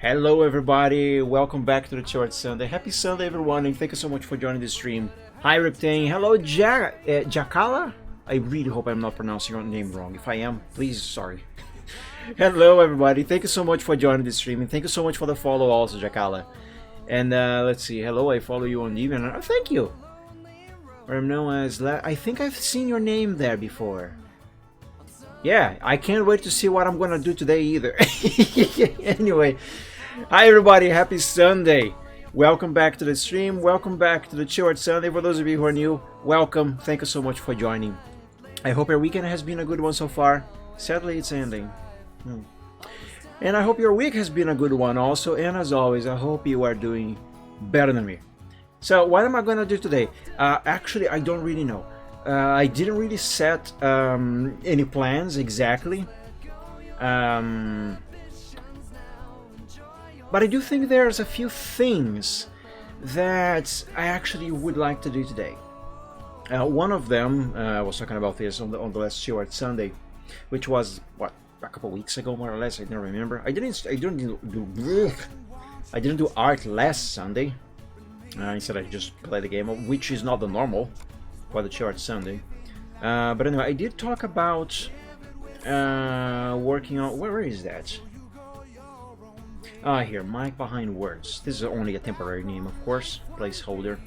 Hello everybody, welcome back to the Short Sunday. Happy Sunday everyone, and thank you so much for joining the stream. Hi Riptane, hello Jakala? I really hope I'm not pronouncing your name wrong. If I am, please, sorry. Hello everybody, thank you so much for joining the stream, and thank you so much for the follow also, Jakala. And let's see, hello, I follow you on Deviant. Oh, thank you. Or I'm known as I think I've seen your name there before. Yeah, I can't wait to see what I'm gonna do today either. Anyway, hi everybody, happy Sunday. Welcome back to the stream, welcome back to the Short Sunday. For those of you who are new, welcome, thank you so much for joining. I hope your weekend has been a good one so far. Sadly, it's ending. And I hope your week has been a good one also, and as always, I hope you are doing better than me. So, what am I gonna do today? Actually, I don't really know. I didn't really set any plans exactly. But I do think there's a few things that I actually would like to do today. One of them, I was talking about this on the last Short Sunday, which was what, a couple weeks ago, more or less. I don't remember. I didn't do art last Sunday. Instead, I just played the game, which is not the normal for the Short Sunday. But anyway, I did talk about working on. Where is that? Here, Mike Behind Words. This is only a temporary name, of course, placeholder.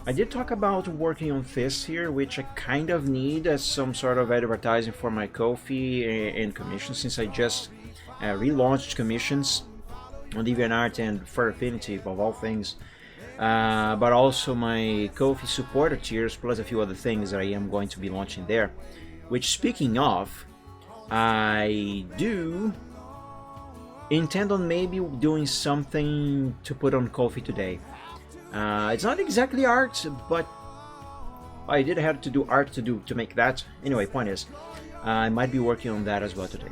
I did talk about working on this here, which I kind of need as some sort of advertising for my Ko-fi and commissions, since I just relaunched commissions on DeviantArt and for Affinity, of all things. But also my Ko-fi supporter tiers, plus a few other things that I am going to be launching there. Which, speaking of, I do intend on maybe doing something to put on Ko-fi today. It's not exactly art, but I did have to do art to make that. Anyway, point is, I might be working on that as well today.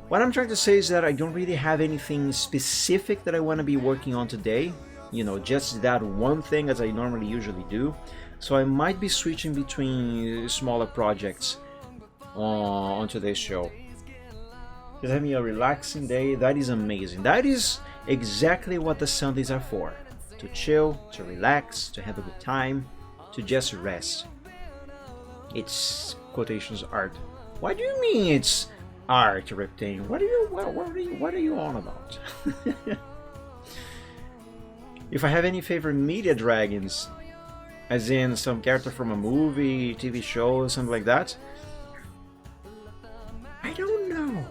What I'm trying to say is that I don't really have anything specific that I want to be working on today. You know, just that one thing as I normally usually do. So I might be switching between smaller projects on today's show. Just having a relaxing day, that is amazing. That is exactly what the Sundays are for. To chill, to relax, to have a good time, to just rest. It's quotations art. What do you mean it's art, Riptane? What are you on about? If I have any favorite media dragons, as in some character from a movie, TV show, something like that, I don't know.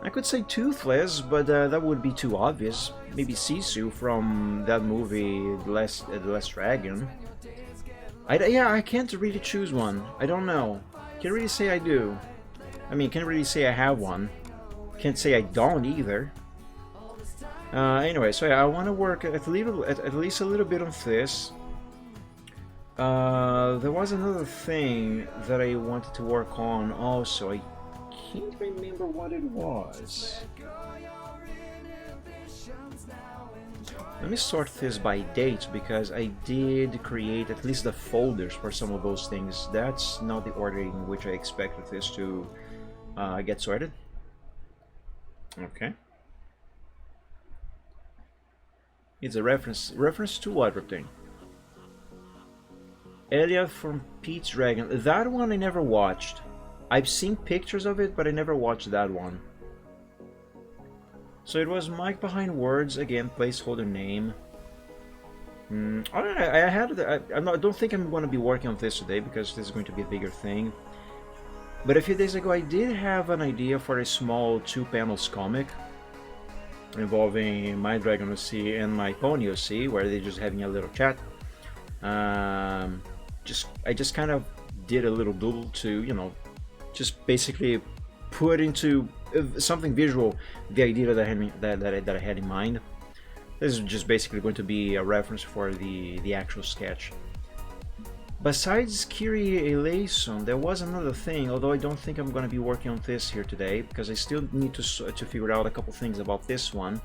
I could say Toothless, but that would be too obvious. Maybe Sisu from that movie, The Last Dragon. I can't really choose one. I don't know. Can't really say I do. I mean, can't really say I have one. Can't say I don't either. Anyway, so yeah, I want to work at least a little bit on this. There was another thing that I wanted to work on also. I can't remember what it was. Let me sort this by date, because I did create at least the folders for some of those things. That's not the order in which I expected this to get sorted. Okay. It's a reference to what, Riptane? Elliot from Pete's Dragon. That one I never watched. I've seen pictures of it, but I never watched that one. So it was Mike Behind Words, again, placeholder name. I don't think I'm going to be working on this today, because this is going to be a bigger thing. But a few days ago I did have an idea for a small 2-panels comic involving my Dragon OC and my Pony OC, where they're just having a little chat. I just kind of did a little doodle to, you know, just basically put into something visual the idea that I had in mind. This is just basically going to be a reference for the actual sketch. Besides Kyrie Eleison, there was another thing, although I don't think I'm going to be working on this here today, because I still need to figure out a couple things about this one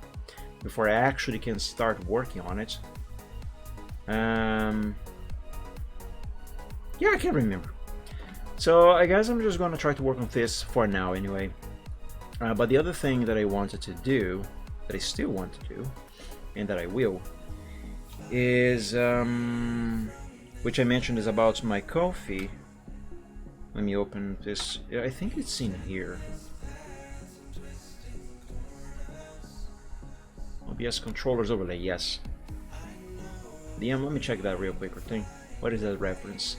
before I actually can start working on it. Yeah, I can't remember. So I guess I'm just going to try to work on this for now anyway. But the other thing that I wanted to do, that I still want to do, and that I will, is... which I mentioned is about my Ko-fi. Let me open this. I think it's in here. OBS controllers overlay, yes. DM, let me check that real quick. Thing. What is that reference?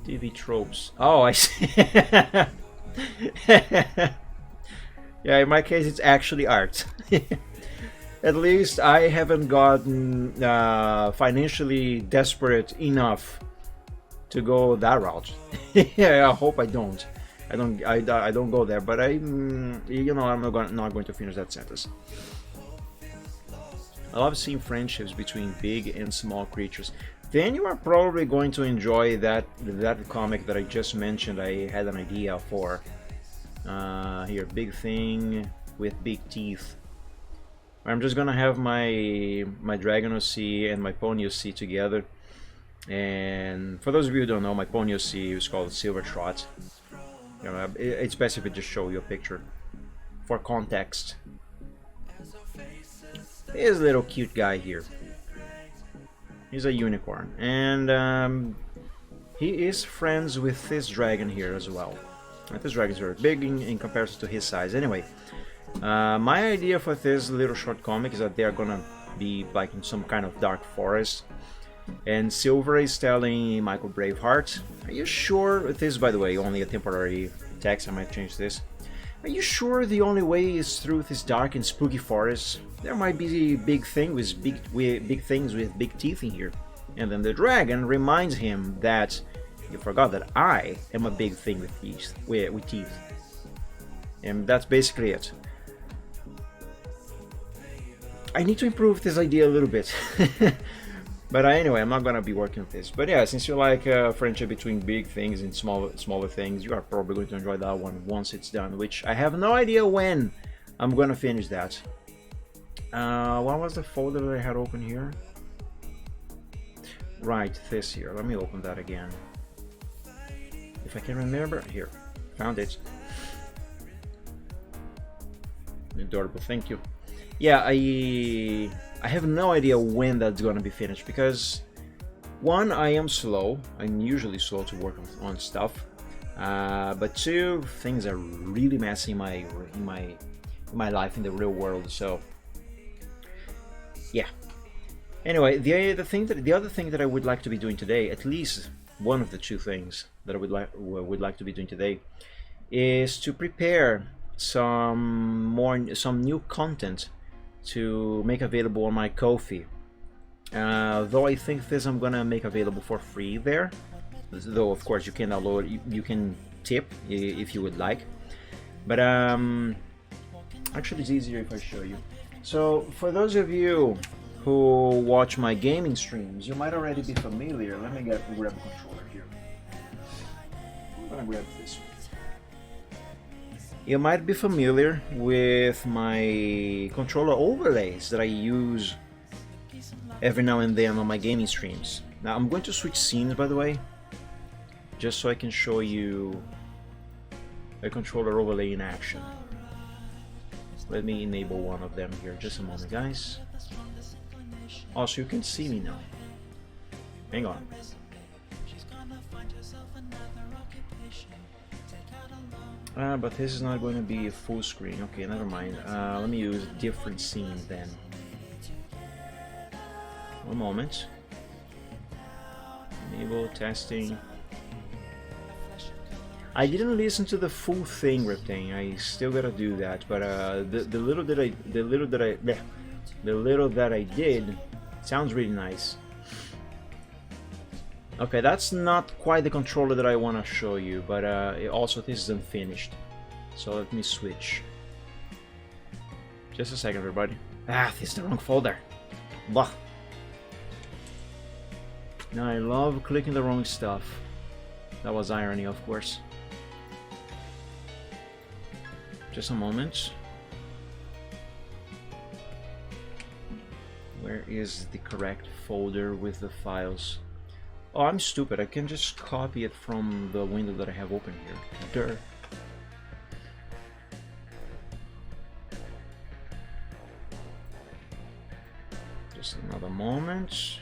TV tropes. Oh, I see. Yeah, in my case, it's actually art. At least I haven't gotten financially desperate enough to go that route. Yeah, I hope I don't. I don't go there. But I'm not going to finish that sentence. I love seeing friendships between big and small creatures. Then you are probably going to enjoy that comic that I just mentioned. I had an idea for here, big thing with big teeth. I'm just gonna have my Dragon-OC and my Pony-OC together, and for those of you who don't know, my Pony-OC is called Silver Trot. It's best if I just show you a picture for context. This little cute guy here, he's a unicorn, and he is friends with this dragon here as well. This dragon is very big in comparison to his size. Anyway. My idea for this little short comic is that they are gonna be like in some kind of dark forest, and Silver is telling Michael Braveheart, "Are you sure?" This is, by the way, only a temporary text. I might change this. "Are you sure the only way is through this dark and spooky forest? There might be big things with big teeth in here." And then the dragon reminds him that you forgot that I am a big thing with teeth. And that's basically it. I need to improve this idea a little bit. But anyway, I'm not gonna be working on this. But yeah, since you like friendship between big things and smaller things, you are probably going to enjoy that one once it's done, which I have no idea when I'm gonna finish that. What was the folder that I had open here? Right, this here. Let me open that again. If I can remember. Here, found it. Adorable, thank you. Yeah, I have no idea when that's gonna be finished, because one, I am slow. I'm usually slow to work on stuff, but two, things are really messy in my life in the real world. So yeah. Anyway, the other thing that I would like to be doing today, at least one of the two things that I would like to be doing today, is to prepare some new content to make available on my Ko-fi. Though I think this I'm gonna make available for free there. Though of course you can download, you can tip if you would like. But actually it's easier if I show you. So for those of you who watch my gaming streams, you might already be familiar. Let me grab a controller here. I'm gonna grab this one. You might be familiar with my controller overlays that I use every now and then on my gaming streams. Now I'm going to switch scenes, by the way, just so I can show you a controller overlay in action. Let me enable one of them here. Just a moment, guys. Also, you can see me now. Hang on. But this is not going to be a full screen. Okay, never mind. Let me use a different scene then. One moment. Enable testing. I didn't listen to the full thing, Reptane. I still gotta do that. But the little that I did sounds really nice. Okay, that's not quite the controller that I want to show you, but also this is unfinished. So let me switch. Just a second, everybody. Ah, this is the wrong folder. Blah. I love clicking the wrong stuff. That was irony, of course. Just a moment. Where is the correct folder with the files? Oh, I'm stupid. I can just copy it from the window that I have open here. Durr. Just another moment.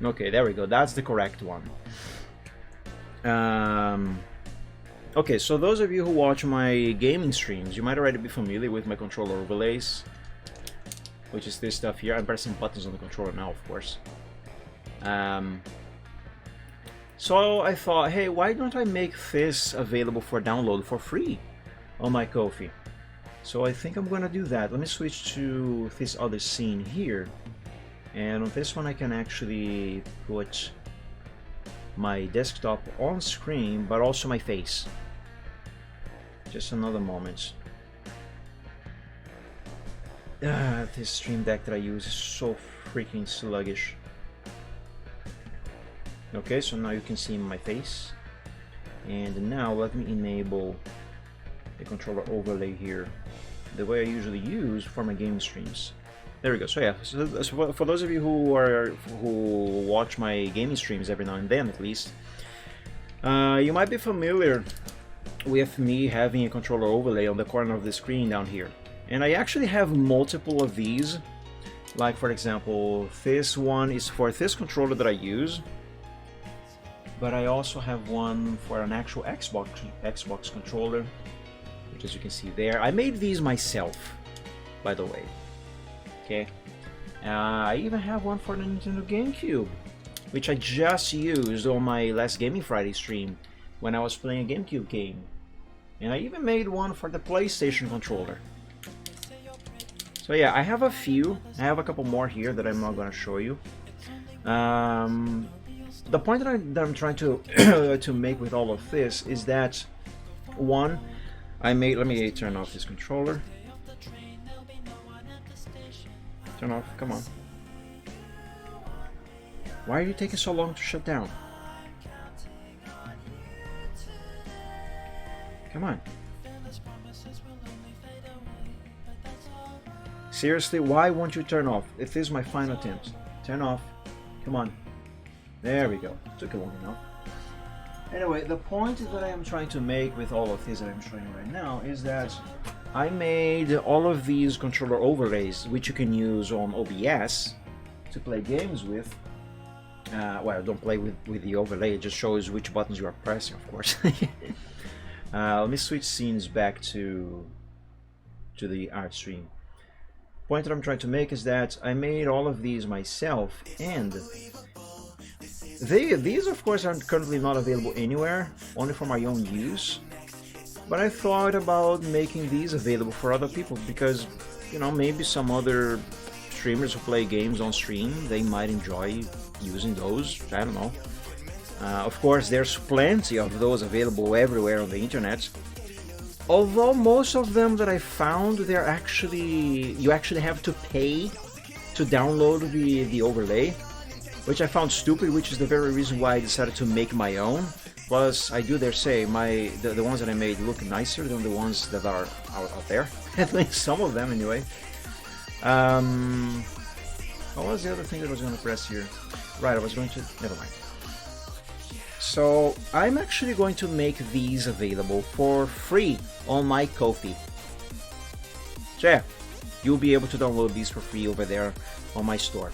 Okay, there we go. That's the correct one. Okay, so those of you who watch my gaming streams, you might already be familiar with my controller overlays, which is this stuff here. I'm pressing buttons on the controller now, of course. So I thought, hey, why don't I make this available for download for free on my Ko-fi? So I think I'm gonna do that. Let me switch to this other scene here. And on this one I can actually put my desktop on screen, but also my face. Just another moment. This Stream Deck that I use is so freaking sluggish. Okay, so now you can see my face. And now let me enable the controller overlay here, the way I usually use for my game streams. There we go. So yeah, so for those of you who watch my gaming streams every now and then, at least, you might be familiar with me having a controller overlay on the corner of the screen down here. And I actually have multiple of these. Like for example, this one is for this controller that I use, but I also have one for an actual Xbox controller, which as you can see there. I made these myself, by the way. Okay, I even have one for the Nintendo GameCube, which I just used on my last Gaming Friday stream when I was playing a GameCube game. And I even made one for the PlayStation controller. So yeah, I have a few. I have a couple more here that I'm not going to show you. The point that I'm trying to to make with all of this is that, one, let me turn off this controller. Turn off, come on. Why are you taking so long to shut down? Come on. Seriously, why won't you turn off? If this is my final attempt. Turn off. Come on. There we go. Took a long enough. Anyway, the point that I am trying to make with all of this that I'm showing you right now is that I made all of these controller overlays, which you can use on OBS to play games with. Well, don't play with the overlay, it just shows which buttons you are pressing, of course. Let me switch scenes back to the art stream. Point that I'm trying to make is that I made all of these myself, and these of course are currently not available anywhere, only for my own use. But I thought about making these available for other people because, you know, maybe some other streamers who play games on stream, they might enjoy using those. I don't know. Of course, there's plenty of those available everywhere on the internet. Although most of them that I found, you actually have to pay to download the overlay, which I found stupid, which is the very reason why I decided to make my own. Plus, I do dare say, the ones that I made look nicer than the ones that are out there. At least some of them, anyway. What was the other thing that I was going to press here? Right, I was going to... Never mind. So, I'm actually going to make these available for free on my Ko-fi. So yeah, you'll be able to download these for free over there on my store.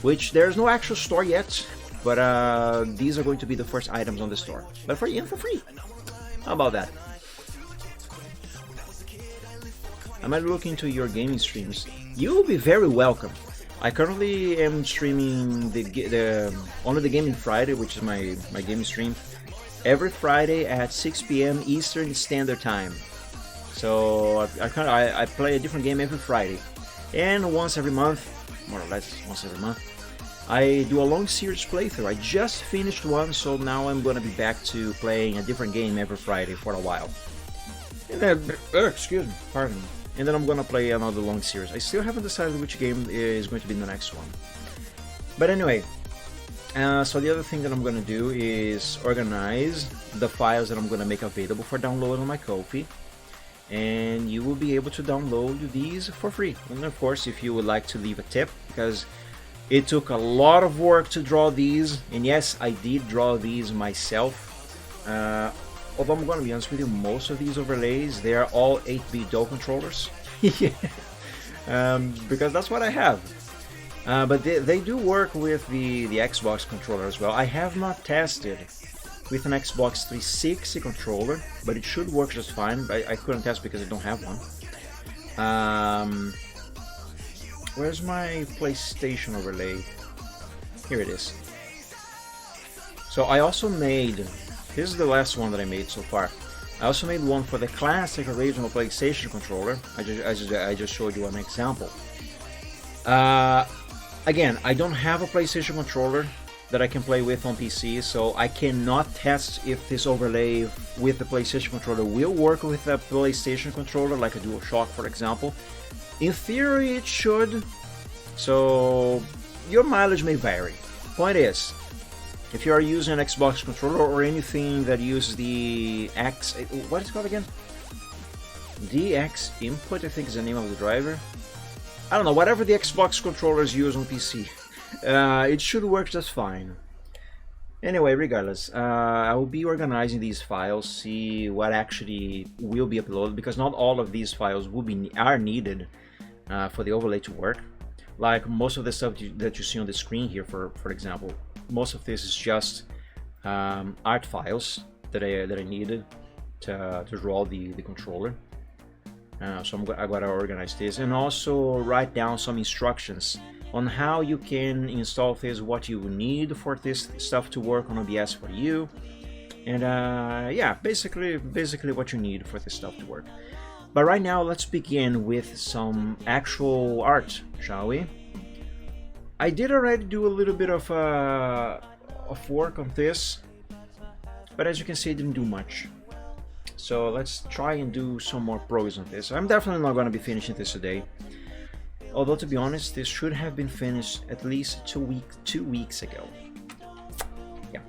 Which, there's no actual store yet, but these are going to be the first items on the store. But for free. How about that? I might look into your gaming streams. You will be very welcome. I currently am streaming only the Gaming Friday, which is my gaming stream, every Friday at 6 p.m. Eastern Standard Time. So I play a different game every Friday, and once every month, more or less once every month, I do a long series playthrough. I just finished one, so now I'm gonna be back to playing a different game every Friday for a while. And then, excuse me, pardon me. And then I'm gonna play another long series. I still haven't decided which game is going to be the next one. But anyway, So the other thing that I'm going to do is organize the files that I'm going to make available for download on my Ko-fi, and you will be able to download these for free. And of course, if you would like to leave a tip, because it took a lot of work to draw these, and yes, I did draw these myself. Although I'm going to be honest with you, most of these overlays, they are all 8-bit DOE controllers. Because that's what I have. But they do work with the Xbox controller as well. I have not tested with an Xbox 360 controller, but it should work just fine. I couldn't test because I don't have one. Where's my PlayStation overlay? Here it is. So I also made, this is the last one that I made so far. I also made one for the classic original PlayStation controller. I just showed you an example. Again, I don't have a PlayStation controller that I can play with on PC, so I cannot test if this overlay with the PlayStation controller will work with a PlayStation controller, like a DualShock, for example. In theory, it should, so your mileage may vary. Point is, if you are using an Xbox controller or anything that uses the what is it called again? DX input, I think is the name of the driver. I don't know, whatever the Xbox controllers use on PC, it should work just fine. Anyway, regardless, I will be organizing these files, see what actually will be uploaded, because not all of these files are needed for the overlay to work. Like most of the stuff that you see on the screen here, for example, most of this is just art files that I needed to draw the controller. So I gotta organize this and also write down some instructions on how you can install this, what you need for this stuff to work on OBS for you, and yeah, basically what you need for this stuff to work. But right now, let's begin with some actual art, shall we? I did already do a little bit of work on this, but as you can see, I didn't do much. So let's try and do some more progress on this. I'm definitely not going to be finishing this today. Although, to be honest, this should have been finished at least 2 weeks ago. Yeah.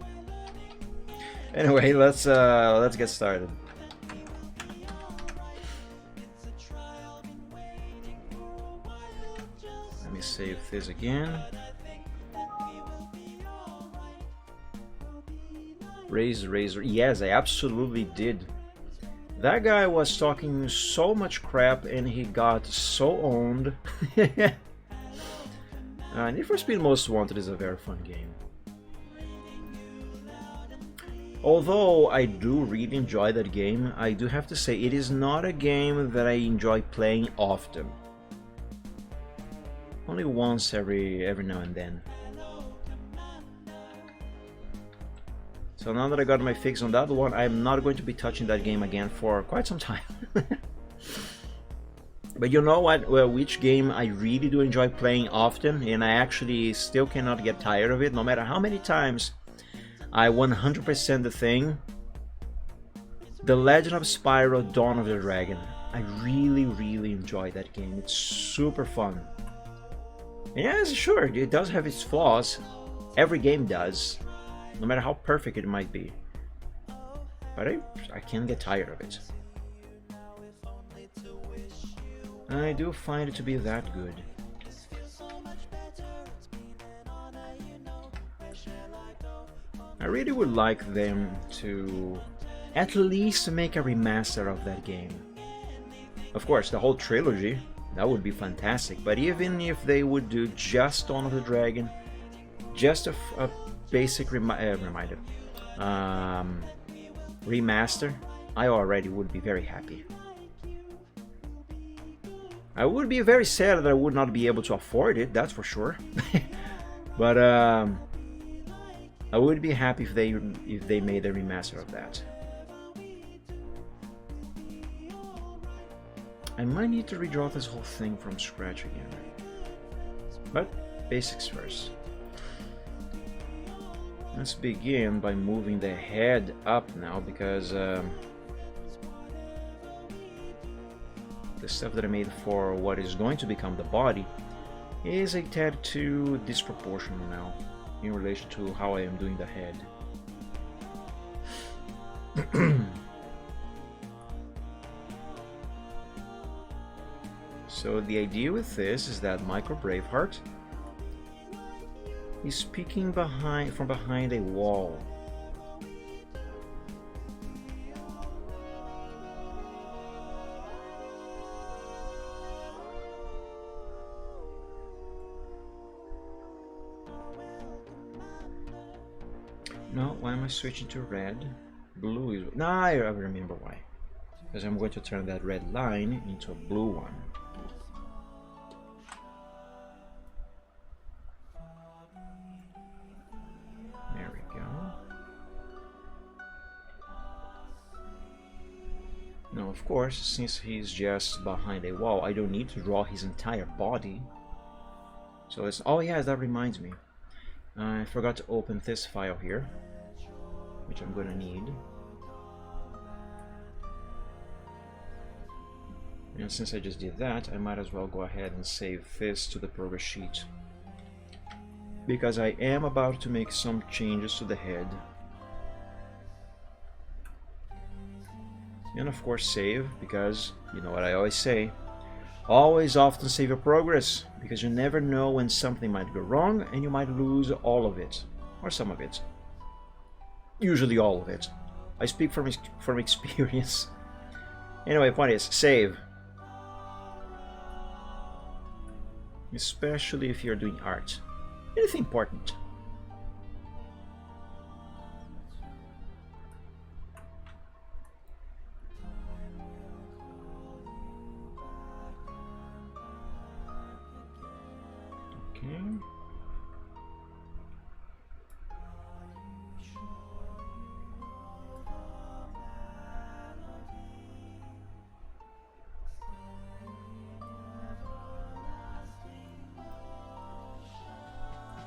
Anyway, let's get started. Let me save this again. Razor. Yes, I absolutely did. That guy was talking so much crap and he got so owned. Need for Speed Most Wanted is a very fun game. Although I do really enjoy that game, I do have to say it is not a game that I enjoy playing often. Only once every now and then. So now that I got my fix on that one, I'm not going to be touching that game again for quite some time. But you know what? Well, which game I really do enjoy playing often, and I actually still cannot get tired of it, no matter how many times I 100% the thing. The Legend of Spyro Dawn of the Dragon. I really enjoy that game. It's super fun. And yes, sure, it does have its flaws. Every game does. No matter how perfect it might be. But I can't get tired of it. I do find it to be that good. I really would like them to at least make a remaster of that game. Of course, the whole trilogy, that would be fantastic. But even if they would do just Dawn of the Dragon, just a basic remaster, I already would be very happy. I would be very sad that I would not be able to afford it, that's for sure. But I would be happy if they made a remaster of that. I might need to redraw this whole thing from scratch again. But basics first. Let's begin by moving the head up now, because the stuff that I made for what is going to become the body is a tad too disproportional now. in relation to how I am doing the head. So the idea with this is that Micro Braveheart is peeking from behind a wall. No, why am I switching to red? Blue is... No, I remember why. Because I'm going to turn that red line into a blue one. There we go. Now, of course, since he's just behind a wall, I don't need to draw his entire body. So it's... Oh yeah, that reminds me. I forgot to open this file here, which I'm gonna need. And since I just did that, I might as well go ahead and save this to the progress sheet, because I am about to make some changes to the head. And of course save, because you know what I always say, always often save your progress, because you never know when something might go wrong and you might lose all of it, or some of it. Usually all of it. I speak from experience. Anyway, point is, save. Especially if you're doing art. Anything important. Okay.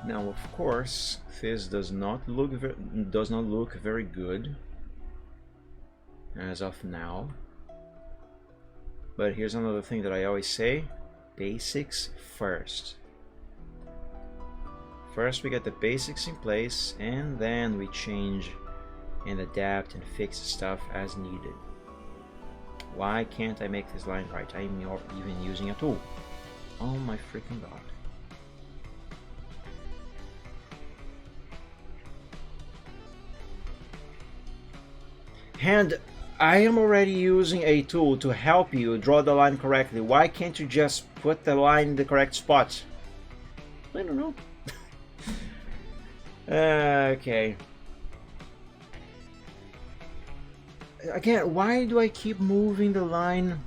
Now, of course, this does not look very good as of now. But here's another thing that I always say: basics first. First we get the basics in place, and then we change and adapt and fix stuff as needed. Why can't I make this line right? I'm even using a tool. Oh my freaking god. And I am already using a tool to help you draw the line correctly. Why can't you just put the line in the correct spot? I don't know. Okay. Again, why do I keep moving the line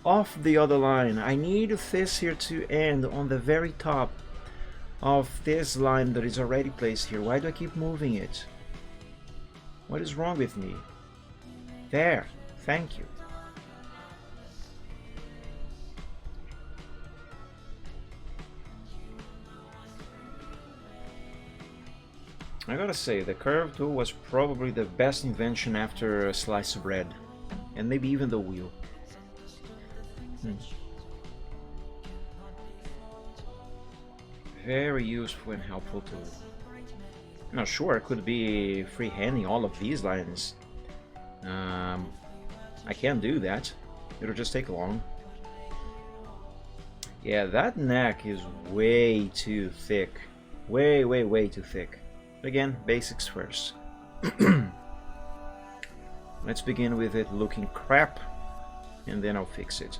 off the other line? I need this here to end on the very top of this line that is already placed here. Why do I keep moving it? What is wrong with me? There, thank you. I gotta say, the curve tool was probably the best invention after a slice of bread, and maybe even the wheel. Very useful and helpful tool. Now sure, it could be freehanding all of these lines. I can't do that. It'll just take long. Yeah, that neck is way too thick. Way too thick. Again, basics first. Let's begin with it looking crap, and then I'll fix it.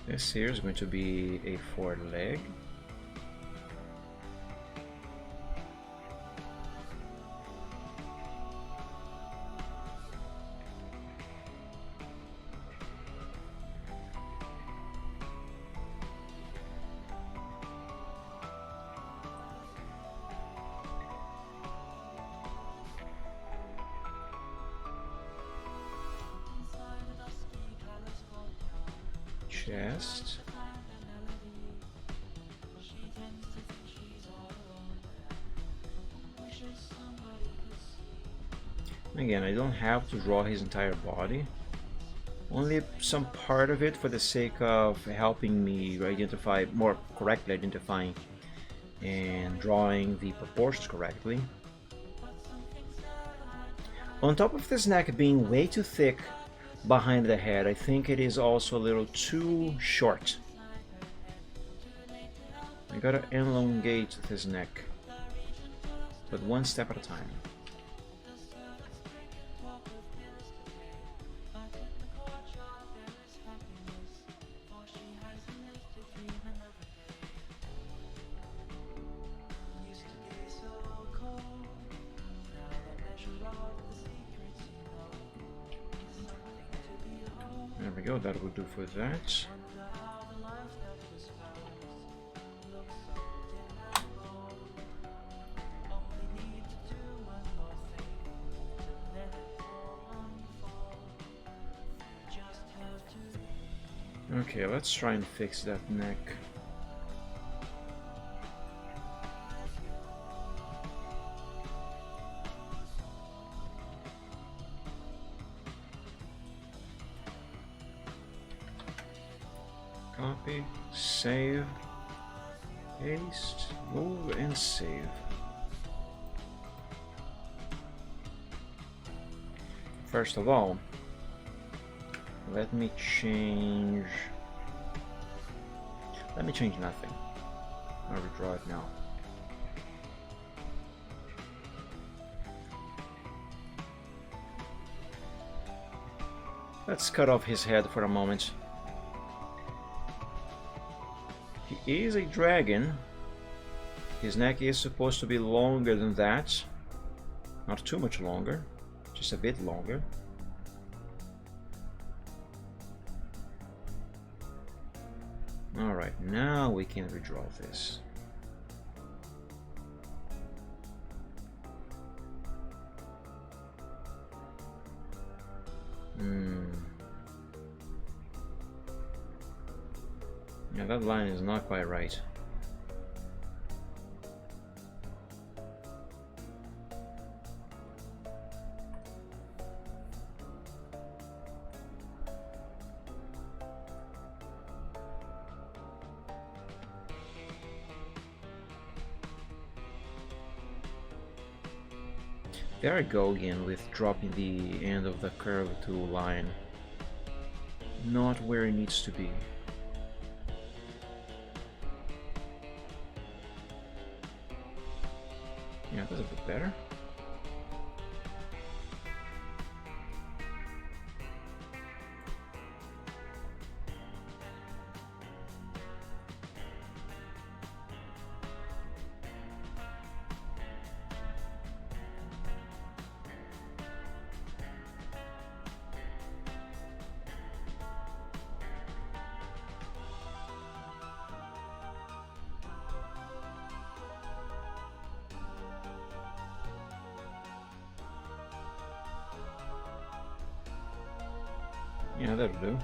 This here is going to be a forward leg. Chest. Again, I don't have to draw his entire body, only some part of it for the sake of helping me identify, more correctly identifying and drawing the proportions correctly. On top of this neck being way too thick behind the head, I think it is also a little too short. I gotta elongate this neck, but one step at a time. There we go, that will do for that. Okay, let's try and fix that neck. Copy, save, paste, move and save. First of all, let me change nothing. I'll redraw it now. Let's cut off his head for a moment. He is a dragon. His neck is supposed to be longer than that. Not too much longer, just a bit longer. Alright, now we can redraw this. Yeah, that line is not quite right. There I go again with dropping the end of the curve to line. Not where it needs to be. Yeah, that's a bit better. Yeah, that'll do.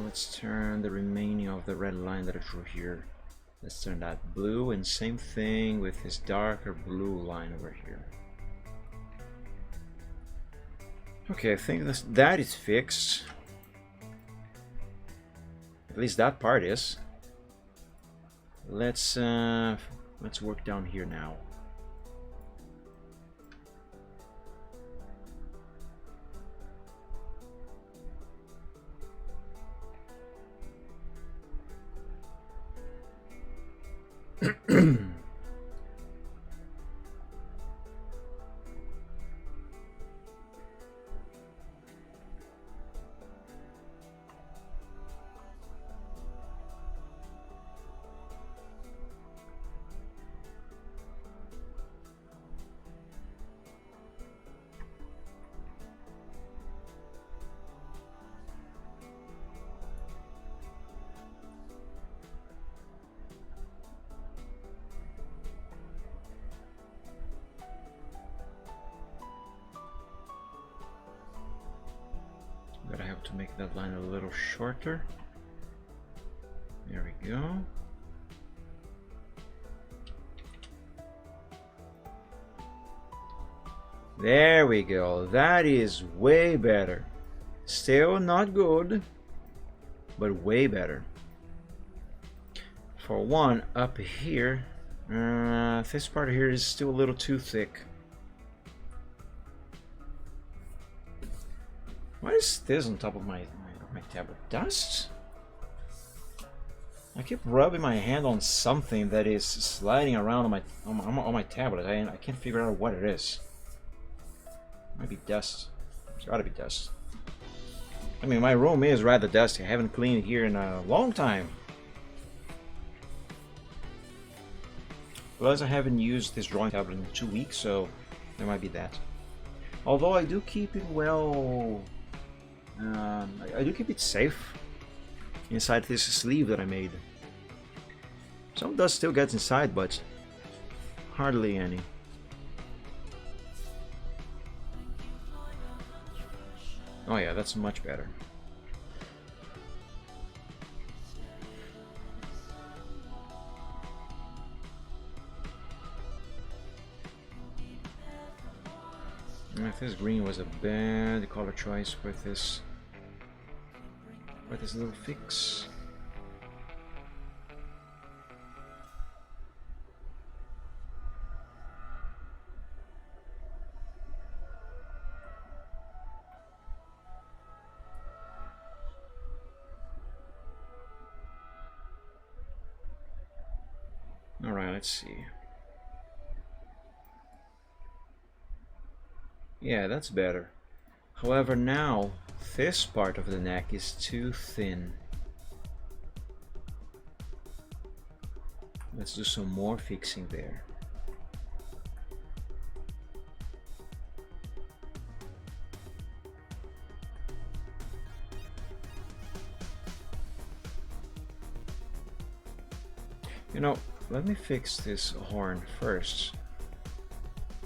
Let's turn the remaining of the red line that I drew here. Let's turn that blue, and same thing with this darker blue line over here. Okay, I think that is fixed. At least that part is. Let's work down here now. to make that line a little shorter. There we go. There we go. That is way better. Still not good, but way better. For one, up here, this part here is still a little too thick. What is this on top of my tablet? Dust? I keep rubbing my hand on something that is sliding around on my tablet. I can't figure out what it is. Might be dust. It's gotta be dust. I mean, my room is rather dusty. I haven't cleaned here in a long time. Plus, I haven't used this drawing tablet in 2 weeks, so there might be that. Although I do keep it well... I do keep it safe inside this sleeve that I made. Some dust still gets inside, but hardly any. Oh yeah, that's much better. If this green was a bad color choice with this little fix. All right, let's see. Yeah, that's better. However, now this part of the neck is too thin. Let's do some more fixing there. You know, let me fix this horn first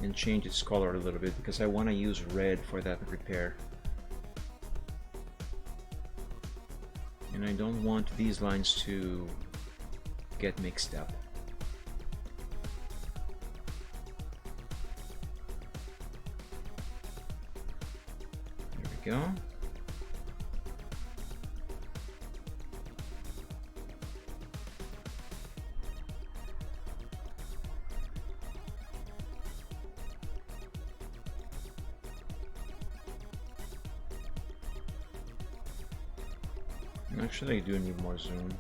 and change its color a little bit because I want to use red for that repair. And I don't want these lines to get mixed up. There we go. Actually, I do need more zoom.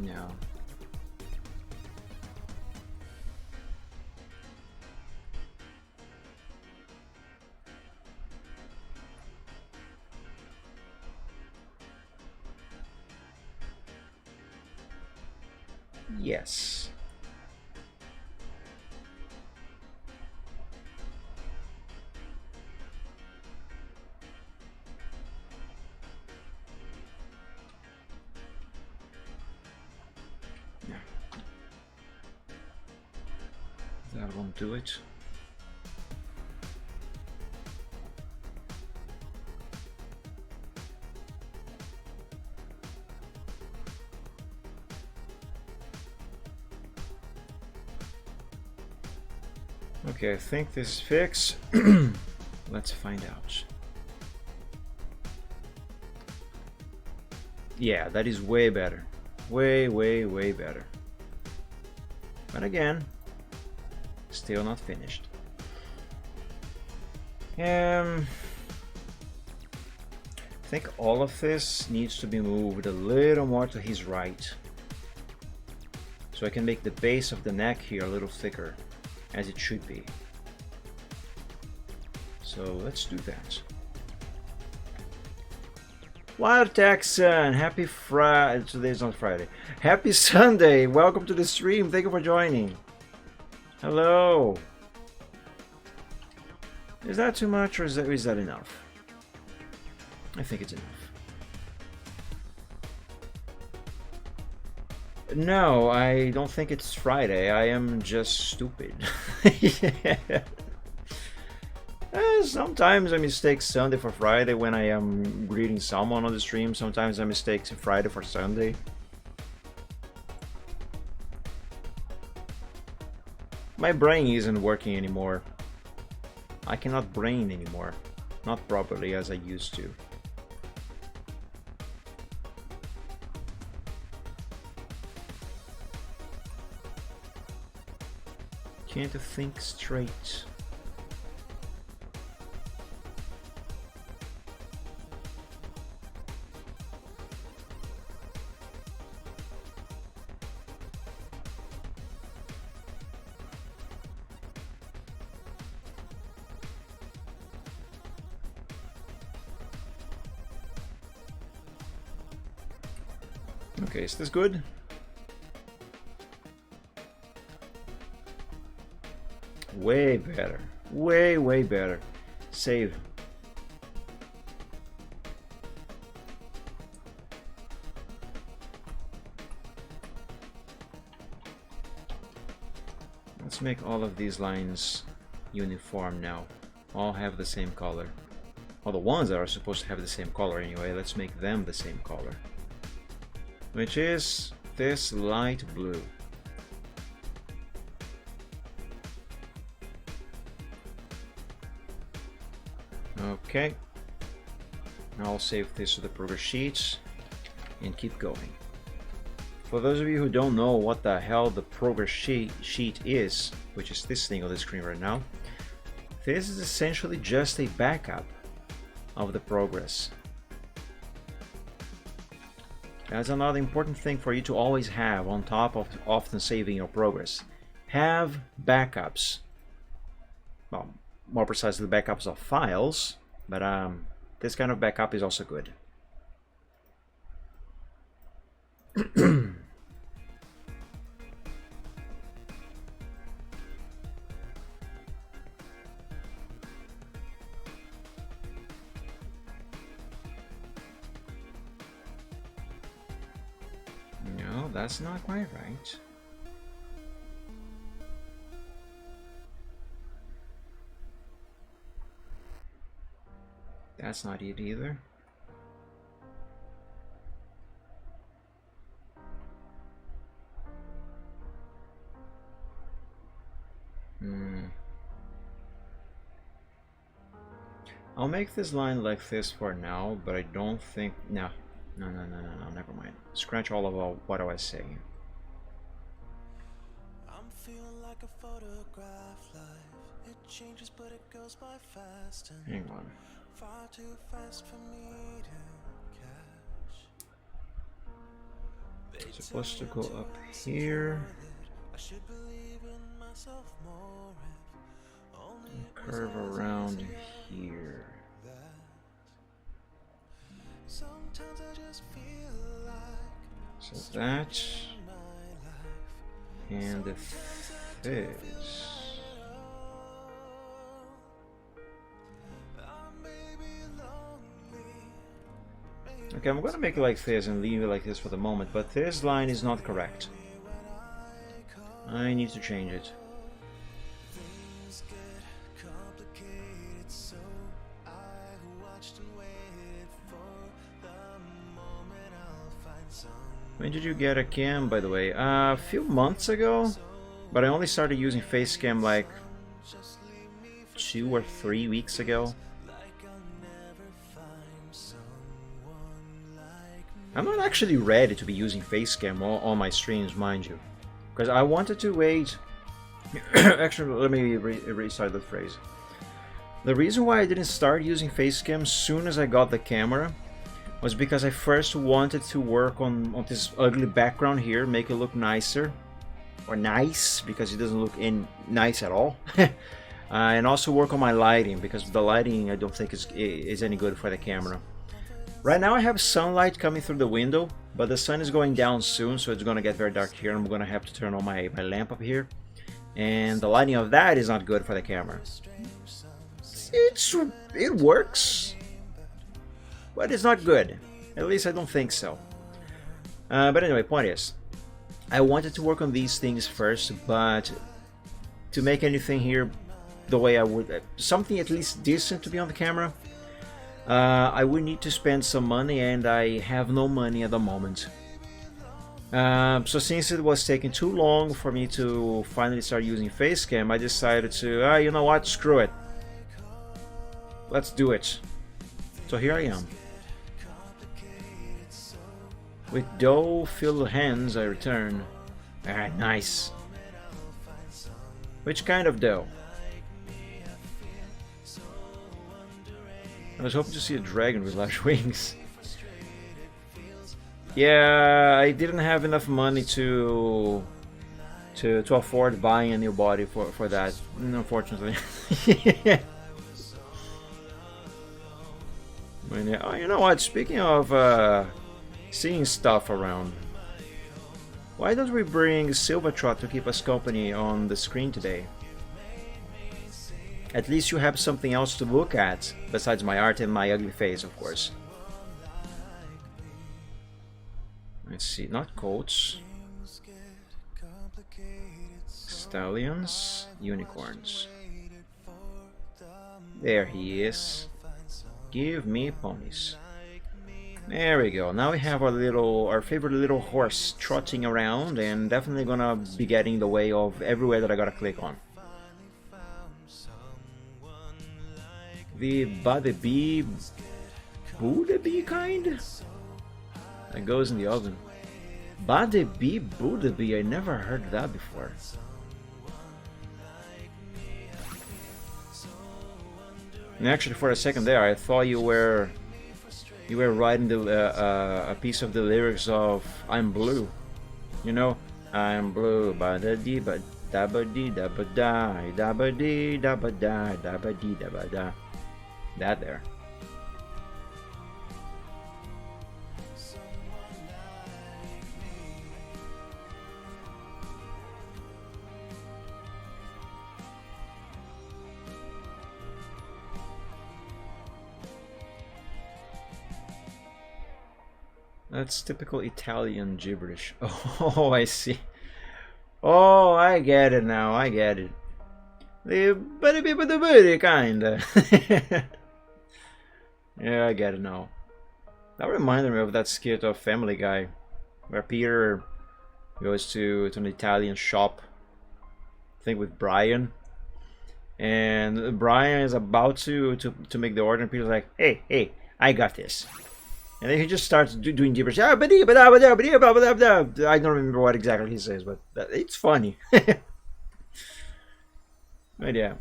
No. Yes. Yeah. That won't do it. Okay, I think this is fixed. Let's find out. Yeah, that is way better. Way, way, way better. But again, still not finished. I think all of this needs to be moved a little more to his right. So I can make the base of the neck here a little thicker, as it should be. So let's do that. Wild Texan, happy Friday. Today's not Friday. Happy Sunday. Welcome to the stream. Thank you for joining. Hello. Is that too much or is that enough? I think it's enough. No, I don't think it's Friday. I am just stupid. Yeah. Sometimes I mistake Sunday for Friday when I am greeting someone on the stream. Sometimes I mistake Friday for Sunday. My brain isn't working anymore. I cannot brain anymore. Not properly as I used to. Can't think straight. Okay, is this good? Way better. Way better. Save. Let's make all of these lines uniform now. All have the same color. Well, the ones that are supposed to have the same color anyway, let's make them the same color. Which is this light blue. Okay. Now I'll save this to the progress sheets and keep going. For those of you who don't know what the hell the progress sheet is, which is this thing on the screen right now, this is essentially just a backup of the progress. That's another important thing for you to always have on top of often saving your progress. Have backups. Well, more precisely backups of files, but this kind of backup is also good. No, that's not quite right. That's not it either. I'll make this line like this for now, but I don't think... No, never mind. Scratch all of what I was saying. I'm feeling like a photograph life. It changes, but it goes by fast. Hang on. Far too fast for me to catch. It's supposed to go up here. And curve around here. So that and this. Okay, I'm gonna make it like this and leave it like this for the moment, but this line is not correct. I need to change it. When did you get a cam, by the way? A few months ago, but I only started using Facecam like 2 or 3 weeks ago. I'm not actually ready to be using Facecam on my streams, mind you, because I wanted to wait. Actually, let me restart the phrase. The reason why I didn't start using Facecam as soon as I got the camera was because I first wanted to work on this ugly background here, make it look nicer, or nice, because it doesn't look nice at all. And also work on my lighting, because the lighting I don't think is any good for the camera. Right now I have sunlight coming through the window, but the sun is going down soon, so it's gonna get very dark here. I'm gonna have to turn on my lamp up here, and the lighting of that is not good for the camera. It works. but it's not good. At least I don't think so. But anyway, point is, I wanted to work on these things first, but to make anything here the way I would, something at least decent to be on the camera, I would need to spend some money, and I have no money at the moment. So since it was taking too long for me to finally start using Facecam, I decided to, you know what, screw it. Let's do it. So here I am. With dough-filled hands, I return. Alright, nice. Which kind of dough? I was hoping to see a dragon with large wings. Yeah, I didn't have enough money to afford buying a new body for that, unfortunately. Oh, you know what? Speaking of seeing stuff around, why don't we bring Silvertrot to keep us company on the screen today? At least you have something else to look at besides my art and my ugly face, of course. Let's see, not colts, stallions, unicorns. There he is. Give me ponies. There we go. Now we have our favorite little horse trotting around, and definitely gonna be getting in the way of everywhere that I gotta click on. The Badabee Budabee kind? That goes in the oven. Badabee Budabee, I never heard that before. And actually, for a second there, I thought you were writing a piece of the lyrics of "I'm Blue." You know, I'm blue, ba-da-dee, ba-da-ba-dee, da-ba-da, da-ba-dee, da-ba-da, da-ba-dee, da-ba-da. That there. That's typical Italian gibberish. Oh, I see. Oh, I get it now. I get it. The buddy kinda. Yeah, I get it now. That reminded me of that skit of Family Guy, where Peter goes to an Italian shop, I think with Brian, and Brian is about to make the order, and Peter's like, "Hey, I got this." And then he just starts doing gibberish. I don't remember what exactly he says, but it's funny. But yeah.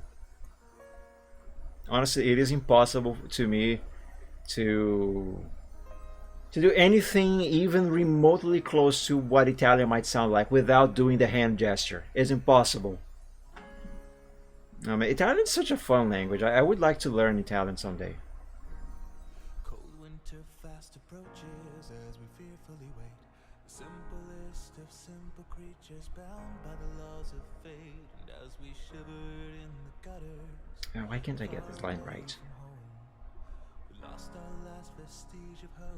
Honestly, it is impossible to me to do anything even remotely close to what Italian might sound like without doing the hand gesture. It's impossible. I mean, Italian is such a fun language. I would like to learn Italian someday. Fast approaches as we fearfully wait. The simplest of simple creatures bound by the laws of fate. And as we shivered in the gutters, why can't I get this line right?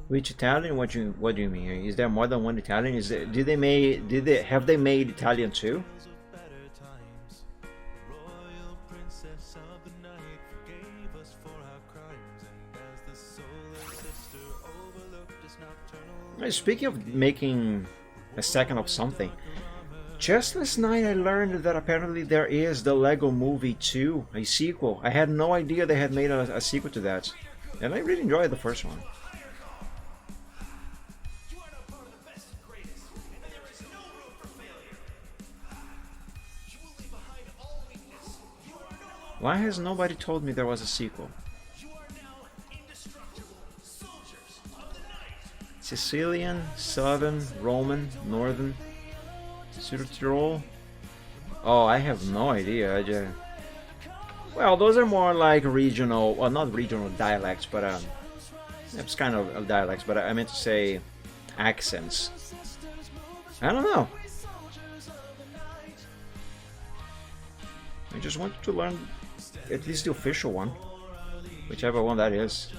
Which Italian? What do you mean? Is there more than one Italian? Is there, have they made Italian too? Speaking of making a second of something, just last night I learned that apparently there is the Lego Movie 2, a sequel. I had no idea they had made a sequel to that, and I really enjoyed the first one. Why has nobody told me there was a sequel? Sicilian, Southern, Roman, Northern, Südtirol. Oh, I have no idea. Well, those are more like regional, well, not regional dialects, but it's kind of dialects. But I meant to say accents. I don't know. I just wanted to learn at least the official one, whichever one that is.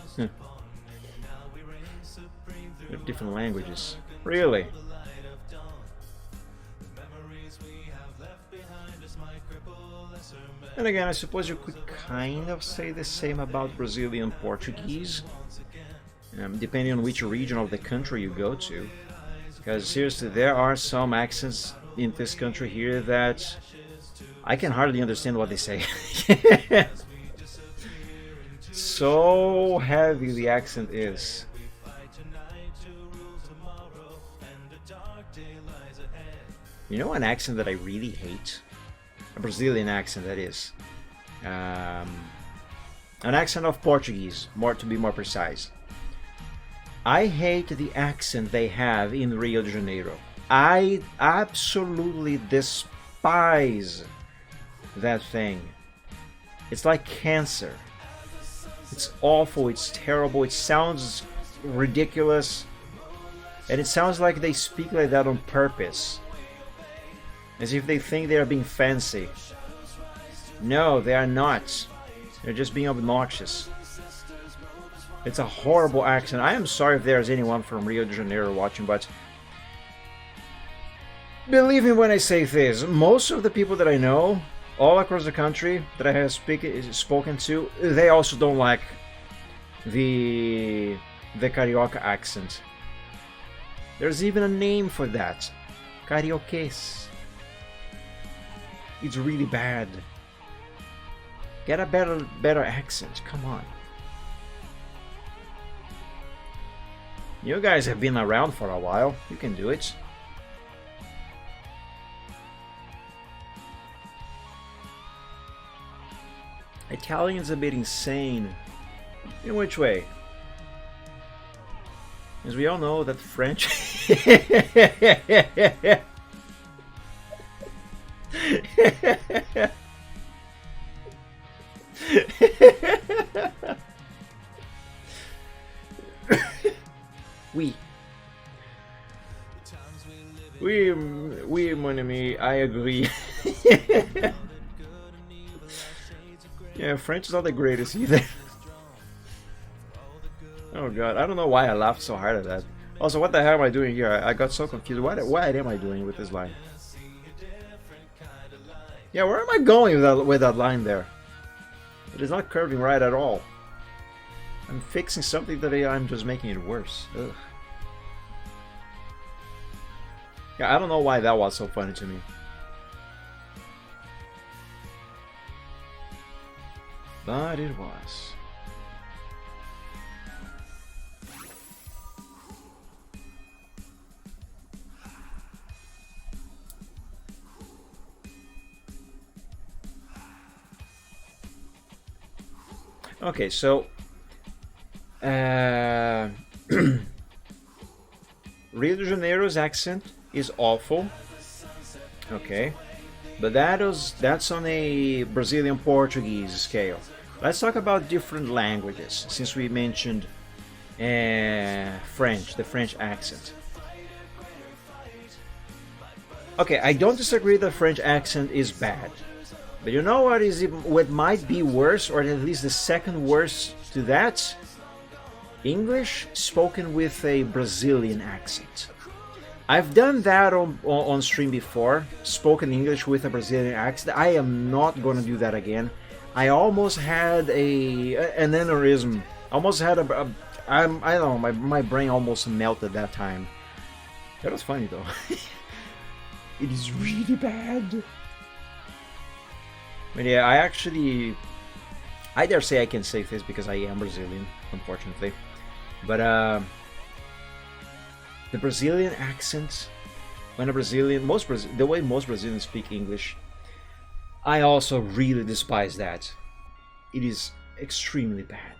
They're different languages. Really? And again, I suppose you could kind of say the same about Brazilian Portuguese, depending on which region of the country you go to. Because seriously, there are some accents in this country here that I can hardly understand what they say. So heavy the accent is. You know an accent that I really hate? A Brazilian accent, that is. An accent of Portuguese, more to be more precise. I hate the accent they have in Rio de Janeiro. I absolutely despise that thing. It's like cancer. It's awful, it's terrible, it sounds ridiculous, and it sounds like they speak like that on purpose. As if they think they are being fancy. No, they are not. They're just being obnoxious. It's a horrible accent. I am sorry if there's anyone from Rio de Janeiro watching, but believe me when I say this, most of the people that I know all across the country that I have spoken to, they also don't like the Carioca accent. There's even a name for that. Carioquês. It's really bad. Get a better accent, come on. You guys have been around for a while, you can do it. Italian's a bit insane. In which way? As we all know that French... Oui. Oui, mon ami, I agree. Yeah, French is not the greatest either. Oh god, I don't know why I laughed so hard at that. Also, what the hell am I doing here? I got so confused. What am I doing with this line? Yeah, where am I going with that line there? It is not curving right at all. I'm fixing something that I'm just making it worse. Ugh. Yeah, I don't know why that was so funny to me. But it was. Okay, so Rio de Janeiro's accent is awful. Okay, but that's on a Brazilian Portuguese scale. Let's talk about different languages, since we mentioned French, the French accent. Okay, I don't disagree that French accent is bad. But you know what might be worse, or at least the second worst to that? English spoken with a Brazilian accent. I've done that on stream before, spoken English with a Brazilian accent. I am not going to do that again. I almost had an aneurysm. Almost had I don't know, my brain almost melted that time. That was funny though. It is really bad. But yeah, I dare say I can say this because I am Brazilian, unfortunately. But the Brazilian accent, when the way most Brazilians speak English, I also really despise that. It is extremely bad.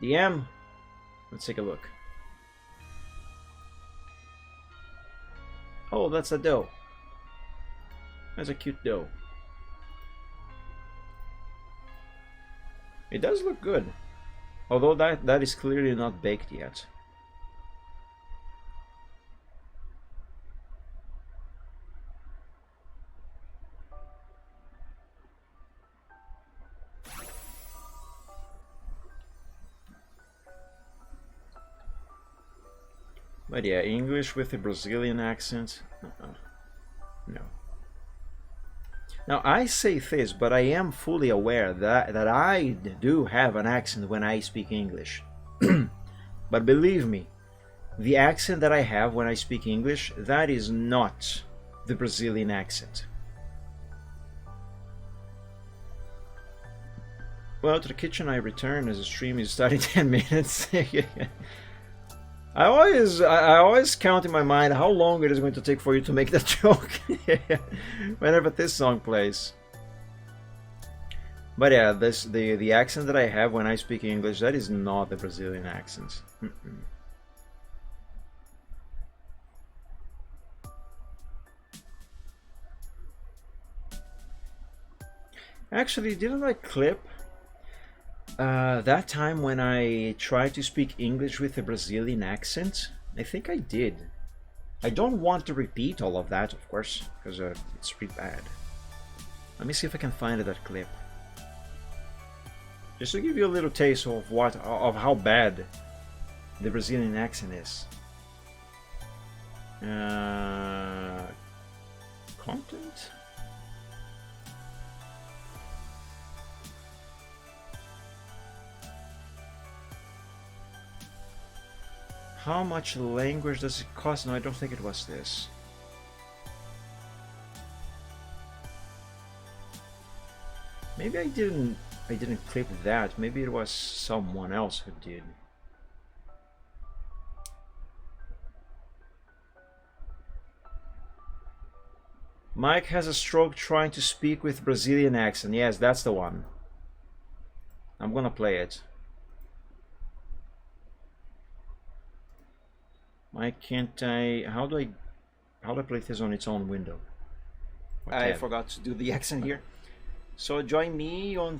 The M, let's take a look. Oh, that's a doe. That's a cute doe. It does look good, although that is clearly not baked yet. But yeah, English with a Brazilian accent? No. Now, I say this, but I am fully aware that I do have an accent when I speak English. But believe me, the accent that I have when I speak English, that is not the Brazilian accent. Well, to the kitchen I return as the stream is starting 10 minutes. I always count in my mind how long it is going to take for you to make that joke whenever this song plays. But yeah, the accent that I have when I speak English, that is not the Brazilian accent. Actually, didn't I clip that time when I tried to speak English with a Brazilian accent? I think I did. I don't want to repeat all of that, of course, because it's pretty bad. Let me see if I can find that clip. Just to give you a little taste of how bad the Brazilian accent is. Content? How much language does it cost? No, I don't think it was this. Maybe I didn't clip that. Maybe it was someone else who did. Mike has a stroke trying to speak with Brazilian accent. Yes, that's the one. I'm gonna play it. Why can't I? How do I play this on its own window? I forgot to do the accent here. So join me on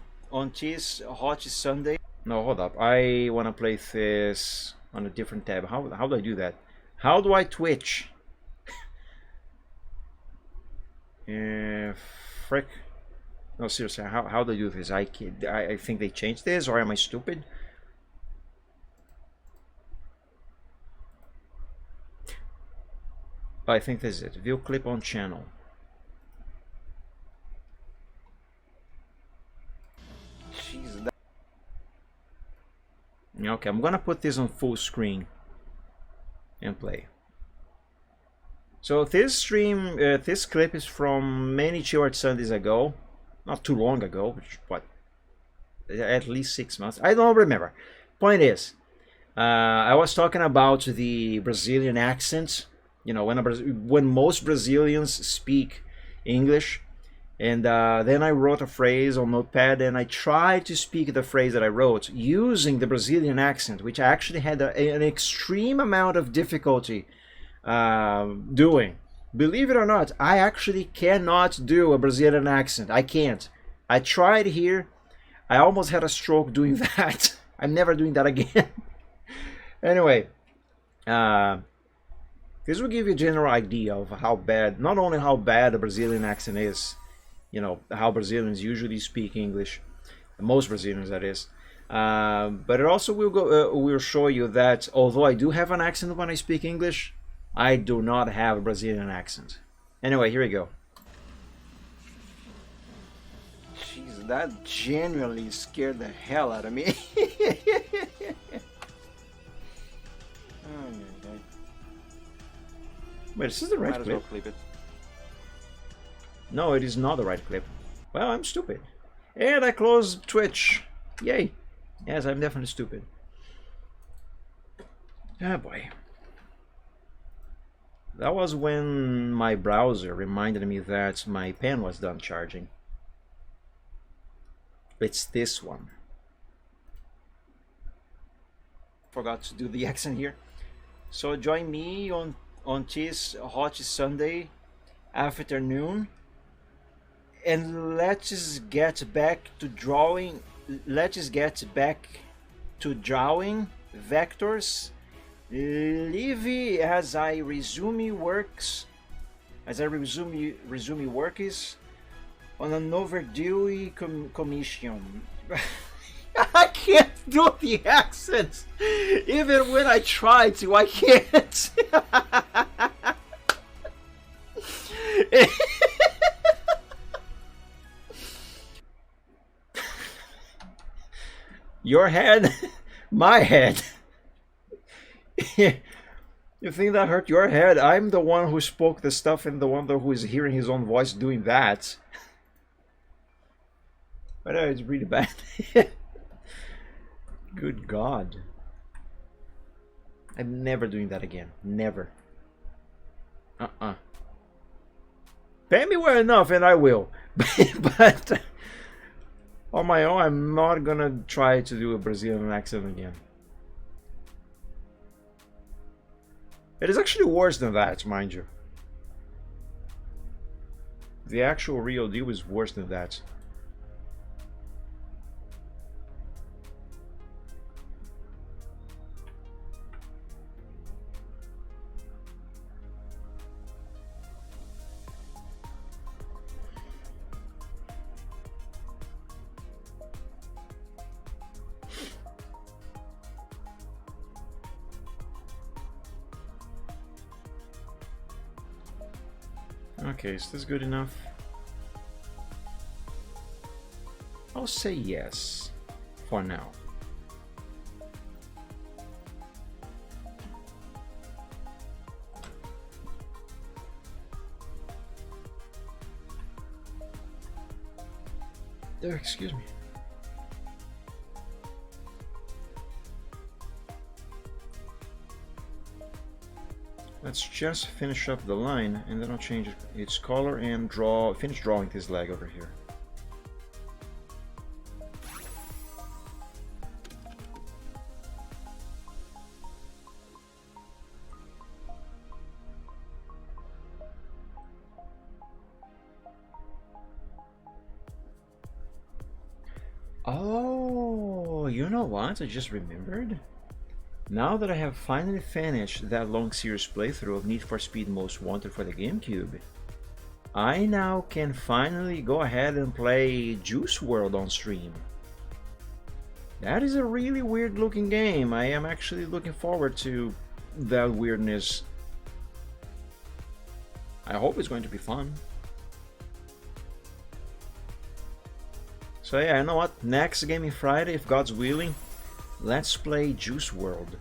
this hot Sunday. No, hold up. I want to play this on a different tab. How do I do that? How do I Twitch? Frick. No, seriously. How do I do this? I think they changed this, or am I stupid? I think this is it. View clip on channel. Jeez, okay, I'm gonna put this on full screen and play. So this stream, this clip is from many Chilled Sundays ago, not too long ago, which what, at least 6 months. I don't remember. Point is, I was talking about the Brazilian accent. You know, when most Brazilians speak English, and then I wrote a phrase on Notepad, and I tried to speak the phrase that I wrote using the Brazilian accent, which I actually had an extreme amount of difficulty doing. Believe it or not, I actually cannot do a Brazilian accent. I can't. I tried here. I almost had a stroke doing that. I'm never doing that again. Anyway, this will give you a general idea of how bad, not only how bad the Brazilian accent is, you know, how Brazilians usually speak English, most Brazilians that is, but it also will show you that although I do have an accent when I speak English, I do not have a Brazilian accent. Anyway, here we go. Jeez, that genuinely scared the hell out of me. Wait, this is the right clip. Well clip it. No, it is not the right clip. Well, I'm stupid. And I closed Twitch. Yay. Yes, I'm definitely stupid. Ah, boy. That was when my browser reminded me that my pen was done charging. It's this one. Forgot to do the accent here. So join me on this hot Sunday afternoon, and let's get back to drawing. Let's get back to drawing vectors. Leave as I resume works. As I resume works on an overdue commission. I can't do the accents. Even when I try to, I can't. Your head, my head. You think that hurt your head? I'm the one who spoke the stuff and the one who is hearing his own voice doing that. But it's really bad. Good God. I'm never doing that again. Never. Pay me well enough and I will. But on my own, I'm not gonna try to do a Brazilian accent again. It is actually worse than that, mind you. The actual real deal is worse than that. Okay, is this good enough? I'll say yes for now. Excuse me. Let's just finish up the line and then I'll change its color and finish drawing this leg over here. Oh, you know what? I just remembered. Now that I have finally finished that long series playthrough of Need for Speed Most Wanted for the GameCube, I now can finally go ahead and play Juice WRLD on stream. That is a really weird looking game. I am actually looking forward to that weirdness. I hope it's going to be fun. So yeah, you know what? Next Gaming Friday, if God's willing, let's play Juice WRLD.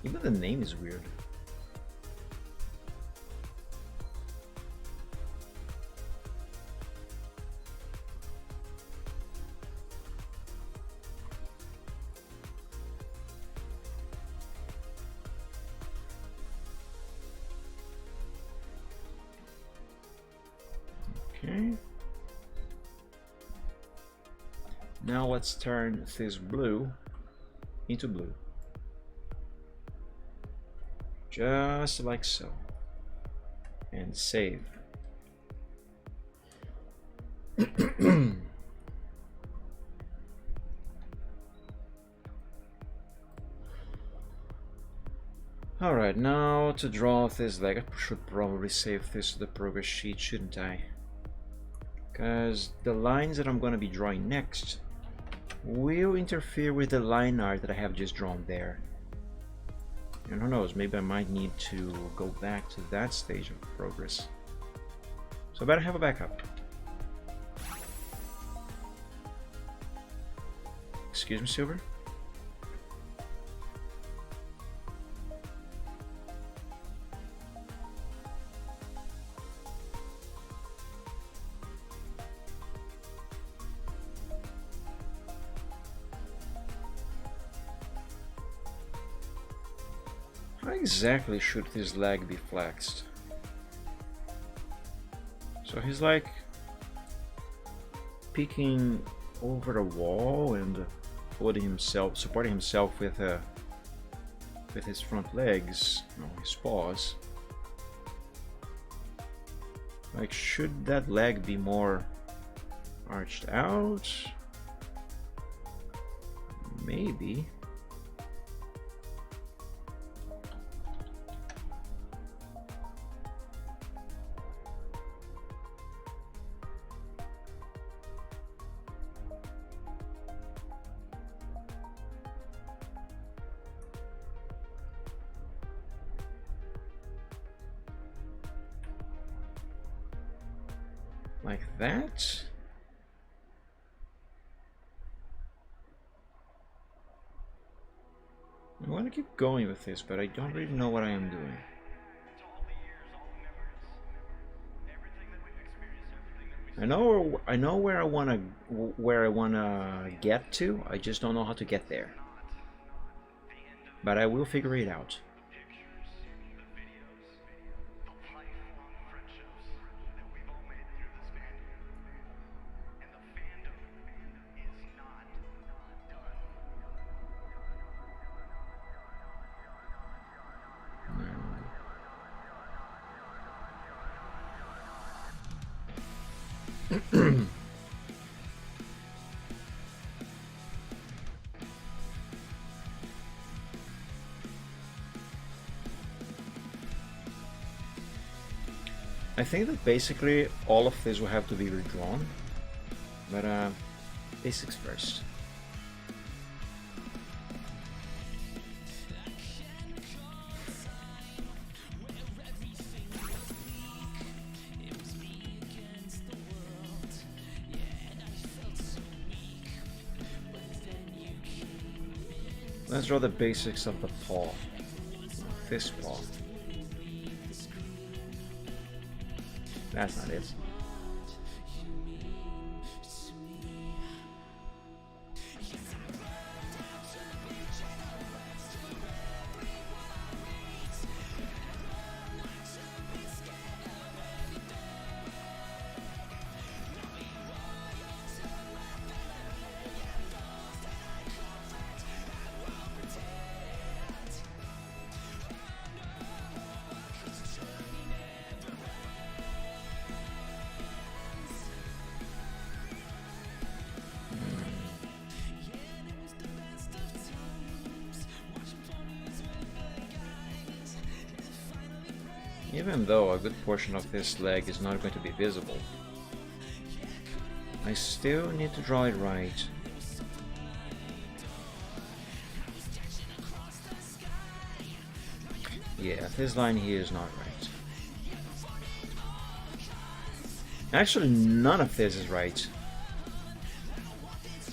Even the name is weird. Okay. Now let's turn this blue into blue. Just like so. And save. Alright, now to draw this leg, I should probably save this to the progress sheet, shouldn't I? Because the lines that I'm going to be drawing next will interfere with the line art that I have just drawn there. And who knows, maybe I might need to go back to that stage of progress. So I better have a backup. Excuse me, Silver? How exactly should his leg be flexed? So he's like peeking over a wall and supporting himself with his front legs, his paws. Like, should that leg be more arched out? Maybe. like that. I want to keep going with this, but I don't really know what I am doing. I know where I wanna get to. I just don't know how to get there. But I will figure it out. I think that basically all of this will have to be redrawn, but basics first. Let's draw the basics of the paw. This paw. That's not it. Even though a good portion of this leg is not going to be visible, I still need to draw it right. Yeah, this line here is not right. Actually, none of this is right.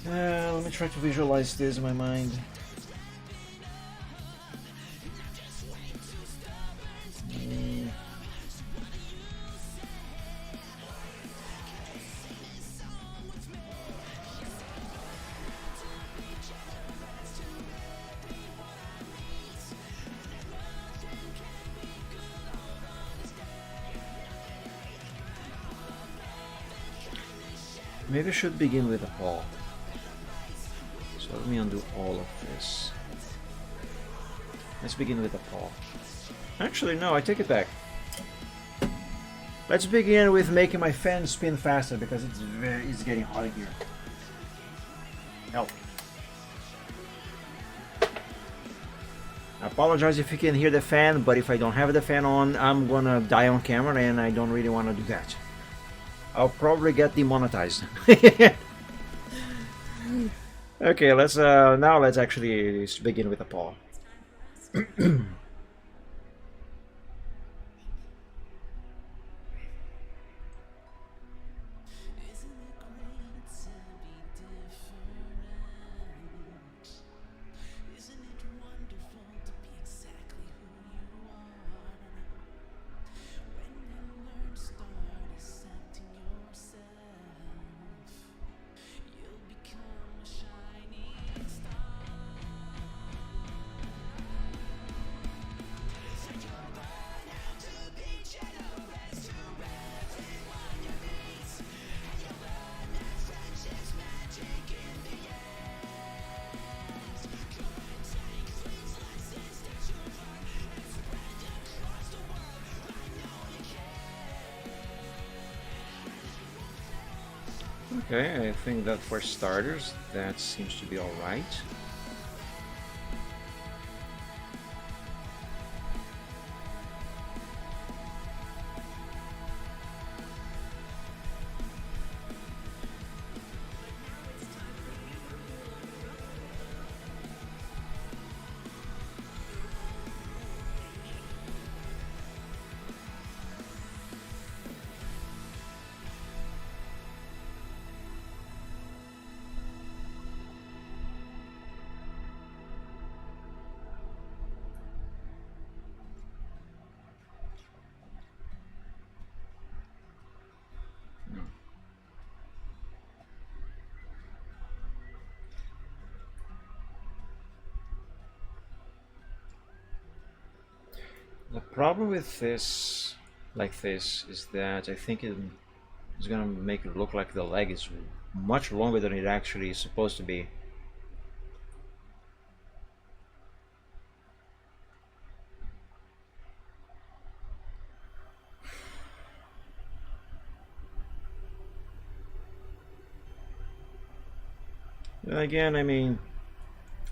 Let me try to visualize this in my mind. Maybe I should begin with a paw. So let me undo all of this. Let's begin with a paw. Actually, no, I take it back. Let's begin with making my fan spin faster because it's getting hot in here. Help. I apologize if you can hear the fan, but if I don't have the fan on, I'm gonna die on camera and I don't really want to do that. I'll probably get demonetized. Okay, let's actually begin with a paw. Okay, I think that for starters, that seems to be alright. problem with this, like this, is that I think it's gonna make it look like the leg is much longer than it actually is supposed to be. And again, I mean,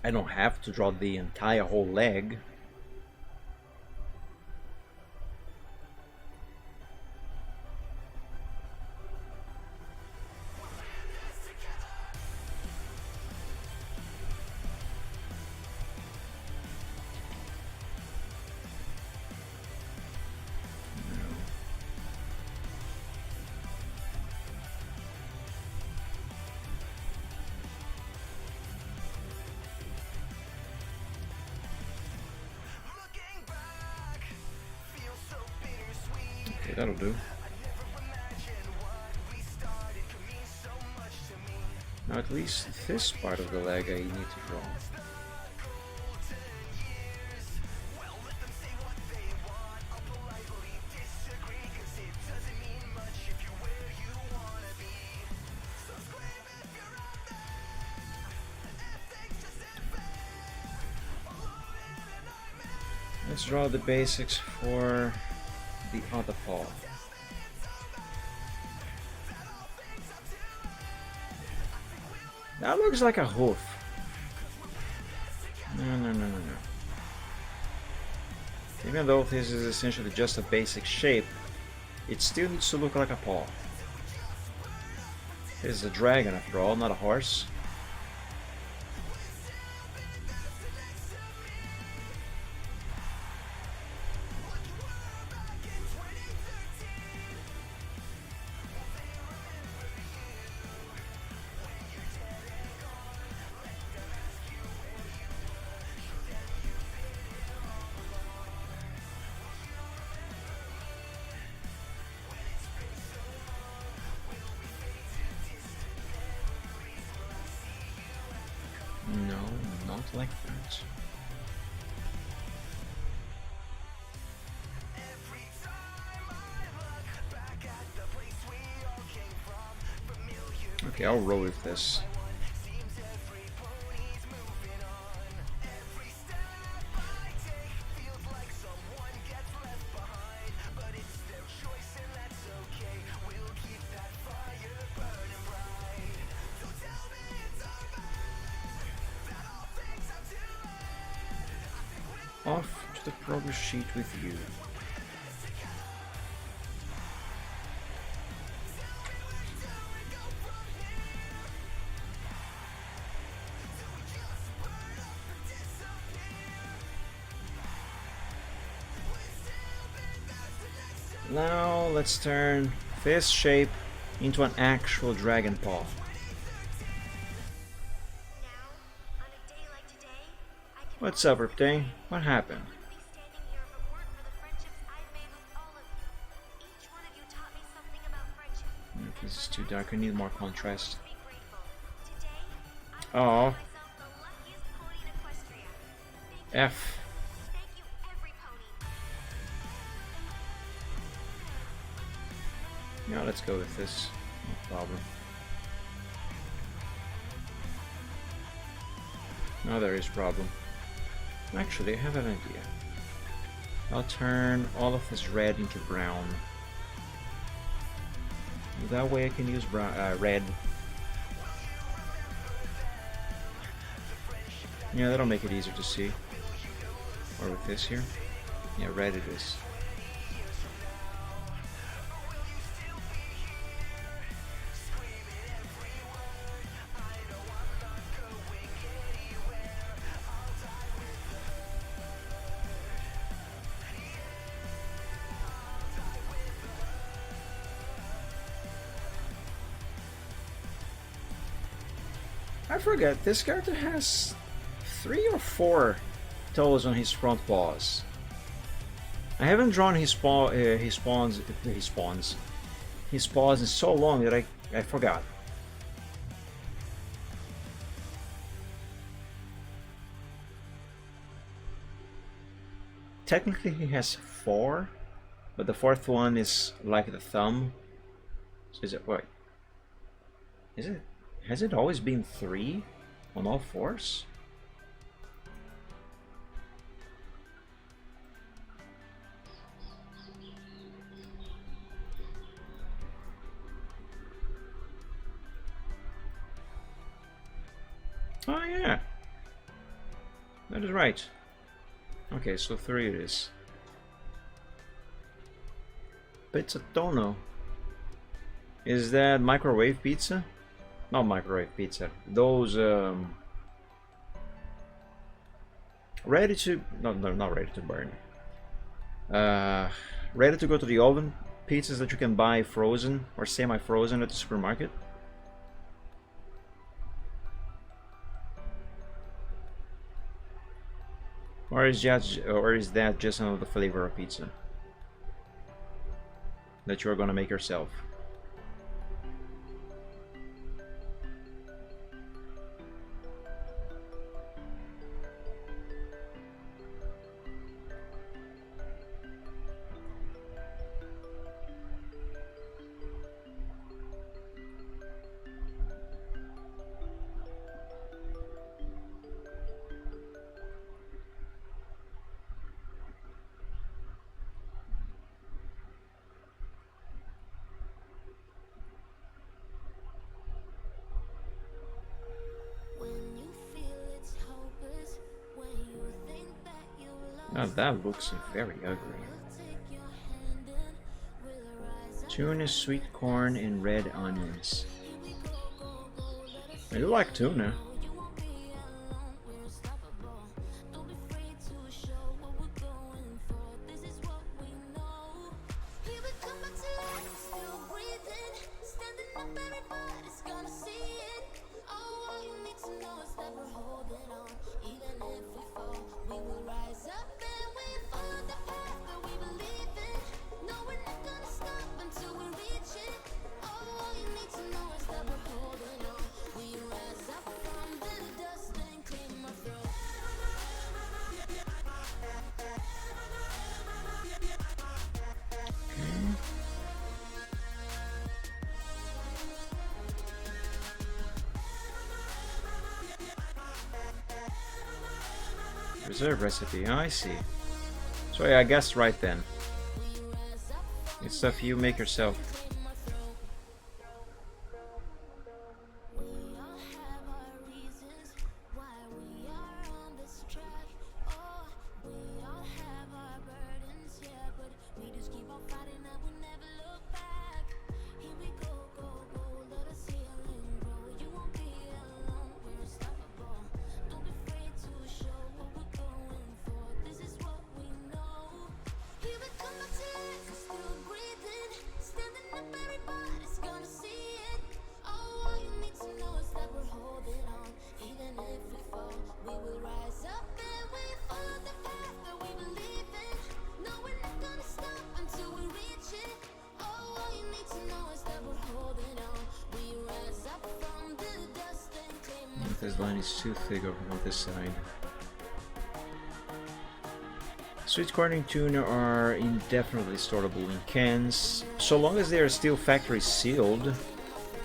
I don't have to draw the entire whole leg. Okay, that'll do. Now at least this part of the leg I need to draw. Let's draw the basics for the other paw. That looks like a hoof. No. Even though this is essentially just a basic shape, it still needs to look like a paw. This is a dragon after all, not a horse. No, not like that. Okay, I'll roll with this. Off to the progress sheet with you. Now let's turn this shape into an actual dragon paw. What's up, Riptane? What happened? This is too dark. I need more contrast. Oh. F. Yeah, let's go with this. No problem. Now there is a problem. Actually, I have an idea. I'll turn all of this red into brown. That way I can use red. Yeah, that'll make it easier to see. Or with this here. Yeah, red it is. I forget, this character has 3 or 4 toes on his front paws. I haven't drawn his paws in so long that I forgot. technically he has 4, but the 4th one is like the thumb. So is it what? Is it? Has it always been 3 on all 4s? Oh yeah, that is right. Okay, so 3 it is. Pizza Tono. Is that microwave pizza? Not microwave pizza. Those ready to no not ready to burn. Ready to go to the oven pizzas that you can buy frozen or semi-frozen at the supermarket. Or is that just another flavor of pizza that you're gonna make yourself? Now that looks very ugly. Tuna, sweet corn, and red onions. I do like tuna. Reserve recipe, oh, I see. So yeah, I guessed right then. It's stuff you make yourself. This line is too thick over on this side. Sweet corn and tuna are indefinitely storeable in cans, so long as they are still factory sealed.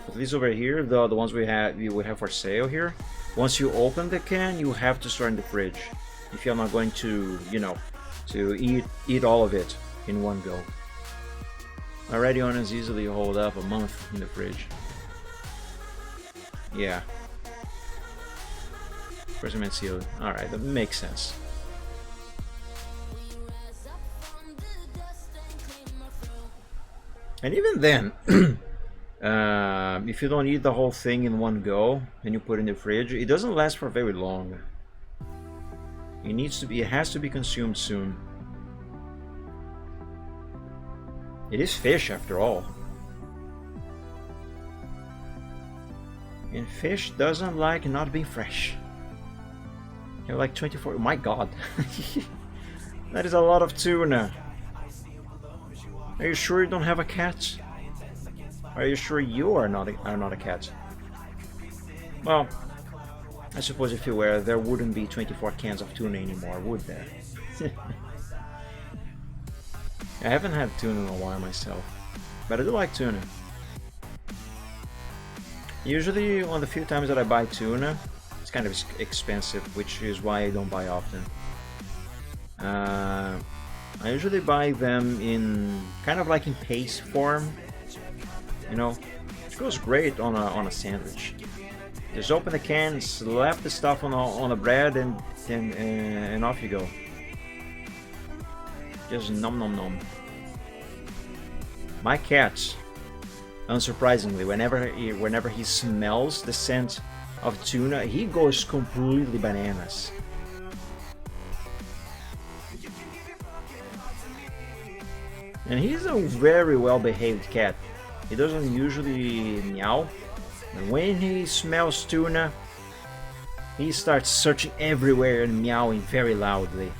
At least over here, the ones we would have for sale here. Once you open the can, you have to store in the fridge. If you're not going to, you know, to eat all of it in one go. Already onions easily hold up a month in the fridge. Yeah. Preservation sealed. Alright, that makes sense. And even then, if you don't eat the whole thing in one go and you put it in the fridge, it doesn't last for very long. It has to be consumed soon. It is fish after all. And fish doesn't like not being fresh. You're like 24. My god. That is a lot of tuna. Are you sure you don't have a cat? Are you sure you are not a cat? Well, I suppose if you were, there wouldn't be 24 cans of tuna anymore, would there? I haven't had tuna in a while myself, but I do like tuna. Usually on the few times that I buy tuna, it's kind of expensive, which is why I don't buy often. I usually buy them in kind of like in paste form, you know. It goes great on a sandwich. Just open the can, slap the stuff on the bread, and off you go. Just nom nom nom. My cat, unsurprisingly, whenever he smells the scent of tuna, he goes completely bananas. And he's a very well-behaved cat. He doesn't usually meow, and when he smells tuna, he starts searching everywhere and meowing very loudly.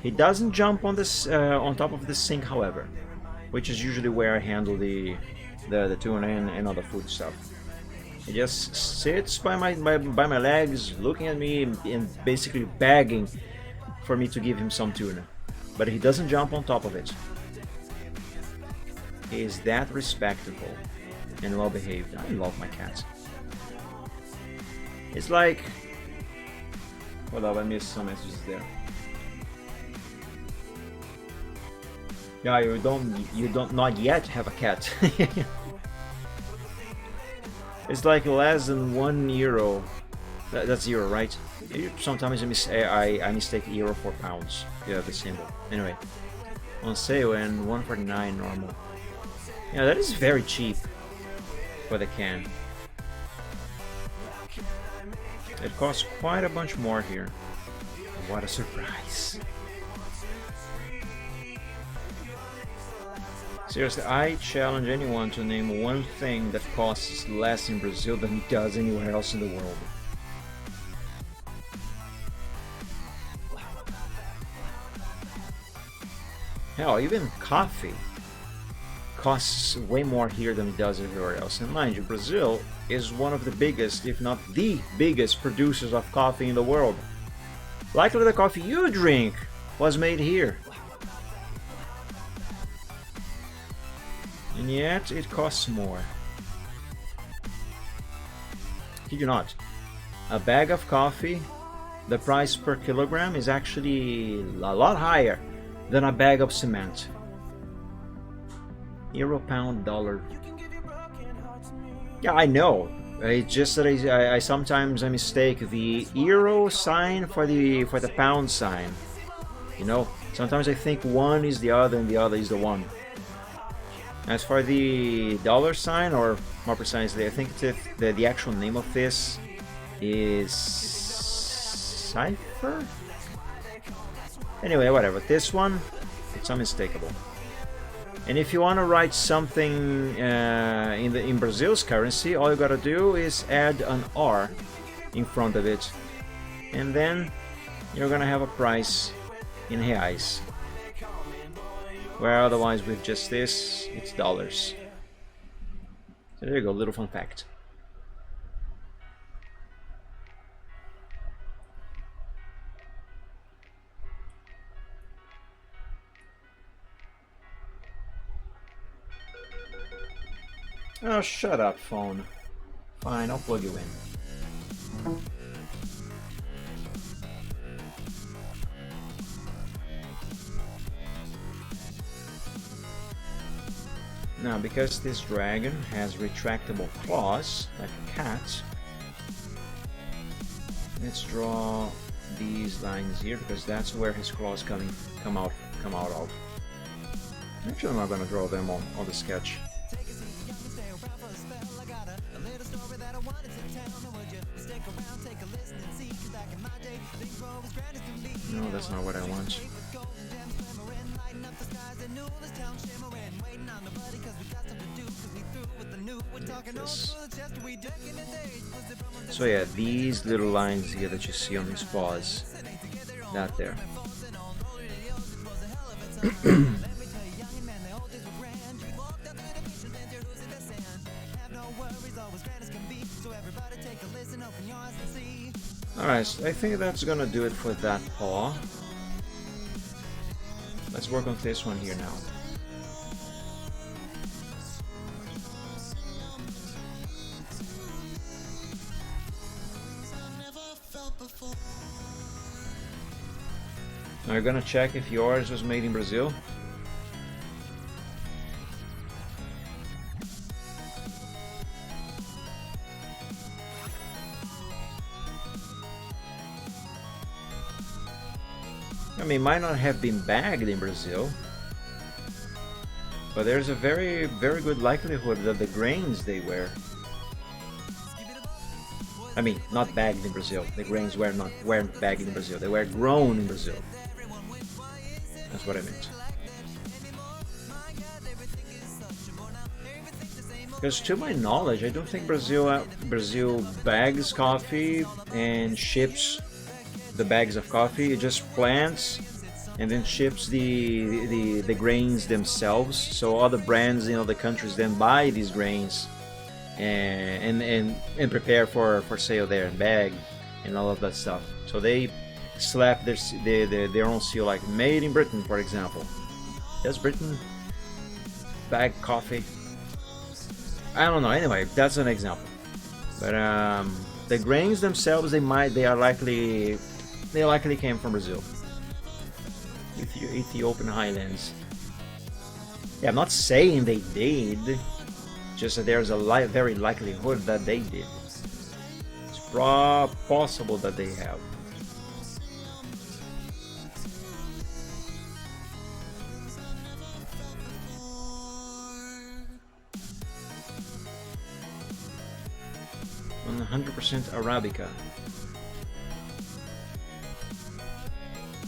He doesn't jump on this on top of the sink, however, which is usually where I handle the tuna and other food stuff. He just sits by my legs, looking at me and basically begging for me to give him some tuna, but he doesn't jump on top of it. He is that respectable and well behaved. I love my cats. It's like, hold up, I missed some messages there. Yeah, you don't not yet have a cat. It's like less than €1. That's euro, right? Sometimes I mistake euro for pounds. Yeah, the symbol. Anyway, on sale and 149 normal. Yeah, that is very cheap for the can. It costs quite a bunch more here. What a surprise! Seriously, I challenge anyone to name one thing that costs less in Brazil than it does anywhere else in the world. Hell, even coffee costs way more here than it does everywhere else. And mind you, Brazil is one of the biggest, if not the biggest, producers of coffee in the world. Likely the coffee you drink was made here. And yet it costs more. Kid you not. A bag of coffee, the price per kilogram is actually a lot higher than a bag of cement. Euro, pound, dollar. Yeah, I know. It's just that I sometimes mistake the euro sign for the pound sign. You know, sometimes I think one is the other and the other is the one. As for the dollar sign, or more precisely, I think the actual name of this is cipher? Anyway, whatever. This one, it's unmistakable. And if you want to write something in Brazil's currency, all you gotta do is add an R in front of it, and then you're gonna have a price in reais. Where otherwise with just this, it's dollars. So there you go, little fun fact. Oh, shut up, phone. Fine, I'll plug you in. Now, because this dragon has retractable claws, like a cat, let's draw these lines here, because that's where his claws come out of. Actually, I'm not gonna draw them on the sketch. No, that's not what I want. This. So yeah, these little lines here that you see on his paws, that there. Alright, so I think that's gonna do it for that paw. Let's work on this one here now. Now you're gonna check if yours was made in Brazil. I mean, it might not have been bagged in Brazil, but there's a very, very good likelihood that the grains they were. I mean, not bagged in Brazil. The grains weren't bagged in Brazil. They were grown in Brazil. That's what I meant. Because to my knowledge, I don't think Brazil bags coffee and ships the bags of coffee. It just plants and then ships the grains themselves. So other brands in other countries then buy these grains and prepare for sale there and bag and all of that stuff. So they slap their own seal, like made in Britain, for example. Does Britain bag coffee? I don't know. Anyway, that's an example. But the grains themselves, they likely came from Brazil, Ethiopian highlands. Yeah, I'm not saying they did. Just that there's a very likelihood that they did. It's possible that they have. On 100% Arabica.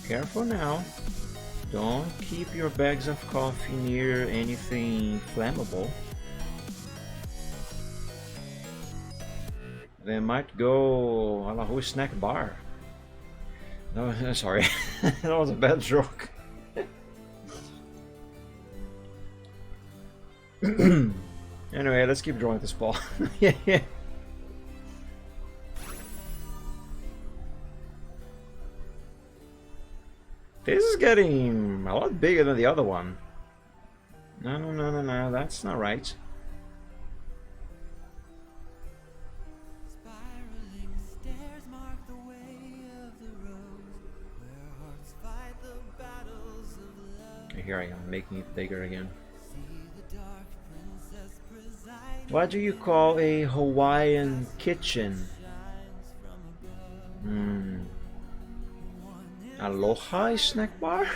Careful now. Don't keep your bags of coffee near anything flammable. They might go a la whole snack bar. No, sorry. That was a bad joke. Anyway, let's keep drawing this ball. Yeah. This is getting a lot bigger than the other one. No, that's not right. Here I am, making it bigger again. What do you call a Hawaiian kitchen? Aloha snack bar?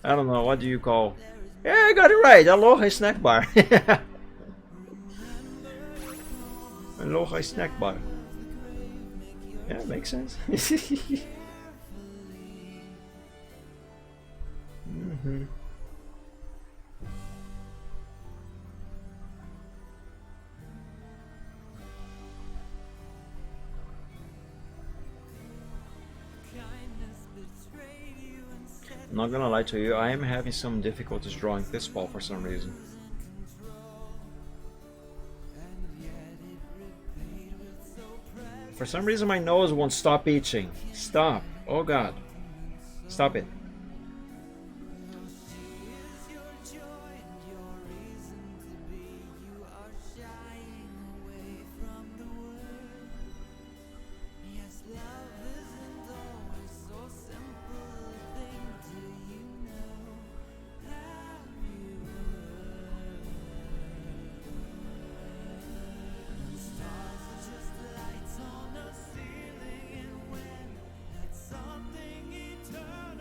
I don't know, what do you call? Yeah, I got it right, Aloha snack bar. Aloha snack bar. Yeah, makes sense. I'm not gonna lie to you, I am having some difficulties drawing this ball for some reason. For some reason my nose won't stop itching. Stop. Oh god. Stop it.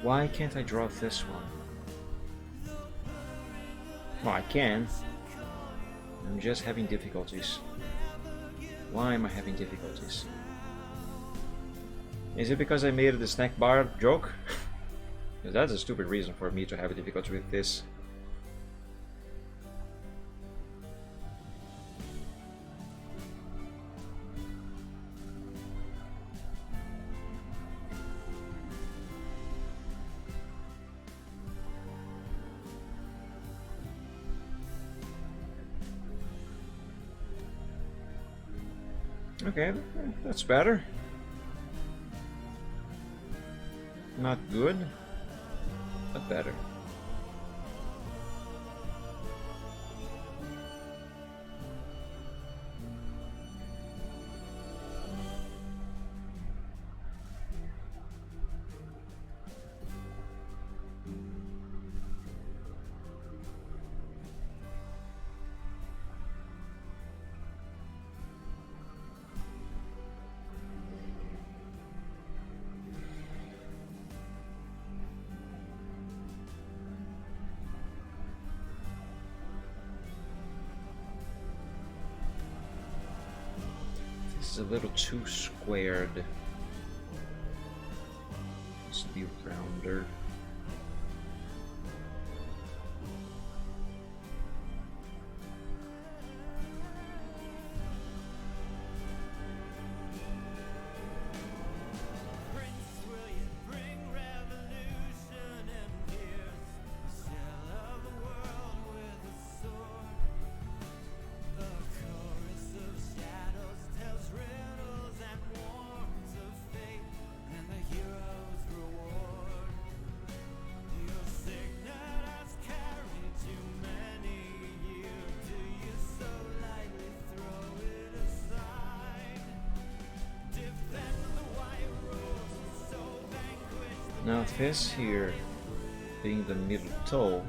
Why can't I draw this one? Well, I can. I'm just having difficulties. Why am I having difficulties? Is it because I made the snack bar joke? Because that's a stupid reason for me to have a difficulty with this. Okay, that's better. Not good. bit better. This is a little too squared. Let's be rounder. Now this here, being the middle toe,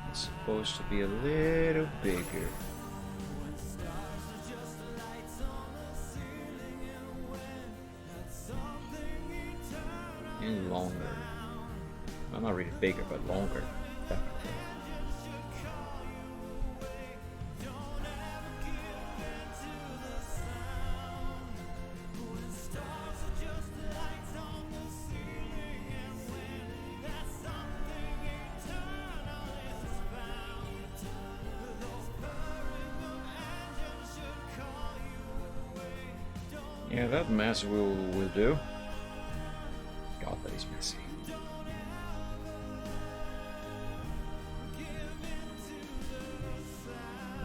it's supposed to be a little bigger. And longer. Well, not really bigger, but longer. Definitely. Yeah, that mess will do. God, that is messy.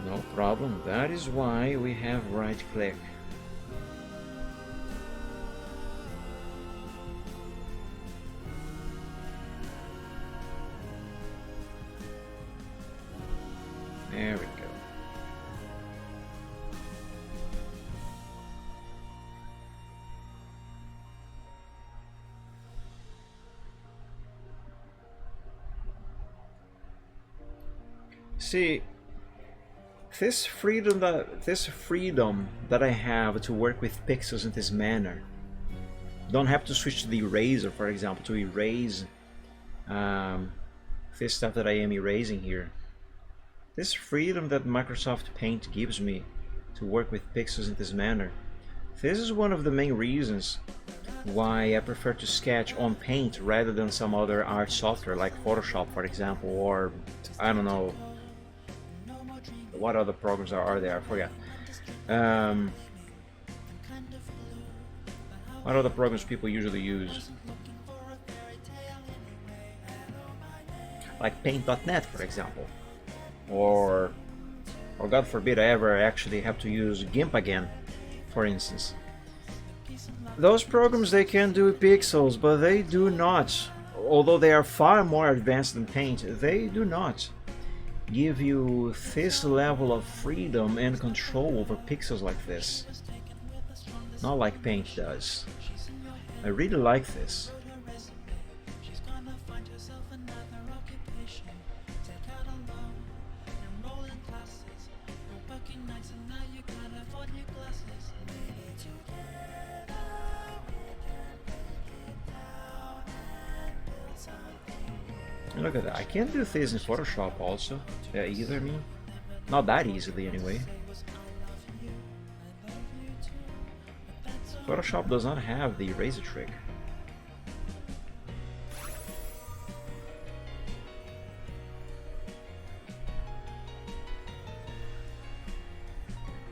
No problem. That is why we have right click. There we go. See, this freedom that I have to work with pixels in this manner, don't have to switch to the eraser, for example, to erase this stuff that I am erasing here. This freedom that Microsoft Paint gives me to work with pixels in this manner, this is one of the main reasons why I prefer to sketch on Paint rather than some other art software like Photoshop, for example, or I don't know, what other programs are there? I forget. What other programs people usually use? Like Paint.net, for example. Or God forbid I ever actually have to use GIMP again, for instance. Those programs, they can do pixels, but they do not, although they are far more advanced than Paint, they do not give you this level of freedom and control over pixels like this. Not like Paint does. I really like this. Look at that, I can't do this in Photoshop also, either, I mean, not that easily anyway. Photoshop does not have the eraser trick.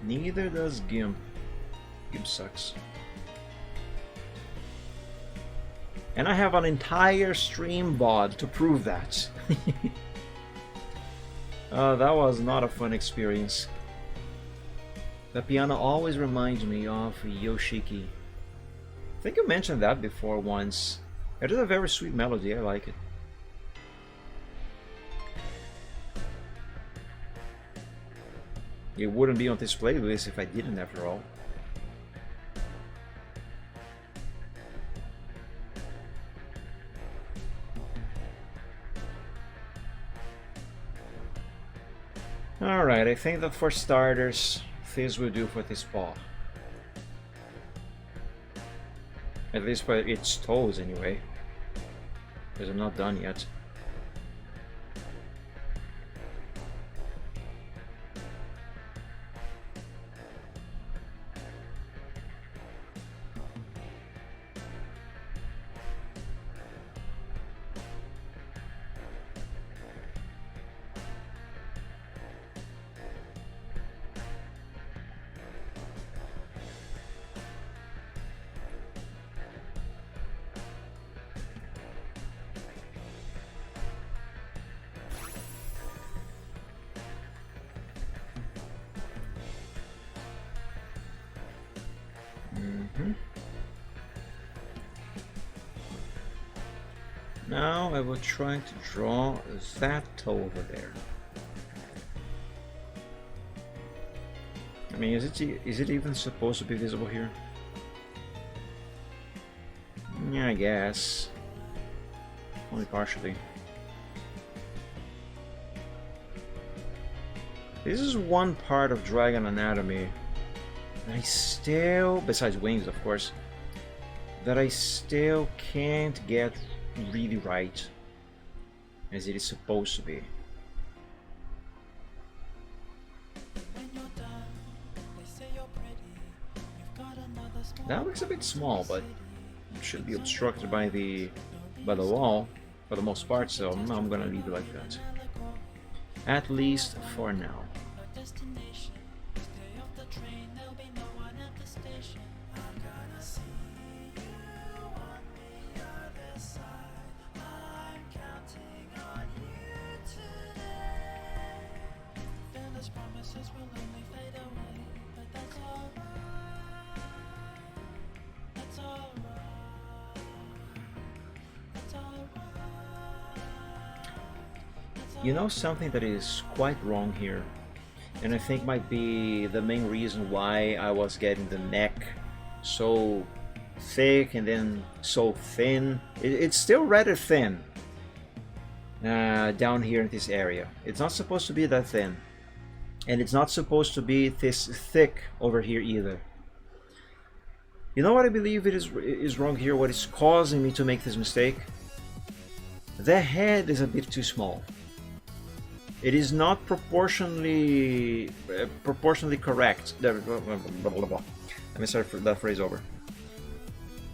Neither does GIMP. GIMP sucks. And I have an entire stream VOD to prove that. That was not a fun experience. The piano always reminds me of Yoshiki. I think you mentioned that before once. It is a very sweet melody, I like it. It wouldn't be on this playlist if I didn't, after all. Alright, I think that for starters, this will do for this paw. At least for its toes, anyway. Because I'm not done yet. Now I will try to draw that toe over there. I mean, is it even supposed to be visible here? Yeah, I guess. Only partially. This is one part of dragon anatomy that I still, besides wings of course, that I still can't get really right as it is supposed to be. That looks a bit small, but it should be obstructed by the wall for the most part, so I'm gonna leave it like that. At least for now. You know something that is quite wrong here, and I think might be the main reason why I was getting the neck so thick and then so thin. It's still rather thin down here in this area. It's not supposed to be that thin, and it's not supposed to be this thick over here either. You know what I believe is wrong here, what is causing me to make this mistake? The head is a bit too small. It is not proportionally correct. Let me start that phrase over.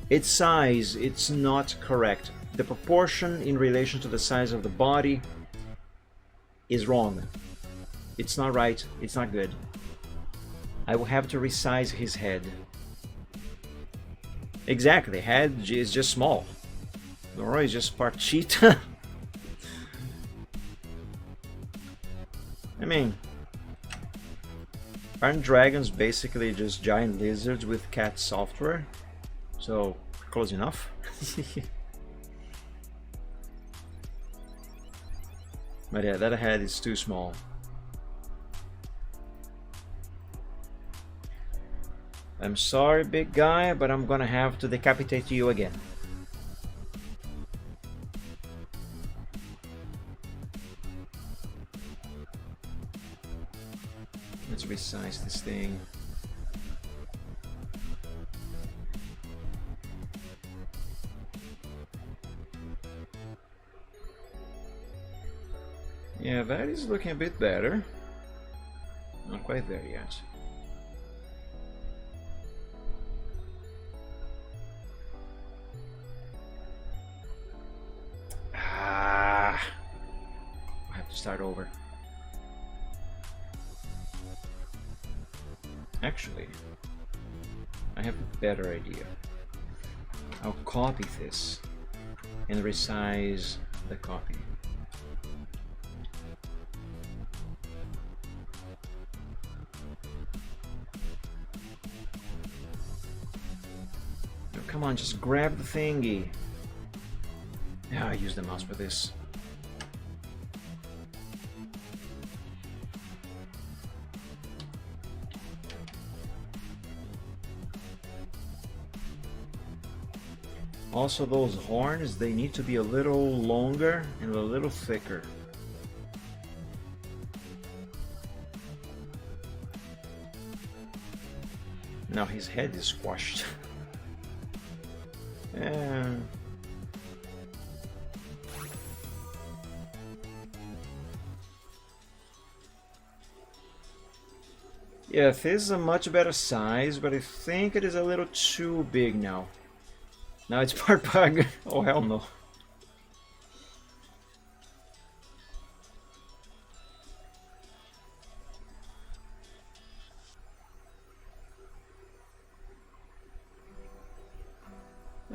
Its size, it's not correct. The proportion in relation to the size of the body is wrong. It's not right. It's not good. I will have to resize his head. Exactly. Head is just small. Nora is just part cheetah. I mean, aren't dragons basically just giant lizards with cat software? So, close enough. But yeah, that head is too small. I'm sorry, big guy, but I'm gonna have to decapitate you again. Let's resize this thing. Yeah, that is looking a bit better. Not quite there yet. I have to start over. Actually, I have a better idea. I'll copy this and resize the copy. Oh, come on, just grab the thingy. Yeah, I use the mouse for this. Also, those horns, they need to be a little longer and a little thicker. Now his head is squashed. And yeah, this is a much better size, but I think it is a little too big now. Now it's part bug. Oh hell no.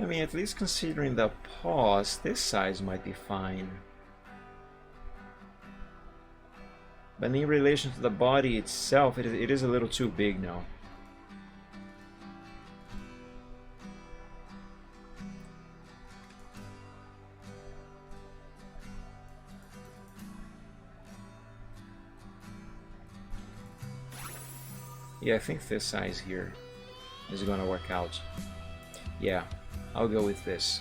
I mean, at least considering the paws, this size might be fine. But in relation to the body itself, it is a little too big now. Yeah, I think this size here is gonna work out. Yeah, I'll go with this.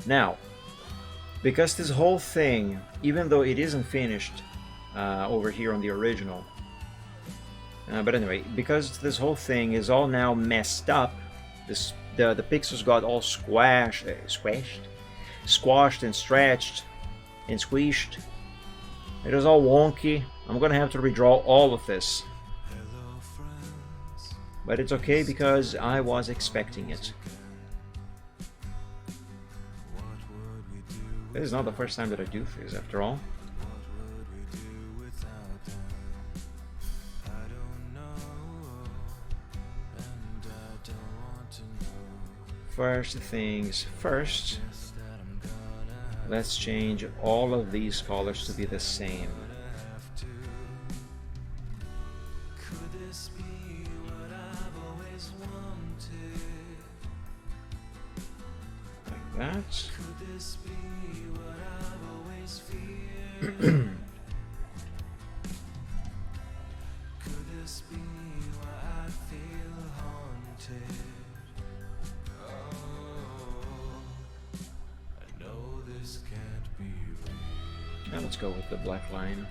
Now, because this whole thing, even though it isn't finished over here on the original, but anyway, because this whole thing is all now messed up, the pixels got all squashed and stretched and squished. It is all wonky. I'm gonna have to redraw all of this. But it's okay because I was expecting it. This is not the first time that I do this, after all. First things first, let's change all of these colors to be the same. Like that. Now let's go with the black line.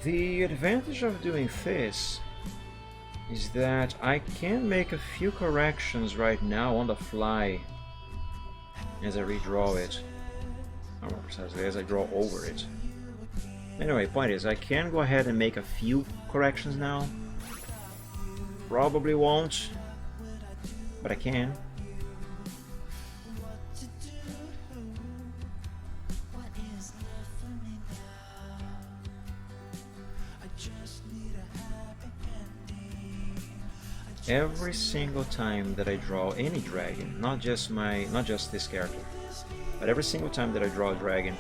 The advantage of doing this is that I can make a few corrections right now on the fly as I redraw it. Or more precisely, as I draw over it. Anyway, point is, I can go ahead and make a few corrections now. Probably won't, but I can. Every single time that I draw any dragon, not just this character, but every single time that I draw a dragon,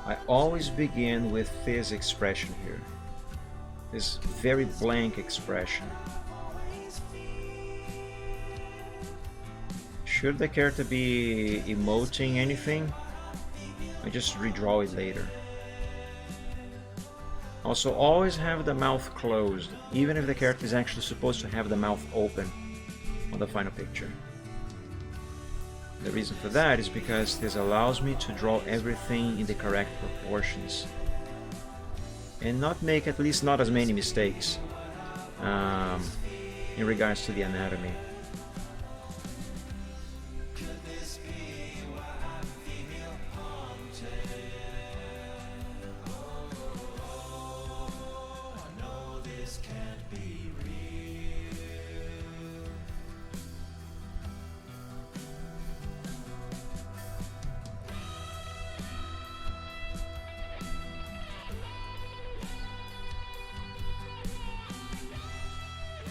I always begin with this expression here. This very blank expression. Should the character be emoting anything, I just redraw it later. Also, always have the mouth closed, even if the character is actually supposed to have the mouth open on the final picture. The reason for that is because this allows me to draw everything in the correct proportions and not make at least not as many mistakes in regards to the anatomy.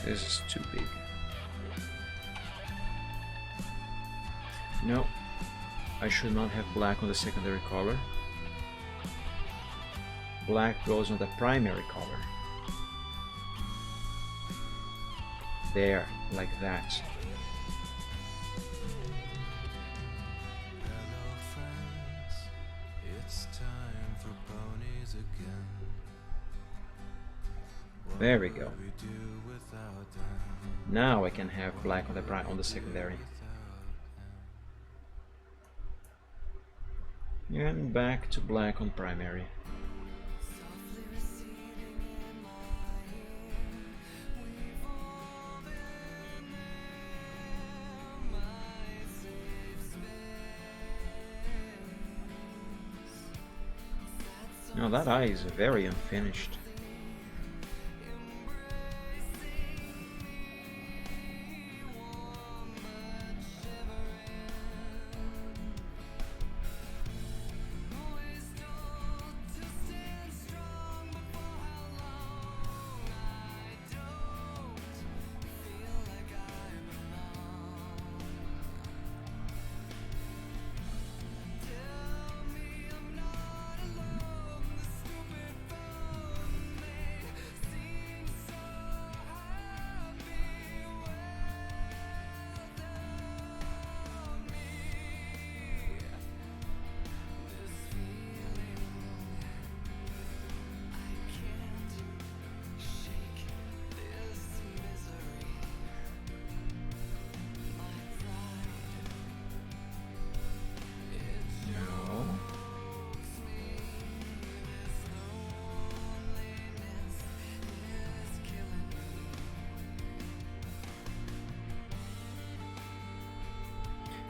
This is too big. No, I should not have black on the secondary color. Black goes on the primary color. there, like that. Hello, friends. It's time for ponies again. What There we go. would we do without them? Now I can have black on the secondary. And back to black on primary. Now that eye is very unfinished.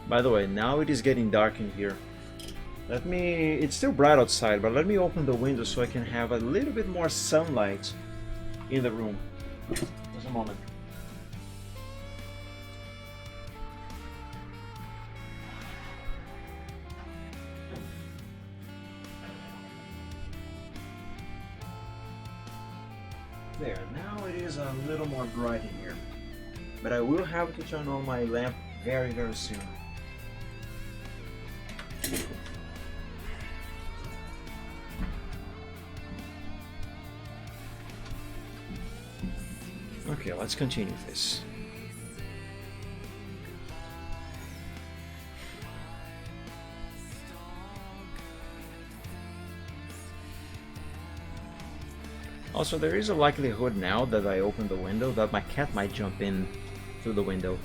By the way, now it is getting dark in here. It's still bright outside, but let me open the window so I can have a little bit more sunlight in the room. Just a moment. There, now it is a little more bright in here. But I will have to turn on my lamp very, very soon. Okay, let's continue this. Also, there is a likelihood now that I open the window that my cat might jump in through the window.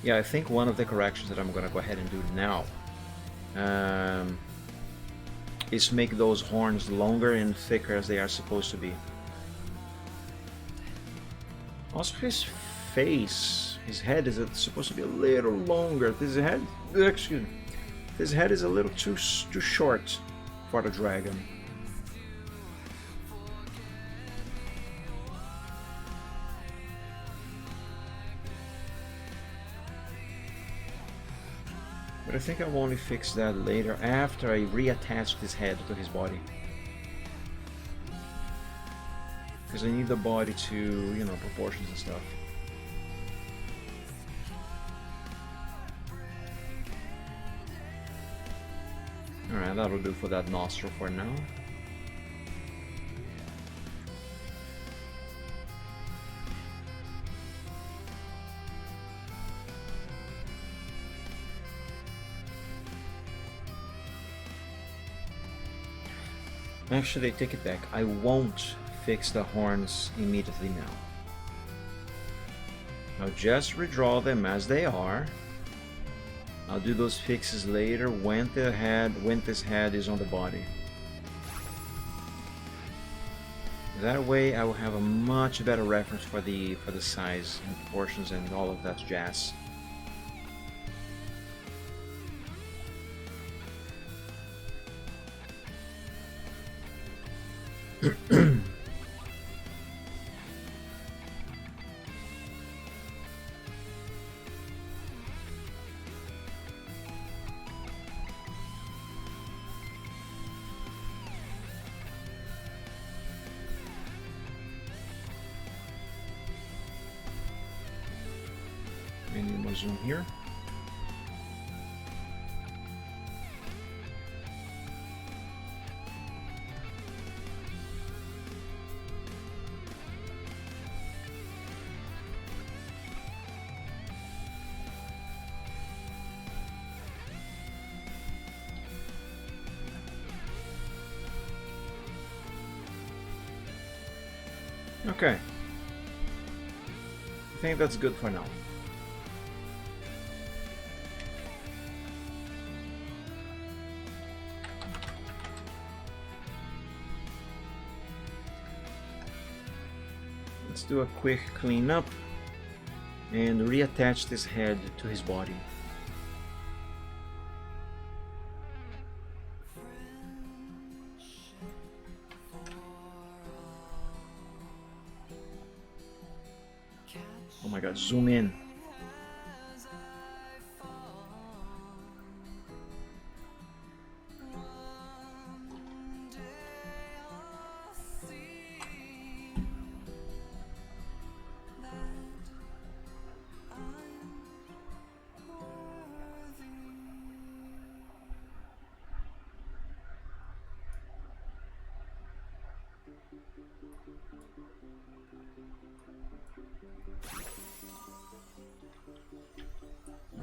Yeah, I think one of the corrections that I'm gonna go ahead and do now is make those horns longer and thicker as they are supposed to be. Also, his face, his head is supposed to be a little longer. This head is a little too short for the dragon. But I think I will only fix that later after I reattach his head to his body. Because I need the body to, you know, proportions and stuff. Alright, that'll do for that nostril for now. Actually, take it back. I won't fix the horns immediately now. I'll just redraw them as they are. I'll do those fixes later when this head is on the body. That way I will have a much better reference for the size and proportions and all of that jazz. I need more zoom here. Okay. I think that's good for now. Let's do a quick cleanup and reattach this head to his body. Oh my god, zoom in.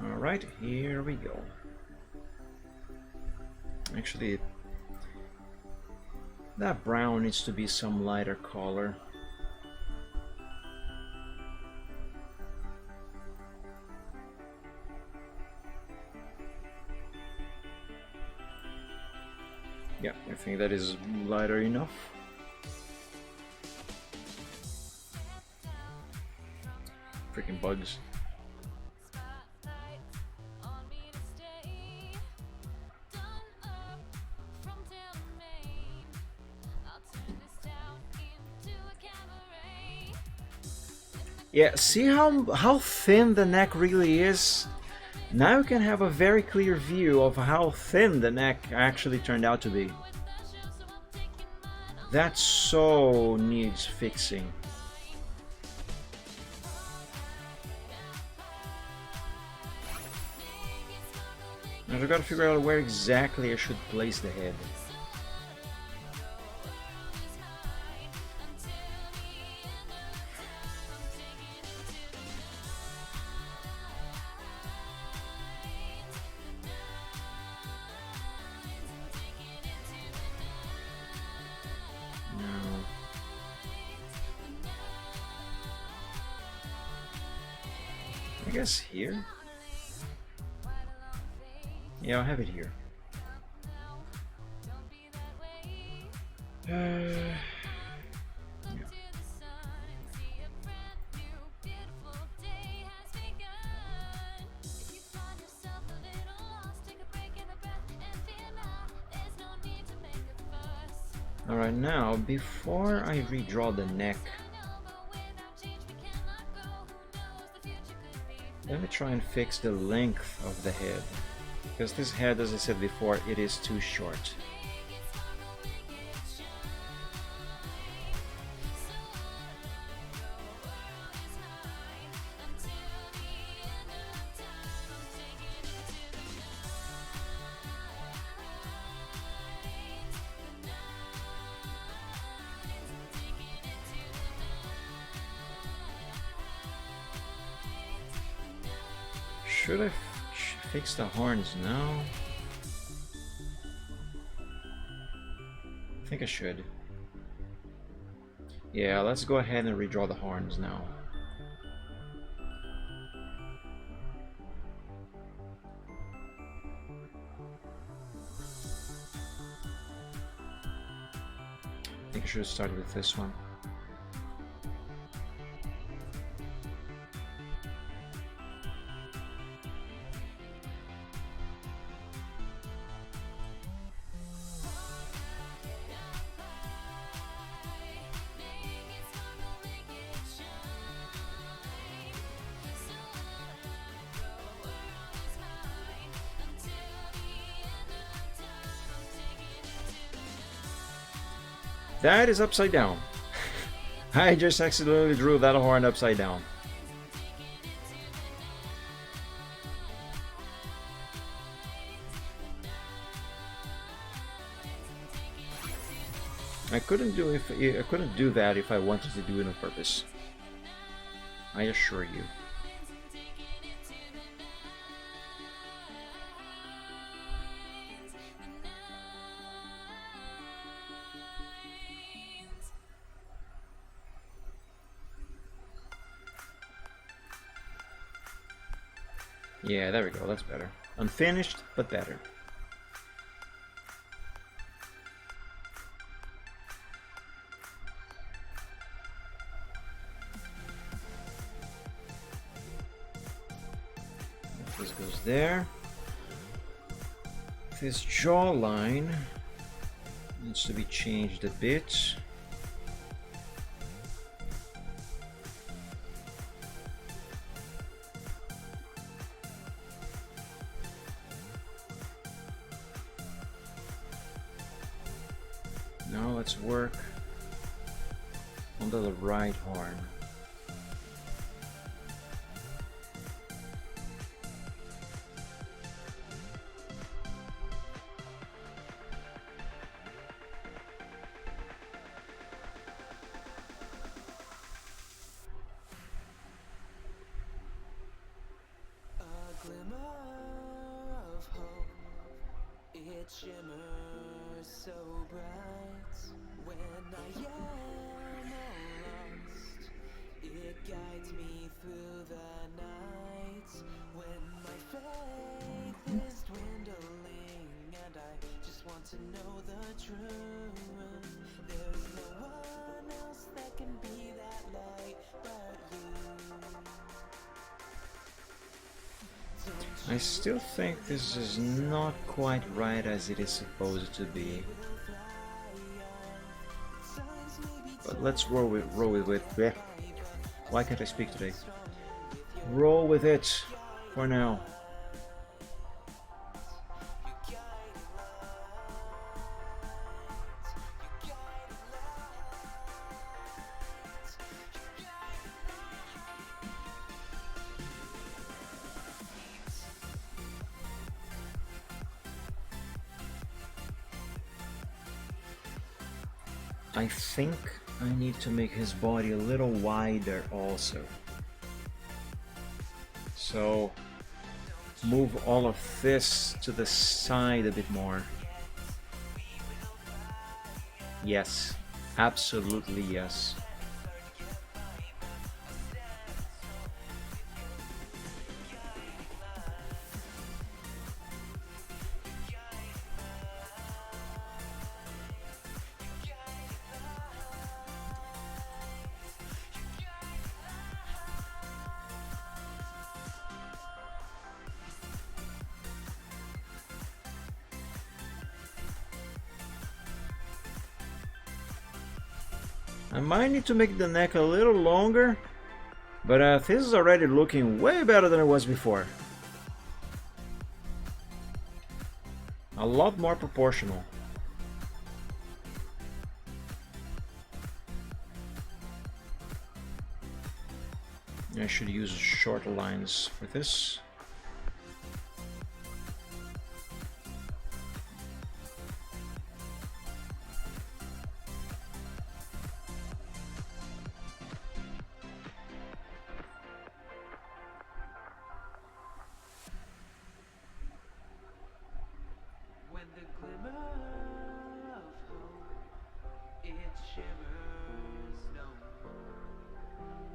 Alright, here we go. Actually, that brown needs to be some lighter color. Yeah, I think that is lighter enough. Freaking bugs. Yeah, see how thin the neck really is? Now you can have a very clear view of how thin the neck actually turned out to be. That so needs fixing. Now I've got to figure out where exactly I should place the head. I guess here? Yeah, I'll have it here. Yeah. Alright, now before I redraw the neck, let me try and fix the length of the head, because this head, as I said before, it is too short. Should I fix the horns now? I think I should. Yeah, let's go ahead and redraw the horns now. I think I should start with this one. That is upside down. I just accidentally drew that horn upside down. I couldn't do that if I wanted to do it on purpose. I assure you. Yeah, there we go, that's better. Unfinished, but better. This goes there. This jawline needs to be changed a bit. Now let's work on the right horn. It shimmers so bright when I am all lost. It guides me through the night when my faith is dwindling and I just want to know the truth. There's no one else that can be that light but you. I still think this is not quite right as it is supposed to be. But let's roll with it. Why can't I speak today? Roll with it for now. I think I need to make his body a little wider also. So move all of this to the side a bit more. Yes, absolutely yes. I might need to make the neck a little longer, but this is already looking way better than it was before. A lot more proportional. I should use shorter lines for this. When the glimmer of hope, it shimmers no more,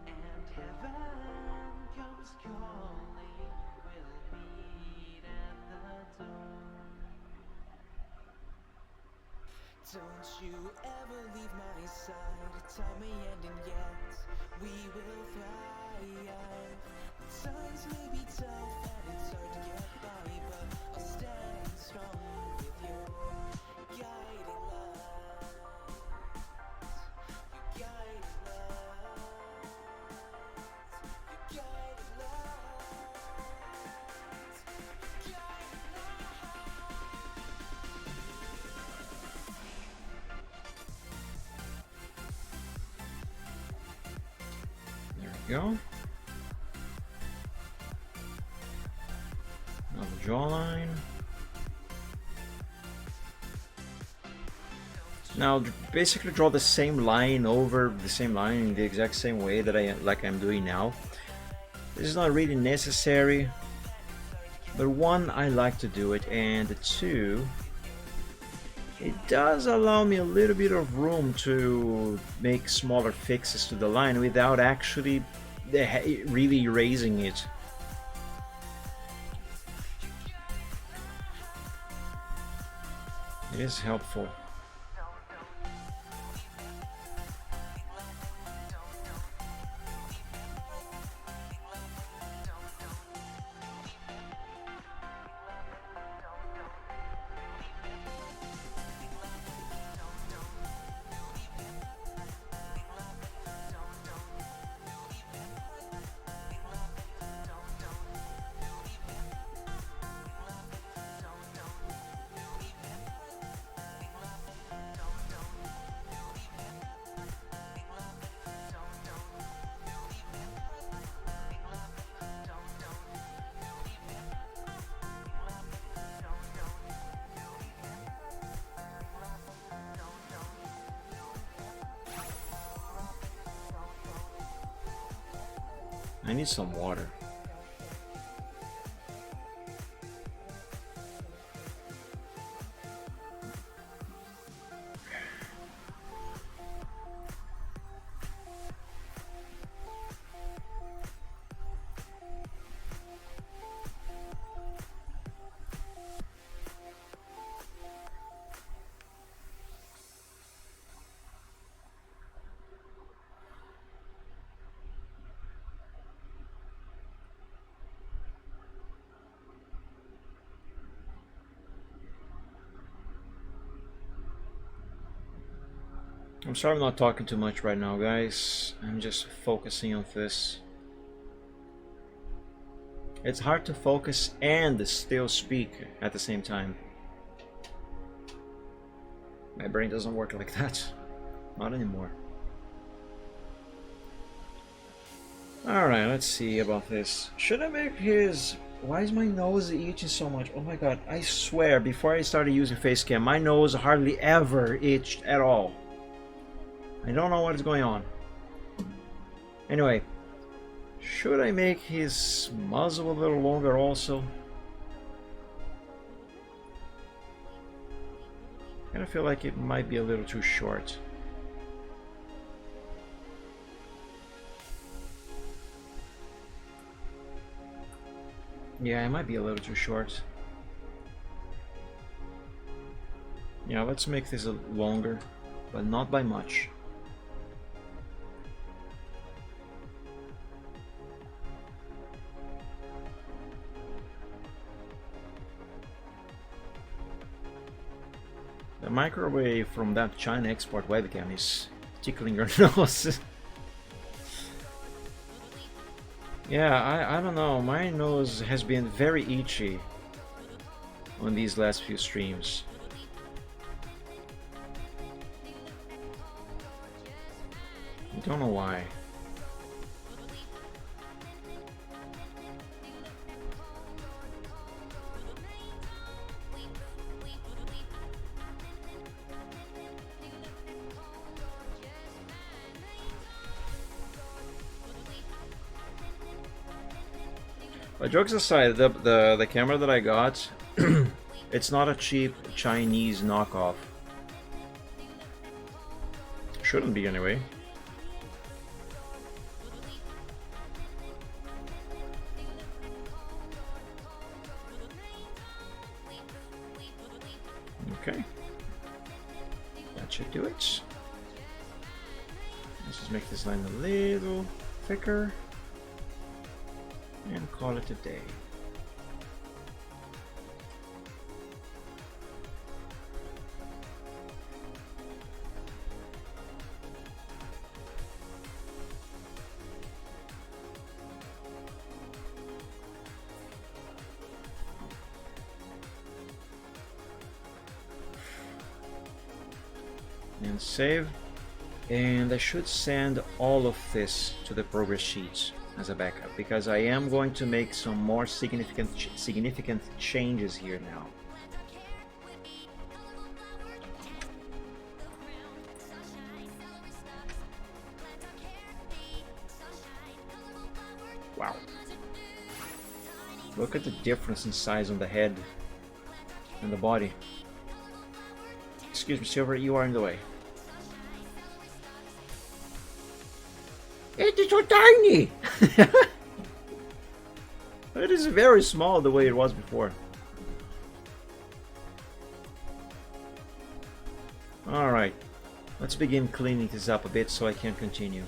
and heaven comes calling, we'll meet at the door. Don't you ever leave my side, time may end and yet we will thrive. Times may be tough and it's hard to get by, but I'll stand strong with your guiding light. Your guiding light. Your guiding light. Your guiding light. There we go. Now the jawline. Now basically draw the same line over the same line in the exact same way that I'm doing now. This is not really necessary, but one, I like to do it, and two, it does allow me a little bit of room to make smaller fixes to the line without actually really erasing it. It is helpful. I need some water. I'm sorry I'm not talking too much right now, guys. I'm just focusing on this. It's hard to focus and still speak at the same time. My brain doesn't work like that. Not anymore. Alright, let's see about this. Should I make his... Why is my nose itching so much? Oh my god, I swear, before I started using Facecam, my nose hardly ever itched at all. I don't know what is going on. Anyway, should I make his muzzle a little longer also? I kind of feel like it might be a little too short. Yeah, it might be a little too short. Yeah, let's make this a longer, but not by much. The microwave from that China export webcam is tickling your nose. Yeah, I don't know, my nose has been very itchy on these last few streams. I don't know why. But jokes aside, the camera that I got, it's not a cheap Chinese knockoff. Shouldn't be anyway. Okay. That should do it. Let's just make this line a little thicker. And call it a day. And save. And I should send all of this to the progress sheets as a backup, because I am going to make some more significant changes here now. Wow. Look at the difference in size on the head and the body. Excuse me, Silver, you are in the way. It is so tiny! It is very small the way it was before. Alright, let's begin cleaning this up a bit so I can continue.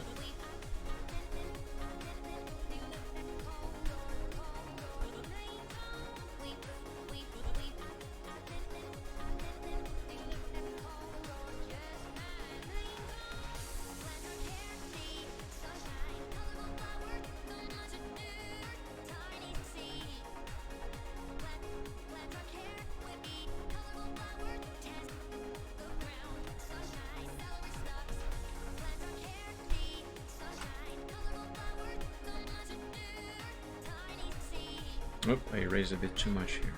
Oop, I erased a bit too much here.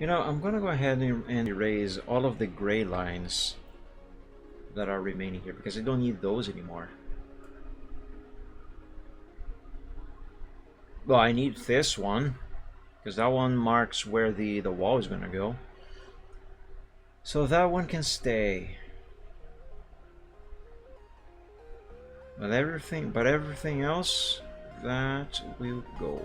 You know, I'm gonna go ahead and erase all of the gray lines that are remaining here because I don't need those anymore. Well, I need this one because that one marks where the wall is gonna go. So that one can stay. But everything else, that will go.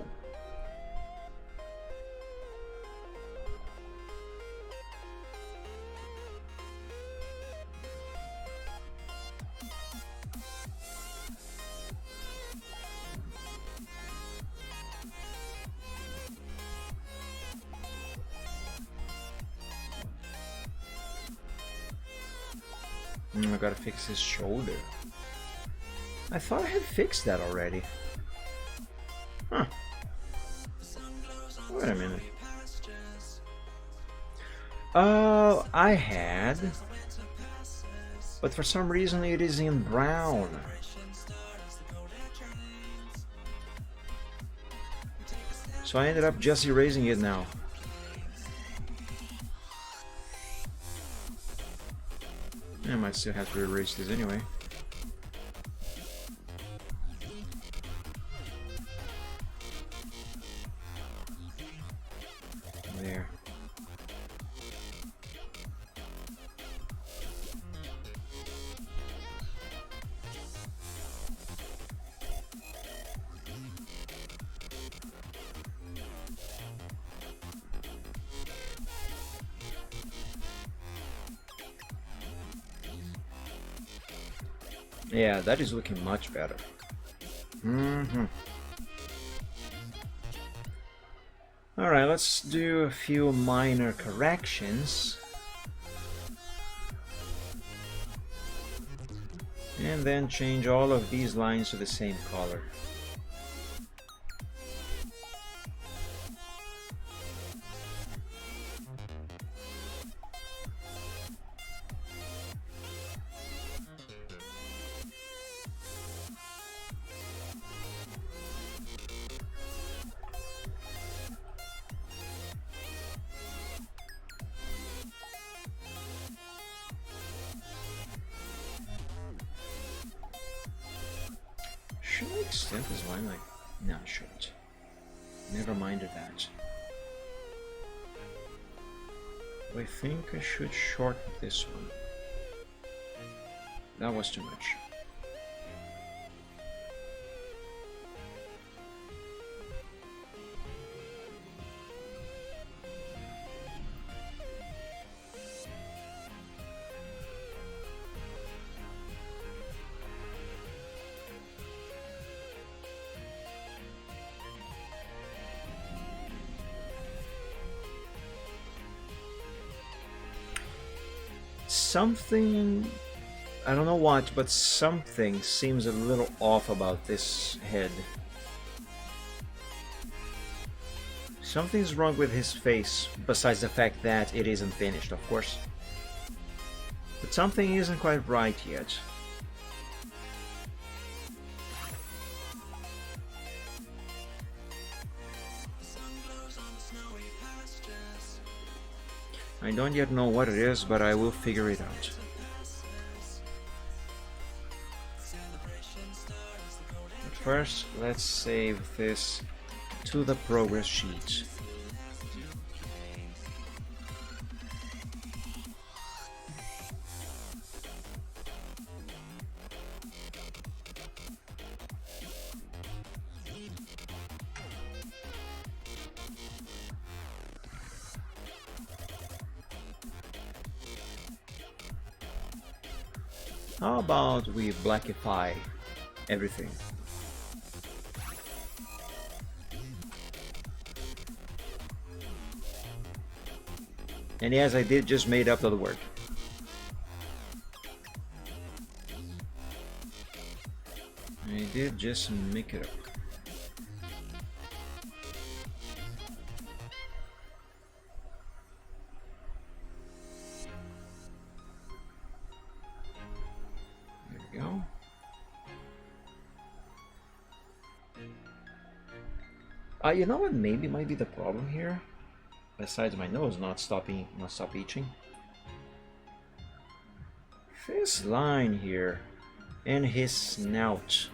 I gotta fix his shoulder. I thought I had fixed that already. Huh. Wait a minute. I had. But for some reason it is in brown. So I ended up just erasing it now. I might still have to erase this anyway. There. Yeah, that is looking much better. Alright, let's do a few minor corrections. And then change all of these lines to the same color. Should I extend this line like... No, I shouldn't. Never minded that. I think I should shorten this one. That was too much. Something, I don't know what, but something seems a little off about this head. Something's wrong with his face, besides the fact that it isn't finished, of course. But something isn't quite right yet. I don't yet know what it is, but I will figure it out. But first, let's save this to the progress sheet. How about we blackify everything? And yes, I did just made up the word. I did just make it up. There we go. You know what maybe might be the problem here? Besides my nose not stop itching. This line here and his snout.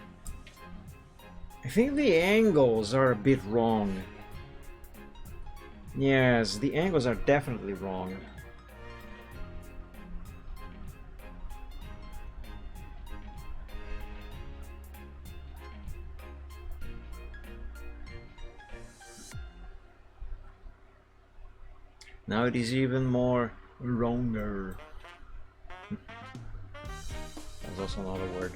I think the angles are a bit wrong. Yes, the angles are definitely wrong. Now it is even more wronger. That's also another word.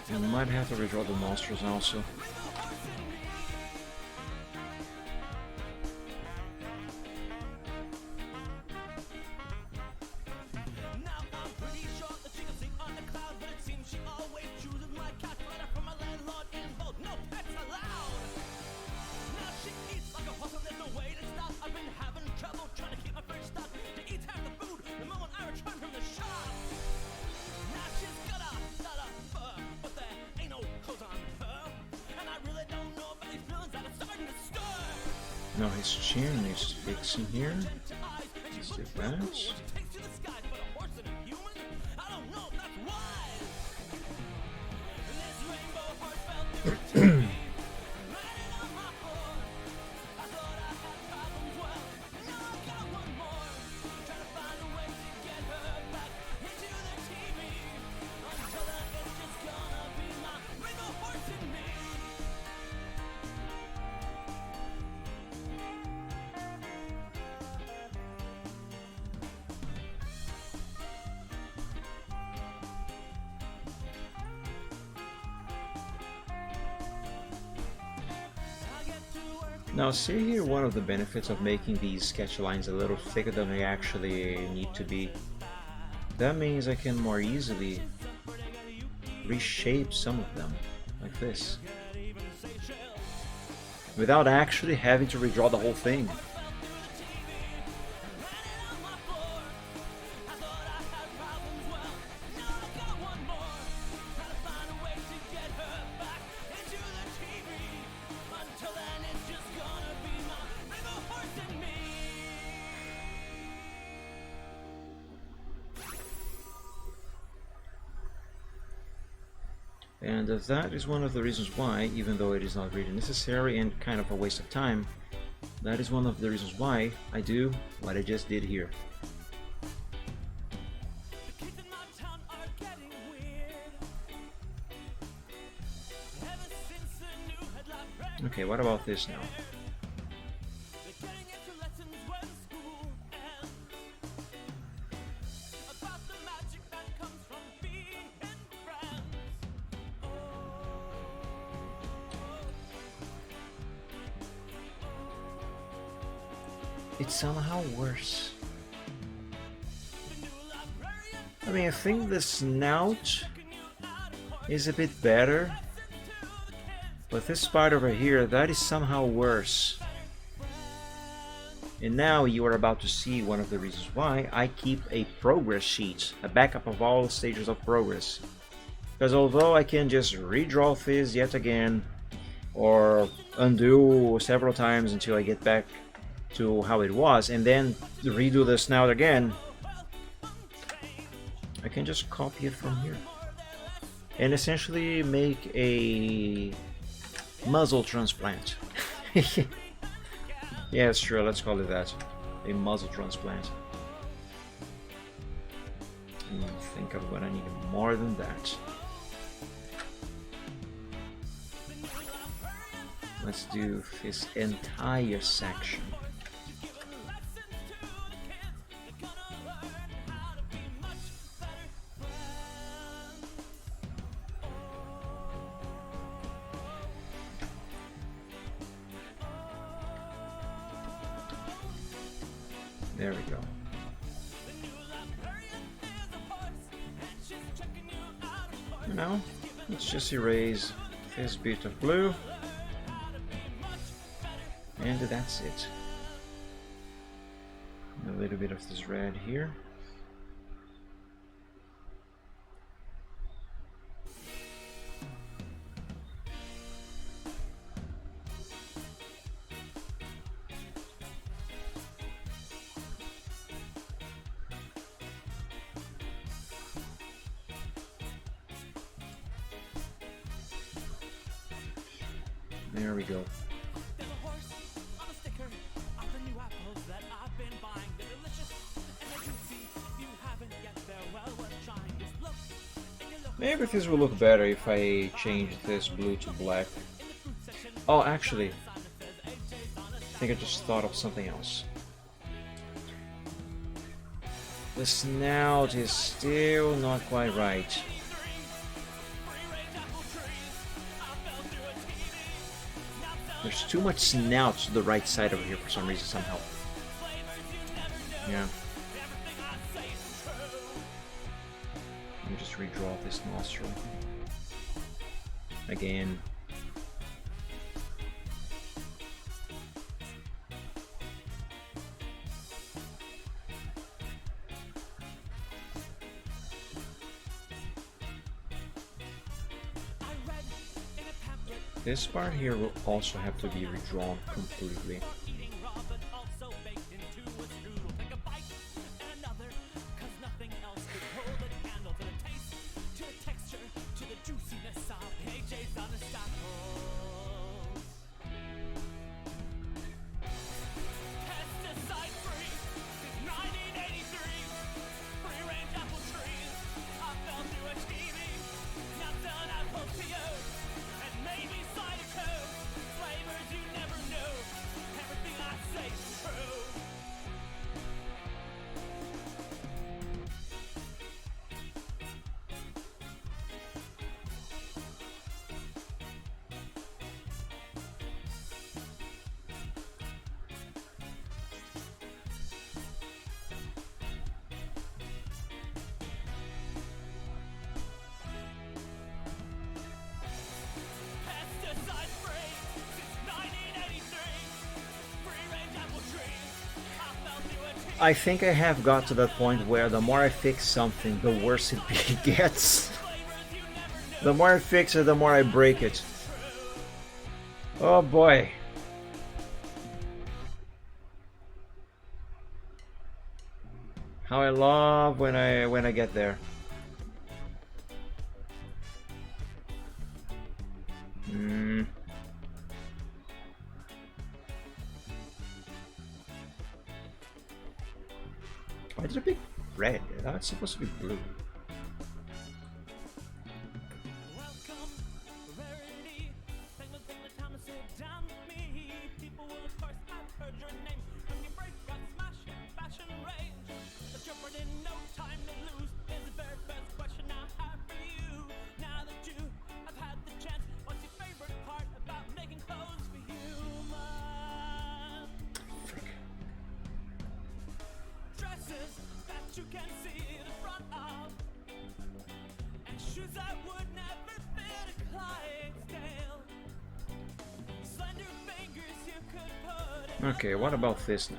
I might have to redraw the monsters also. Now his chin is fixing here. Let's do that. Now see here one of the benefits of making these sketch lines a little thicker than they actually need to be. That means I can more easily reshape some of them, like this, without actually having to redraw the whole thing. And that is one of the reasons why, even though it is not really necessary and kind of a waste of time, that is one of the reasons why I do what I just did here. Okay, what about this now? It's somehow worse. I mean, I think the snout is a bit better, but this part over here, that is somehow worse. And now you are about to see one of the reasons why I keep a progress sheet, a backup of all stages of progress. Because although I can just redraw this yet again, or undo several times until I get back to how it was, and then redo the snout again, I can just copy it from here and essentially make a muzzle transplant. Yeah, sure, let's call it that. A muzzle transplant. I think I'm gonna need more than that. Let's do this entire section. There we go. Now, let's just erase this bit of blue. And that's it. A little bit of this red here. There we go. Maybe this will look better if I change this blue to black. Oh, actually, I think I just thought of something else. The snout is still not quite right. There's too much snout to the right side over here for some reason, somehow. Yeah. Let me just redraw this nostril. Again. This part here will also have to be redrawn completely. I think I have got to that point where the more I fix something, the worse it gets. The more I fix it, the more I break it. Oh boy. How I love when I get there. Why did I pick red? That's supposed to be blue. Welcome, rarity. Take the time to sit down with me. People will, of course, have heard your name. From your break, rock, smash, hit, fashion range. The jumper in no time to lose is the very first question I have for you. Now that you have had the chance, what's your favorite part about making clothes for human? Dresses that you can see the front of, and shoes that would never fit a Clydesdale. Slender fingers you could put in Okay, what about this now?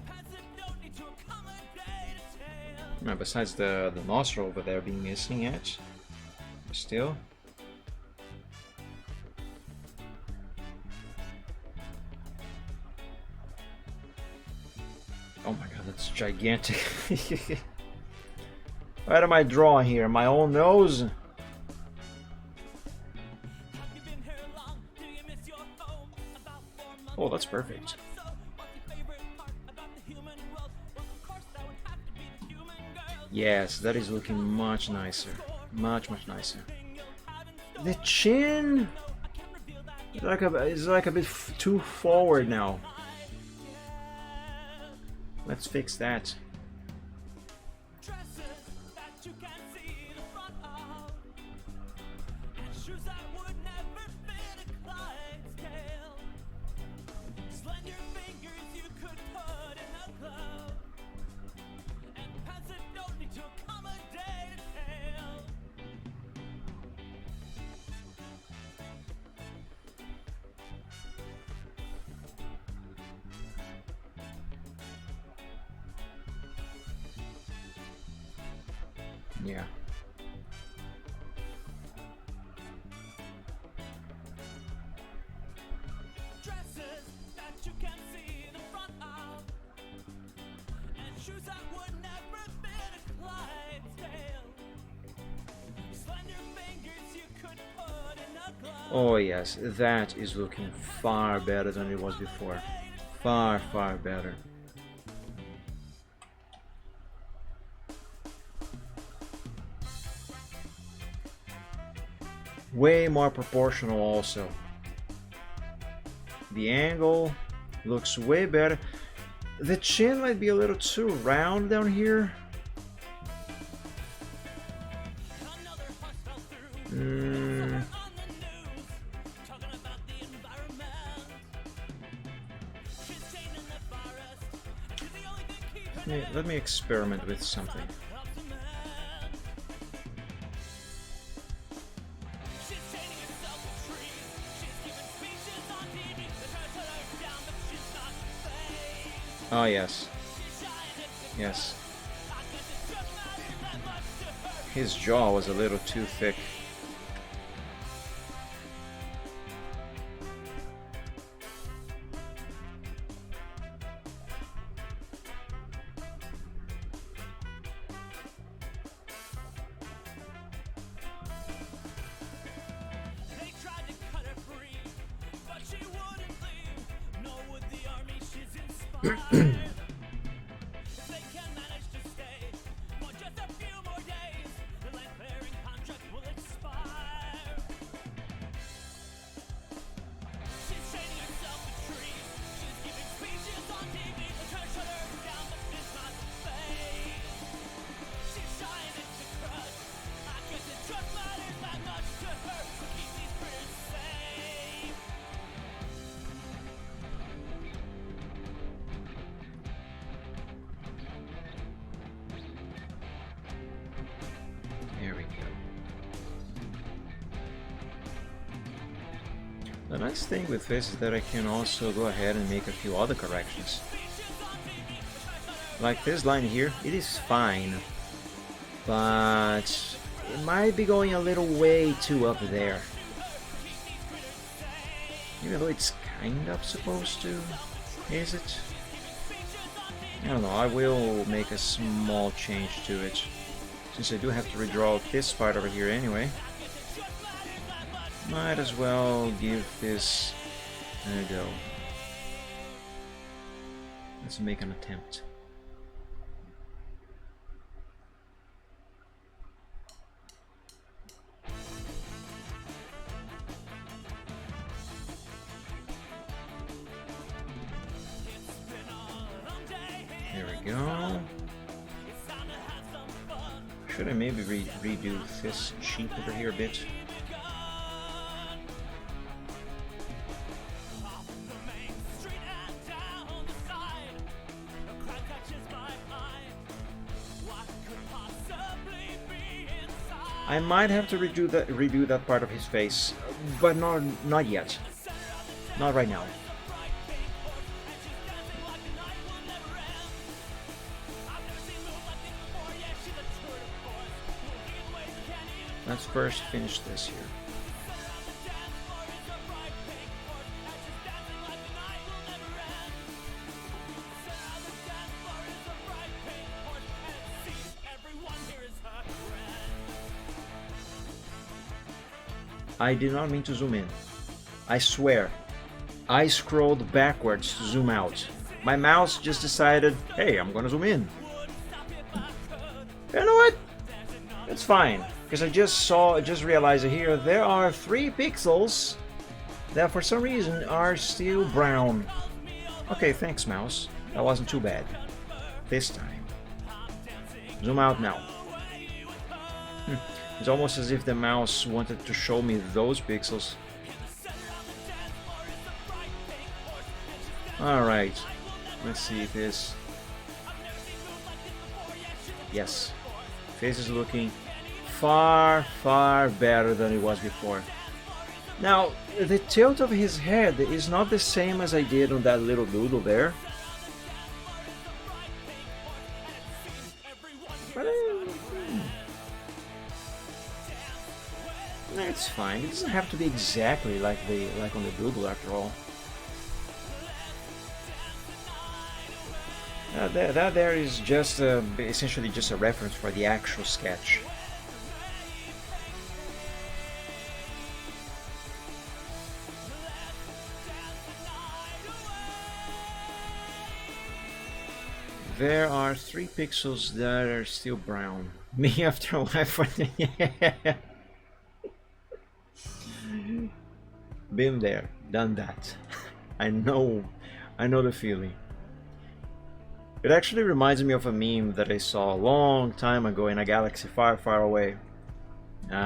pants that don't need to accommodate a tail. No, besides the nostril over there being missing edge. Still. Oh my god, that's gigantic. What am I drawing here? My own nose? Have you been here long? Do you miss your home? About 4 months. Oh, that's perfect. So, what's your favorite part about the human world? Well, of course, that would have to be the human girl. Yes, that is looking much nicer. Much nicer. The chin is like a bit too forward now. Let's fix that. Dresses that you can see the front of, and shoes that would never fit a Clydesdale. Slender fingers you could put in a glove, and pants that don't need to accommodate a tail. Yeah. Dresses that you can see the front of, and shoes that would never fit a Clydesdale. Slender fingers you could put in a glove. Oh yes, that is looking far better than it was before. Far better. Way more proportional also. The angle looks way better. The chin might be a little too round down here. Another horse fell through. Mm, On the news, talking about the environment. She's chained in the forest. She's the only thing keeping let me experiment with something. up to man. She's chaining herself to trees. She's giving speeches on TV. They try to put her down, but she's not fazed. Oh yes, She's shying it to yes. I guess it just matters that much to her. His jaw was a little too thick. They tried to cut her free, but she wouldn't leave. Nor would the army she's inspired. If they can manage to stay for just a few more days, the land-clearing contract will expire. She's chaining herself to trees. She's giving speeches on TV. They try to shut her down, but it's not phased. She's shying it to crush. I guess it just matters that much to her to keep these critters safe. Here we go. The nice thing with this is that I can also go ahead and make a few other corrections. Like this line here, it is fine, but it might be going a little way too up there. Even though it's kind of supposed to, is it? I don't know, I will make a small change to it, since I do have to redraw this part over here anyway. Might as well give this a go. Let's make an attempt. go. Should I maybe redo this sheep over here a bit? I might have to redo that part of his face, but not yet. Not right now. Let's first finish this here. I did not mean to zoom in. I swear. I scrolled backwards to zoom out. My mouse just decided, hey, I'm gonna zoom in. You know what? It's fine. Because I just realized here, there are 3 pixels that for some reason are still brown. Okay, thanks mouse. That wasn't too bad. This time. Zoom out now. It's almost as if the mouse wanted to show me those pixels. Alright. Let's see if this... Yes. Face is looking far better than it was before. Now, the tilt of his head is not the same as I did on that little doodle there. But it's fine. It doesn't have to be exactly like on the doodle after all. That there is just essentially just a reference for the actual sketch. There are 3 pixels that are still brown. Me after life. Yeah. Been there, done that. I know the feeling. It actually reminds me of a meme that I saw a long time ago in a galaxy far away. It's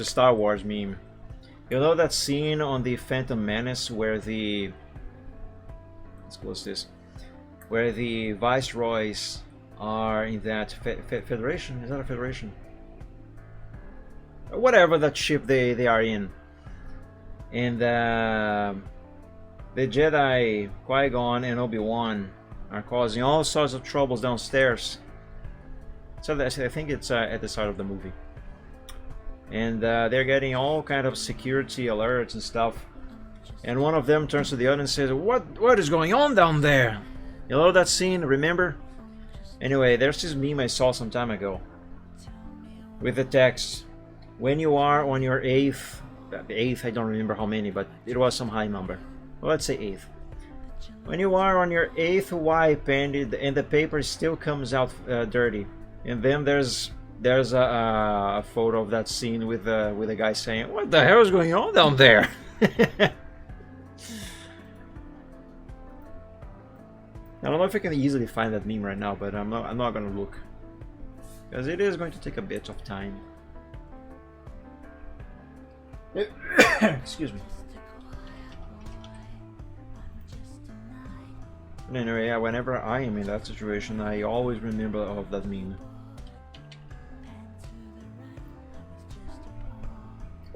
a Star Wars meme. You know that scene on the Phantom Menace where the... Let's close this. Where the Viceroys are in that Federation? Is that a Federation? Whatever that ship they are in. And the Jedi, Qui-Gon and Obi-Wan are causing all sorts of troubles downstairs. So I think it's at the start of the movie. And they're getting all kind of security alerts and stuff. And one of them turns to the other and says, What is going on down there? You know that scene, remember? Anyway, there's this meme I saw some time ago. With the text, when you are on your 8th, I don't remember how many, but it was some high number. Well, let's say 8th. When you are on your 8th wipe and the paper still comes out dirty. And then there's a photo of that scene with a guy saying, what the hell is going on down there? I don't know if I can easily find that meme right now, but I'm not gonna look. Because it is going to take a bit of time. Excuse me. But anyway, yeah, whenever I am in that situation, I always remember of that meme.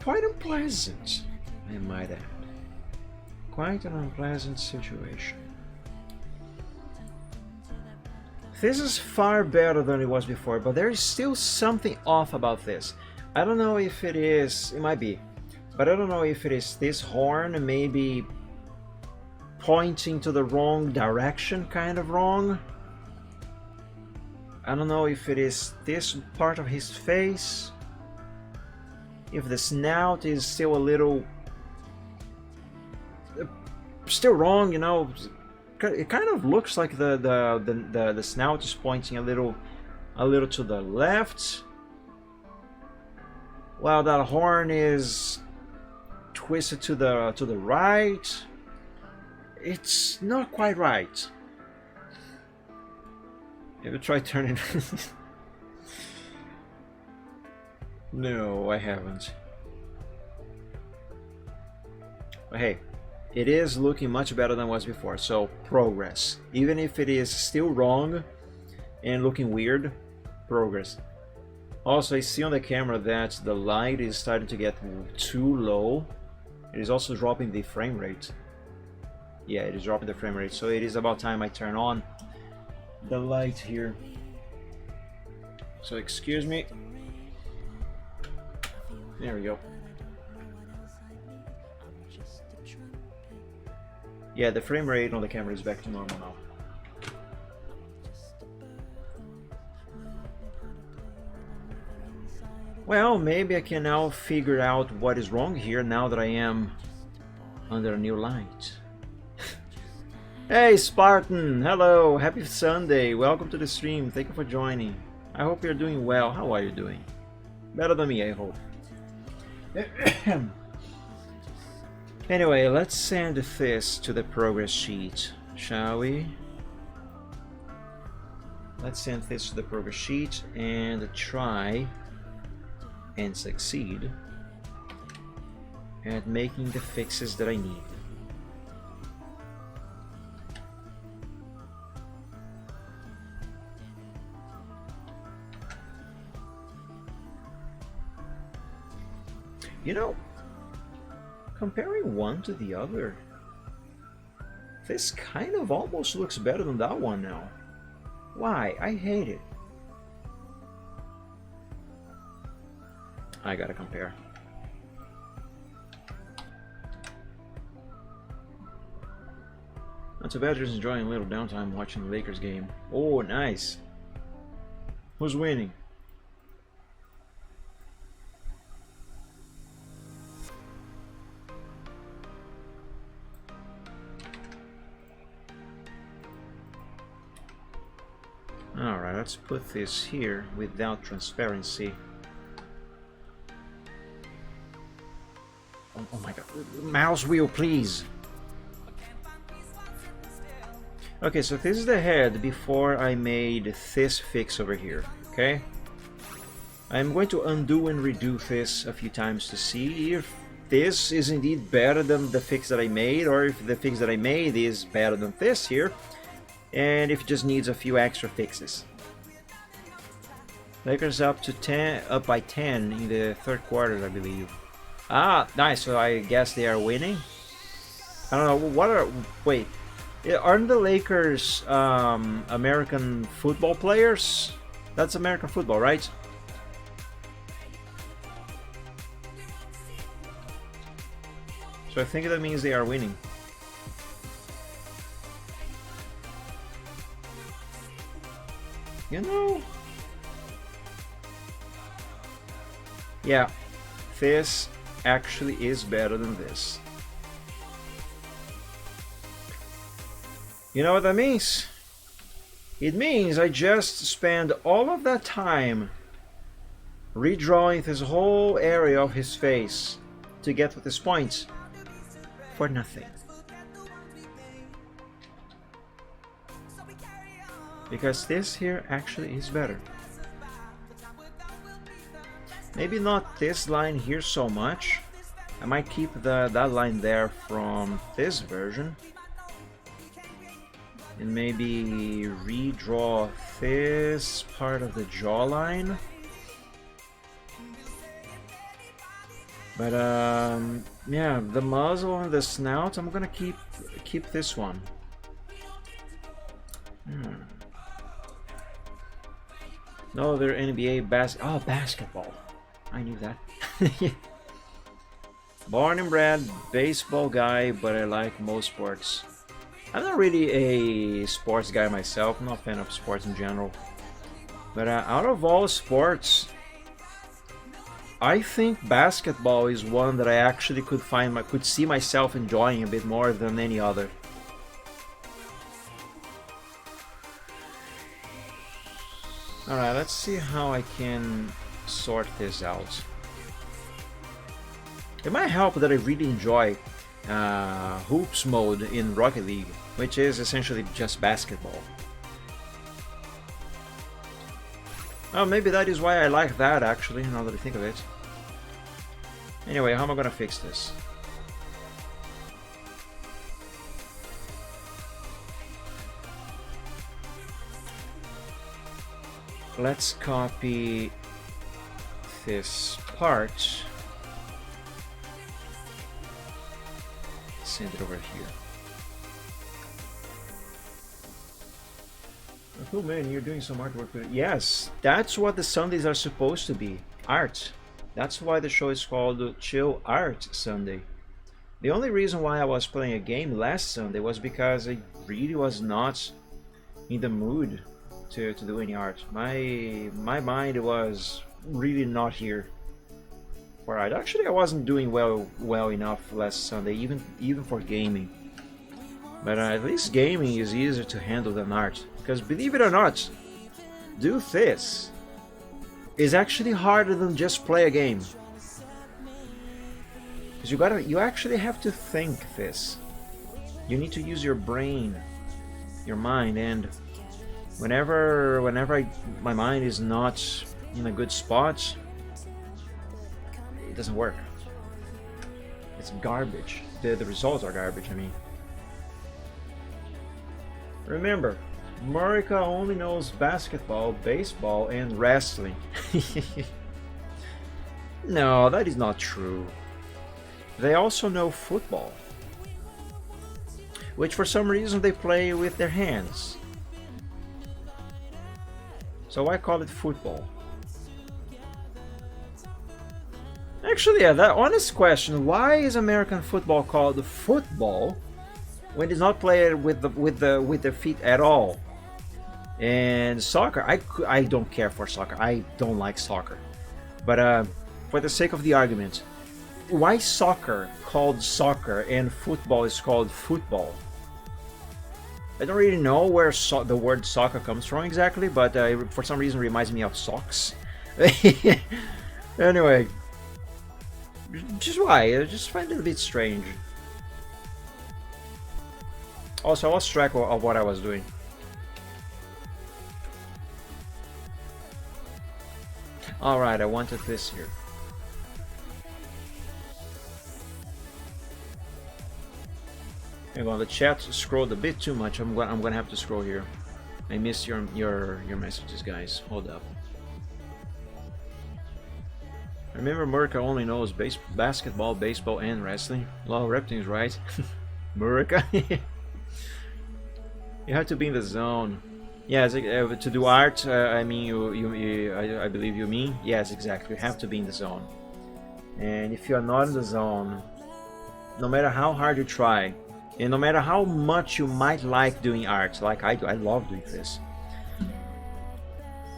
Quite unpleasant, I might add. Quite an unpleasant situation. This is far better than it was before, but there is still something off about this. I don't know if it is, it might be, but I don't know if it is this horn maybe pointing to the wrong direction, kind of wrong. I don't know if it is this part of his face, if the snout is still a little, still wrong, you know. It kind of looks like the snout is pointing a little to the left, while that horn is twisted to the right. It's not quite right. Have you tried turning? No, I haven't. But hey, it is looking much better than it was before, so progress. Even if it is still wrong and looking weird, progress. Also, I see on the camera that the light is starting to get too low. It is also dropping the frame rate. Yeah, it is dropping the frame rate, so it is about time I turn on the light here. So excuse me. There we go. Yeah, the frame rate on the camera is back to normal now. Well, maybe I can now figure out what is wrong here now that I am under a new light. Hey Spartan, hello, happy Sunday, welcome to the stream, thank you for joining. I hope you're doing well. How are you doing? Better than me, I hope. Anyway, let's send this to the progress sheet, shall we? Let's send this to the progress sheet and try and succeed at making the fixes that I need. You know, comparing one to the other, this kind of almost looks better than that one now. Why? I hate it. I gotta compare. Not too bad, just enjoying a little downtime watching the Lakers game. Oh, nice. Who's winning? Alright, let's put this here without transparency. Oh my god, mouse wheel please! Okay, so this is the head before I made this fix over here, okay? I'm going to undo and redo this a few times to see if this is indeed better than the fix that I made, or if the fix that I made is better than this here, and if it just needs a few extra fixes. Lakers up by 10 in the third quarter, I believe. Ah, nice. So I guess they are winning. I don't know what are. Wait, aren't the Lakers American football players? That's American football, right? So I think that means they are winning. You know? Yeah, this actually is better than this. You know what that means? It means I just spent all of that time redrawing this whole area of his face to get to this point for nothing. Because this here actually is better. Maybe not this line here so much. I might keep that line there from this version. And maybe redraw this part of the jawline. But yeah, the muzzle and the snout, I'm gonna keep this one. No, they're NBA basketball. I knew that. Born and bred baseball guy, but I like most sports. I'm not really a sports guy myself. I'm not a fan of sports in general. But out of all sports, I think basketball is one that I actually could see myself enjoying a bit more than any other. Alright, let's see how I can sort this out. It might help that I really enjoy hoops mode in Rocket League, which is essentially just basketball. Oh, maybe that is why I like that, actually, now that I think of it. Anyway, how am I gonna fix this? Let's copy this part. Send it over here. Oh man, you're doing some artwork with it. Yes, that's what the Sundays are supposed to be. Art. That's why the show is called Chill Art Sunday. The only reason why I was playing a game last Sunday was because I really was not in the mood to do any art. My mind was really not here for art. Actually, I wasn't doing well enough last Sunday, even for gaming. But at least gaming is easier to handle than art. Because believe it or not, do this is actually harder than just play a game. Because you actually have to think this. You need to use your brain, your mind, and whenever my mind is not in a good spot, it doesn't work. It's garbage. The results are garbage, I mean. Remember, Murica only knows basketball, baseball, and wrestling. No, that is not true. They also know football, which for some reason they play with their hands. So I call it football. Actually, yeah, that honest question, why is American football called football when it's not played with the feet at all? And soccer, I don't care for soccer. I don't like soccer. But for the sake of the argument, why soccer called soccer and football is called football? I don't really know where the word soccer comes from exactly, but for some reason it reminds me of socks. Anyway, just why? I just find it a bit strange. Also, I lost track of what I was doing. Alright, I wanted this here. Hang on, the chat scrolled a bit too much. I'm gonna have to scroll here. I missed your messages, guys. Hold up. Remember, Murica only knows basketball, baseball, and wrestling. Well, Reptine's right. Murica. You have to be in the zone. Yes, to do art. I mean, I believe you mean. Yes, exactly. You have to be in the zone. And if you're not in the zone, no matter how hard you try, and no matter how much you might like doing art, like I do, I love doing this,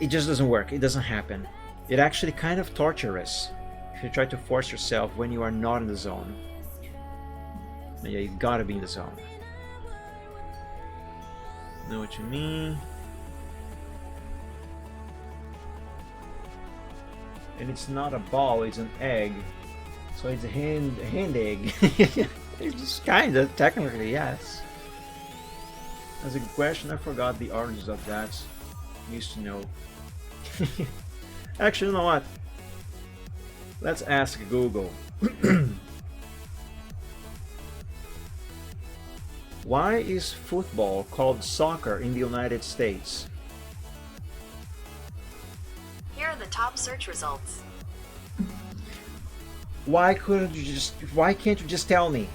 it just doesn't work. It doesn't happen. It actually kind of torturous if you try to force yourself when you are not in the zone. But yeah, you gotta be in the zone. Know what you mean? And it's not a ball, it's an egg. So it's a hand egg. It's just kinda, technically, yes. As a question, I forgot the origins of that. Used to know. Actually, you know what? Let's ask Google. Why is football called soccer in the United States? Here are the top search results. Why can't you just tell me?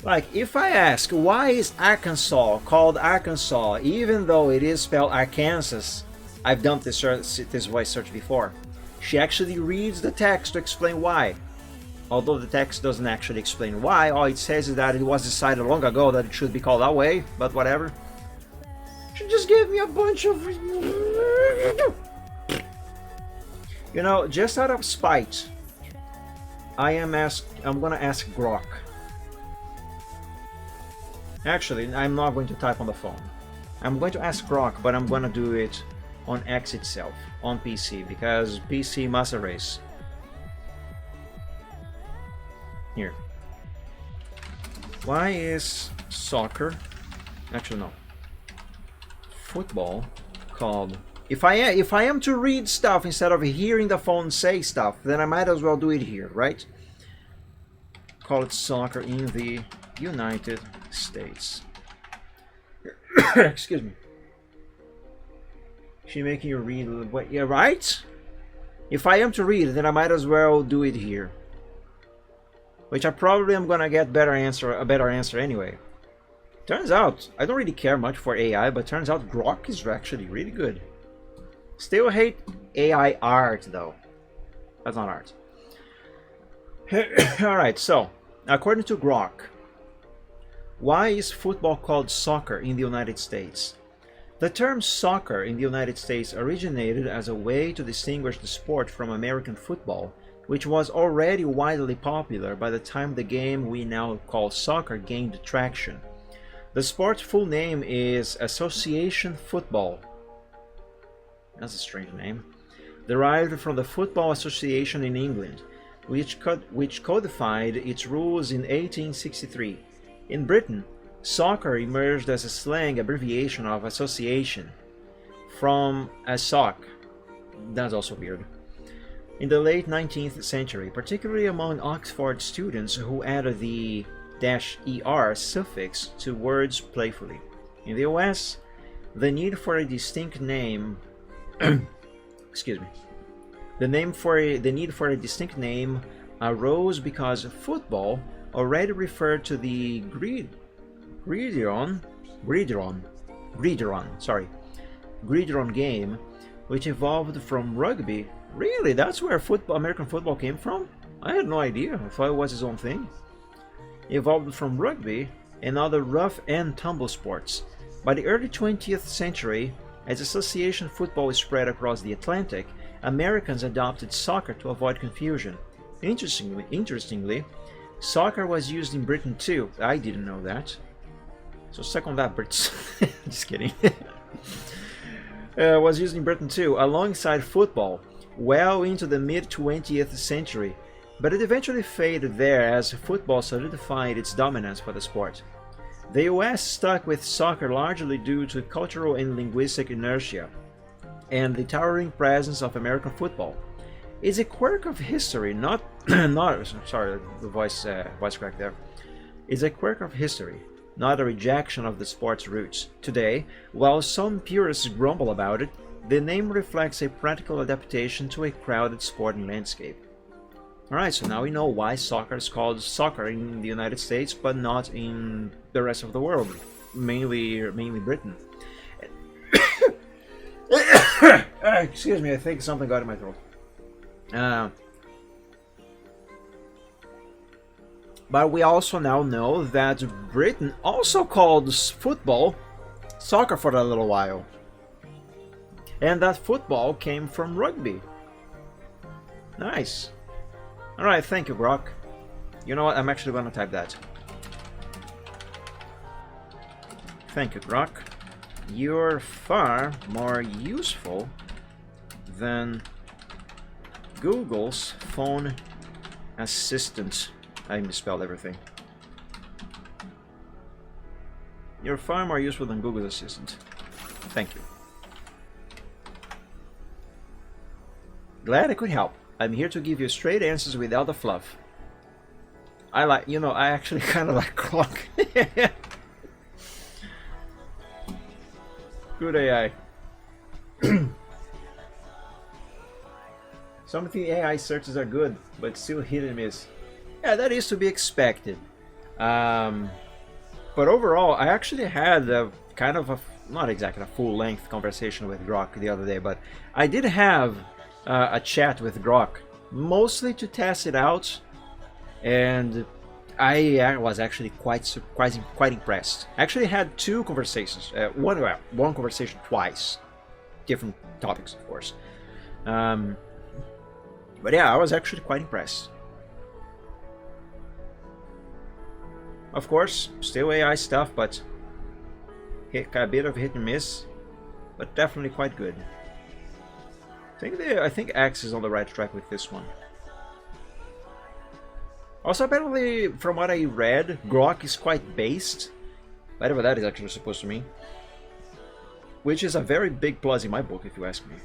Like, if I ask, why is Arkansas called Arkansas even though it is spelled Arkansas? I've done this voice search before. She actually reads the text to explain why. Although the text doesn't actually explain why, all it says is that it was decided long ago that it should be called that way, but whatever. She just gave me a bunch of... You know, just out of spite, I'm gonna ask Grok. Actually, I'm not going to type on the phone. I'm going to ask Grok, but I'm gonna do it on X itself, on PC, because PC must erase. Here. Why is soccer, actually no, football called If I am to read stuff instead of hearing the phone say stuff, then I might as well do it here, right? College soccer in the United States. Excuse me. She making you read what? Yeah, right? If I am to read, then I might as well do it here. Which I probably am gonna get a better answer anyway. Turns out, I don't really care much for AI, but turns out Grok is actually really good. Still hate AI art though. That's not art. Alright, so, according to Grok, why is football called soccer in the United States? The term soccer in the United States originated as a way to distinguish the sport from American football, which was already widely popular by the time the game we now call soccer gained traction. The sport's full name is Association Football. That's a strange name. Derived from the Football Association in England, which codified its rules in 1863. In Britain, soccer emerged as a slang abbreviation of association, from ASOC. That's also weird. In the late 19th century, particularly among Oxford students who added the -er suffix to words playfully. In the US, the need for a distinct name excuse me. The need for a distinct name arose because football already referred to the gridiron game, which evolved from rugby. Really, that's where American football came from? I had no idea. I thought it was its own thing. Evolved from rugby and other rough and tumble sports. By the early 20th century, as association football spread across the Atlantic, Americans adopted soccer to avoid confusion. Interestingly, soccer was used in Britain too. I didn't know that. So suck on that, Brits. Just kidding. Was used in Britain too, alongside football, well into the mid-20th century. But it eventually faded there as football solidified its dominance for the sport. The US stuck with soccer largely due to cultural and linguistic inertia, and the towering presence of American football. It's a quirk of history, sorry, the voice crack there. It's a quirk of history, not a rejection of the sport's roots. Today, while some purists grumble about it, the name reflects a practical adaptation to a crowded sporting landscape. Alright, so now we know why soccer is called soccer in the United States, but not in the rest of the world, mainly Britain. Excuse me, I think something got in my throat. But we also now know that Britain also called football soccer for a little while. And that football came from rugby. Nice. Alright, thank you, Grok. You know what, I'm actually gonna type that. Thank you, Grok. You're far more useful than Google's phone assistant. I misspelled everything. You're far more useful than Google's assistant. Thank you. Glad I could help. I'm here to give you straight answers without the fluff. I actually kind of like Grok. Good AI. Some of the AI searches are good, but still hit and miss. Yeah, that is to be expected. But overall, I actually had a kind of not exactly a full-length conversation with Grok the other day, but I did have a chat with Grok, mostly to test it out, and I was actually quite impressed. I actually had two conversations, one conversation twice, different topics, of course. But yeah, I was actually quite impressed. Of course, still AI stuff, but a bit of hit and miss, but definitely quite good. I think X is on the right track with this one. Also, apparently, from what I read, Grok is quite based. Whatever that is actually supposed to mean. which is a very big plus in my book, if you ask me.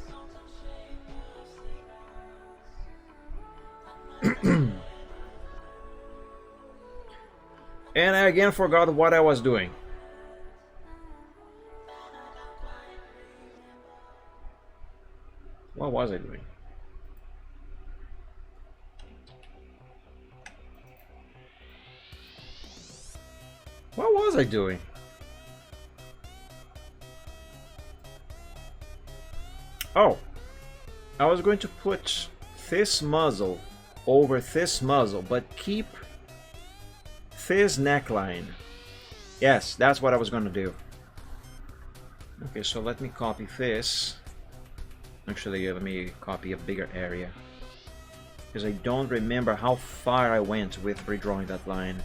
And I again forgot what I was doing. What was I doing? What was I doing? Oh, I was going to put this muzzle over this muzzle, but keep this neckline. Yes, that's what I was going to do. Okay, so let me copy this. Actually, let me copy a bigger area, because I don't remember how far I went with redrawing that line.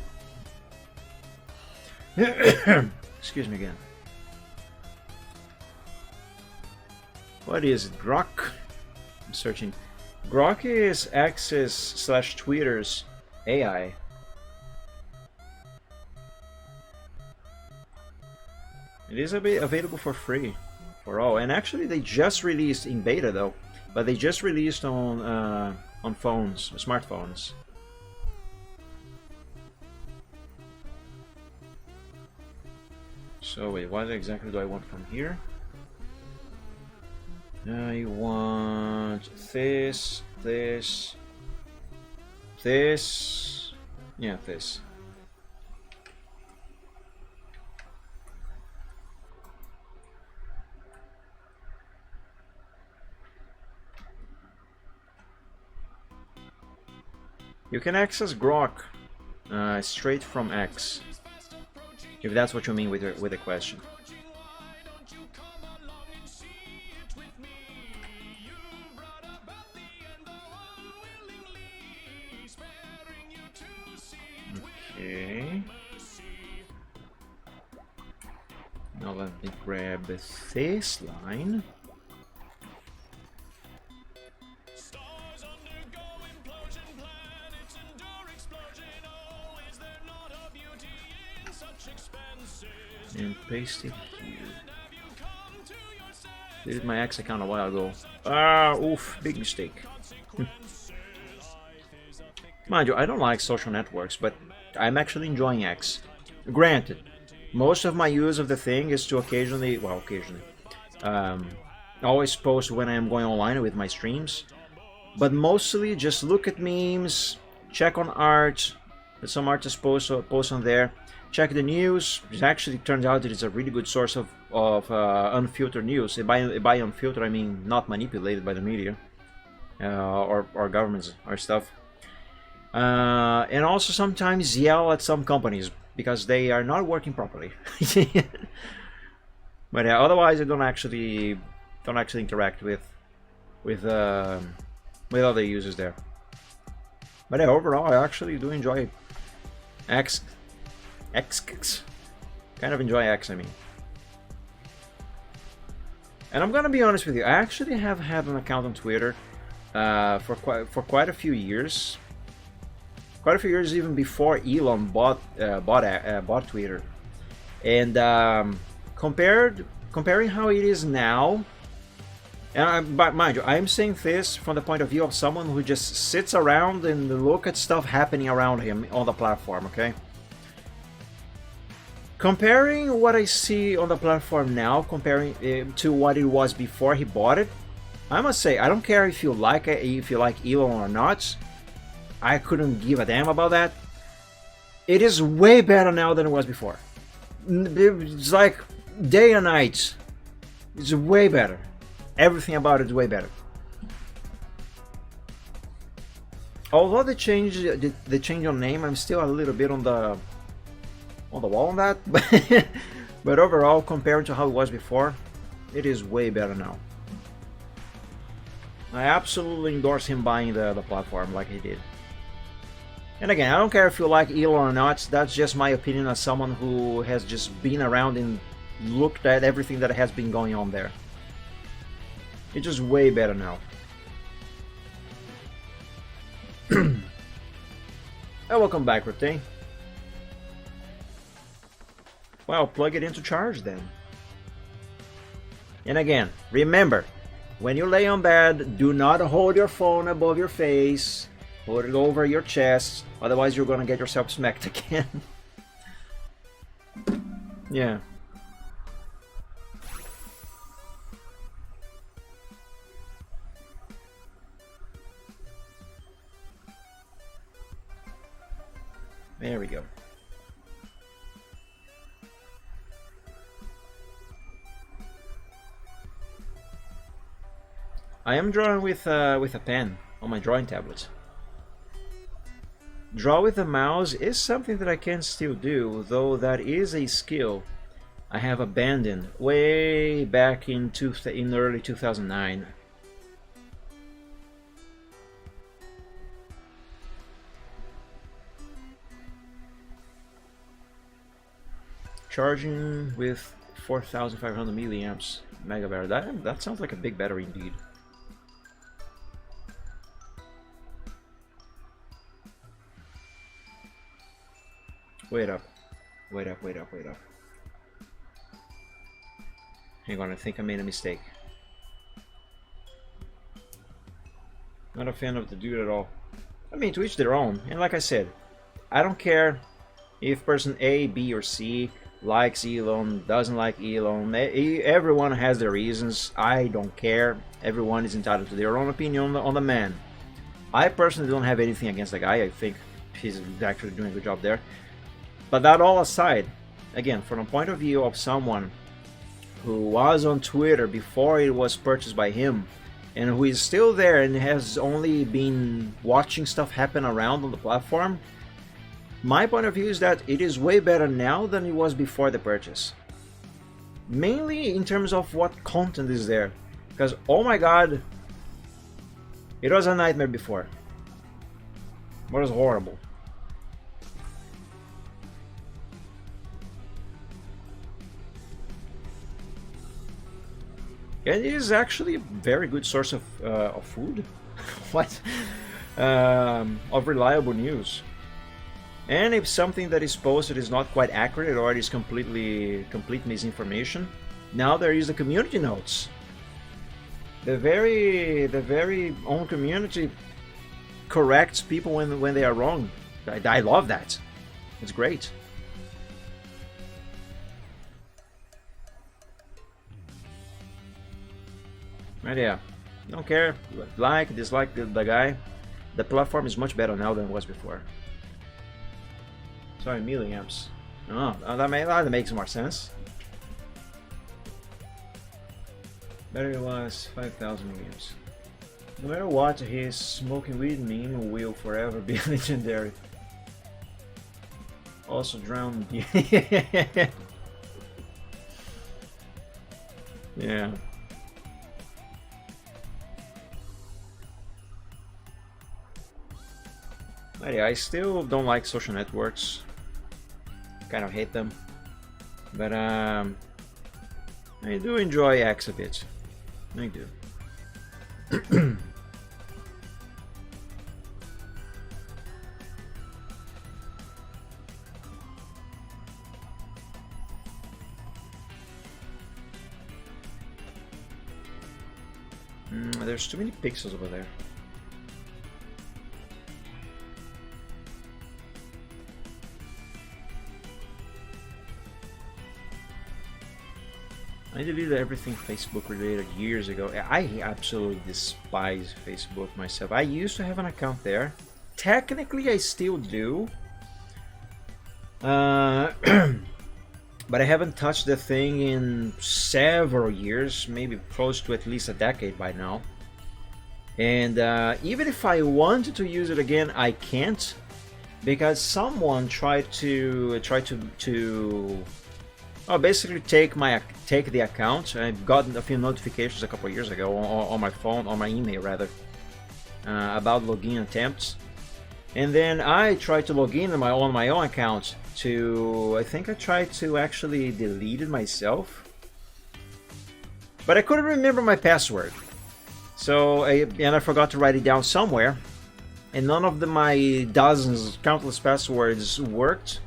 Excuse me again. What is it? Grok? I'm searching. Grok is X's/Twitter's AI. It is available for free for all, and actually they just released in beta though, but they just released on phones, smartphones. So wait, what exactly do I want from here? I want this, this, this, yeah, this. You can access Grok straight from X, if that's what you mean with the question. Okay. Now let me grab this line. And paste it here. Deleted my X account a while ago. Ah, oof, big mistake. Mind you, I don't like social networks, but I'm actually enjoying X. Granted, most of my use of the thing is to occasionally, always post when I am going online with my streams, but mostly just look at memes, check on art that some artists post on there, check the news. It actually turns out that it's a really good source of unfiltered news. By unfiltered, I mean not manipulated by the media or governments or stuff. And also sometimes yell at some companies because they are not working properly. But yeah, otherwise I don't actually interact with other users there. But yeah, overall I actually do enjoy X. Kind of enjoy X, I mean. And I'm gonna be honest with you, I actually have had an account on Twitter for quite a few years. Quite a few years even before Elon bought Twitter. And comparing how it is now, and but mind you, I'm saying this from the point of view of someone who just sits around and look at stuff happening around him on the platform, okay? Comparing what I see on the platform now, comparing to what it was before he bought it, I must say I don't care if you like Elon or not. I couldn't give a damn about that. It is way better now than it was before. It's like day and night. It's way better. Everything about it is way better. Although the change on name, I'm still a little bit on the wall on that. But overall, compared to how it was before, it is way better now. I absolutely endorse him buying the platform like he did. And again, I don't care if you like Elon or not, that's just my opinion as someone who has just been around and looked at everything that has been going on there. It's just way better now. Welcome back, Rotain. Well, plug it into charge then. And again, remember, when you lay on bed, do not hold your phone above your face. Hold it over your chest, otherwise you're gonna get yourself smacked again. Yeah. There we go. I am drawing with a pen on my drawing tablet. Draw with the mouse is something that I can still do, though that is a skill I have abandoned way back in early 2009. Charging with 4,500 milliamps megabyte. That sounds like a big battery indeed. Wait up. Wait up, wait up, wait up. Hang on, I think I made a mistake. Not a fan of the dude at all. I mean, to each their own. And like I said, I don't care if person A, B, or C likes Elon, doesn't like Elon. Everyone has their reasons. I don't care. Everyone is entitled to their own opinion on the man. I personally don't have anything against the guy. I think he's actually doing a good job there. But that all aside, again, from the point of view of someone who was on Twitter before it was purchased by him, and who is still there and has only been watching stuff happen around on the platform, my point of view is that it is way better now than it was before the purchase. Mainly in terms of what content is there. Because, oh my god, it was a nightmare before. It was horrible. And it is actually a very good source of food. What? Of reliable news. And if something that is posted is not quite accurate or it is complete misinformation, now there is the community notes. The very own community corrects people when they are wrong. I love that. It's great. But yeah, don't care, like, dislike the guy. The platform is much better now than it was before. Sorry, milliamps. Oh, that makes more sense. Battery was 5,000 milliamps. No matter what, his smoking weed meme will forever be legendary. Also drowned. Yeah. Yeah, I still don't like social networks. Kind of hate them. But I do enjoy X a bit. I do. There's too many pixels over there. I deleted everything Facebook related years ago. I absolutely despise Facebook myself. I used to have an account there. Technically, I still do. But I haven't touched the thing in several years, maybe close to at least a decade by now. And even if I wanted to use it again, I can't, because someone tried to basically take the account. I've gotten a few notifications a couple of years ago on my phone, on my email rather, about login attempts. And then I tried to log in on my own account I think I tried to actually delete it myself. But I couldn't remember my password. So, I forgot to write it down somewhere. And none of my dozens, countless passwords worked.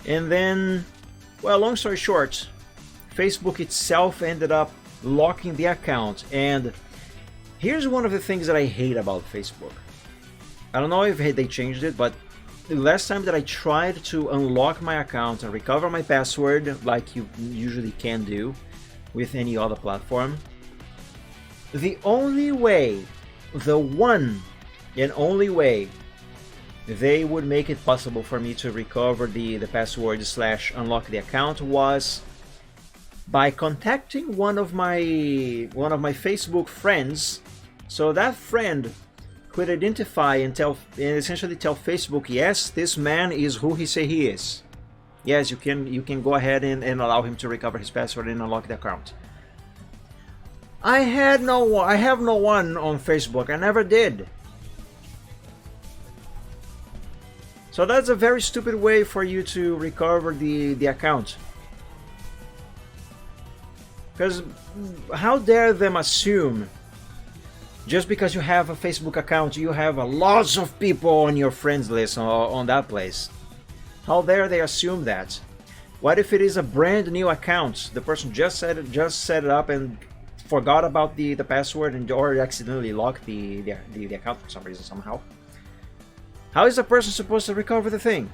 And then, well, long story short, Facebook itself ended up locking the account. And here's one of the things that I hate about Facebook. I don't know if they changed it, but the last time that I tried to unlock my account and recover my password, like you usually can do with any other platform, the only way, the one and only way they would make it possible for me to recover the password / unlock the account was by contacting one of my Facebook friends, so that friend could identify and essentially tell Facebook, yes, this man is who he say he is. Yes, you can go ahead and allow him to recover his password and unlock the account. I have no one on Facebook. I never did. So that's a very stupid way for you to recover the account. Because how dare them assume just because you have a Facebook account, you have a lots of people on your friends list on that place. How dare they assume that? What if it is a brand new account? The person just set it up and forgot about the password or accidentally locked the account for some reason somehow. How is a person supposed to recover the thing?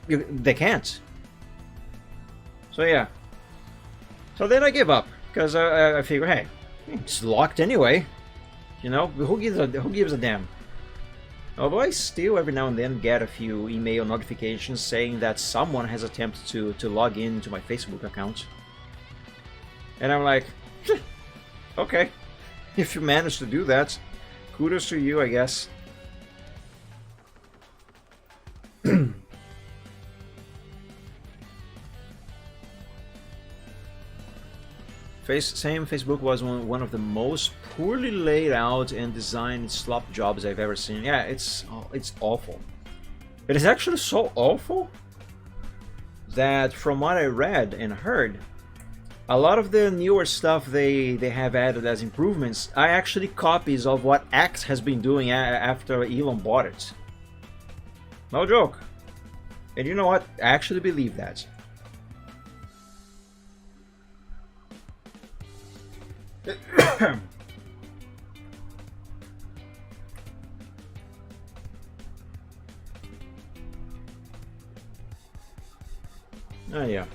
They can't. So yeah. So then I give up because I figure, hey, it's locked anyway. You know, who gives a damn? Although I still every now and then get a few email notifications saying that someone has attempted to log into my Facebook account. And I'm like, okay, if you managed to do that, kudos to you, I guess. Facebook was one of the most poorly laid out and designed slop jobs I've ever seen. Yeah, it's awful. It is actually so awful that from what I read and heard, a lot of the newer stuff they have added as improvements are actually copies of what X has been doing after Elon bought it. No joke. And you know what? I actually believe that. Oh yeah,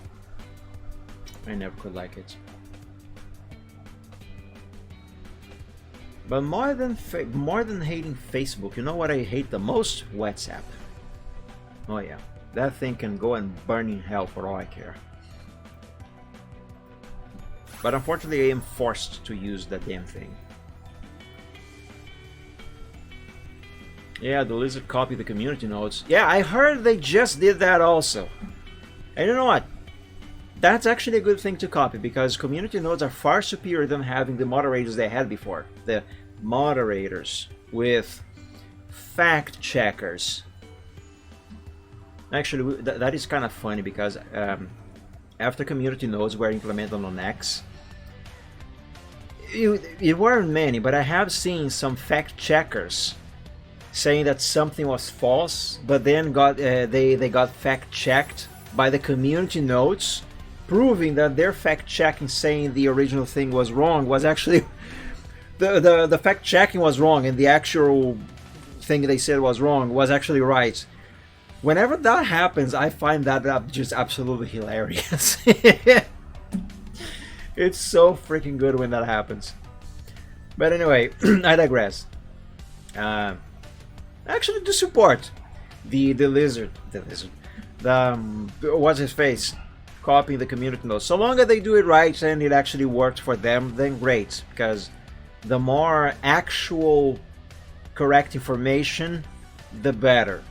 I never could like it. But more than hating Facebook, you know what I hate the most? WhatsApp. Oh yeah, that thing can go and burn in hell for all I care. But unfortunately I am forced to use that damn thing. Yeah, the lizard copied the community notes. Yeah, I heard they just did that also. And you know what? That's actually a good thing to copy because community nodes are far superior than having the moderators they had before. The moderators with fact checkers. Actually, that is kind of funny because after community nodes were implemented on X, it weren't many, but I have seen some fact checkers saying that something was false, but then they got fact checked by the community notes, proving that their fact checking saying the original thing was wrong was actually the fact checking was wrong and the actual thing they said was wrong was actually right. Whenever that happens, I find that just absolutely hilarious. It's so freaking good when that happens. But anyway, I digress. Actually, to support the lizard, what's his face, copying the community notes. So long as they do it right and it actually worked for them, then great. Because the more actual correct information, the better.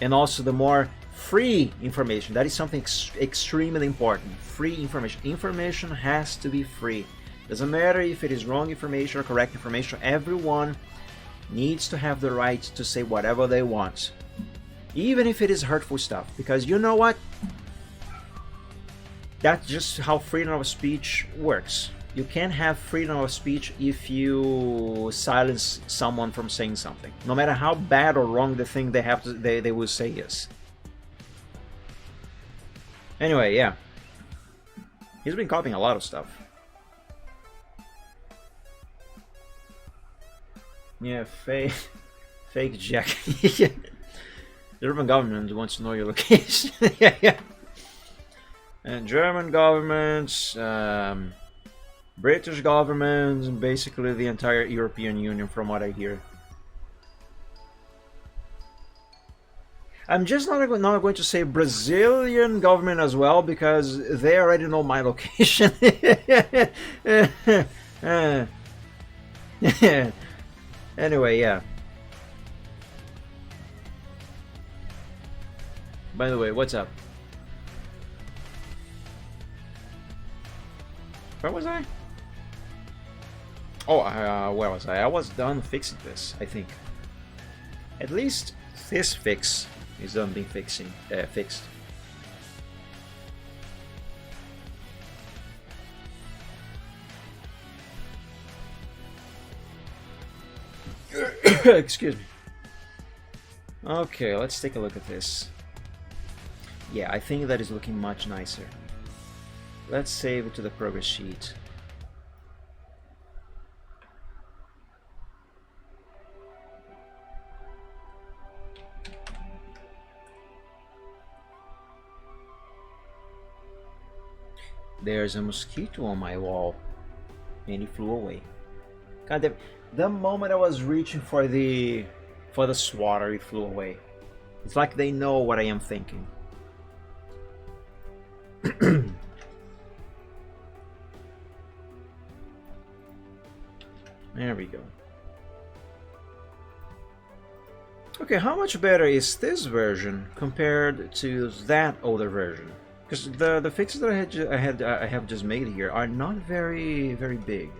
And also the more free information. That is something extremely important. Free information. Information has to be free. Doesn't matter if it is wrong information or correct information. Everyone needs to have the right to say whatever they want. Even if it is hurtful stuff. Because you know what? That's just how freedom of speech works. You can't have freedom of speech if you silence someone from saying something. No matter how bad or wrong the thing they will say is. Anyway, yeah. He's been copying a lot of stuff. Yeah, fake Jack. The German government wants to know your location. Yeah. And German governments, British governments, and basically the entire European Union, from what I hear. I'm just not going to say Brazilian government as well, because they already know my location. Anyway, yeah. By the way, what's up? Where was I? Oh, where was I? I was done fixing this, I think. At least this fix is done being fixed. Excuse me. Okay, let's take a look at this. Yeah, I think that is looking much nicer. Let's save it to the progress sheet. There's a mosquito on my wall, and he flew away. God damn! The moment I was reaching for the swatter, it flew away. It's like they know what I am thinking. There we go. Okay, how much better is this version compared to that older version? Because the fixes that I have just made here are not very big.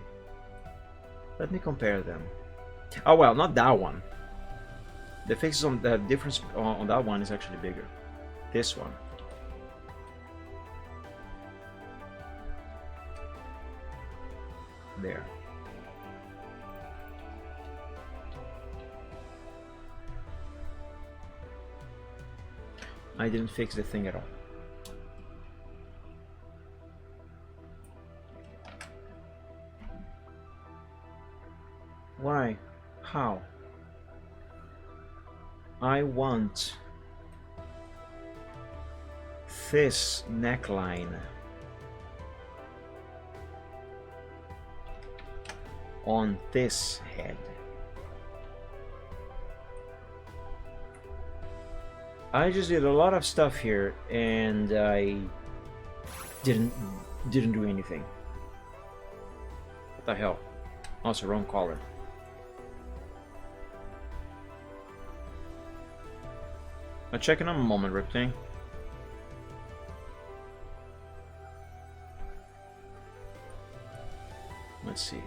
Let me compare them. Oh well, not that one. The fixes on the difference on that one is actually bigger. This one. There. I didn't fix the thing at all. Why? How? I want this neckline on this head. I just did a lot of stuff here and I didn't do anything. What the hell? Also, wrong color. I'll check in on a moment, Riptang. Let's see.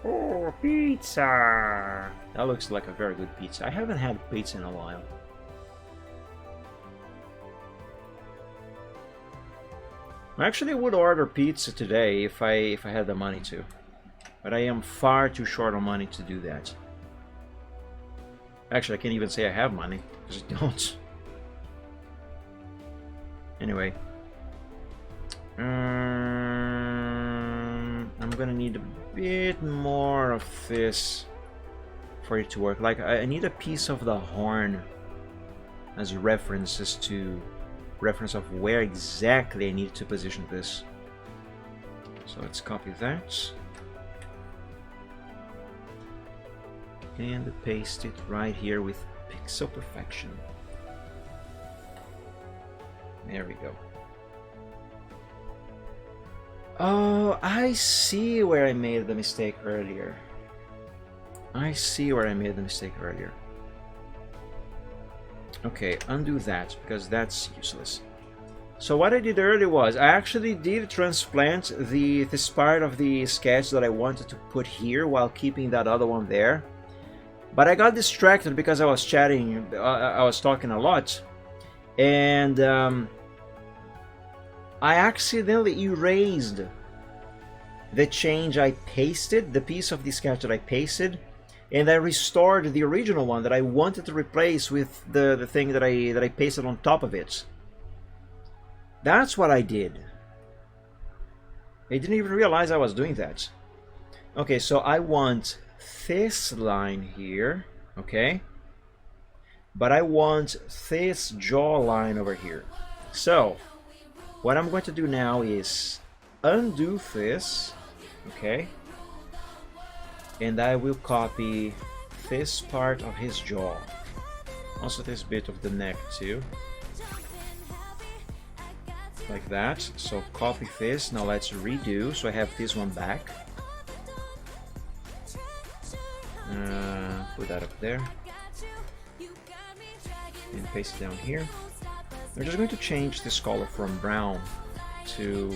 Oh, pizza! That looks like a very good pizza. I haven't had pizza in a while. I actually would order pizza today if I had the money to. But I am far too short on money to do that. Actually, I can't even say I have money, because I don't. Anyway. I'm gonna need a bit more of this for it to work. Like, I need a piece of the horn as reference of where exactly I need to position this. So let's copy that. And paste it right here with pixel perfection. There we go. Oh, I see where I made the mistake earlier. Okay, undo that, because that's useless. So what I did earlier was, I actually did transplant this part of the sketch that I wanted to put here while keeping that other one there. But I got distracted because I was chatting, I was talking a lot, and I accidentally erased the change I pasted, the piece of the sketch that I pasted, and I restored the original one that I wanted to replace with the thing that I pasted on top of it. That's what I did. I didn't even realize I was doing that. Okay, so I want this line here, okay? But I want this jawline over here. So, what I'm going to do now is undo this, okay? And I will copy this part of his jaw. Also this bit of the neck too. Like that. So copy this. Now let's redo. So I have this one back. Put that up there. And paste it down here. We're just going to change this color from brown to...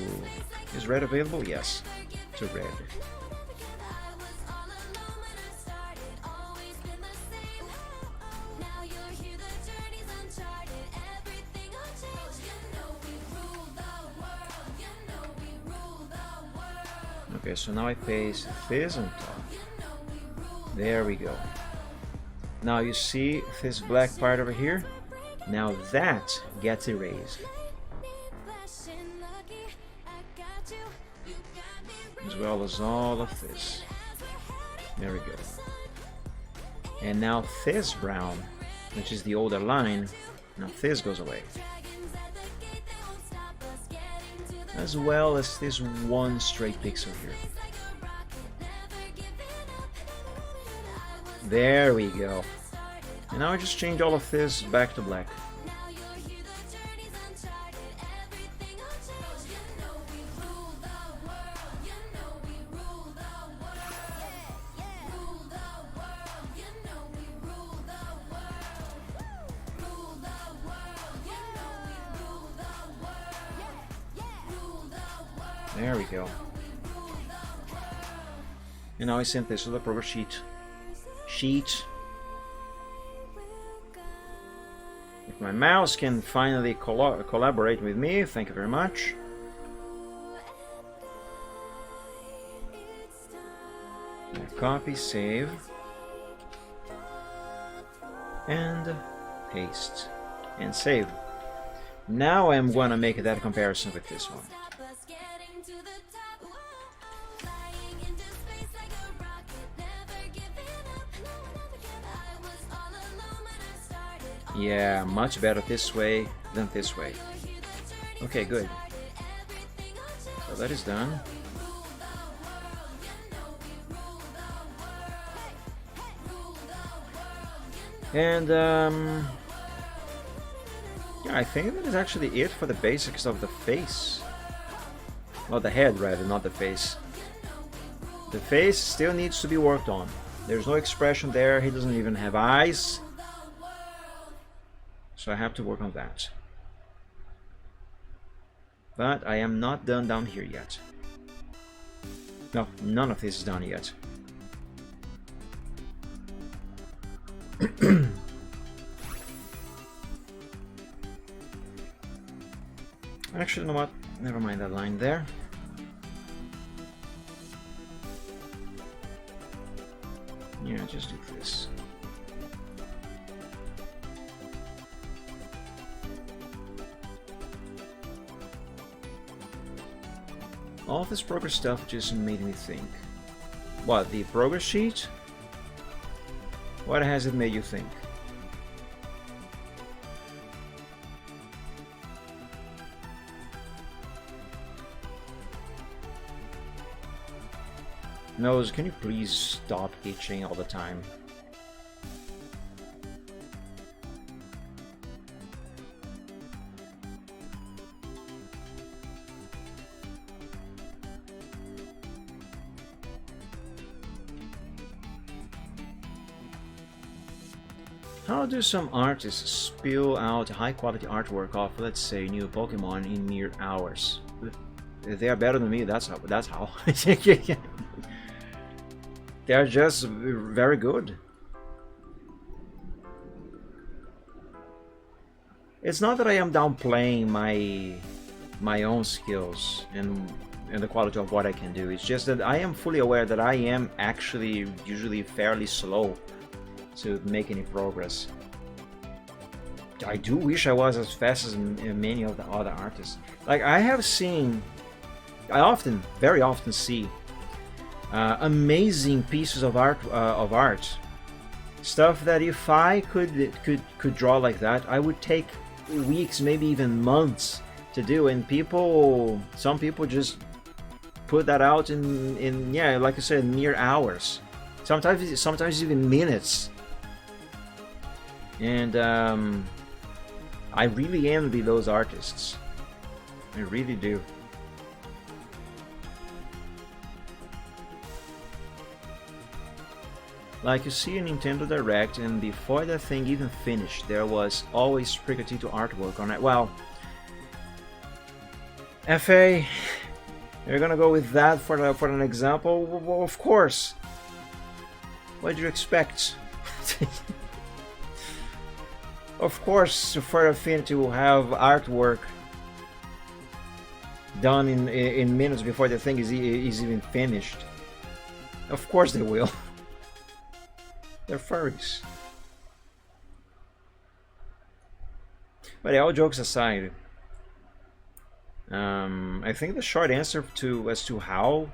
Is red available? Yes. To red. Okay, so now I paste this on top. There we go. Now you see this black part over here? Now that gets erased. As well as all of this. There we go. And now this brown, which is the older line, now this goes away. As well as this one straight pixel here. There we go. And now I just change all of this back to black. There we go. And now I sent this to the progress sheet. If my mouse can finally collaborate with me, thank you very much. Copy, save, and paste, and save. Now I'm gonna make that comparison with this one. Yeah, much better this way than this way. Okay, good. So that is done. And yeah, I think that is actually it for the basics of the face. Well, the head rather, not the face. The face still needs to be worked on. There's no expression there, he doesn't even have eyes. So I have to work on that. But I am not done down here yet. No, none of this is done yet. Actually, you know what? Never mind that line there. Yeah, just do this. All this progress stuff just made me think. What, the progress sheet? What has it made you think? Nose, can you please stop itching all the time? How do some artists spill out high-quality artwork of, let's say, new Pokemon in mere hours? They are better than me. That's how. They are just very good. It's not that I am downplaying my own skills and and the quality of what I can do. It's just that I am fully aware that I am actually usually fairly slow to make any progress. I do wish I was as fast as many of the other artists. Like I have seen, I often, very often see amazing pieces of art, stuff that if I could draw like that, I would take weeks, maybe even months to do, and some people just put that out in yeah, like I said, mere hours, sometimes even minutes. And I really envy those artists. I really do. Like you see a Nintendo Direct, and before that thing even finished, there was always Sprigatito artwork on it. Well, FA, you're gonna go with that for an example? Well, of course. What do you expect? Of course, for Affinity will have artwork done in minutes before the thing is even finished. Of course they will. They're furries. But yeah, all jokes aside, I think the short answer as to how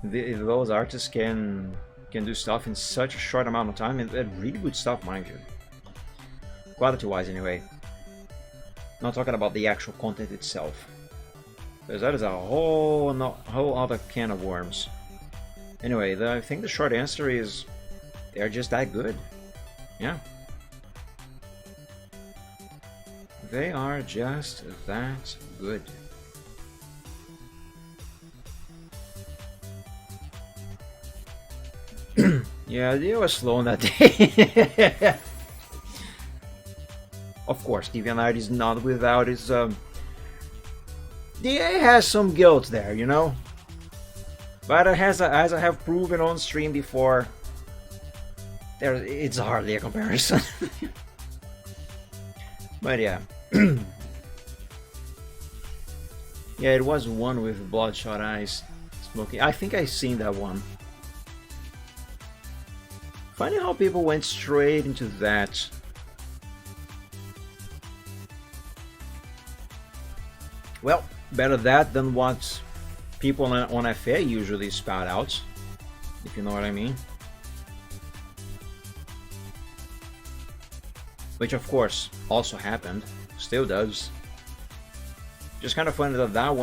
those artists can do stuff in such a short amount of time, and really good stuff, mind you. Quality-wise, anyway. Not talking about the actual content itself, because that is a whole other can of worms. Anyway, I think the short answer is they're just that good. Yeah. They are just that good. Yeah, they were slow on that day. Of course, DeviantArt is not without its DA has some guilt there, you know. But as I have proven on stream before, it's hardly a comparison. But yeah. Yeah, it was one with bloodshot eyes smoking. I think I've seen that one. Funny how people went straight into that. Well, better that than what people on FA usually spout out, if you know what I mean. Which of course also happened, still does. Just kind of funny that that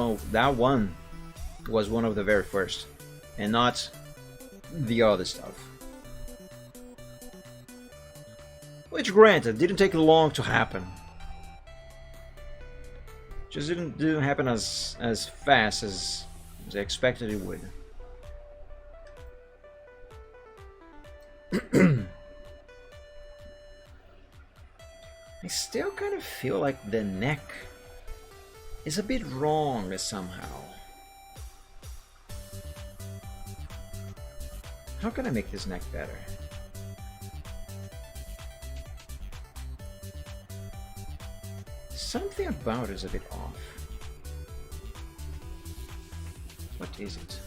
one was one of the very first, and not the other stuff. Which, granted, didn't take long to happen. Just didn't happen as fast as I expected it would. I still kind of feel like the neck is a bit wrong somehow. How can I make this neck better? Something about it is a bit off. What is it?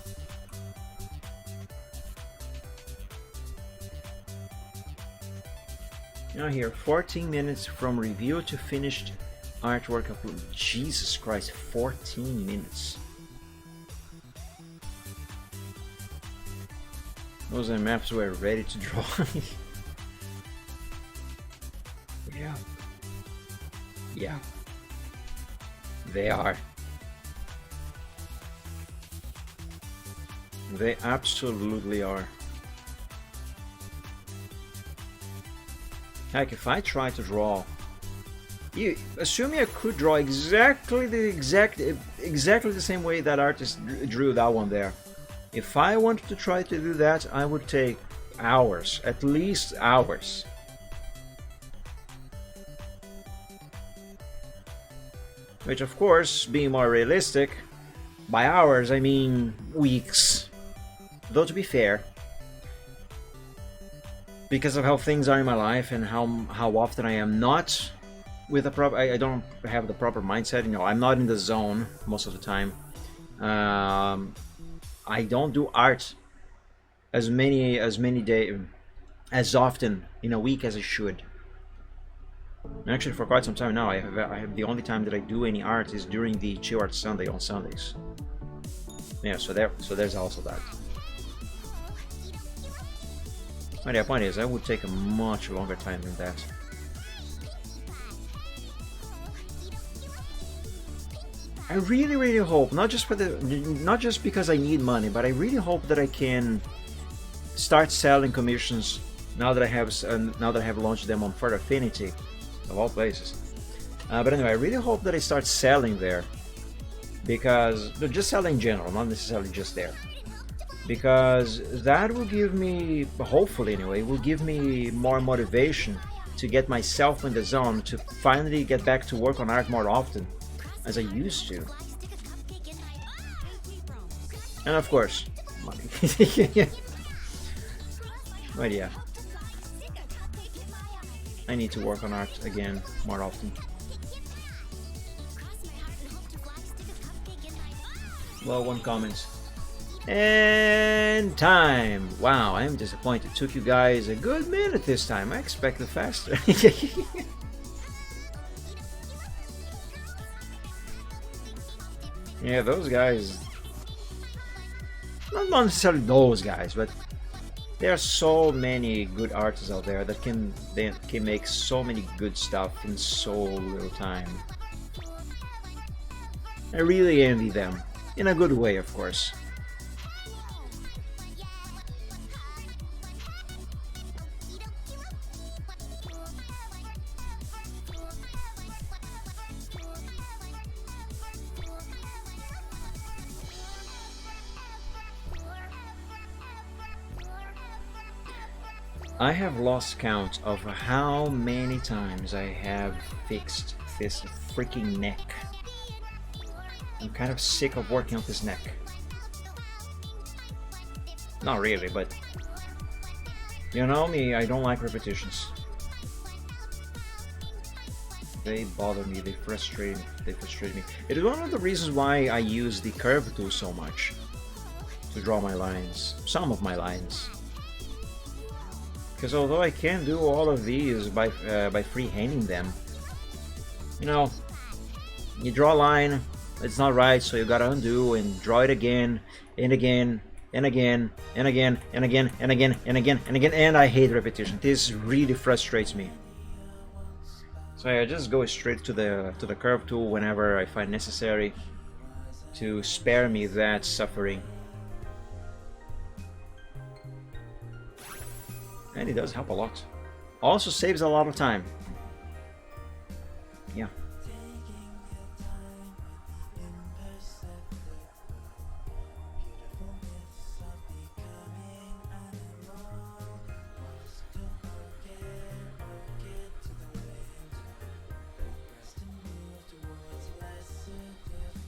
Now here, 14 minutes from review to finished artwork upload. Jesus Christ, 14 minutes. Those maps were ready to draw. Yeah. Yeah. They are. They absolutely are. Heck, if I try to draw, assuming I could draw exactly the same way that artist drew that one there. If I wanted to try to do that, I would take hours, at least hours. Which, of course, being more realistic, by hours I mean weeks. Though to be fair, because of how things are in my life and how often I am not with a proper, I don't have the proper mindset. You know, I'm not in the zone most of the time. I don't do art as many day as often in a week as I should. Actually, for quite some time now, I have the only time that I do any art is during the Chill Art Sunday on Sundays. Yeah, so there's also that. But yeah, point is, that would take a much longer time than that. I really hope, not just because I need money, but I really hope that I can start selling commissions now that I have launched them on Further Affinity, of all places. But anyway, I really hope that I start selling there, because just selling in general, not necessarily just there, because that will give me, hopefully anyway, will give me more motivation to get myself in the zone to finally get back to work on art more often, as I used to. And of course, money. But yeah, I need to work on art again more often. Well, one comment. And time. Wow, I'm disappointed. It took you guys a good minute this time. I expected faster. Yeah, those guys. Not necessarily those guys, but there are so many good artists out there that can make so many good stuff in so little time. I really envy them, in a good way, of course. I have lost count of how many times I have fixed this freaking neck. I'm kind of sick of working on this neck. Not really, but you know me, I don't like repetitions. They bother me, they frustrate me. It is one of the reasons why I use the curve tool so much to draw my lines, some of my lines. Because although I can do all of these by freehanding them, you know, you draw a line, it's not right, so you gotta undo and draw it again, and again, and again, and again, and again, and again, and again, and again, and I hate repetition. This really frustrates me. So I just go straight to the curve tool whenever I find necessary to spare me that suffering. And it does help a lot. Also saves a lot of time. Yeah.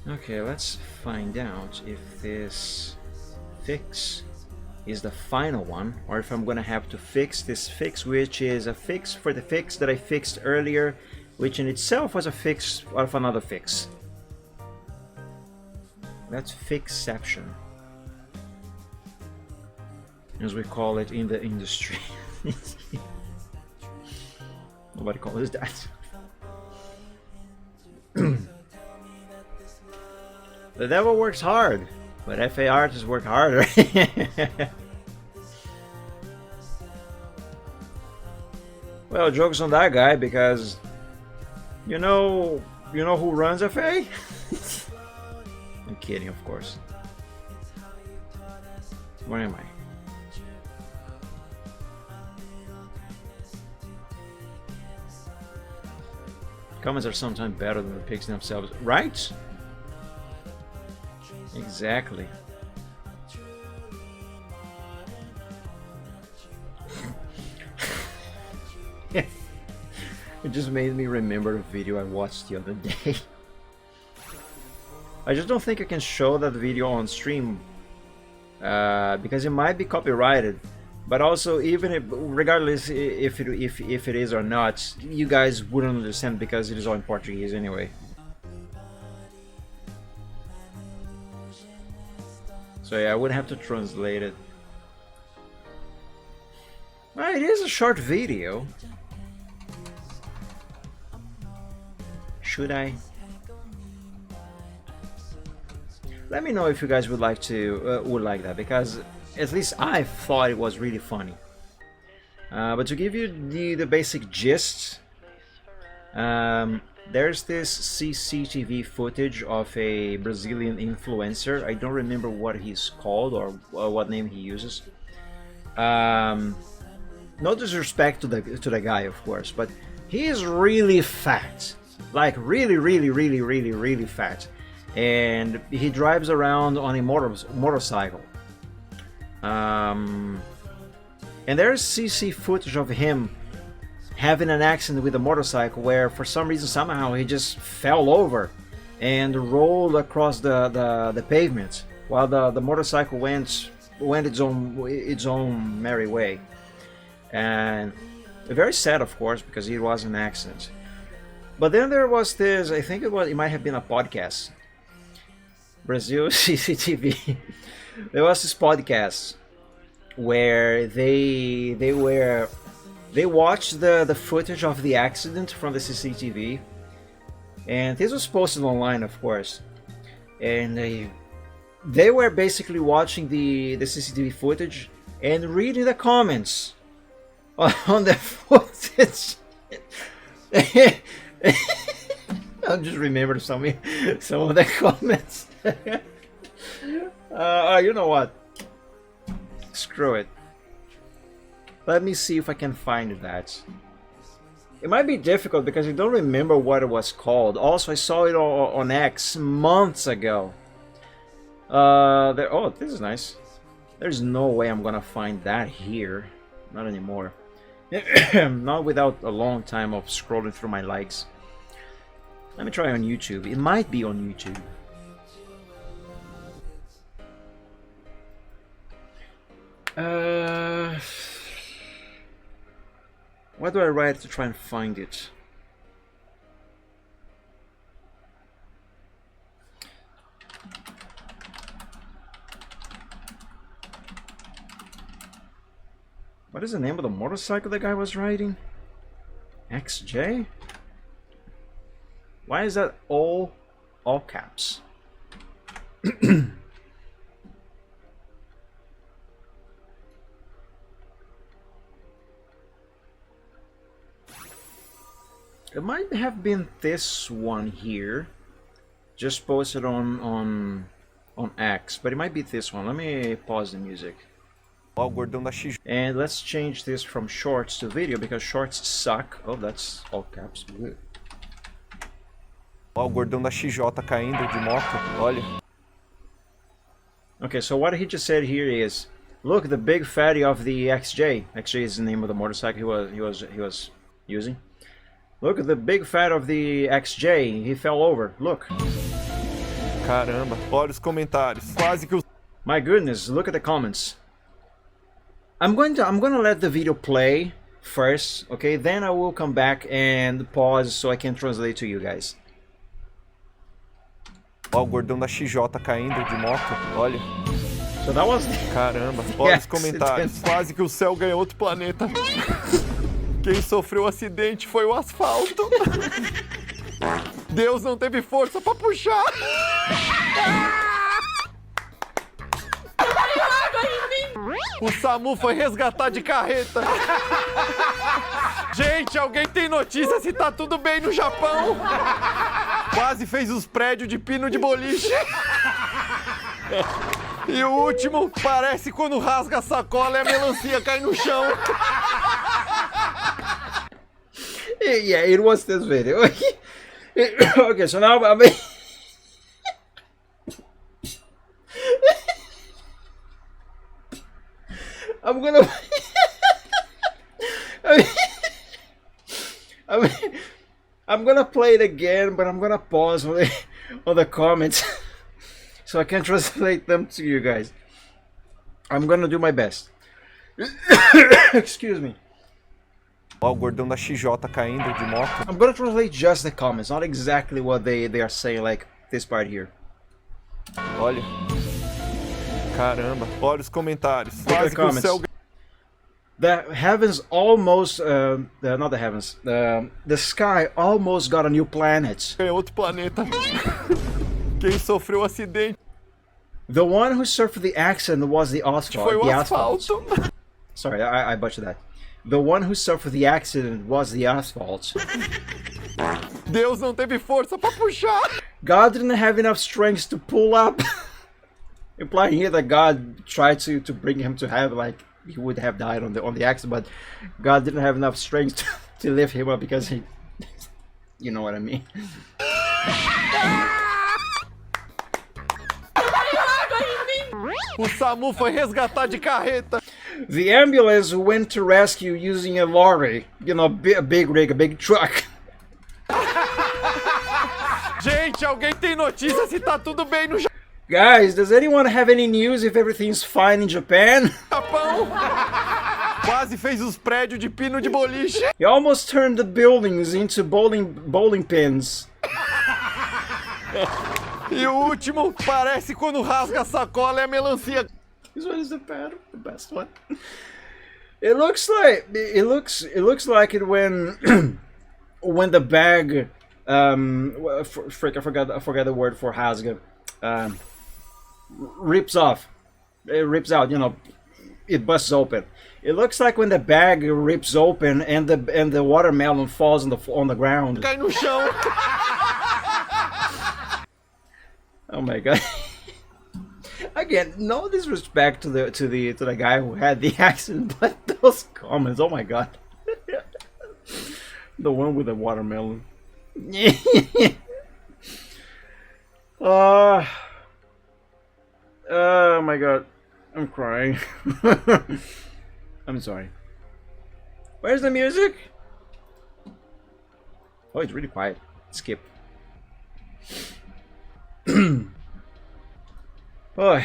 Okay, let's find out if this fix is the final one, or if I'm gonna have to fix this fix, which is a fix for the fix that I fixed earlier, which in itself was a fix of another fix. That's fixception, as we call it in the industry. Nobody calls it that. The devil works hard, but FA artists work harder. Well, joke's on that guy, because you know who runs FA? I'm kidding, of course. Where am I? Comments are sometimes better than the pics themselves, right? Exactly. It just made me remember a video I watched the other day. I just don't think I can show that video on stream because it might be copyrighted. But also, even if, regardless if it is or not, you guys wouldn't understand because it is all in Portuguese anyway. So yeah, I would have to translate it. Well, it is a short video. Should I? Let me know if you guys would like that, because at least I thought it was really funny. But to give you the basic gist, there's this CCTV footage of a Brazilian influencer. I don't remember what he's called or what name he uses. No disrespect to the guy, of course, but he is really fat, like really fat, and he drives around on a motorcycle. And there's CC footage of him having an accident with a motorcycle where for some reason somehow he just fell over and rolled across the pavement while the motorcycle went its own merry way. And very sad, of course, because it was an accident. But then there was this, I think it might have been a podcast, Brazil CCTV. There was this podcast where they watched the footage of the accident from the CCTV, and this was posted online, of course, and they were basically watching the CCTV footage and reading the comments on the footage. I just remembered some of the comments. You know what? Screw it. Let me see if I can find that. It might be difficult because I don't remember what it was called. Also, I saw it on X months ago. Oh, this is nice. There's no way I'm gonna find that here. Not anymore. Not without a long time of scrolling through my likes. Let me try on YouTube. It might be on YouTube. What do I write to try and find it? What is the name of the motorcycle the guy was riding? XJ? Why is that all caps? It might have been this one here, just posted on X, but it might be this one. Let me pause the music. And let's change this from shorts to video because shorts suck. Oh, that's all caps. Ó, o gordão da XJ caindo de moto, olha. Okay, so what he just said here is, look, the big fatty of the XJ. XJ is the name of the motorcycle he was using. Look at the big fat of the XJ. He fell over. Look. Caramba, olha os comentários. Quase que o... My goodness, look at the comments. I'm gonna let the video play first, okay? Then I will come back and pause so I can translate to you guys. Ó, o gordão da XJ caindo de moto, olha. So that was... Caramba, olha os comentários. Quase que o céu ganhou outro planeta. Quem sofreu o acidente foi o asfalto. Deus não teve força pra puxar. O SAMU foi resgatar de carreta. Gente, alguém tem notícia se tá tudo bem no Japão? Quase fez os prédios de pino de boliche. E o último, parece quando rasga a sacola e a melancia cai no chão. Yeah, it was this video. Okay, so now I mean... I'm gonna... I'm gonna play it again, but I'm gonna pause on the comments so I can translate them to you guys. I'm gonna do my best. Excuse me. Ó, o gordão da XJ caindo de moto. I'm gonna translate just the comments, not exactly what they are saying, like this part here. Olha. Caramba, olha os comentários. Look at Quase the que o comments. céu The heavens almost, not the heavens, the sky almost got a new planet. ganhou outro planeta. Quem sofreu o acidente The one who suffered the accident was the asphalt. foi o the asfalto. Sorry, I butchered that. The one who suffered the accident was the asphalt. Deus não teve força pra puxar. God didn't have enough strength to pull up. Implying here that God tried to bring him to heaven, like he would have died on the accident, but God didn't have enough strength to lift him up because he, you know what I mean. O SAMU foi resgatar de carreta. The ambulance went to rescue using a lorry, you know, a big rig, a big truck. Gente, alguém tem notícia se tá tudo bem no Guys, does anyone have any news if everything's fine in Japan? Japão? Quase fez os prédios de pino de boliche. He almost turned the buildings into bowling pins. E o último, parece quando rasga a sacola é a melancia. This one is the best one. It looks like it when when the bag frick, I forgot the word for Hasga. Rips off. It rips out, you know, it busts open. It looks like when the bag rips open and the watermelon falls on the ground. Cai no chão. Oh my god. Again, no disrespect to the guy who had the accident, but those comments, oh my god. The one with the watermelon. Oh my god. I'm crying. I'm sorry. Where's the music? Oh, it's really quiet. Skip. Oh.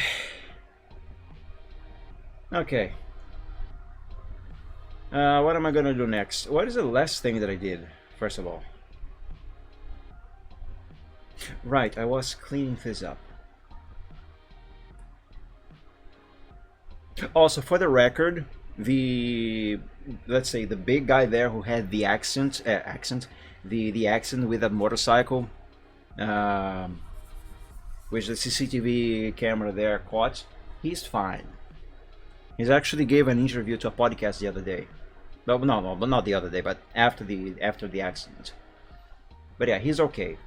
Okay. What am I gonna do next? What is the last thing that I did, first of all? Right, I was cleaning this up. Also, for the record, let's say the big guy there who had the the accident with that motorcycle, which the CCTV camera there caught, he's fine. He's actually gave an interview to a podcast the other day. No, not the other day, but after the accident. But yeah, he's okay.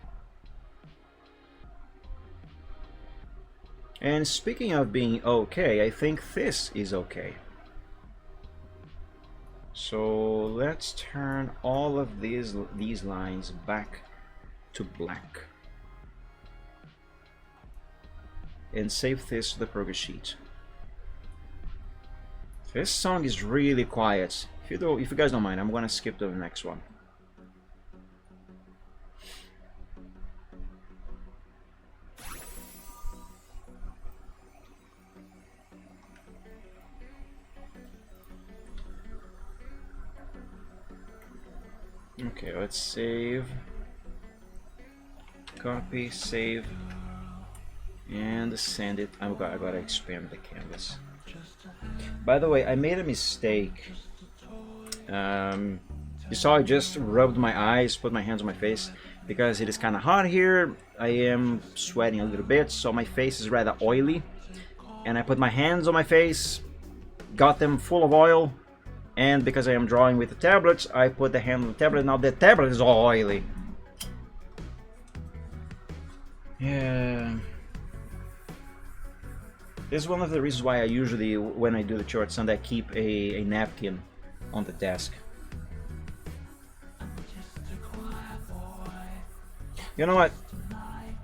And speaking of being okay, I think this is okay. So let's turn all of these lines back to black. And save this to the progress sheet. This song is really quiet. If you guys don't mind, I'm gonna skip to the next one. Okay, let's save, copy, save, and send it. I gotta expand the canvas. By the way, I made a mistake. You saw I just rubbed my eyes, put my hands on my face, because it is kind of hot here. I am sweating a little bit, so my face is rather oily. And I put my hands on my face, got them full of oil, and because I am drawing with the tablets, I put the hand on the tablet. Now the tablet is all oily. Yeah. This is one of the reasons why I usually, when I do the short Sunday, I keep a napkin on the desk. You know what?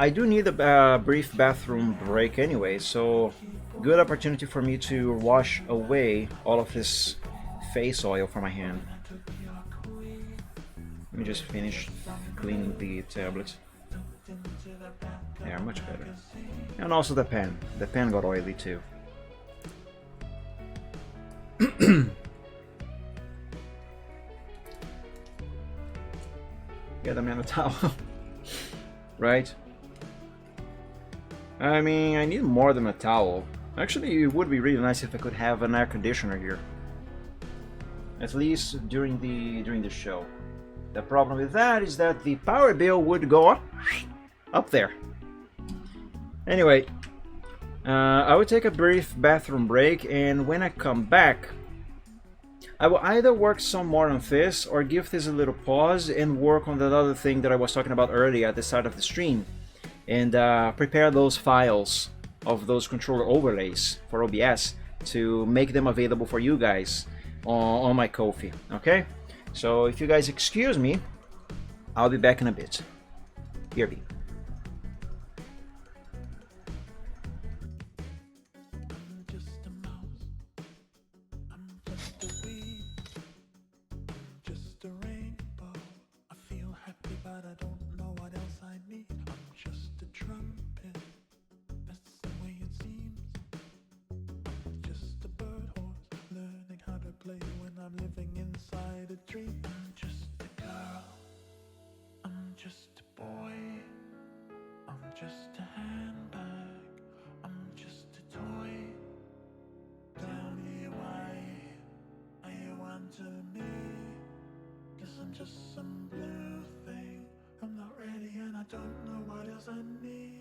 I do need a brief bathroom break anyway, so good opportunity for me to wash away all of this face oil from my hand. Let me just finish cleaning the tablet. Yeah, much better. And also the pen. The pen got oily too. Get the man a towel. Right? I mean, I need more than a towel. Actually, it would be really nice if I could have an air conditioner here. At least during the show. The problem with that is that the power bill would go up there. Anyway, I will take a brief bathroom break, and when I come back, I will either work some more on this or give this a little pause and work on that other thing that I was talking about earlier at the start of the stream, and prepare those files of those controller overlays for OBS to make them available for you guys on my Ko-fi. Okay, so if you guys excuse me, I'll be back in a bit. Here be. Just some blue thing. I'm not ready and I don't know what else I need.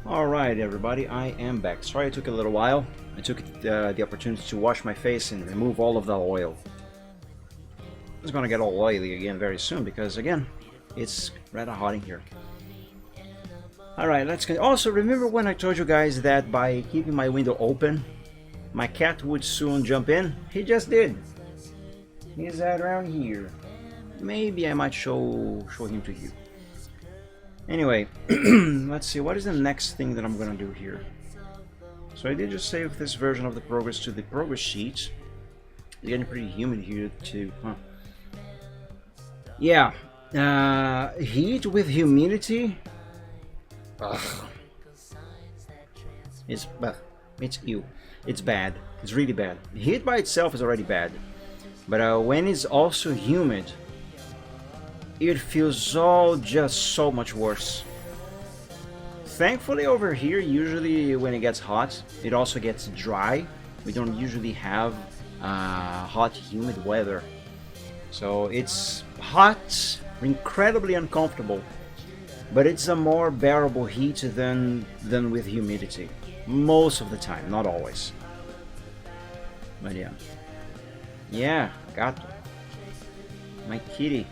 Alright everybody, I am back. Sorry it took a little while. I took the opportunity to wash my face and remove all of the oil. It's gonna get all oily again very soon because again, it's rather hot in here. Alright, let's go. Also, remember when I told you guys that by keeping my window open, my cat would soon jump in? He just did. He's around here. Maybe I might show him to you. Anyway, let's see, what is the next thing that I'm gonna do here? So I did just save this version of the progress to the progress sheet. It's getting pretty humid here too, huh? Yeah, heat with humidity. Ugh. It's ew. It's bad. It's really bad. Heat by itself is already bad, but when it's also humid, it feels all just so much worse. Thankfully over here, usually when it gets hot, it also gets dry. We don't usually have hot, humid weather. So it's hot, incredibly uncomfortable, but it's a more bearable heat than with humidity. Most of the time, not always. But yeah. Yeah, gato. My kitty.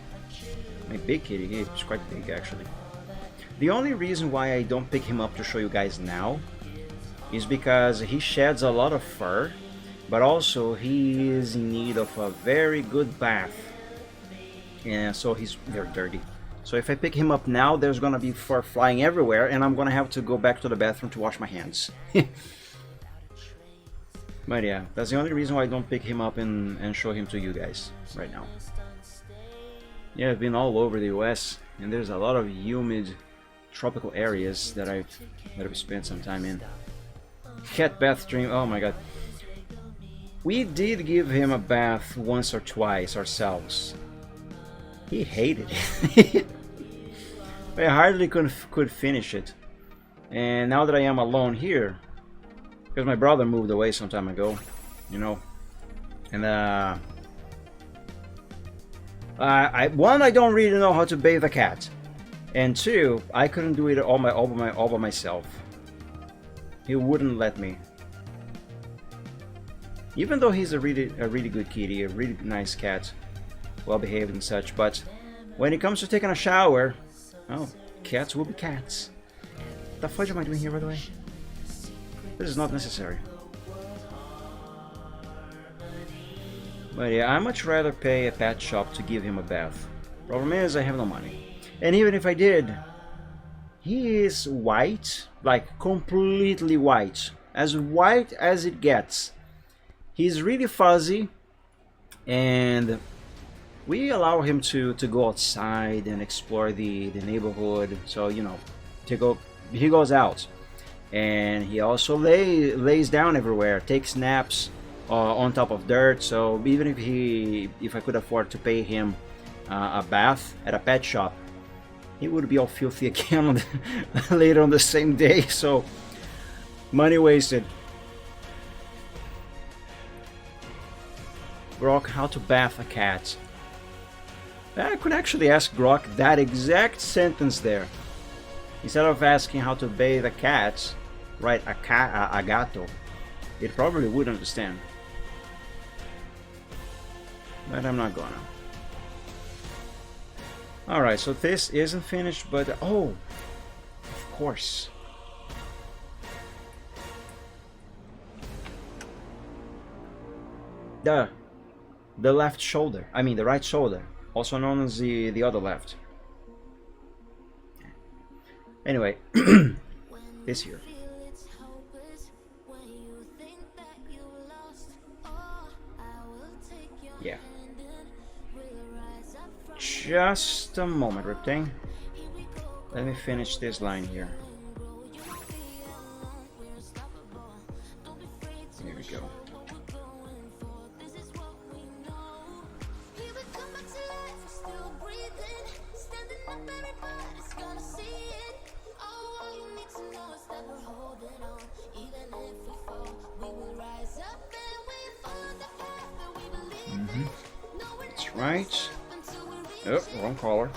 My big kitty, he's quite big actually. The only reason why I don't pick him up to show you guys now is because he sheds a lot of fur, but also he is in need of a very good bath. And so he's very dirty. So if I pick him up now, there's gonna be fur flying everywhere and I'm gonna have to go back to the bathroom to wash my hands. But yeah, that's the only reason why I don't pick him up and show him to you guys right now. Yeah, I've been all over the US and there's a lot of humid tropical areas that I've spent some time in. Cat bath dream, oh my god. We did give him a bath once or twice ourselves. He hated it. I hardly could finish it. And now that I am alone here, because my brother moved away some time ago, you know, and I don't really know how to bathe a cat, and two, I couldn't do it all by myself. He wouldn't let me. Even though he's a really good kitty, a really nice cat, well behaved and such, but when it comes to taking a shower, oh, cats will be cats. What the fudge am I doing here, by the way? This is not necessary. But yeah, I much rather pay a pet shop to give him a bath. Problem is, I have no money. And even if I did, he is white, like completely white. As white as it gets. He's really fuzzy, and we allow him to go outside and explore the neighborhood. So, you know, he goes out. And he also lays down everywhere, takes naps on top of dirt. So even if I could afford to pay him a bath at a pet shop, he would be all filthy again later on the same day. So money wasted. Grok, how to bath a cat? I could actually ask Grok that exact sentence there. Instead of asking how to bathe a cat, right, a gato, it probably would understand. But I'm not gonna. Alright, so this isn't finished, but oh, of course. The left shoulder, I mean the right shoulder, also known as the other left. Anyway, this here. Yeah. Just a moment, Riptang. Let me finish this line here. Here we go. That's right. Oh, wrong collar.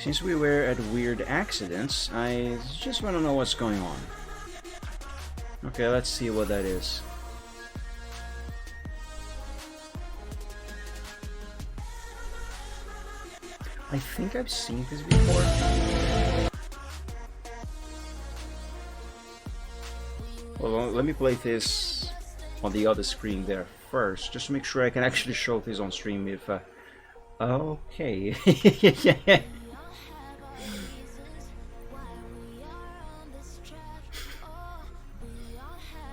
Since we were at weird accidents, I just want to know what's going on. Okay, let's see what that is. I think I've seen this before. Well, let me play this on the other screen there first, just to make sure I can actually show this on stream if... Okay.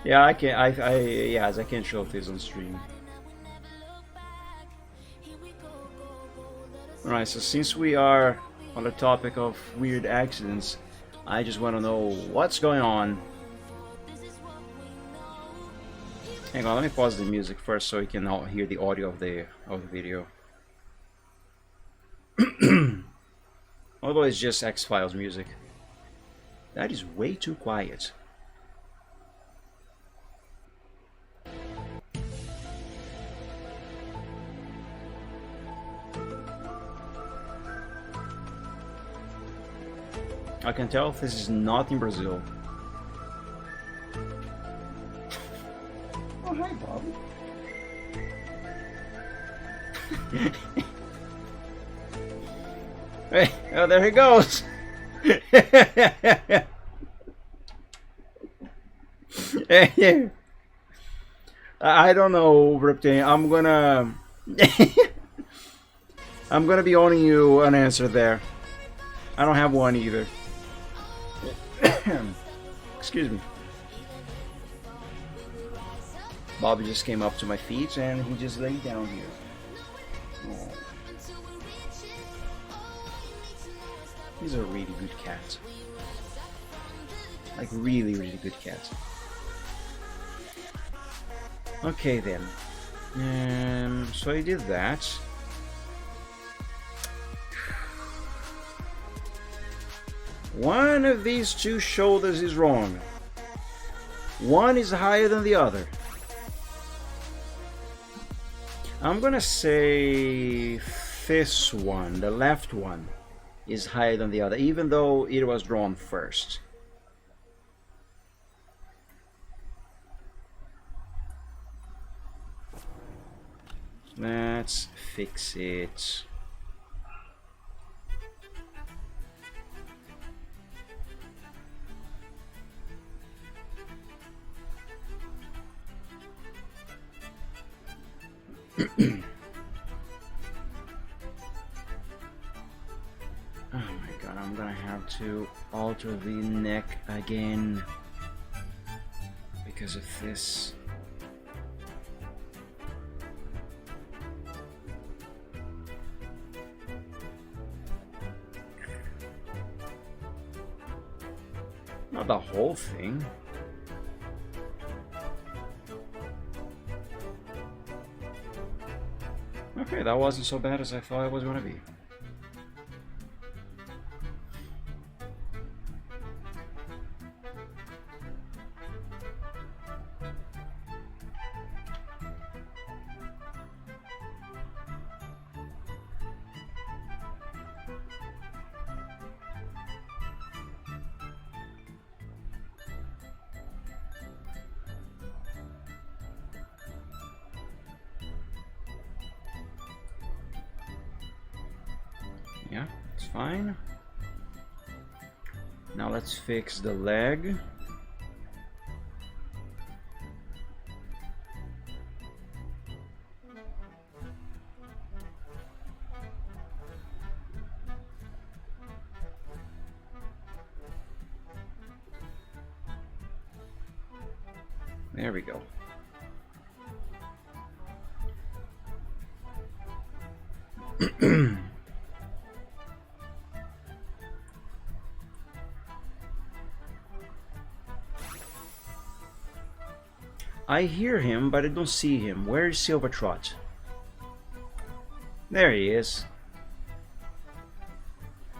Yeah, I can. Yes, I can show this on stream. Alright, so since we are on the topic of weird accidents, I just want to know what's going on. Hang on, let me pause the music first so you can all hear the audio of the video. Although it's just X-Files music. That is way too quiet. I can tell this is not in Brazil. Oh, hi, Bob. Hey, oh, there he goes. Hey, I don't know, Riptane. I'm gonna be owning you an answer there. I don't have one either. Excuse me. Bobby just came up to my feet and he just laid down here. Oh. He's a really good cat. Like really, really good cat. Okay then. So I did that. One of these two shoulders is wrong. One is higher than the other. I'm gonna say this one, the left one, is higher than the other, even though it was drawn first. Let's fix it. Oh my god, I'm gonna have to alter the neck again because of this. Not the whole thing. Okay, that wasn't so bad as I thought it was going to be. Yeah, it's fine. Now let's fix the leg. There we go. I hear him, but I don't see him. Where is Silvertrot? There he is.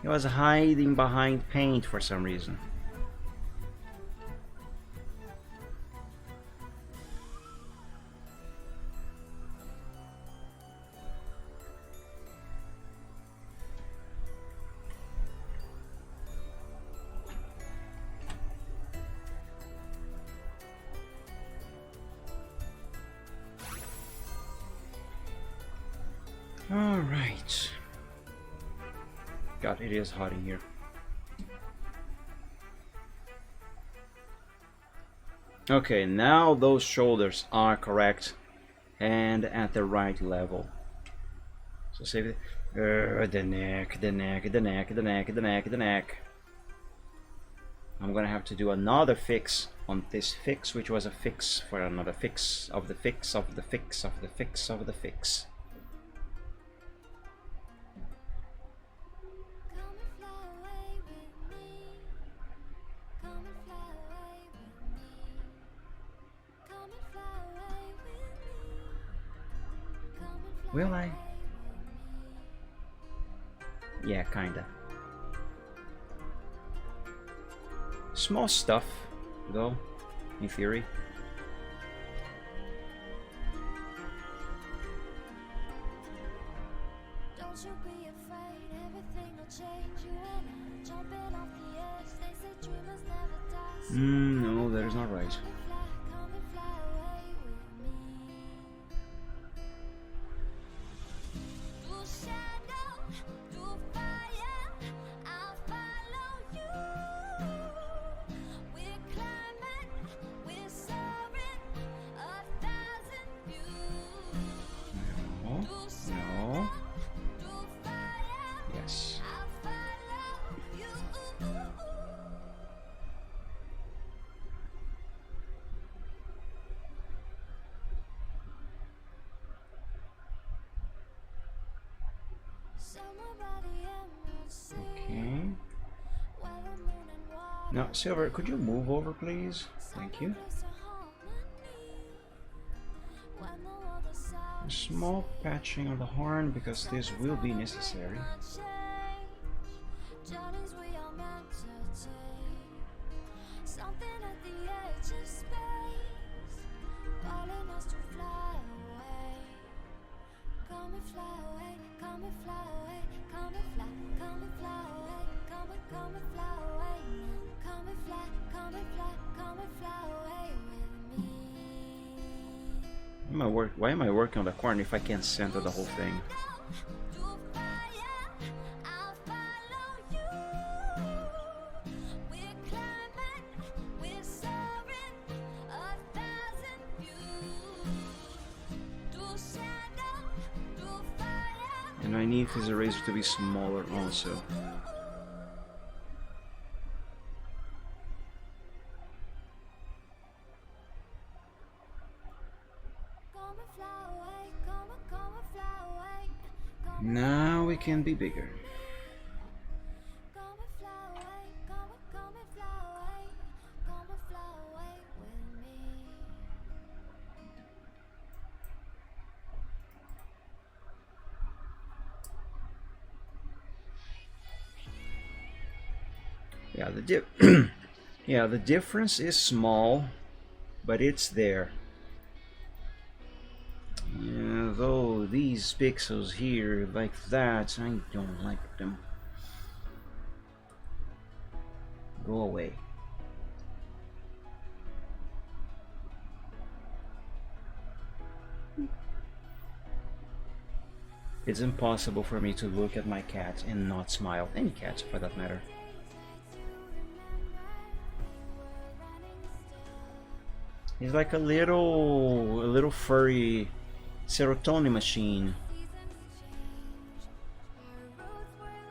He was hiding behind paint for some reason. Alright. God, it is hot in here. Okay, now those shoulders are correct and at the right level. So save it. The neck, the neck, the neck, the neck, the neck, the neck. I'm gonna have to do another fix on this fix, which was a fix for another fix of the fix of the fix of the fix of the fix. Will I? Yeah, kinda. Small stuff, though, in theory. Don't you be afraid, everything will change you when I'm jumping off the edge. They say dreamers never die. No, that is not right. Come and fly away with me. Through shadow, through fire, I'll follow you. We're climbing, we're soaring, 1,000 views. No, Through no, shadow, through fire, yes. I'll follow you. Somewhere by the Emerald Sea, Okay. where the moon and water Now, Silver, could you move over, please? Thank you. place of harmony. When the world is A silent, small patching of the horn, because this will be necessary. not change. Journeys we are meant to take. Something at the edge of space, calling us to fly away. Come and fly away, come and fly away, come and fly, come and fly away, come and fly away now. Come and fly, come and fly, come and fly away with me. Why am I working on the horn if I can't center the whole thing? Through fire, I'll follow you. We're climbing, we're soaring, 1,000 views. Through shadow, through fire. And I need this eraser to be smaller also. Come and fly away, come and fly away. Now we can be bigger. Come and fly away, come and fly away. Come and fly away with me. Yeah, yeah, the difference is small, but it's there. Yeah, though these pixels here like that, I don't like them. Go away. It's impossible for me to look at my cat and not smile. Any cat, for that matter. He's like a little furry serotonin machine.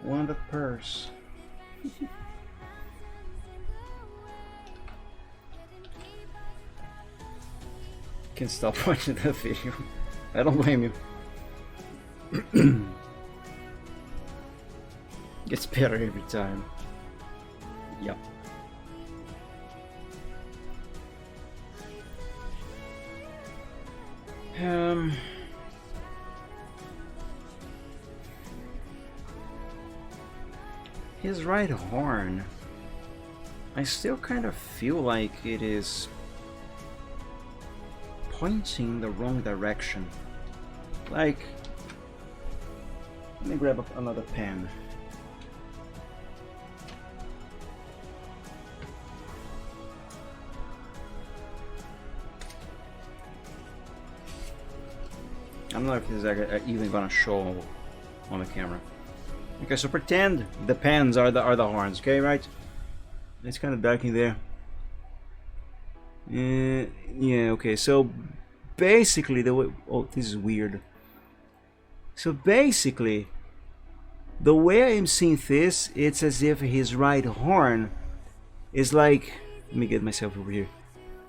One the purse. Can stop watching that video. I don't blame you. Gets better every time. Yep. His right horn, I still kind of feel like it is pointing the wrong direction. Like, let me grab another pen. I don't know if this is even gonna show on the camera. Okay, so pretend the pens are the horns. Okay, right? It's kind of dark in there. Yeah. Okay. So basically, the way this is weird. So basically, the way I'm seeing this, it's as if his right horn is like. Let me get myself over here.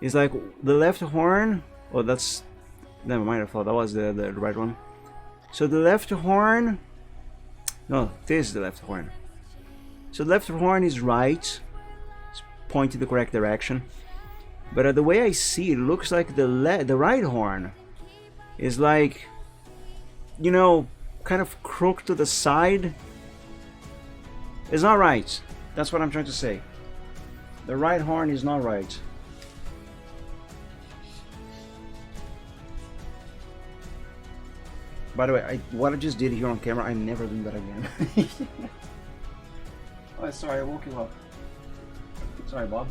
It's like the left horn. Oh, that's. Never mind. I thought that was the right one. So the left horn. No, this is the left horn. So the left horn is right. It's pointing the correct direction. But the way I see it, looks like the right horn is like, you know, kind of crooked to the side. It's not right. That's what I'm trying to say. The right horn is not right. By the way, what I just did here on camera, I'm never doing that again. Oh, sorry, I woke you up. Sorry, Bob.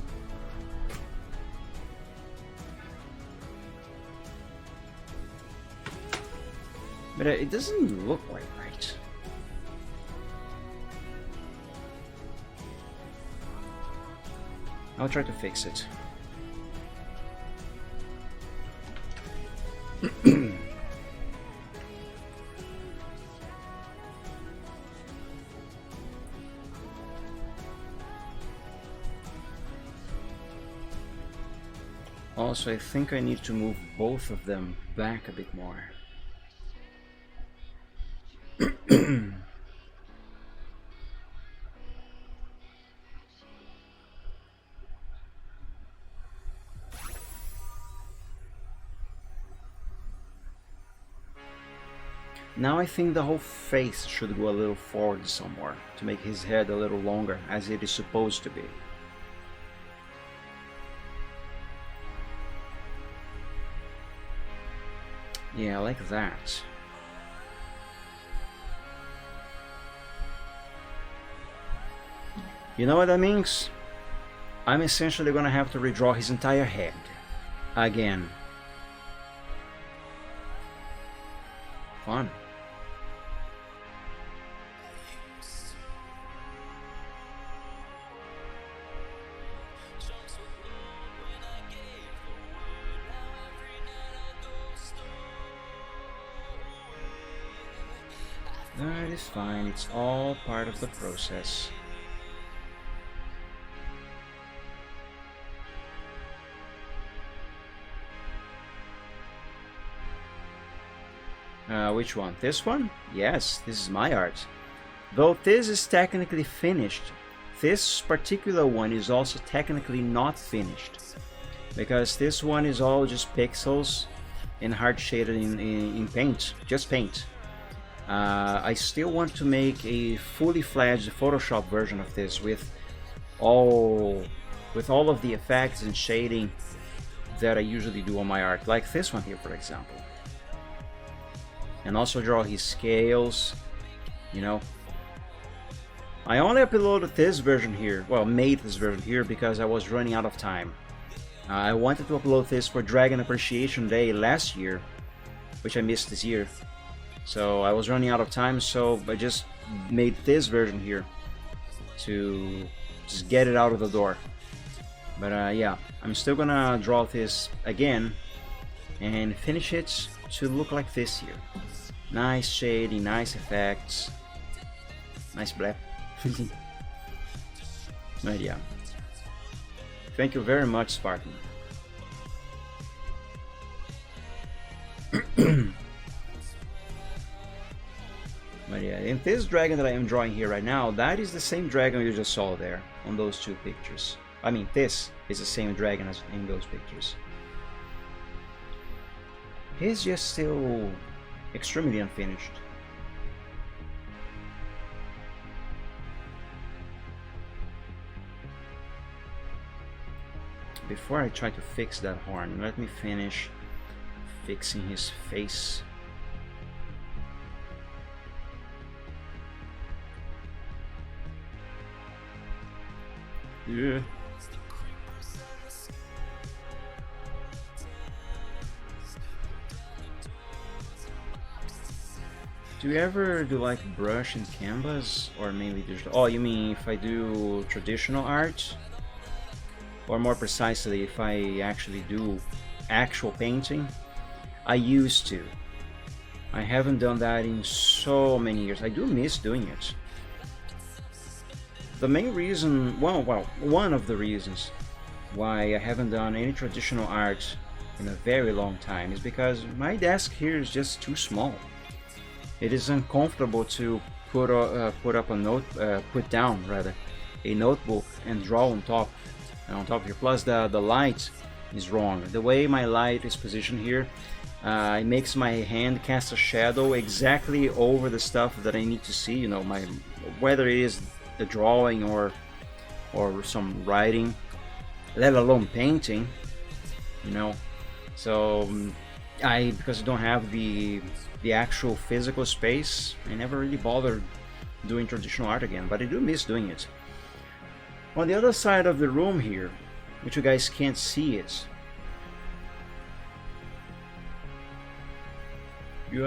But it doesn't look quite right. I'll try to fix it. Also, I think I need to move both of them back a bit more. Now I think the whole face should go a little forward somewhere to make his head a little longer, as it is supposed to be. Yeah, like that. You know what that means? I'm essentially gonna have to redraw his entire head again. Fun. That is fine, it's all part of the process. Which one? This one? Yes, this is my art. Though this is technically finished, this particular one is also technically not finished. Because this one is all just pixels and hard shaded in paint, just paint. I still want to make a fully fledged Photoshop version of this with all of the effects and shading that I usually do on my art, like this one here, for example. And also draw his scales, you know. I only uploaded this version here, well, made this version here because I was running out of time. I wanted to upload this for Dragon Appreciation Day last year, which I missed this year. So I was running out of time, so I just made this version here to just get it out of the door. But yeah, I'm still gonna draw this again and finish it to look like this here. Nice shading, nice effects, nice blep. But yeah, thank you very much, Spartan. But yeah, and this dragon that I am drawing here right now, that is the same dragon you just saw there on those two pictures. I mean, this is the same dragon as in those pictures. He's just still extremely unfinished. Before I try to fix that horn, let me finish fixing his face. Yeah. Do you ever do like brush and canvas or mainly digital? Oh, you mean if I do traditional art? Or more precisely, if I actually do actual painting? I used to. I haven't done that in so many years. I do miss doing it. The main reason, well, one of the reasons why I haven't done any traditional art in a very long time is because my desk here is just too small. It is uncomfortable to put down a notebook and draw on top here. Plus the light is wrong. The way my light is positioned here, it makes my hand cast a shadow exactly over the stuff that I need to see. You know, whether it is the drawing or some writing, let alone painting. You know, so because I don't have the actual physical space, I never really bothered doing traditional art again, but I do miss doing it. On the other side of the room here, which you guys can't see it, do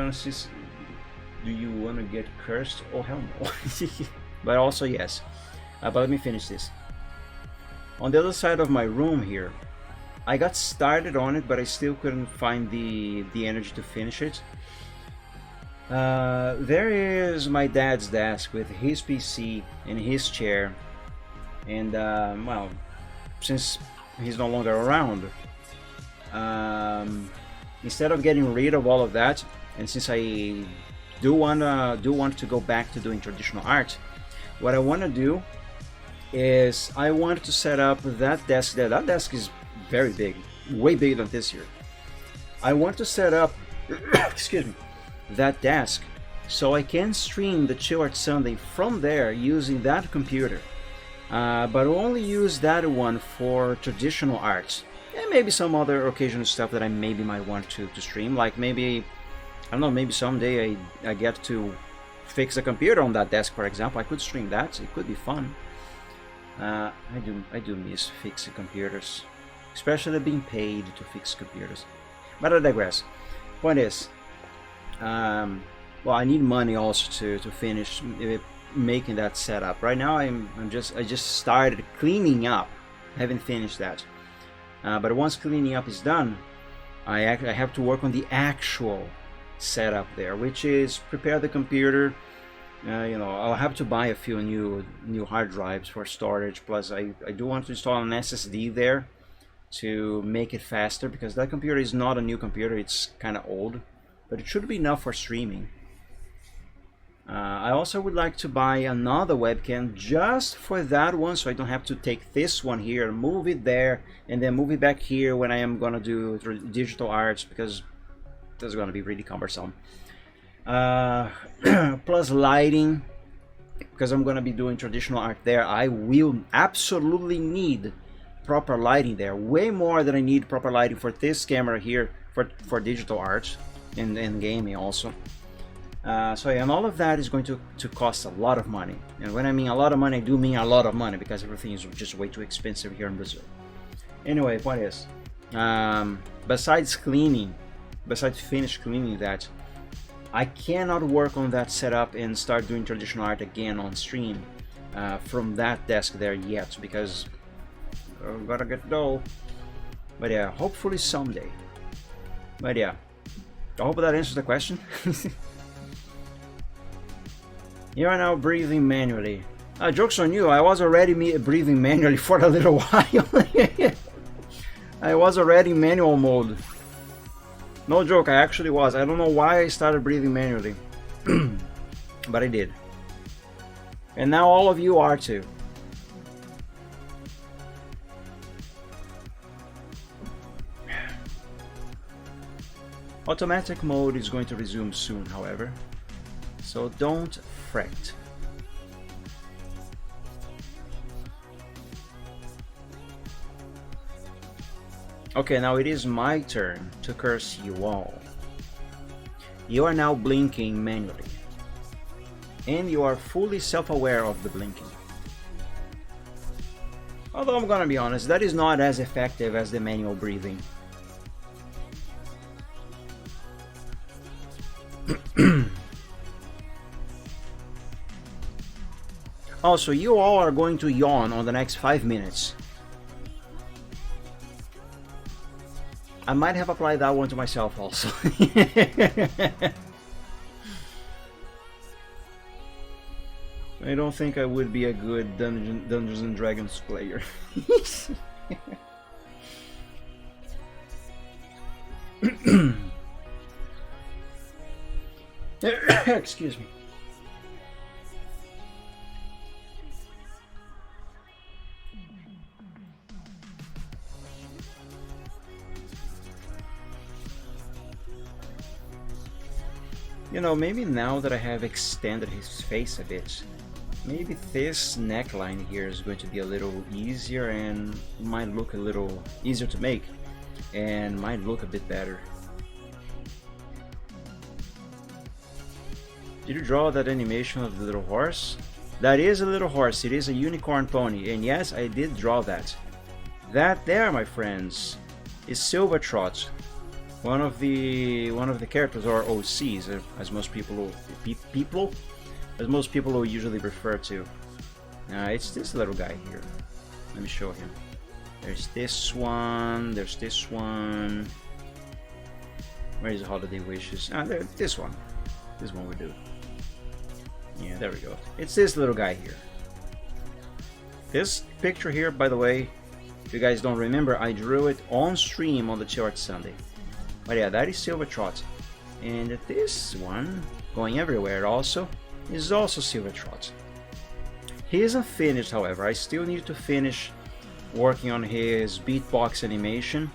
you wanna get cursed? Oh hell no. But also yes. But let me finish this. On the other side of my room here, I got started on it, but I still couldn't find the energy to finish it. There is my dad's desk with his PC and his chair, and well, since he's no longer around, instead of getting rid of all of that, and since I do want to go back to doing traditional art, what I want to do is I want to set up that desk there. That desk is very big, way bigger than this here. I want to set up excuse me, that desk so I can stream the Chill Art Sunday from there using that computer, but only use that one for traditional art and maybe some other occasional stuff that I maybe might want to stream, like maybe, I don't know, maybe someday I get to fix a computer on that desk, for example. I could stream that. It could be fun. I do miss fixing computers, especially being paid to fix computers. But I digress. Point is, well, I need money also to finish making that setup. Right now, I just started cleaning up. I haven't finished that. But once cleaning up is done, I have to work on the actual setup there, which is prepare the computer. You know, I'll have to buy a few new hard drives for storage. Plus, I do want to install an SSD there to make it faster, because that computer is not a new computer. It's kind of old, but it should be enough for streaming. I also would like to buy another webcam just for that one, so I don't have to take this one here, move it there, and then move it back here when I am gonna do digital arts, because that's gonna be really cumbersome. Plus lighting, because I'm gonna be doing traditional art there. I will absolutely need proper lighting there, way more than I need proper lighting for this camera here for digital art and gaming also. So yeah, and all of that is going to cost a lot of money. And when I mean a lot of money, I do mean a lot of money, because everything is just way too expensive here in Brazil. Anyway, point is, besides finish cleaning that, I cannot work on that setup and start doing traditional art again on stream from that desk there yet, because I've gotta get dough. But yeah, hopefully someday. But yeah, I hope that answers the question. You are now breathing manually. Joke's on you, I was already breathing manually for a little while. I was already in manual mode. No joke, I actually was. I don't know why I started breathing manually. But I did. And now all of you are too. Automatic mode is going to resume soon, however, so don't fret. Okay, now it is my turn to curse you all. You are now blinking manually, and you are fully self-aware of the blinking. Although I'm gonna be honest, that is not as effective as the manual breathing. Also, you all are going to yawn on the next 5 minutes. I might have applied that one to myself also. I don't think I would be a good Dungeons and Dragons player. Excuse me. You know, maybe now that I have extended his face a bit, maybe this neckline here is going to be a little easier and might look a little easier to make and might look a bit better. Did you draw that animation of the little horse? That is a little horse, it is a unicorn pony, and yes, I did draw that. That there, my friends, is Silvertrot. One of the characters, or OCs, as most people will usually refer to. It's this little guy here. Let me show him. There's this one. There's this one. Where is Holiday Wishes? There, this one. This one we do. Yeah, there we go. It's this little guy here. This picture here, by the way, if you guys don't remember, I drew it on stream on the Chill Art Sunday. But yeah, that is Silvertrot. And this one, going everywhere also, is also Silvertrot. He isn't finished, however. I still need to finish working on his beatbox animation,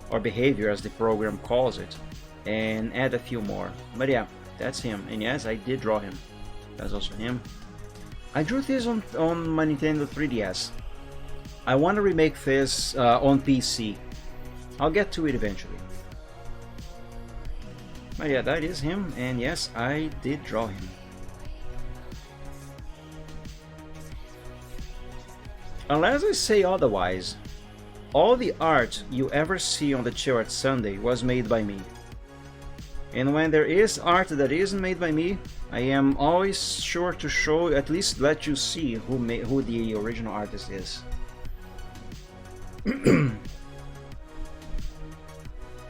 or behavior as the program calls it, and add a few more. But yeah, that's him. And yes, I did draw him. That's also him. I drew this on my Nintendo 3DS. I want to remake this on PC. I'll get to it eventually. But yeah, that is him, and yes, I did draw him. Unless I say otherwise, all the art you ever see on the Chill Art Sunday was made by me. And when there is art that isn't made by me, I am always sure to show, at least let you see who the original artist is.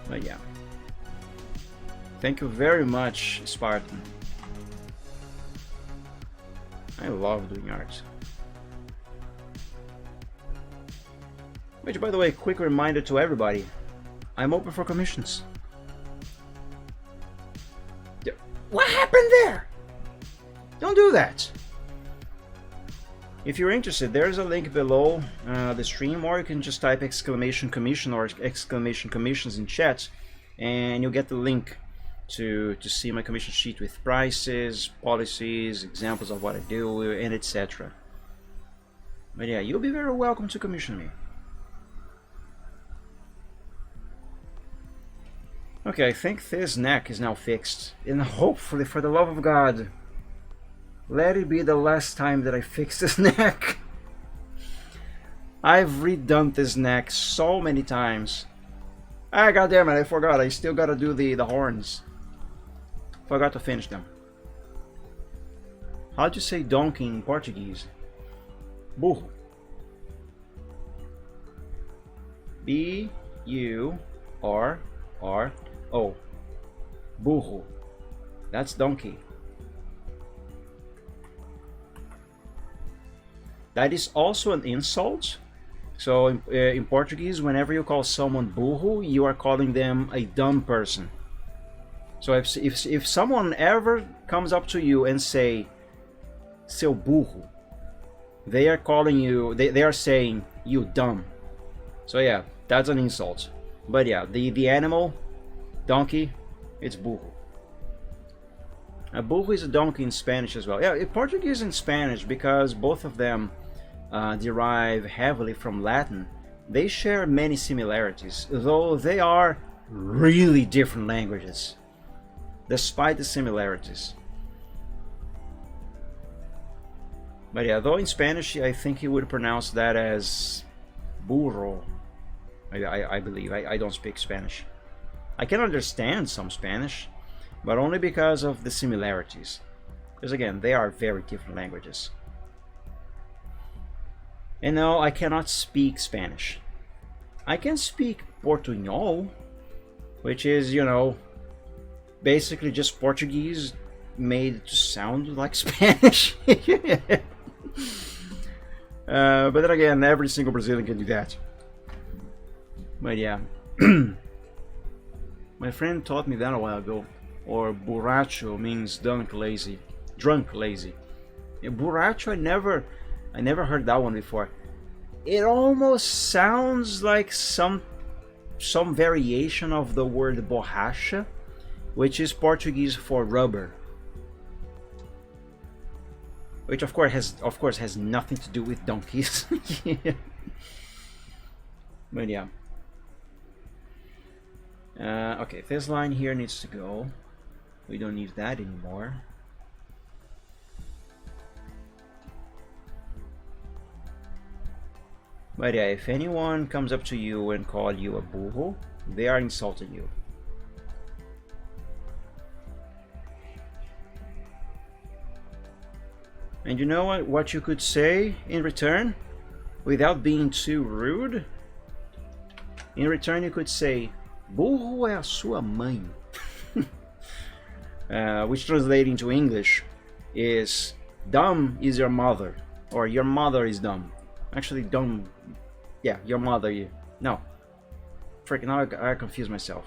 But yeah. Thank you very much, Spartan. I love doing art. Which, by the way, quick reminder to everybody, I'm open for commissions. What happened there? Don't do that. If you're interested, there's a link below the stream, or you can just type !commission or !commissions in chat, and you'll get the link to see my commission sheet with prices, policies, examples of what I do, and etc. But yeah, you'll be very welcome to commission me. Okay, I think this neck is now fixed, and hopefully, for the love of God, let it be the last time that I fix this neck. I've redone this neck so many times. Ah, goddammit, I forgot, I still gotta do the horns. Forgot to finish them. How'd you say donkey in Portuguese? Burro. B-U-R-R-O. Burro. That's donkey. That is also an insult. So in Portuguese, whenever you call someone burro, you are calling them a dumb person. So if someone ever comes up to you and say, seu burro, they are calling you, they are saying, you dumb. So yeah, that's an insult. But yeah, the animal, donkey, it's burro. A burro is a donkey in Spanish as well. Yeah, Portuguese and Spanish, because both of them derive heavily from Latin, they share many similarities, though they are really different languages, despite the similarities. But yeah, though in Spanish, I think he would pronounce that as burro. I believe. I don't speak Spanish. I can understand some Spanish, but only because of the similarities. Because again, they are very different languages. And no, I cannot speak Spanish. I can speak Portuñol, which is, you know, basically just Portuguese made to sound like Spanish. But then again, every single Brazilian can do that. But yeah. My friend taught me that a while ago. Or borracho means drunk lazy. Yeah, borracho, I never heard that one before. It almost sounds like some variation of the word borracha, which is Portuguese for rubber. Which of course has nothing to do with donkeys. Yeah. But yeah. Okay, this line here needs to go. We don't need that anymore. But yeah, if anyone comes up to you and call you a burro, they are insulting you. And you know what you could say in return? Without being too rude? In return you could say, burro é a sua mãe. Which translating to English is, dumb is your mother. Or your mother is dumb. Actually, dumb... Yeah, your mother... No. Freaking now I confuse myself.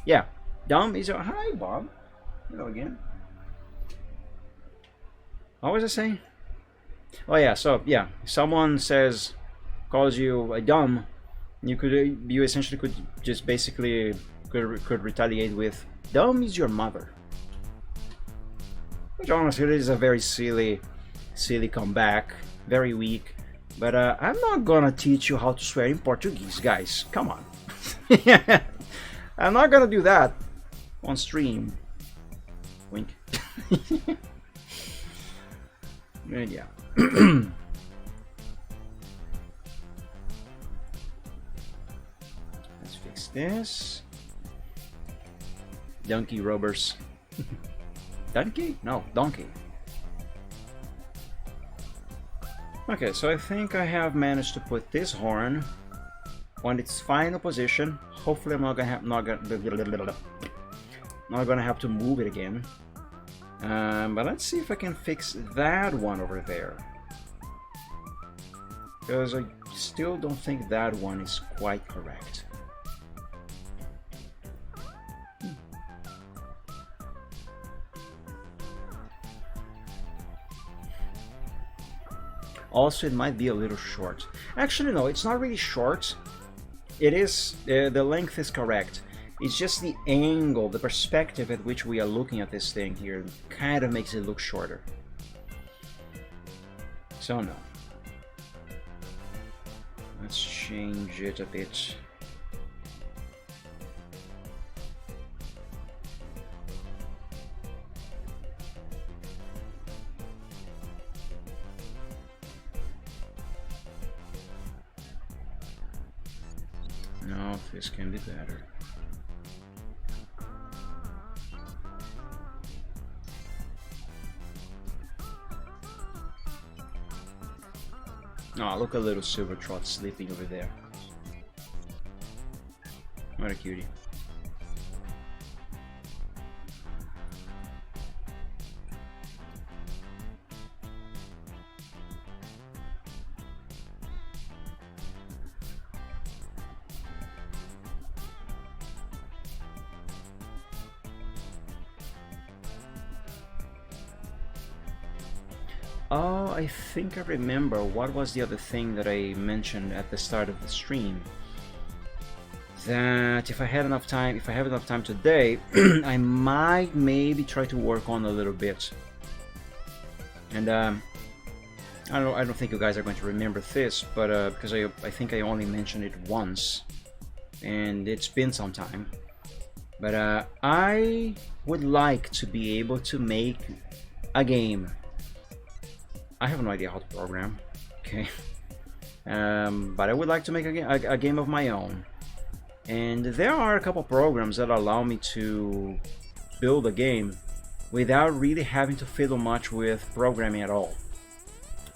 Yeah. Dumb is your... Hi, Bob. Hello again. What was I saying? Oh yeah, so yeah, if someone calls you a dumb, you essentially could just basically could retaliate with, dumb is your mother. Which honestly is a very silly comeback, very weak. But I'm not gonna teach you how to swear in Portuguese, guys. Come on. I'm not gonna do that on stream. Wink. And yeah. Let's fix this. Donkey rubbers. Donkey? No, donkey. Okay, so I think I have managed to put this horn on its final position. Hopefully I'm not gonna have to move it again. But let's see if I can fix that one over there. Because I still don't think that one is quite correct. Also, it might be a little short. Actually, no, it's not really short. It is, the length is correct. It's just the angle, the perspective at which we are looking at this thing here kind of makes it look shorter. So no. Let's change it a bit. No, this can be better. Oh, look at little silver trot sleeping over there. What a cutie. Oh, I think I remember what was the other thing that I mentioned at the start of the stream. That if I have enough time today, I might maybe try to work on a little bit. And I don't think you guys are going to remember this, but because I think I only mentioned it once, and it's been some time. But I would like to be able to make a game. I have no idea how to program, okay? But I would like to make a game of my own. And there are a couple programs that allow me to build a game without really having to fiddle much with programming at all.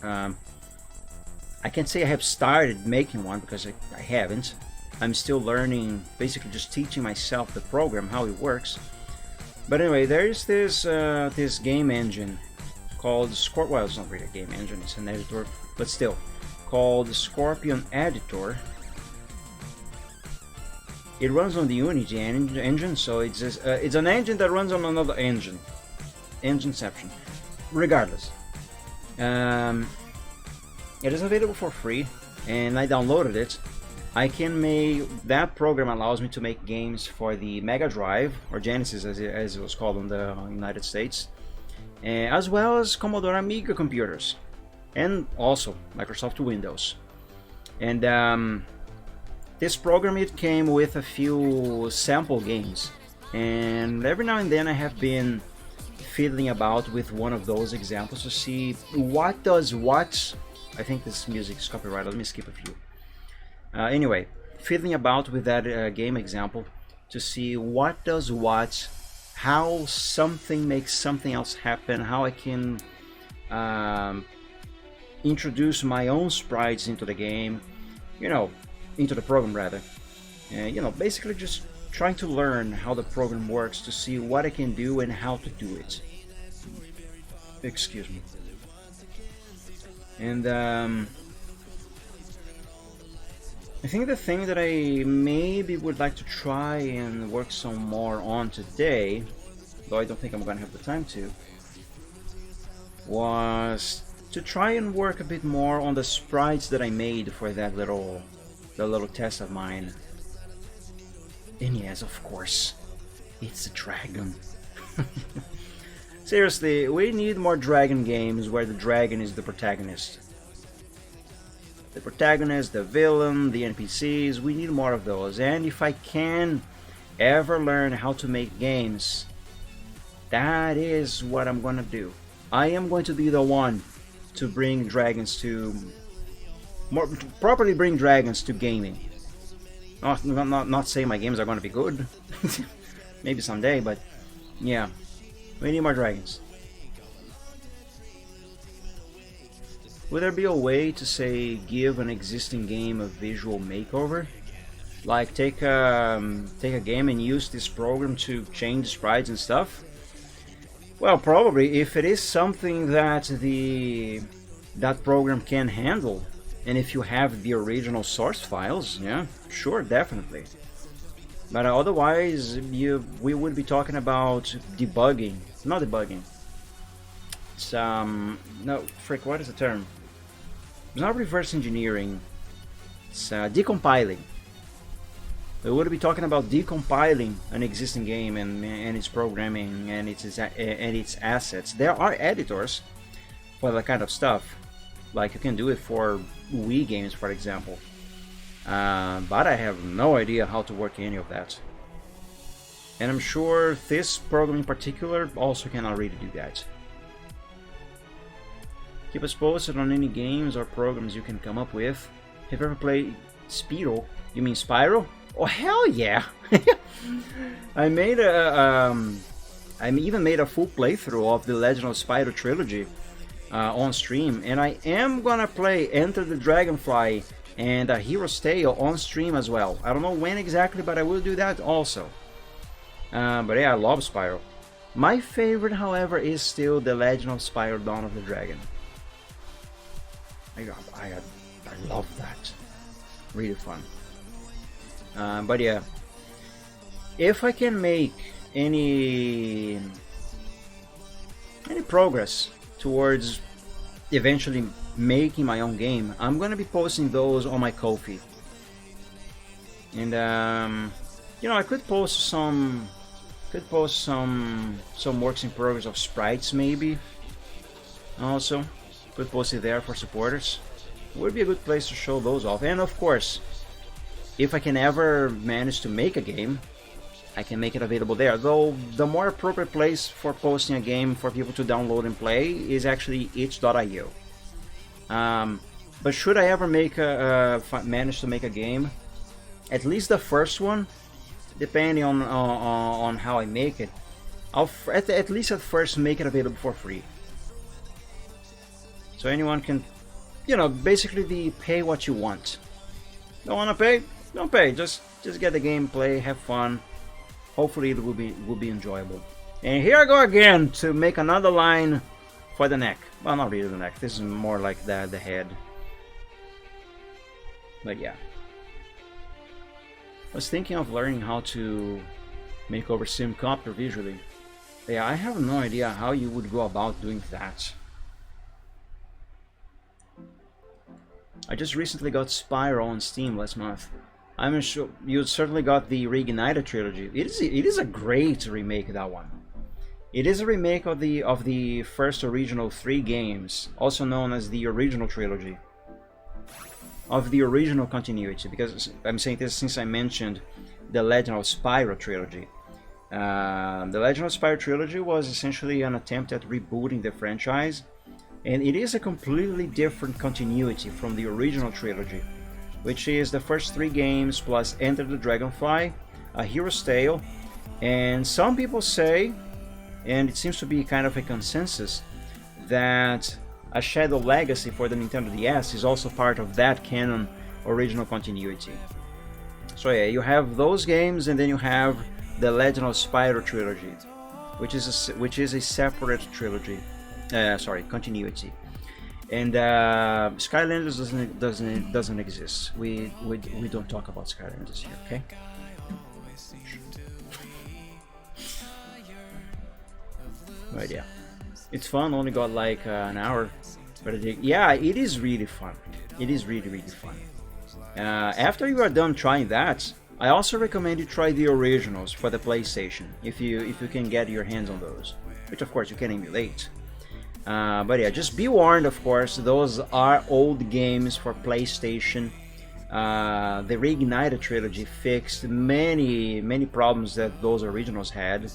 I can't say I have started making one because I haven't. I'm still learning, basically just teaching myself the program, how it works. But anyway, there is this game engine called well, it's not really a game engine, it's an editor, but still, called Scorpion Editor. It runs on the Unity engine, so it's an engine that runs on another engine. Engineception. Regardless. It is available for free, and I downloaded it. I can make, that program allows me to make games for the Mega Drive, or Genesis as it was called in the United States, as well as Commodore Amiga computers, and also Microsoft Windows. And this program, it came with a few sample games, and every now and then I have been fiddling about with one of those examples to see what does what. I think this music is copyrighted, let me skip a few. Anyway, fiddling about with that game example to see what does what, how something makes something else happen, how I can introduce my own sprites into the game, into the program rather. Basically just trying to learn how the program works to see what I can do and how to do it. Excuse me. And I think the thing that I maybe would like to try and work some more on today, though I don't think I'm gonna have the time to, was to try and work a bit more on the sprites that I made for that little test of mine. And yes, of course, it's a dragon. Seriously, we need more dragon games where the dragon is the protagonist. The protagonist, the villain, the NPCs, we need more of those. And if I can ever learn how to make games, that is what I'm gonna do. I am going to be the one to bring dragons to... properly bring dragons to gaming. Not saying my games are gonna be good. Maybe someday, but yeah. We need more dragons. Would there be a way to, say, give an existing game a visual makeover? Like take a game and use this program to change sprites and stuff? Well, probably, if it is something that that program can handle, and if you have the original source files, yeah, sure, definitely. But otherwise, we would be talking about debugging. Not debugging. It's no, frick, what is the term? It's not reverse engineering. It's decompiling. We would be talking about decompiling an existing game and its programming and its assets. There are editors for that kind of stuff. Like you can do it for Wii games, for example. But I have no idea how to work any of that. And I'm sure this program in particular also cannot really do that. Keep us posted on any games or programs you can come up with. Have you ever played Spyro? You mean Spyro? Oh hell yeah! I even made a full playthrough of the Legend of Spyro trilogy on stream, and I am gonna play Enter the Dragonfly and A Hero's Tale on stream as well. I don't know when exactly, but I will do that also. But yeah, I love Spyro. My favorite, however, is still The Legend of Spyro Dawn of the Dragon. I love that. Really fun. But yeah, if I can make any progress towards eventually making my own game, I'm gonna be posting those on my Ko-fi. And I could post some works in progress of sprites maybe. Also, could post it there for supporters. Would be a good place to show those off. And of course, if I can ever manage to make a game, I can make it available there. Though the more appropriate place for posting a game for people to download and play is actually itch.io. But should I ever manage to make a game, at least the first one, depending on how I make it, I'll at least at first make it available for free. So anyone can you know, basically the pay what you want. Don't want to pay? Don't pay. Just get the game, play, have fun. Hopefully it will be enjoyable. And here I go again to make another line for the neck. Well, not really the neck. This is more like the head. But yeah. I was thinking of learning how to make over Simcopter visually. Yeah, I have no idea how you would go about doing that. I just recently got Spyro on Steam last month. I'm sure you certainly got the Reignited trilogy. It is a great remake, that one. It is a remake of the first original 3 games, also known as the original trilogy. Of the original continuity, because I'm saying this since I mentioned the Legend of Spyro trilogy. The Legend of Spyro trilogy was essentially an attempt at rebooting the franchise, and it is a completely different continuity from the original trilogy, which is the first 3 games plus Enter the Dragonfly, A Hero's Tale, and some people say, and it seems to be kind of a consensus, that A Shadow Legacy for the Nintendo DS is also part of that canon original continuity. So yeah, you have those games, and then you have the Legend of Spyro trilogy, which is a separate trilogy, continuity. And Skylanders doesn't exist. We don't talk about Skylanders here, okay? But yeah, it's fun. Only got like an hour, but yeah, it is really fun. It is really fun. After you are done trying that, I also recommend you try the originals for the PlayStation if you can get your hands on those, which of course you can emulate. But yeah, just be warned, of course, those are old games for PlayStation. The Reignited trilogy fixed many problems that those originals had.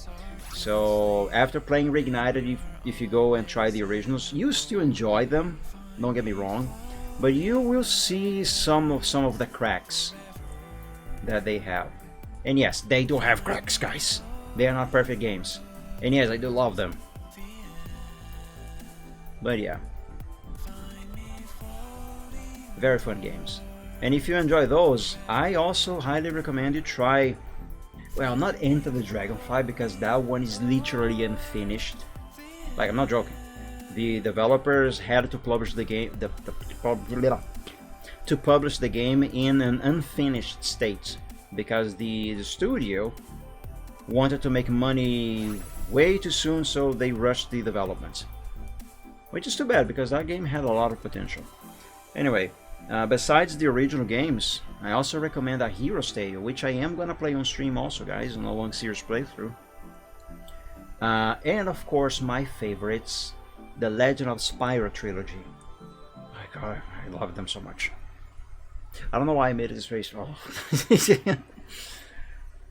So after playing Reignited, if you go and try the originals, you still enjoy them, don't get me wrong, but you will see some of the cracks that they have. And yes, they do have cracks, guys. They are not perfect games. And yes, I do love them. But yeah, very fun games. And if you enjoy those, I also highly recommend you try, well, not Enter the Dragonfly, because that one is literally unfinished. Like, I'm not joking. The developers had to publish the game, to publish the game in an unfinished state, because the studio wanted to make money way too soon, so they rushed the development. Which is too bad, because that game had a lot of potential. Anyway, besides the original games, I also recommend A Hero's Tale, which I am gonna play on stream also, guys, in a long series playthrough. And of course, my favorites, the Legend of Spyro trilogy. My god, I love them so much. I don't know why I made this face. Oh. I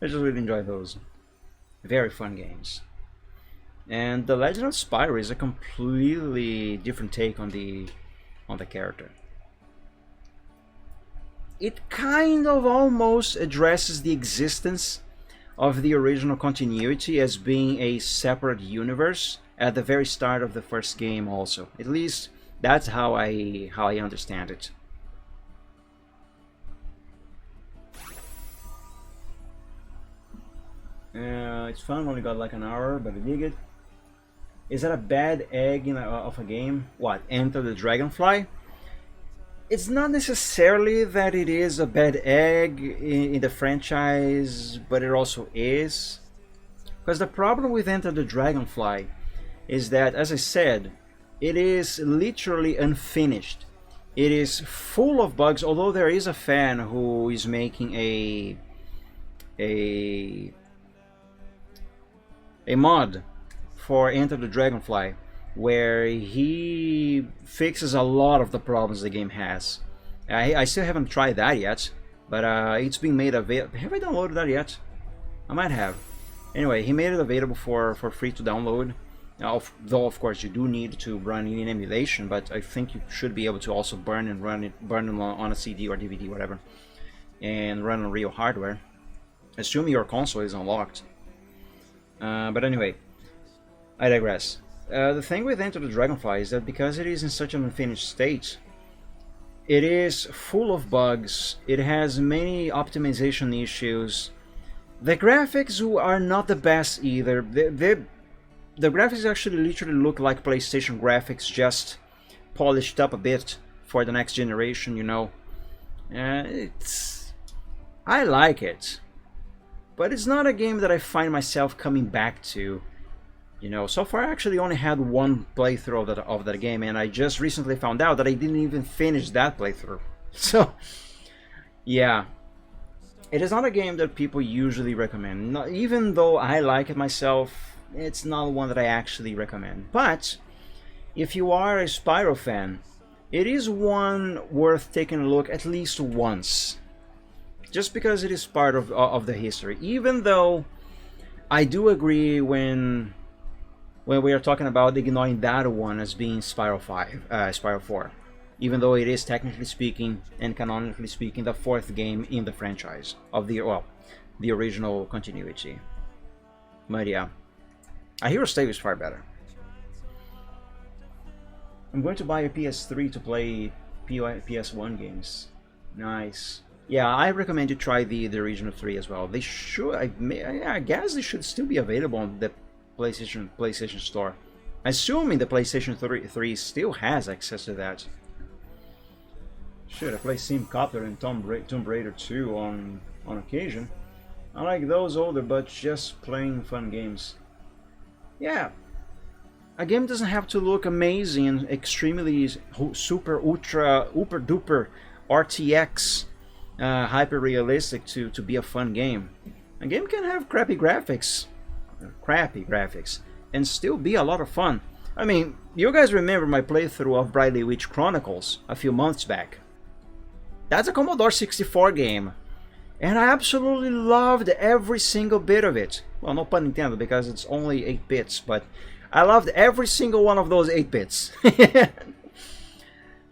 just really enjoy those. Very fun games. And the Legend of Spyro is a completely different take on the character. It kind of almost addresses the existence of the original continuity as being a separate universe at the very start of the first game also. At least that's how I understand it. It's fun, only got like an hour, but I dig it. Is that a bad egg of a game? What, Enter the Dragonfly? It's not necessarily that it is a bad egg in the franchise, but it also is. Because the problem with Enter the Dragonfly is that, as I said, it is literally unfinished. It is full of bugs, although there is a fan who is making a mod for Enter the Dragonfly, where he fixes a lot of the problems the game has. I still haven't tried that yet, but it's been made available. Have I downloaded that yet? I might have. Anyway, he made it available for free to download. Though of course you do need to run it in emulation, but I think you should be able to also burn it on a CD or DVD, whatever, and run on real hardware, assuming your console is unlocked. But anyway, I digress. The thing with Enter the Dragonfly is that because it is in such an unfinished state, It is full of bugs. It has many optimization issues. The graphics are not the best either. The graphics actually literally look like PlayStation graphics, just polished up a bit for the next generation, you know. I like it, but it's not a game that I find myself coming back to. You know, so far I actually only had one playthrough of that game, and I just recently found out that I didn't even finish that playthrough. So, yeah. It is not a game that people usually recommend. Even though I like it myself, it's not one that I actually recommend. But, if you are a Spyro fan, it is one worth taking a look at least once. Just because it is part of the history. Even though I do agree when we are talking about ignoring that one as being Spyro 4, even though it is technically speaking and canonically speaking the fourth game in the franchise of the original continuity. But yeah, A Hero's Tale is far better. I'm going to buy a PS3 to play PS1 games. Nice. Yeah, I recommend you try the original 3 as well. They should, I guess they should still be available on the PlayStation Store. Assuming the PlayStation 3 still has access to that. Should I play Sim Copter and Tomb Raider 2 on occasion? I like those older but just plain fun games. Yeah, a game doesn't have to look amazing and extremely super duper RTX hyper realistic to be a fun game. A game can have crappy graphics and still be a lot of fun. I mean, you guys remember my playthrough of Briley Witch Chronicles a few months back. That's a Commodore 64 game, and I absolutely loved every single bit of it. Well, no pun intended, because it's only 8 bits, but I loved every single one of those 8 bits.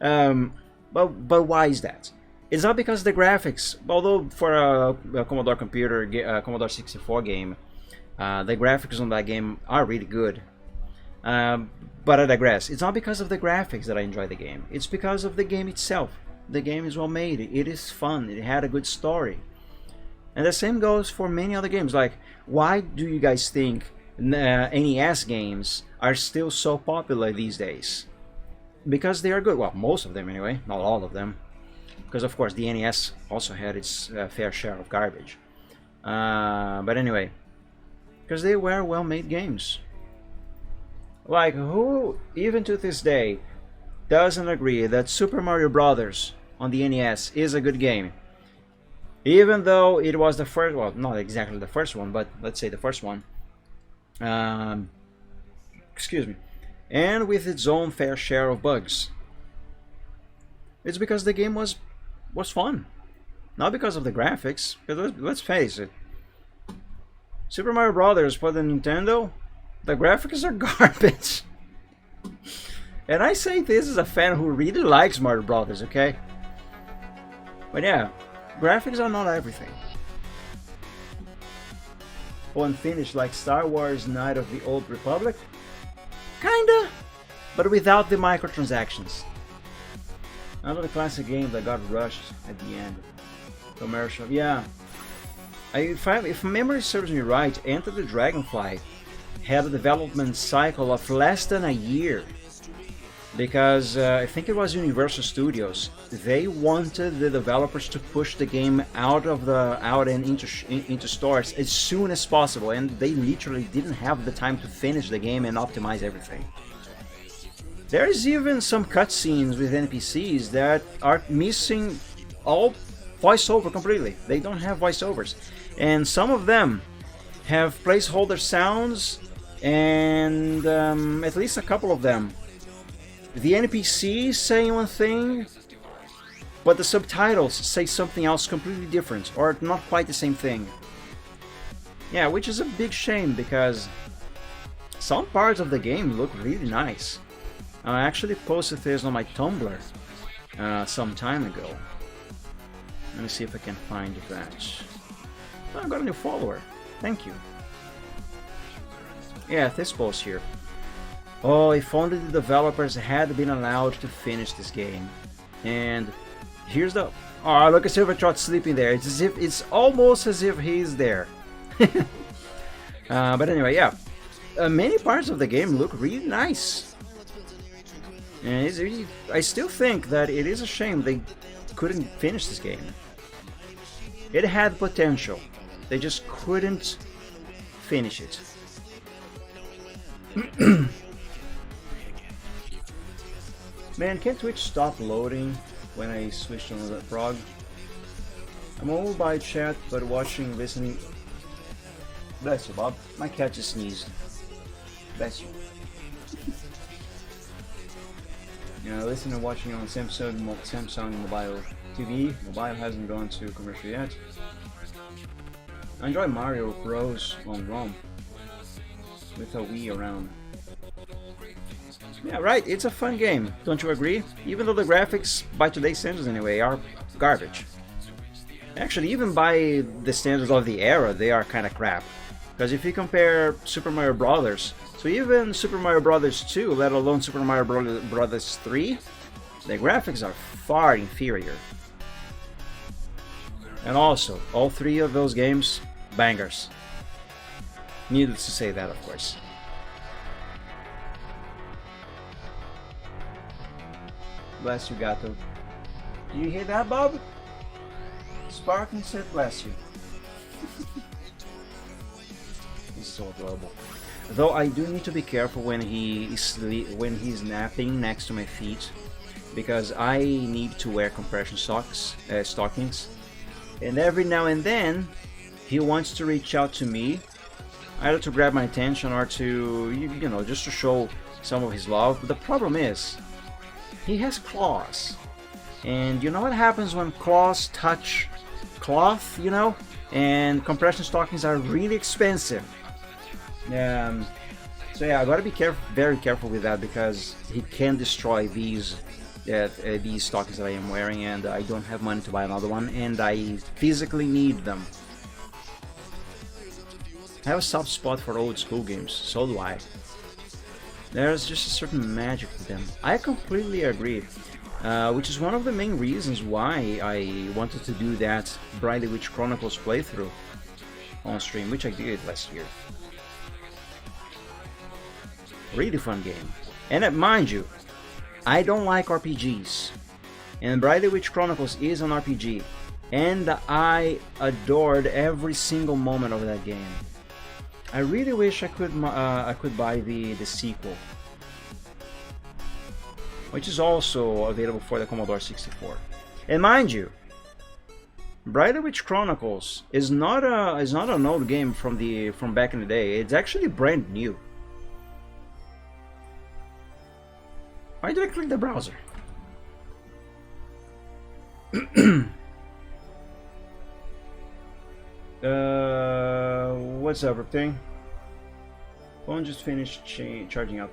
But why is that? It's not because of the graphics, although for a Commodore computer, Commodore 64 game, the graphics on that game are really good. But I digress. It's not because of the graphics that I enjoy the game. It's because of the game itself. The game is well made. It is fun. It had a good story. And the same goes for many other games. Like, why do you guys think NES games are still so popular these days? Because they are good. Well, most of them anyway. Not all of them. Because of course the NES also had its fair share of garbage. But anyway. Because they were well-made games. Like, who, even to this day, doesn't agree that Super Mario Bros. On the NES is a good game? Even though it was the first, well, not exactly the first one, but let's say the first one. Excuse me. And with its own fair share of bugs. It's because the game was fun. Not because of the graphics. Because let's face it. Super Mario Bros. For the Nintendo, the graphics are garbage. And I say this as a fan who really likes Mario Bros, okay? But yeah, graphics are not everything. Unfinished like Star Wars Knights of the Old Republic? Kinda, but without the microtransactions. Another classic game that got rushed at the end. Commercial, yeah. If memory serves me right, Enter the Dragonfly had a development cycle of less than a year. Because I think it was Universal Studios. They wanted the developers to push the game out and into stores as soon as possible, and they literally didn't have the time to finish the game and optimize everything. There's even some cutscenes with NPCs that are missing all voiceover completely. They don't have voiceovers, and some of them have placeholder sounds, and at least a couple of them. The NPC saying one thing, but the subtitles say something else completely different, or not quite the same thing. Yeah, which is a big shame, because some parts of the game look really nice. I actually posted this on my Tumblr some time ago. Let me see if I can find that. Oh, I got a new follower. Thank you. Yeah, this post here. Oh, if only the developers had been allowed to finish this game. And Here's the... Oh, look at Silvertrot sleeping there. It's almost as if he's there. But anyway, yeah. Many parts of the game look really nice. And I still think that it is a shame they couldn't finish this game. It had potential. They just couldn't finish it. Man, can't Twitch stop loading when I switched on the prog? I'm all by chat, but watching, listening... Bless you, Bob. My cat just sneezed. Bless you. You know, listening and watching on Samsung Mobile TV. Mobile hasn't gone to commercial yet. I enjoy Mario Bros. On ROM with a Wii around. Yeah, right, it's a fun game, don't you agree? Even though the graphics, by today's standards anyway, are garbage. Actually, even by the standards of the era, they are kinda crap. Because if you compare Super Mario Brothers, so even Super Mario Brothers 2, let alone Super Mario Brothers 3, the graphics are far inferior. And also, all three of those games, bangers. Needless to say that, of course. Bless you, Gato. Do you hear that, Bob? Sparking said bless you. He's so adorable. Though I do need to be careful when he's napping next to my feet, because I need to wear compression stockings, and every now and then he wants to reach out to me, either to grab my attention or to, you know, just to show some of his love. But the problem is, he has claws, and you know what happens when claws touch cloth, you know? And compression stockings are really expensive. So yeah, I gotta be very careful with that, because he can destroy these stockings that I am wearing, and I don't have money to buy another one, and I physically need them. I have a soft spot for old school games, so do I. There's just a certain magic to them. I completely agree, which is one of the main reasons why I wanted to do that Bridal Witch Chronicles playthrough on stream, which I did last year. Really fun game. And mind you, I don't like RPGs, and Bridal Witch Chronicles is an RPG, and I adored every single moment of that game. I really wish I could buy the sequel, which is also available for the Commodore 64. And mind you, Bridal Witch Chronicles is not an old game from back in the day. It's actually brand new. Why did I click the browser? What's up, everything? Phone just finished charging up.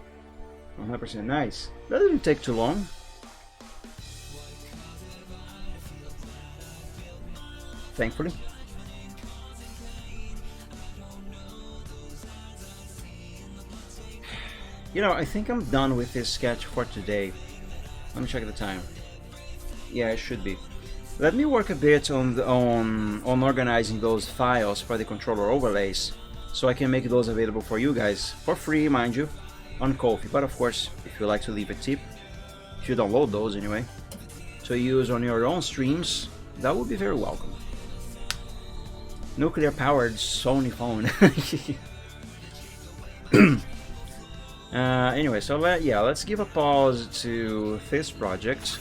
100%. Nice. That didn't take too long. Thankfully. You know, I think I'm done with this sketch for today. Let me check the time. Yeah, it should be. Let me work a bit on organizing those files for the controller overlays, so I can make those available for you guys for free, mind you, on Ko-fi. But of course, if you like to leave a tip, if you download those anyway, to use on your own streams, that would be very welcome. Nuclear-powered Sony phone. Anyway, so let's give a pause to this project.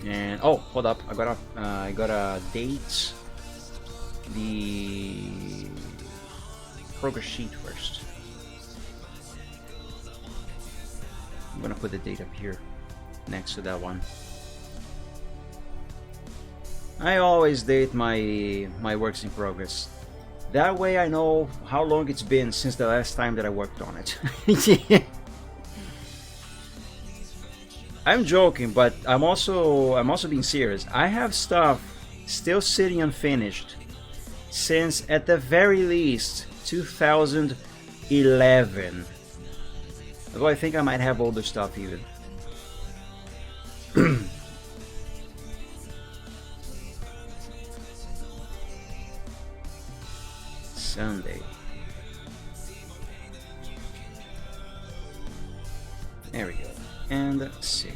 And oh, hold up! I gotta date the progress sheet first. I'm gonna put the date up here next to that one. I always date my works in progress. That way I know how long it's been since the last time that I worked on it. I'm joking, but I'm also being serious. I have stuff still sitting unfinished since at the very least 2011. Although I think I might have older stuff even. Sunday. There we go. And save.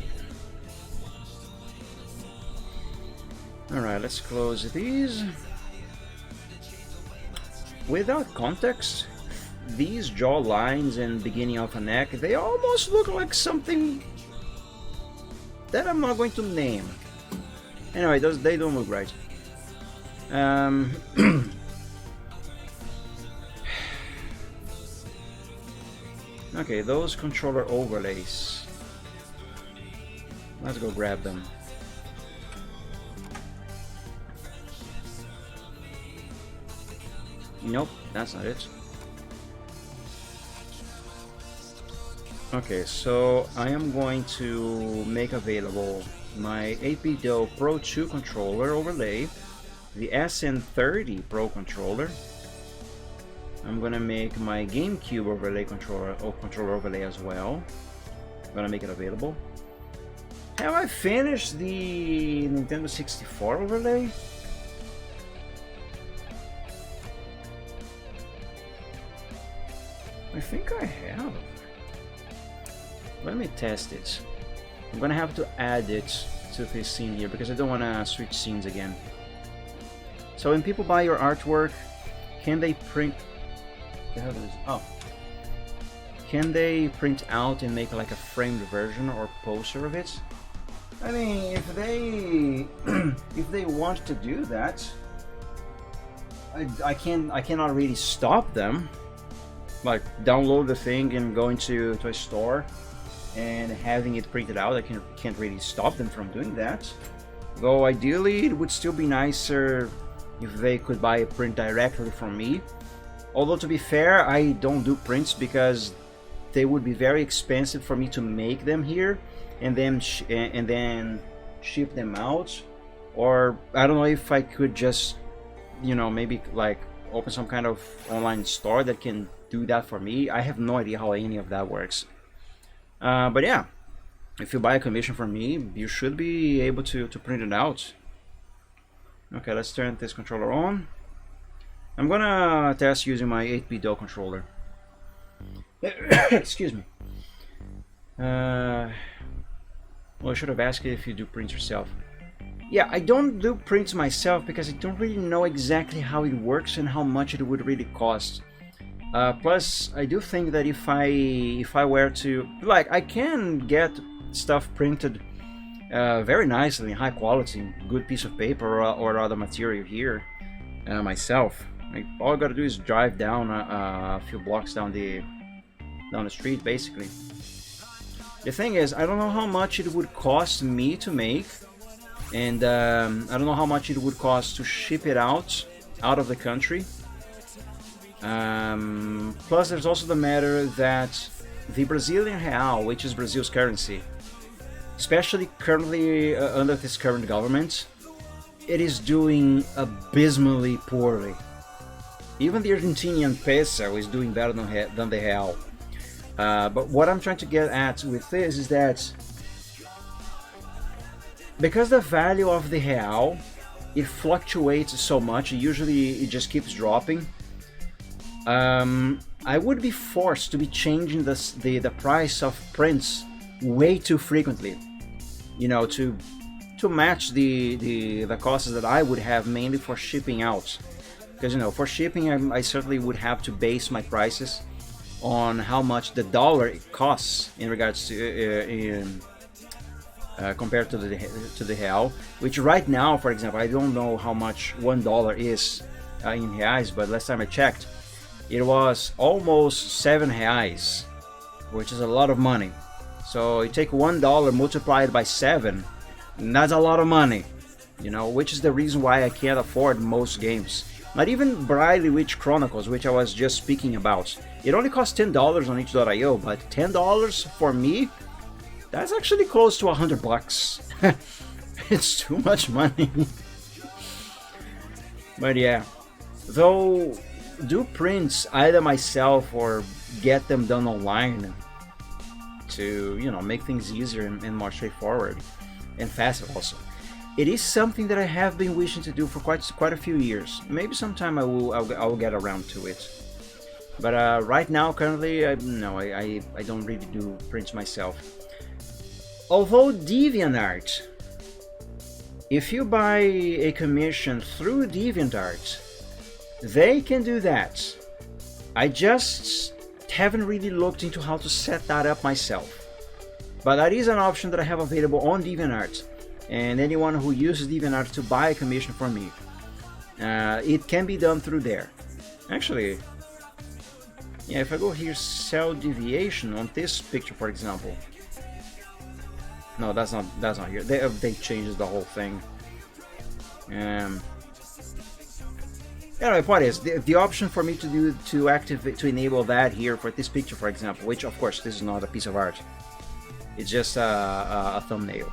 Alright, let's close these. Without context, these jaw lines and beginning of a neck, they almost look like something that I'm not going to name. Anyway, they don't look right. Okay, those controller overlays. Let's go grab them. Nope, that's not it. Okay, so I am going to make available my APDO Pro 2 controller overlay, the SN30 Pro controller. I'm gonna make my GameCube overlay controller overlay as well. I'm gonna make it available. Have I finished the Nintendo 64 overlay? I think I have. Let me test it. I'm gonna have to add it to this scene here because I don't want to switch scenes again. So when people buy your artwork, can they print? The hell is this? Oh, can they print out and make like a framed version or poster of it? I mean, if they if they want to do that, I cannot really stop them. Like download the thing and going to a store and having it printed out. I can't really stop them from doing that. Though ideally it would still be nicer if they could buy a print directly from me. Although to be fair, I don't do prints because they would be very expensive for me to make them here and then ship them out. Or I don't know if I could just, you know, maybe like open some kind of online store that can do that for me. I have no idea how any of that works. But yeah, if you buy a commission from me, you should be able to print it out. Okay, let's turn this controller on. I'm gonna test using my 8BDO controller. Excuse me. Well, I should have asked if you do prints yourself. Yeah, I don't do prints myself because I don't really know exactly how it works and how much it would really cost. Plus, I do think that if I were to, like, I can get stuff printed very nicely, high quality, good piece of paper or other material here myself. All I gotta do is drive down a few blocks down the street, basically. The thing is, I don't know how much it would cost me to make, and I don't know how much it would cost to ship it out of the country. Plus, there's also the matter that the Brazilian real, which is Brazil's currency, especially currently under this current government, it is doing abysmally poorly. Even the Argentinian peso is doing better than the real. But what I'm trying to get at with this is that because the value of the real, it fluctuates so much, usually it just keeps dropping. I would be forced to be changing the price of prints way too frequently, you know, to match the costs that I would have mainly for shipping out. Because, you know, for shipping I certainly would have to base my prices on how much the dollar costs in regards to compared to the real, which right now, for example, I don't know how much $1 is in reais, but last time I checked, it was almost 7 reais, which is a lot of money. So you take $1, multiply it by 7, and that's a lot of money, you know, which is the reason why I can't afford most games. Not even Briley Witch Chronicles, which I was just speaking about. It only costs $10 on itch.io, but $10 for me, that's actually close to $100. It's too much money. But yeah, though, do prints either myself or get them done online to, you know, make things easier and more straightforward and faster also. it is something that I have been wishing to do for quite a few years. Maybe sometime I'll get around to it. But right now, currently, no, I don't really do prints myself. Although DeviantArt, if you buy a commission through DeviantArt, they can do that. I just haven't really looked into how to set that up myself. But that is an option that I have available on DeviantArt, and anyone who uses DeviantArt to buy a commission from me, it can be done through there. Actually, yeah, if I go here, cell deviation on this picture, for example. No, that's not here. They changed the whole thing. Anyway, point is the option for me to enable that here for this picture, for example, which of course this is not a piece of art. It's just a thumbnail.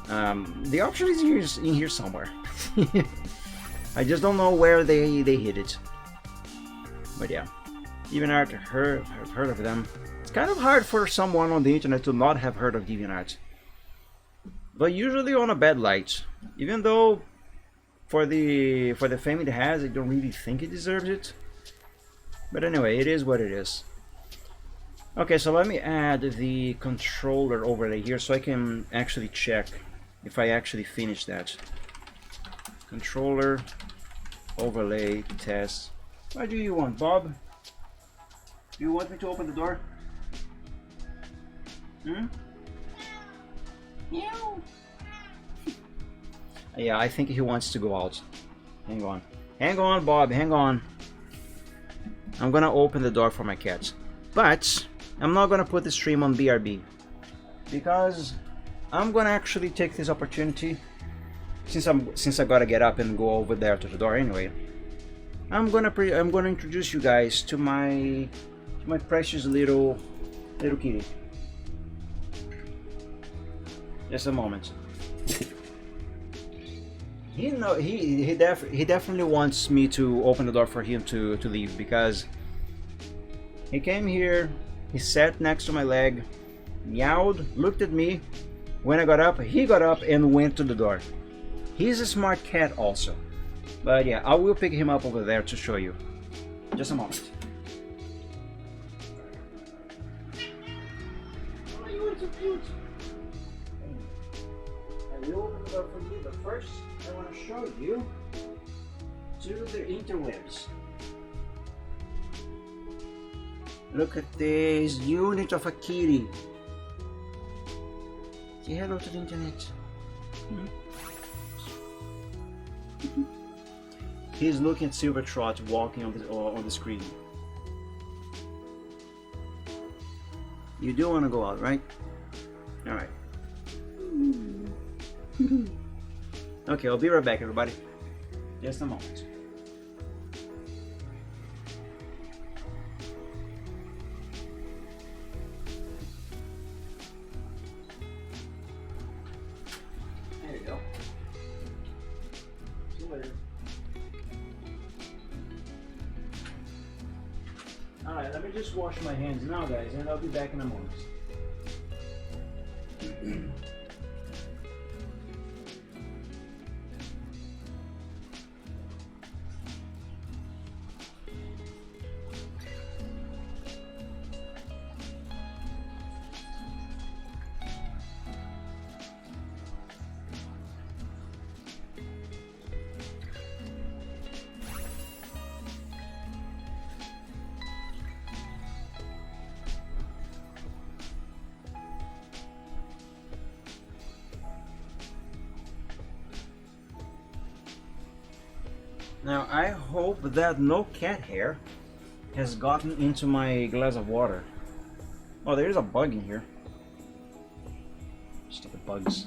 The option is in here somewhere. I just don't know where they hid it. But yeah, DeviantArt, I've heard of them. It's kind of hard for someone on the internet to not have heard of DeviantArt. But usually on a bad light. Even though for the fame it has, I don't really think it deserves it. But anyway, it is what it is. Okay, so let me add the controller overlay here so I can actually check if I actually finish that. Controller overlay test. What do you want, Bob? Do you want me to open the door? Meow. Yeah, I think he wants to go out. Hang on. Hang on, Bob, hang on. I'm gonna open the door for my cats. But I'm not gonna put the stream on BRB because I'm gonna actually take this opportunity, since I gotta get up and go over there to the door anyway. I'm gonna introduce you guys to my precious little kitty. Just a moment. He definitely wants me to open the door for him to leave, because he came here, he sat next to my leg, meowed, looked at me. When I got up, he got up and went to the door. He's a smart cat also. But yeah, I will pick him up over there to show you. Just a moment. Oh, you are so cute. I will open the door for you, but first I want to show you to the interwebs. Look at this unit of a kitty. Say hello to the internet. He's looking at Silvertrot walking on the screen. You do want to go out, right? All right. Okay, I'll be right back, everybody. Just a moment. There you go. See you later. Alright, let me just wash my hands now, guys, and I'll be back in a moment. Now I hope that no cat hair has gotten into my glass of water. Oh, there is a bug in here. Stupid bugs.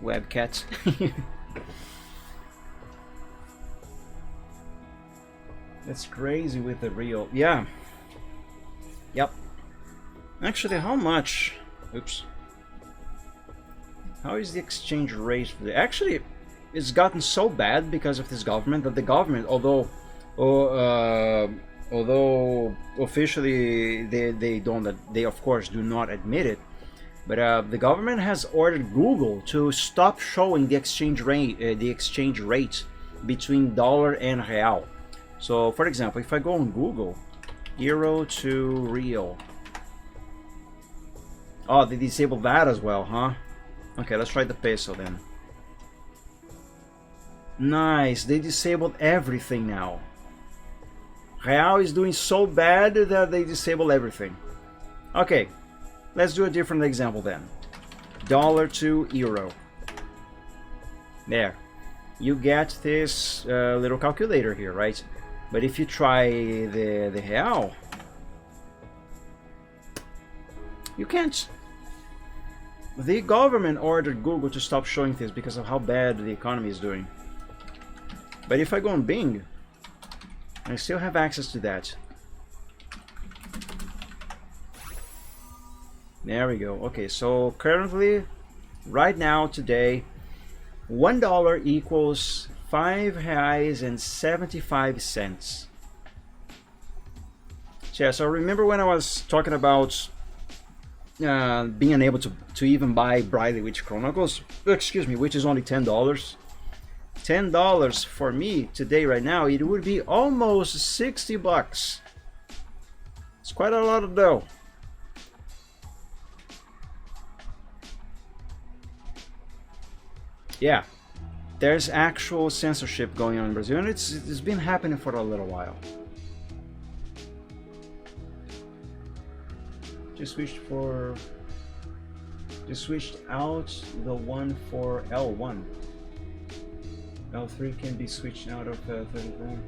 Webcat. That's crazy with the real. Yeah. Yep. Actually, how much? Oops. How is the exchange rate for the... Actually, it's gotten so bad because of this government that the government, although although officially they of course do not admit it, but the government has ordered Google to stop showing the exchange rate between dollar and real. So for example, if I go on Google, euro to real, oh, they disabled that as well, huh? Okay, let's try the peso then. Nice, they disabled everything now. Real is doing so bad that they disable everything. Okay, let's do a different example then. Dollar to euro. There. You get this little calculator here, right? But if you try the real, you can't. The government ordered Google to stop showing this because of how bad the economy is doing. But if I go on Bing, I still have access to that. There we go. Okay, so currently, right now, today, $1 equals R$5.75. Yeah, so remember when I was talking about being unable to even buy Briley Witch Chronicles, excuse me, which is only $10. $10 for me today, right now, it would be almost 60 bucks. It's quite a lot of dough. Yeah, there's actual censorship going on in Brazil, and it's been happening for a little while. Just switched out the one for L1. L3 can be switched out of 31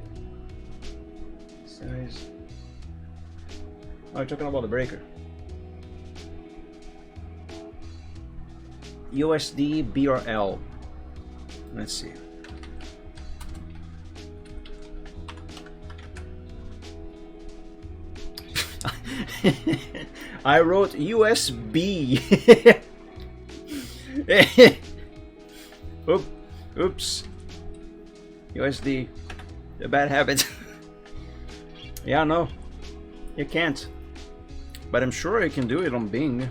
size. Oh, you're talking about the breaker. USD, BRL. Let's see. I wrote USB. Oops. USD. A bad habit. Yeah, no. You can't. But I'm sure you can do it on Bing.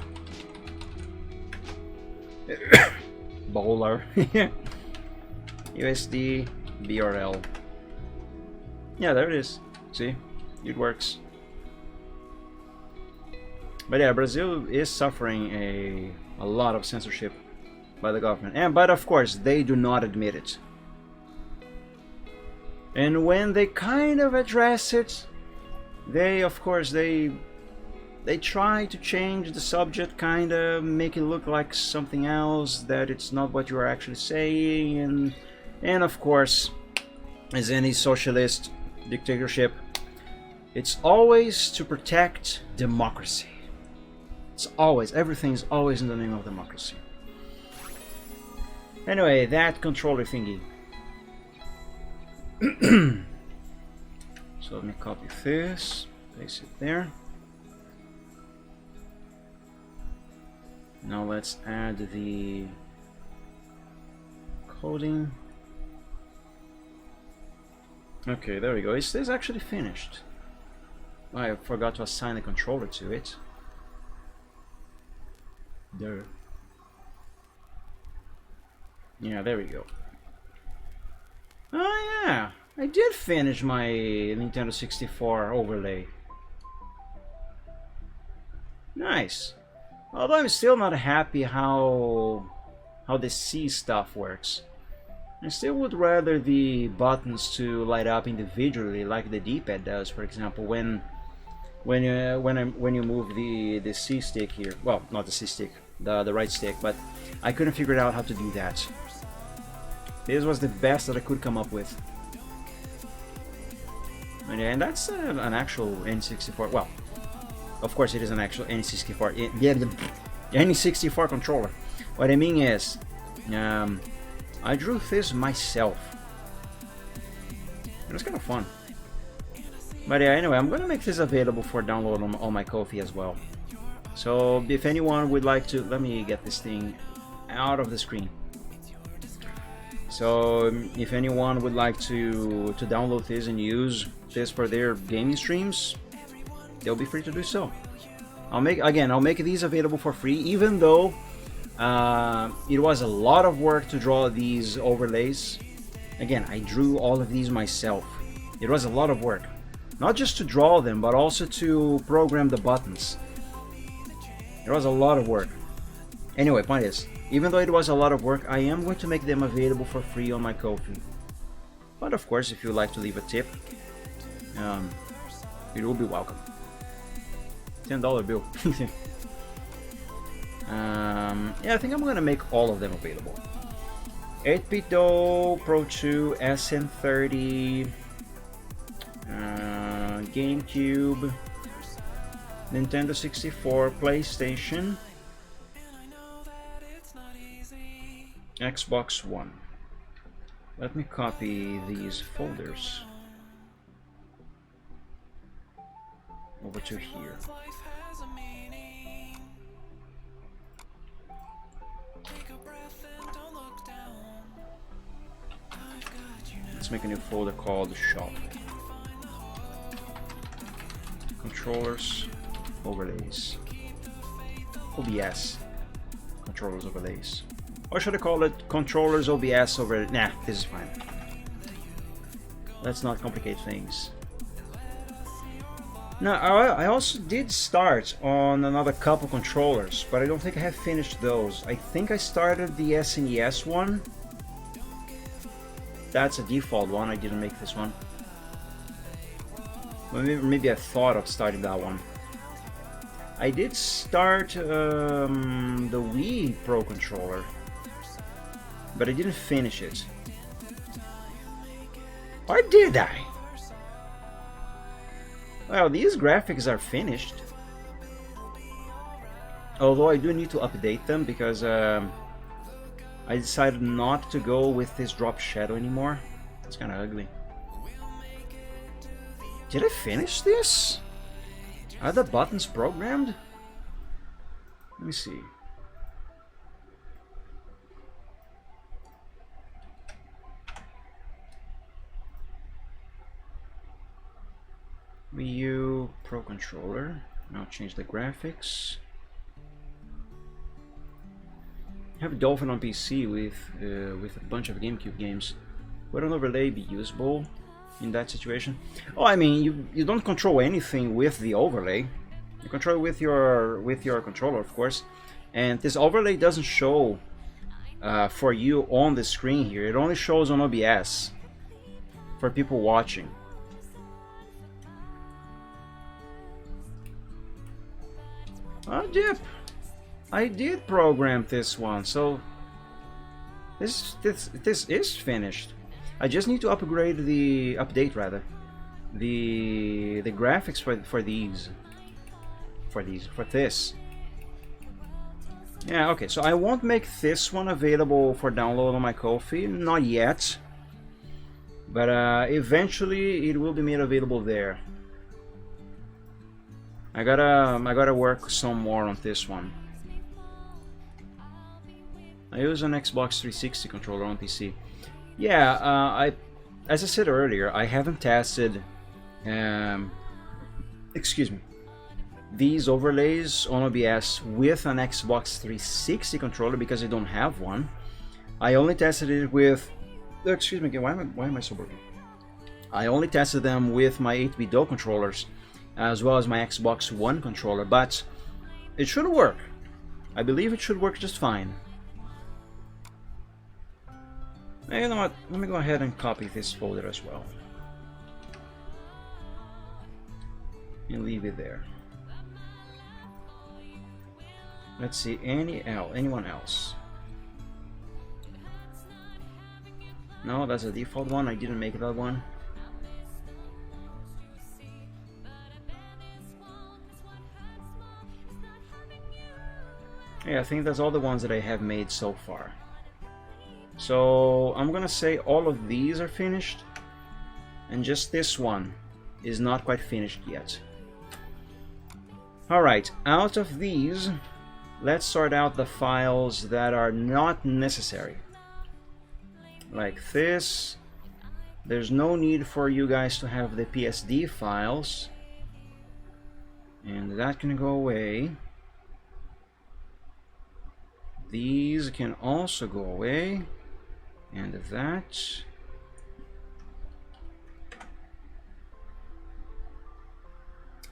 Bowler. USD, BRL. Yeah, there it is. See? It works. But yeah, Brazil is suffering a lot of censorship by the government. But of course, they do not admit it. And when they kind of address it, they try to change the subject, kind of make it look like something else, that it's not what you are actually saying, and of course, as any socialist dictatorship, it's always to protect democracy. It's always, everything's always in the name of democracy. Anyway, that controller thingy. So let me copy this, paste it there. Now let's add the coding. Okay, there we go. Is this actually finished? I forgot to assign a controller to it. There. Yeah, there we go. Oh yeah, I did finish my Nintendo 64 overlay. Nice. Although I'm still not happy how the C stuff works. I still would rather the buttons to light up individually, like the D-pad does, for example, when you move the C stick here. Well, not the C stick, the right stick, but I couldn't figure out how to do that. This was the best that I could come up with. And that's an actual N64. Well, of course it is an actual N64. N64 controller. What I mean is, I drew this myself. It was kind of fun. But yeah, anyway, I'm gonna make this available for download on my Ko-fi as well. So if anyone would like to, let me get this thing out of the screen. So if anyone would like to download this and use this for their gaming streams, they'll be free to do so. I'll make these available for free, even though it was a lot of work to draw these overlays. Again, I drew all of these myself. It was a lot of work, not just to draw them, but also to program the buttons. It was a lot of work. Anyway, point is, even though it was a lot of work, I am going to make them available for free on my Ko-fi. But of course, if you'd like to leave a tip, it will be welcome. $10 bill. Yeah, I think I'm gonna make all of them available. 8-bit Do, Pro 2, SN30, GameCube, Nintendo 64, PlayStation, Xbox One. Let me copy these folders over to here. Let's make a new folder called Shop. Controllers, overlays. OBS. Controllers, overlays. Or should I call it Controllers, OBS, overlays? Nah, this is fine. Let's not complicate things. Now, I also did start on another couple controllers, but I don't think I have finished those. I think I started the SNES one. That's a default one, I didn't make this one. Maybe I thought of starting that one. I did start the Wii Pro controller, but I didn't finish it. Or did I? Well, these graphics are finished. Although I do need to update them because I decided not to go with this drop shadow anymore. It's kind of ugly. Did I finish this? Are the buttons programmed? Let me see. Wii U Pro Controller. Now change the graphics. I have Dolphin on PC with a bunch of GameCube games. Would an overlay be usable in that situation? Oh, I mean, you don't control anything with the overlay. You control it with your controller, of course. And this overlay doesn't show for you on the screen here. It only shows on OBS for people watching. Oh, Dip! I did program this one, so this is finished. I just need to upgrade the graphics for this. Yeah, okay. So I won't make this one available for download on my Ko-fi, not yet, but eventually it will be made available there. I gotta work some more on this one. I use an Xbox 360 controller on PC. Yeah, as I said earlier, I haven't tested, excuse me, these overlays on OBS with an Xbox 360 controller because I don't have one. I only tested it with, excuse me again, why am I so broken? I only tested them with my 8-bit Do controllers as well as my Xbox One controller, but it should work. I believe it should work just fine. You know what, let me go ahead and copy this folder as well. And leave it there. Let's see, anyone else? No, that's a default one, I didn't make that one. Yeah, I think that's all the ones that I have made so far. So I'm gonna say all of these are finished, and just this one is not quite finished yet. Alright, out of these, let's sort out the files that are not necessary. Like this, there's no need for you guys to have the PSD files, and that can go away. These can also go away, and that.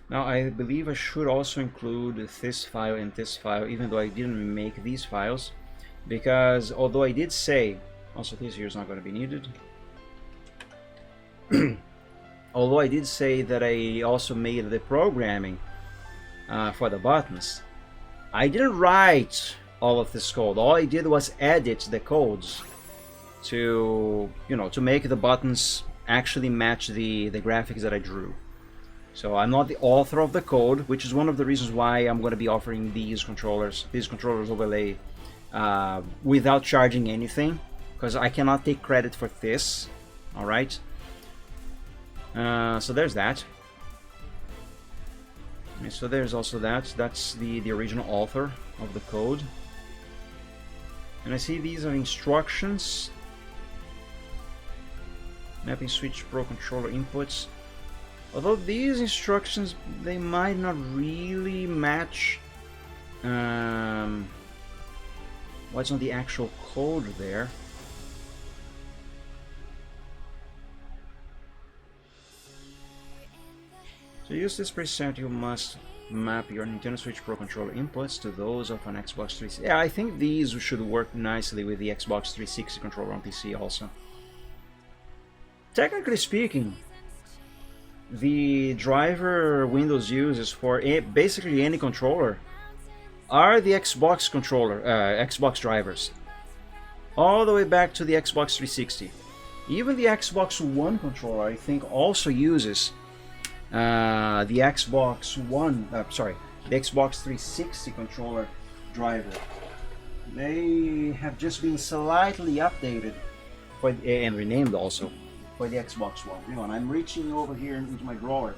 Now I believe I should also include this file and this file, even though I didn't make these files, because although I did say, also this here is not going to be needed. Although I did say that I also made the programming for the buttons, I didn't write all of this code. All I did was edit the codes to, you know, to make the buttons actually match the graphics that I drew. So I'm not the author of the code, which is one of the reasons why I'm going to be offering these controllers overlay without charging anything, because I cannot take credit for this. All right. So there's that. And so there's also that. That's the original author of the code. And I see these are instructions. Mapping switch pro controller inputs. Although these instructions, they might not really match what's on the actual code there. To use this preset, you must map your Nintendo Switch Pro controller inputs to those of an Xbox 360. Yeah, I think these should work nicely with the Xbox 360 controller on PC also. Technically speaking, the driver Windows uses for basically any controller are the Xbox controller, Xbox drivers, all the way back to the Xbox 360. Even the Xbox One controller, I think, also uses the Xbox One. The Xbox 360 controller driver. They have just been slightly updated for, and renamed also, for the Xbox One. Hang on, I'm reaching over here into my drawer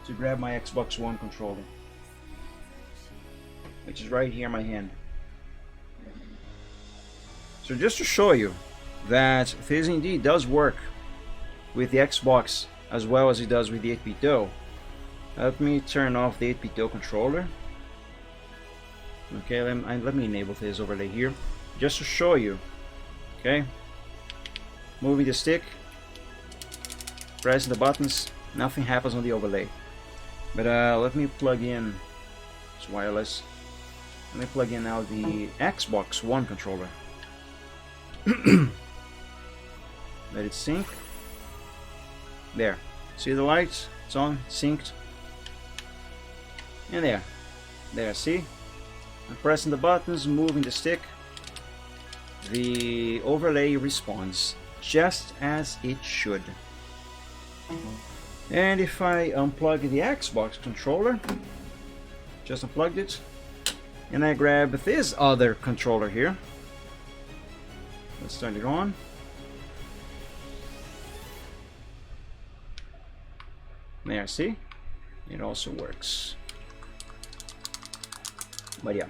to grab my Xbox One controller, which is right here in my hand. So just to show you that this indeed does work with the Xbox as well as it does with the 8BitDo, let me turn off the 8BitDo controller. Okay, let me enable this overlay here just to show you. Okay, moving the stick, pressing the buttons, nothing happens on the overlay. But let me plug in, it's wireless. Let me plug in now the Xbox One controller. Let it sync. There. See the lights? It's on, synced. And there. There, see? I'm pressing the buttons, moving the stick. The overlay responds just as it should. And if I unplug the Xbox controller, just unplugged it, and I grab this other controller here, let's turn it on. There, see? It also works. But yeah.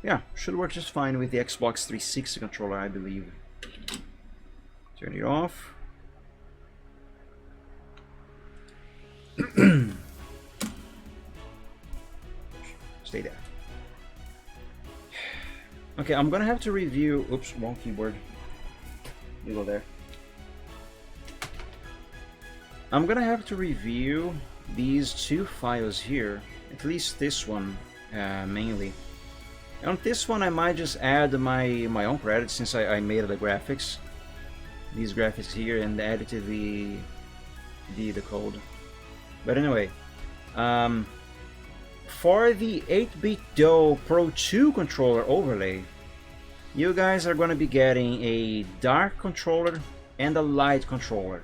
Yeah, should work just fine with the Xbox 360 controller, I believe. Turn it off. Stay there. Okay, I'm gonna have to review. Oops, wrong keyboard. You go there. I'm gonna have to review these two files here, at least this one mainly. And on this one, I might just add my own credits since I made the graphics, these graphics here, and edited the code. But anyway, for the 8BitDo Pro 2 controller overlay, you guys are going to be getting a dark controller and a light controller.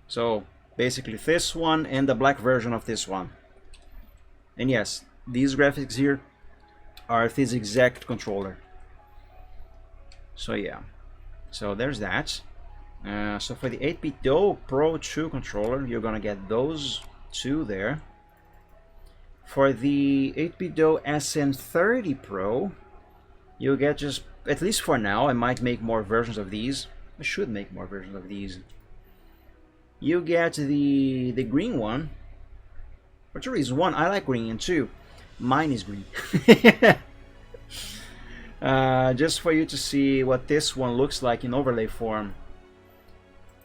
So basically this one and the black version of this one. And yes, these graphics here are this exact controller. So yeah, so there's that. So for the 8BitDo Pro 2 controller, you're gonna get those two there. For the 8BitDo SN30 Pro, you'll get just at least for now, I might make more versions of these. I should make more versions of these. You get the green one. For two reasons. One, I like green, and two, mine is green. Just for you to see what this one looks like in overlay form.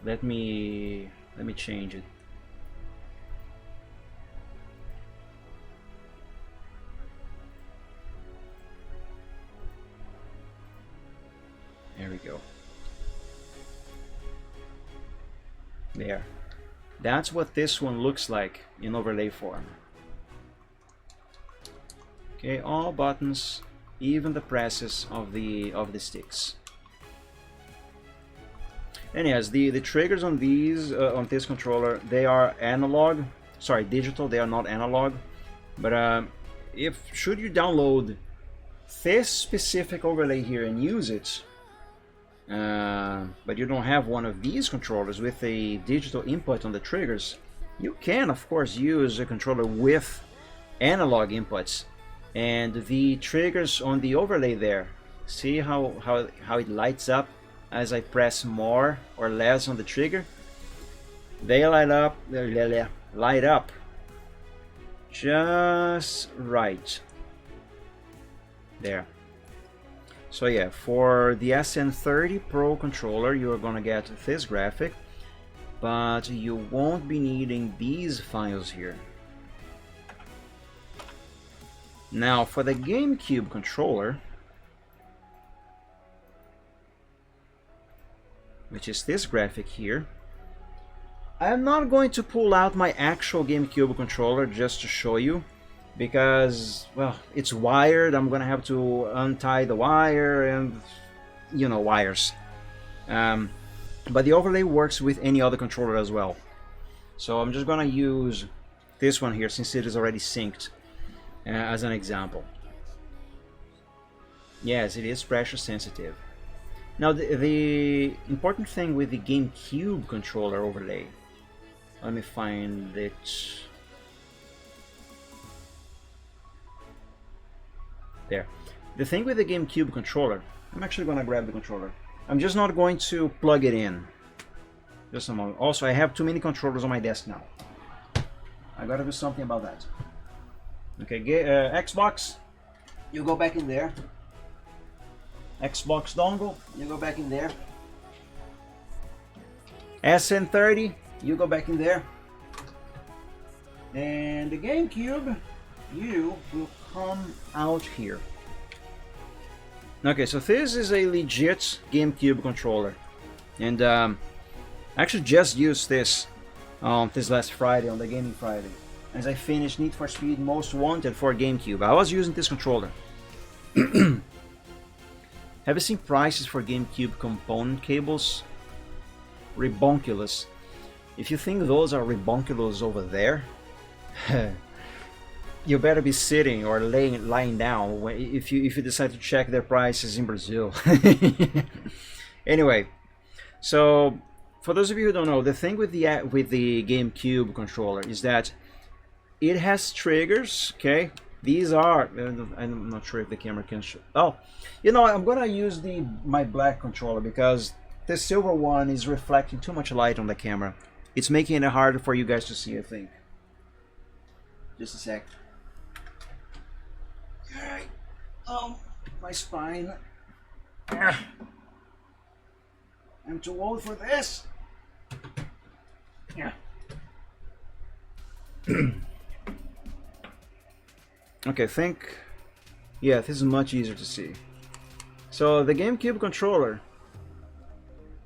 Let me change it. There we go. There. That's what this one looks like in overlay form. Okay, all buttons, even the presses of the sticks. And yes, the triggers on these on this controller, they are analog. Sorry, digital. They are not analog. But should you download this specific overlay here and use it, but you don't have one of these controllers with a digital input on the triggers, you can of course use a controller with analog inputs, and the triggers on the overlay there, see how it lights up as I press more or less on the trigger. They light up just right there. So yeah, for the SN30 Pro controller, you're gonna get this graphic, but you won't be needing these files here. Now for the GameCube controller, which is this graphic here, I'm not going to pull out my actual GameCube controller just to show you, because, well, it's wired. I'm gonna have to untie the wire and, you know, wires. But the overlay works with any other controller as well. So I'm just gonna use this one here since it is already synced as an example. Yes, it is pressure sensitive. Now the important thing with the GameCube controller overlay, let me find it. There. The thing with the GameCube controller, I'm actually going to grab the controller. I'm just not going to plug it in. Just a moment. Also, I have too many controllers on my desk now. I got to do something about that. Okay, Xbox, you go back in there. Xbox dongle, you go back in there. SN30, you go back in there. And the GameCube, you will come out here. Okay, so this is a legit GameCube controller, and I actually just used this on this last Friday, on the Gaming Friday, as I finished Need for Speed Most Wanted for GameCube. I was using this controller. Have you seen prices for GameCube component cables? Rebonculous. If you think those are rebonculous over there, you better be sitting or lying down if you decide to check their prices in Brazil. Anyway, so for those of you who don't know, the thing with the GameCube controller is that it has triggers. Okay, these are, I'm not sure if the camera can show. Oh, you know, I'm gonna use my black controller because the silver one is reflecting too much light on the camera. It's making it harder for you guys to see, I think. Just a sec. Alright. My spine. I'm too old for this. Yeah. Okay, yeah, this is much easier to see. So the GameCube controller,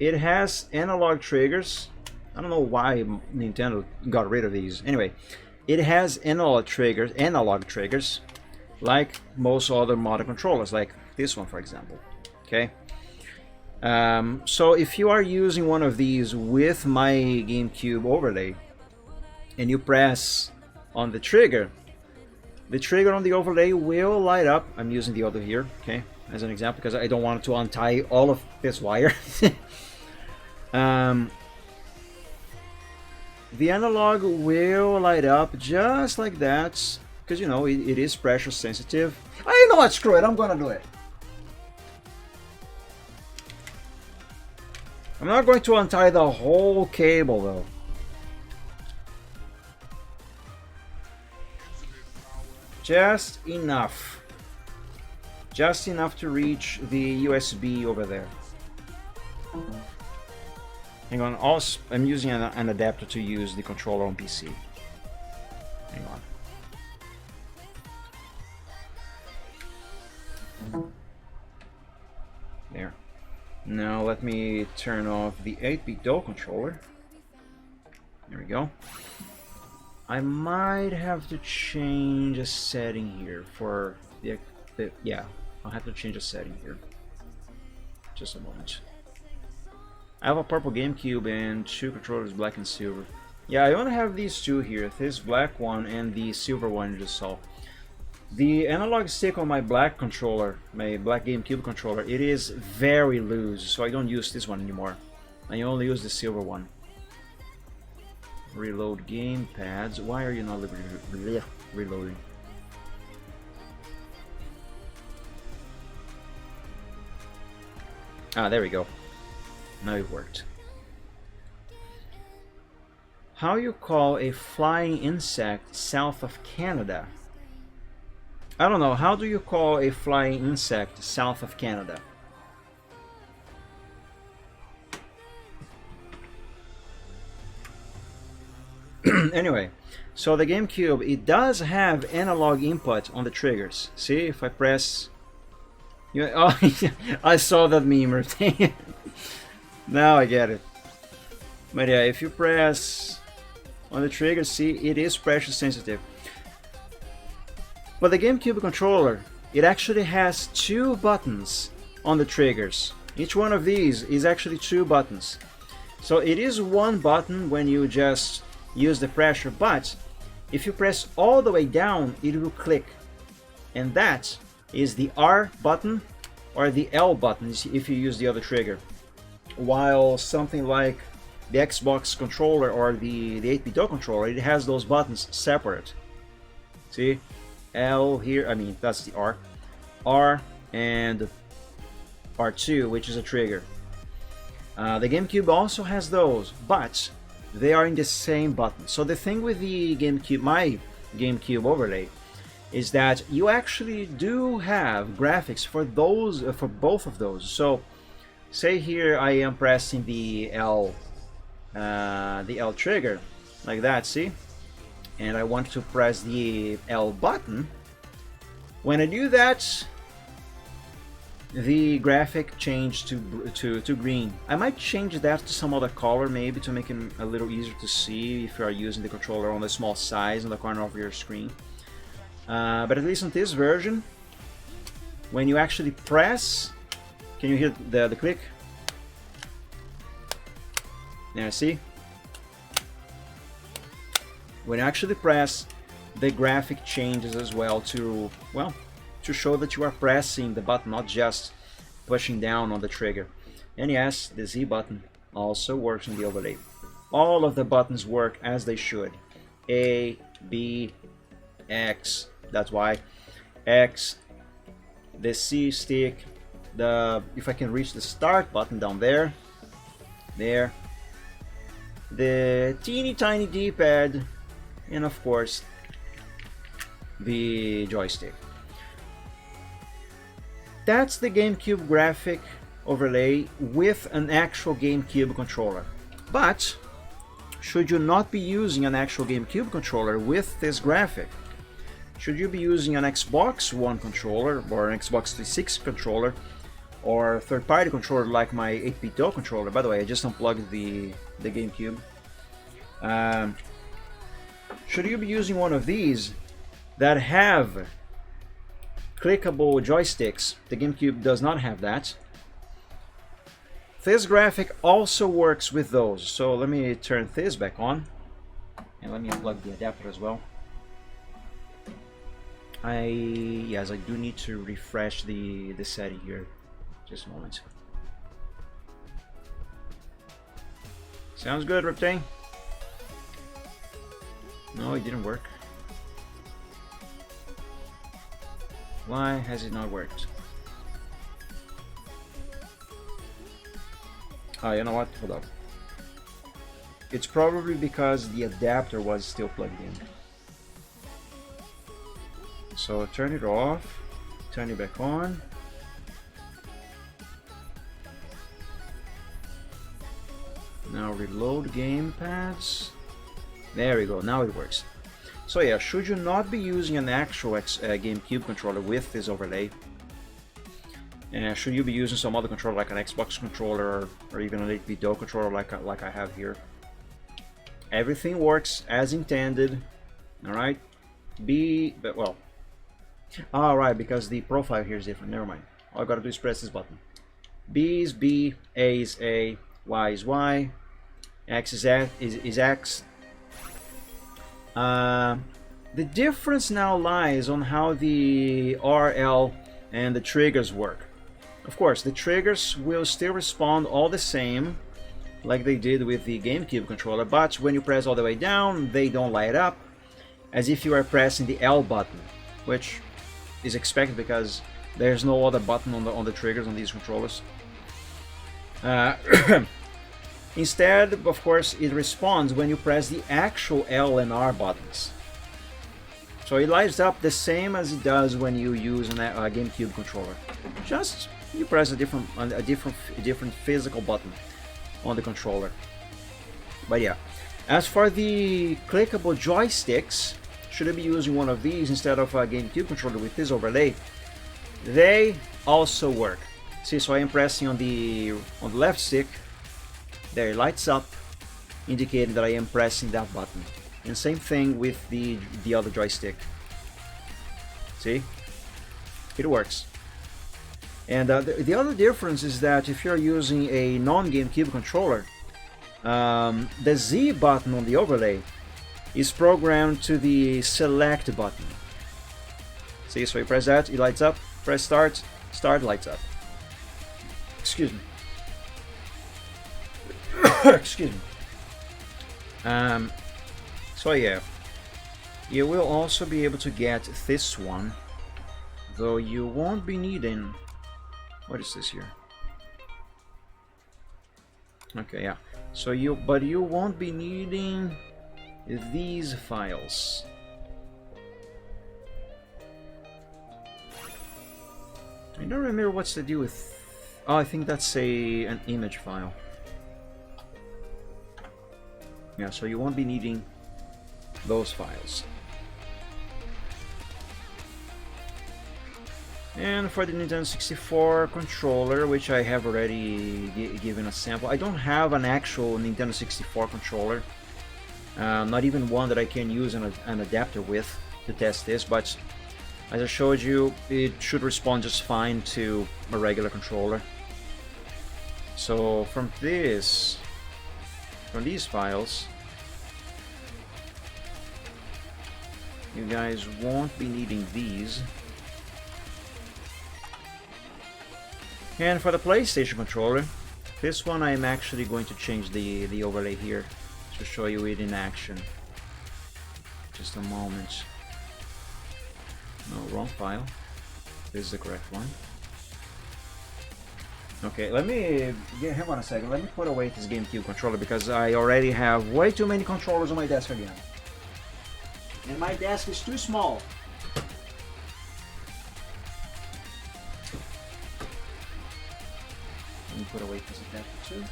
it has analog triggers. I don't know why Nintendo got rid of these. Anyway, it has analog triggers, like most other modern controllers, like this one, for example. Okay. So if you are using one of these with my GameCube overlay, and you press on the trigger on the overlay will light up. I'm using the other here, okay, as an example, because I don't want to untie all of this wire. The analog will light up just like that, because, you know, it is pressure sensitive. You know what, screw it, I'm gonna do it. I'm not going to untie the whole cable though. Just enough. Just enough to reach the USB over there. Hang on, also, I'm using an adapter to use the controller on PC. Hang on. There. Now let me turn off the 8-bit DO controller. There we go. I might have to change a setting here for the yeah, I'll have to change a setting here. Just a moment. I have a purple GameCube and 2 controllers, black and silver. Yeah, I only have these 2 here, this black one and the silver one you just saw. The analog stick on my black controller, my black GameCube controller, it is very loose, so I don't use this one anymore. I only use the silver one. Reload game pads. Why are you not reloading? Ah, there we go. Now it worked. How you call a flying insect south of Canada? I don't know. How do you call a flying insect south of Canada? Anyway, so the GameCube, it does have analog input on the triggers. See, if I press... Oh, I saw that meme thing. Now I get it. But yeah, if you press on the trigger, see, it is pressure sensitive. But the GameCube controller, it actually has 2 buttons on the triggers. Each one of these is actually 2 buttons. So it is 1 button when you just use the pressure, but if you press all the way down, it will click. And that is the R button or the L button if you use the other trigger. While something like the Xbox controller or the 8-bit DO controller, it has those buttons separate. See? L here, I mean, that's the R. R and R2, which is a trigger. The GameCube also has those, but they are in the same button. So the thing with the GameCube, my GameCube overlay, is that you actually do have graphics for those, for both of those. So say here I am pressing the L trigger like that, see, and I want to press the L button. When I do that, the graphic changed to green. I might change that to some other color, maybe, to make it a little easier to see if you are using the controller on the small size in the corner of your screen. But at least on this version, when you actually press, can you hear the click? There, see? When you actually press, the graphic changes as well to, well, to show that you are pressing the button, not just pushing down on the trigger. And yes, the Z button also works in the overlay. All of the buttons work as they should. A, B, X, that's why. X, the C stick, if I can reach the start button down there, there, the teeny tiny D-pad, and of course the joystick. That's the GameCube graphic overlay with an actual GameCube controller. But should you not be using an actual GameCube controller with this graphic, should you be using an Xbox One controller or an Xbox 360 controller or a third-party controller like my 8-bit DO controller? By the way, I just unplugged the GameCube. Should you be using one of these that have clickable joysticks? The GameCube does not have that. This graphic also works with those. So let me turn this back on and let me unplug the adapter as well. Yes, I do need to refresh the setting here. Just a moment. Sounds good, Riptang. No, it didn't work. Why has it not worked? Oh, you know what? Hold up. It's probably because the adapter was still plugged in. So turn it off, turn it back on. Now reload gamepads. There we go, now it works. So yeah, should you not be using an actual GameCube controller with this overlay, should you be using some other controller like an Xbox controller or even an 8-bit controller like I have here, everything works as intended. Alright, alright, because the profile here is different, never mind. All I gotta do is press this button. B is B, A is A, Y is Y, X is X. The difference now lies on how the RL and the triggers work. Of course, the triggers will still respond all the same like they did with the GameCube controller, but when you press all the way down, they don't light up as if you are pressing the L button, which is expected because there's no other button on the triggers on these controllers. Instead, of course, it responds when you press the actual L and R buttons. So it lights up the same as it does when you use a GameCube controller. Just you press a different physical button on the controller. But yeah, as for the clickable joysticks, should I be using one of these instead of a GameCube controller with this overlay? They also work. See, so I am pressing on the left stick. There it lights up, indicating that I am pressing that button. And same thing with the other joystick. See? It works. And the other difference is that if you're using a non-GameCube controller, the Z button on the overlay is programmed to the select button. See, so you press that, it lights up, press start, start lights up. Excuse me. Excuse me. So yeah, you will also be able to get this one, though you won't be needing. What is this here? Okay, yeah. So you won't be needing these files. I don't remember what's the deal with. Oh, I think that's an image file. Yeah, so you won't be needing those files. And for the Nintendo 64 controller, which I have already given a sample, I don't have an actual Nintendo 64 controller, not even one that I can use an adapter with to test this, but as I showed you, it should respond just fine to a regular controller. So from these files, you guys won't be needing these. And for the PlayStation controller, this one I'm actually going to change the overlay here to show you it in action. Just a moment. No, wrong file. This is the correct one. Okay, hang on a second. Let me put away this GameCube controller because I already have way too many controllers on my desk again. And my desk is too small. Let me put away this adapter too.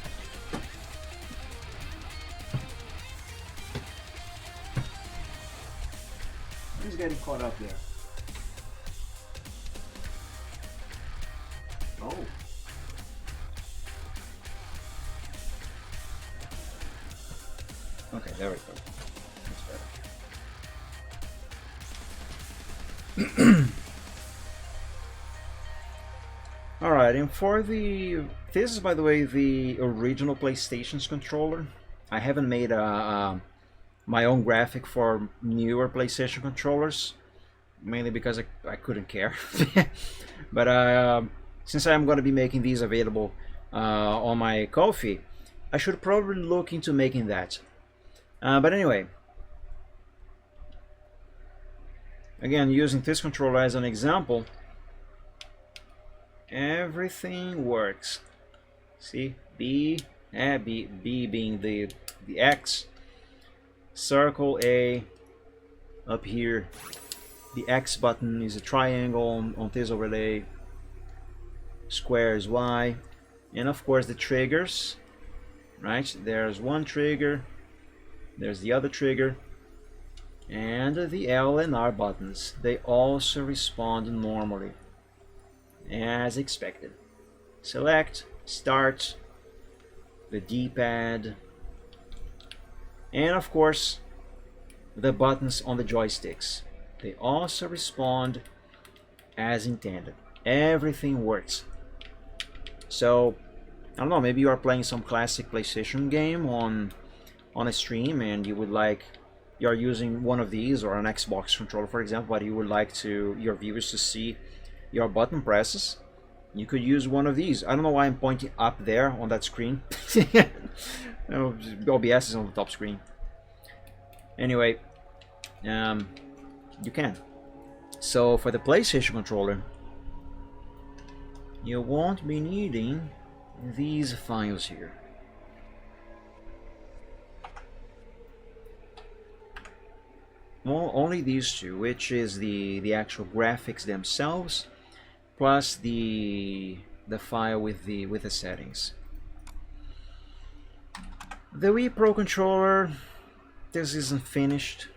Who's getting caught up there? Oh. Okay, there we go. That's better. Alright, and for this is, by the way, the original PlayStation's controller. I haven't made my own graphic for newer PlayStation controllers, mainly because I couldn't care. But since I'm going to be making these available on my Ko-fi, I should probably look into making that. But anyway, again, using this controller as an example, everything works. See, B, B being the X, circle A. Up here, the X button is a triangle on this overlay, square is Y, and of course the triggers, right? There's one trigger, there's the other trigger, and the L and R buttons, they also respond normally, as expected. Select, start, the D-pad, and of course the buttons on the joysticks. They also respond as intended. Everything works. So, I don't know, maybe you are playing some classic PlayStation game on a stream and you would like, you're using one of these or an Xbox controller for example, but you would like your viewers to see your button presses. You could use one of these. I don't know why I'm pointing up there on that screen. OBS is on the top screen. Anyway, you can. So for the PlayStation controller, you won't be needing these files here. Well, only these two, which is the actual graphics themselves, plus the file with the settings. The Wii Pro controller, this isn't finished,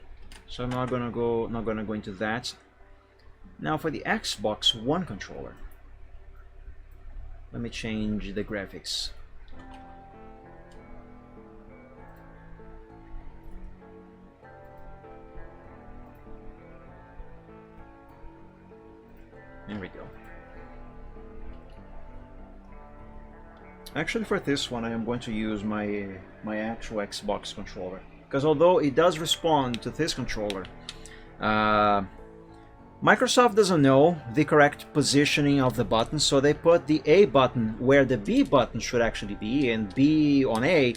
so I'm not gonna go into that. Now for the Xbox One controller, let me change the graphics. There we go. Actually, for this one, I am going to use my actual Xbox controller, because although it does respond to this controller, Microsoft doesn't know the correct positioning of the buttons, so they put the A button where the B button should actually be, and B on A,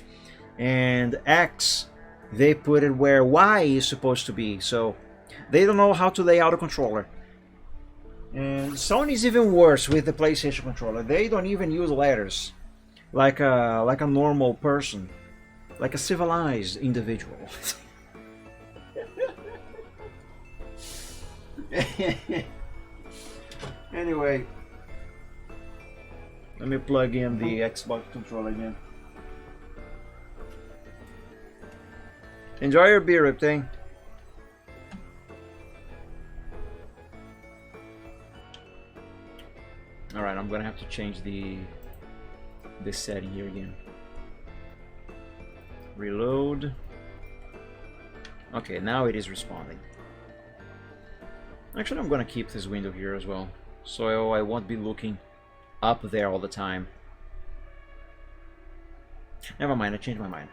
and X, they put it where Y is supposed to be, so they don't know how to lay out a controller. And Sony's even worse with the PlayStation controller. They don't even use letters like a normal person, like a civilized individual. Anyway, let me plug in the Xbox controller again. Enjoy your beer, Riptang. Alright, I'm gonna have to change this setting here again. Reload. Okay, now it is responding. Actually, I'm gonna keep this window here as well, so I won't be looking up there all the time. Never mind, I changed my mind.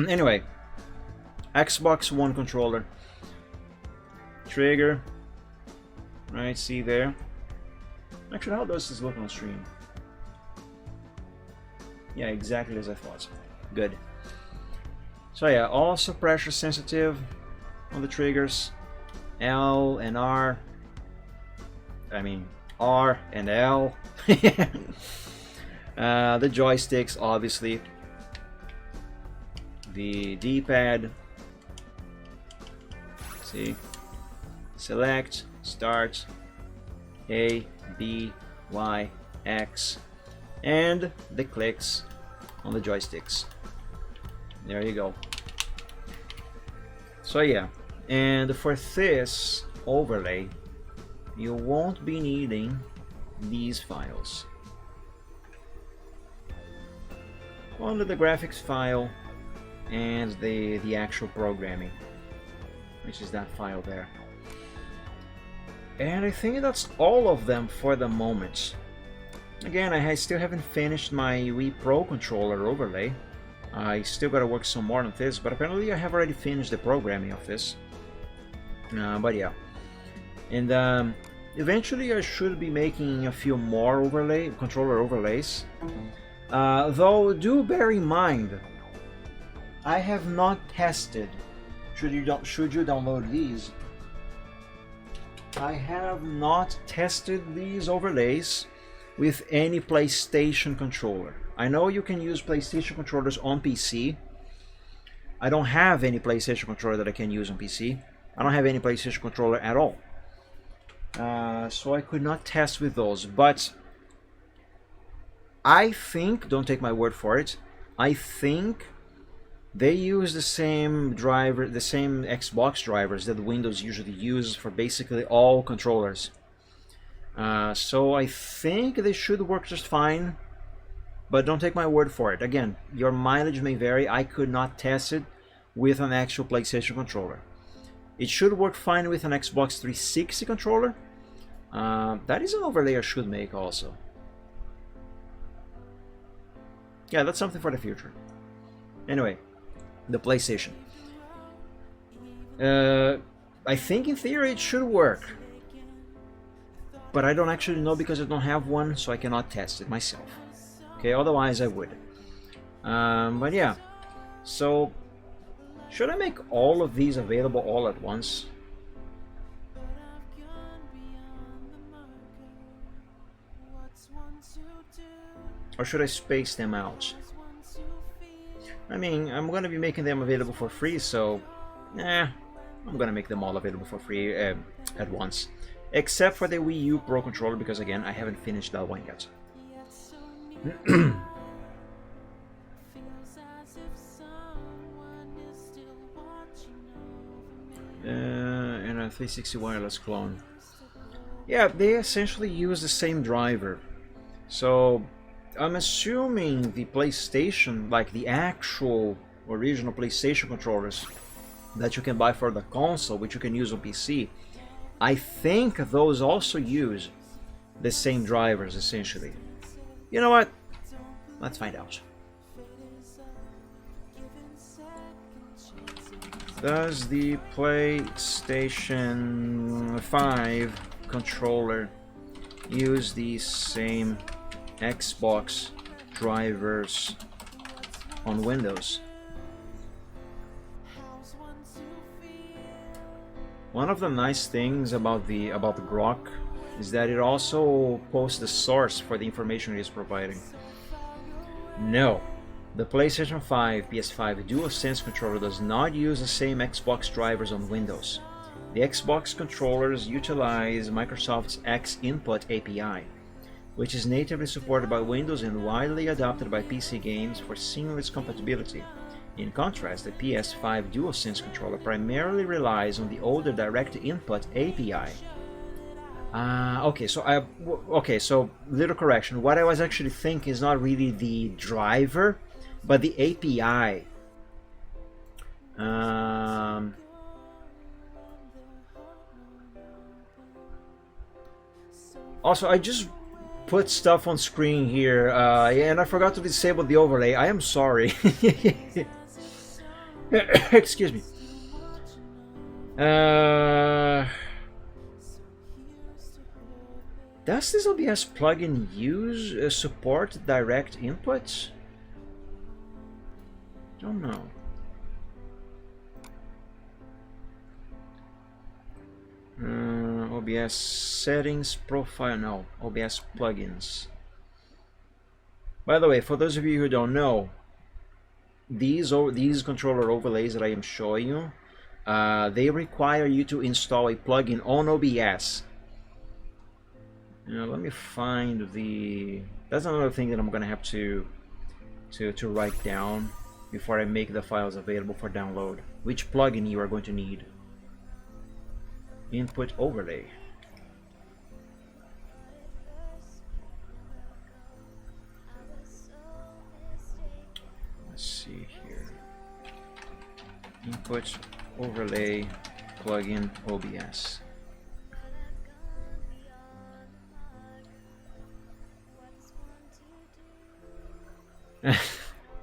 Anyway, Xbox One controller. Trigger. Right, see there? Actually, how does this look on stream? Yeah, exactly as I thought. Good. So yeah, also pressure sensitive on the triggers. L and R. I mean, R and L. The joysticks, obviously. The D-pad. See? Select, start, A, B, Y, X, and the clicks on the joysticks. There you go. So yeah, and for this overlay, you won't be needing these files. Only the graphics file and the actual programming, which is that file there. And I think that's all of them for the moment. Again, I still haven't finished my Wii Pro controller overlay. I still gotta work some more on this, but apparently I have already finished the programming of this. But yeah. And eventually I should be making a few more controller overlays. Though do bear in mind, I have not tested, should you download these, I have not tested these overlays with any PlayStation controller. I know you can use PlayStation controllers on PC. I don't have any PlayStation controller that I can use on PC. I don't have any PlayStation controller at all. So I could not test with those, but I think, don't take my word for it, I think they use the same driver, the same Xbox drivers that Windows usually uses for basically all controllers. So I think they should work just fine, but don't take my word for it. Again, your mileage may vary. I could not test it with an actual PlayStation controller. It should work fine with an Xbox 360 controller. That is an overlay I should make also. Yeah, that's something for the future. Anyway, the PlayStation. I think in theory it should work, but I don't actually know because I don't have one, so I cannot test it myself. Okay, otherwise I would. But yeah, so should I make all of these available all at once? Or should I space them out? I mean, I'm gonna be making them available for free, so I'm gonna make them all available for free at once. Except for the Wii U Pro Controller, because again, I haven't finished that one yet. And a 360 wireless clone. Yeah, they essentially use the same driver. So I'm assuming the PlayStation, like the actual original PlayStation controllers that you can buy for the console, which you can use on PC, I think those also use the same drivers essentially. You know what? Let's find out. Does the PlayStation 5 controller use the same Xbox drivers on Windows? One of the nice things about the Grok is that it also posts the source for the information it is providing. No, the PlayStation 5 PS5 DualSense controller does not use the same Xbox drivers on Windows. The Xbox controllers utilize Microsoft's X Input API, which is natively supported by Windows and widely adopted by PC games for seamless compatibility. In contrast, the PS5 DualSense controller primarily relies on the older Direct Input API. So little correction. What I was actually thinking is not really the driver, but the API. Also, I just put stuff on screen here, and I forgot to disable the overlay. I am sorry. Excuse me. Does this OBS plugin use support direct inputs? Don't know. OBS settings profile, no. OBS plugins. By the way, for those of you who don't know, these controller overlays that I am showing you, they require you to install a plugin on OBS. Let me find the. That's another thing that I'm gonna have to write down before I make the files available for download. Which plugin you are going to need? Input overlay. Let's see here. Input overlay plugin OBS.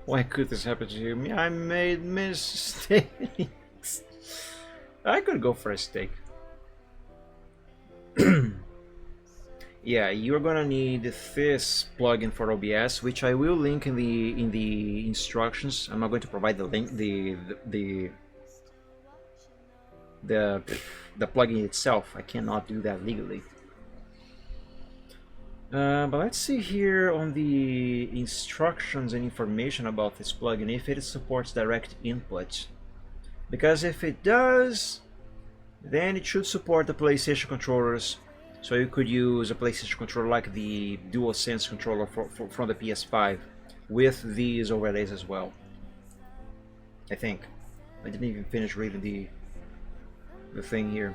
Why could this happen to me? I made mistakes. I could go for a steak. Yeah, you're gonna need this plugin for OBS, which I will link in the instructions. I'm not going to provide the link, the plugin itself. I cannot do that legally. But let's see here on the instructions and information about this plugin if it supports direct input. Because if it does, then it should support the PlayStation controllers. So you could use a PlayStation controller like the DualSense controller from the PS5 with these overlays as well. I think. I didn't even finish reading the thing here.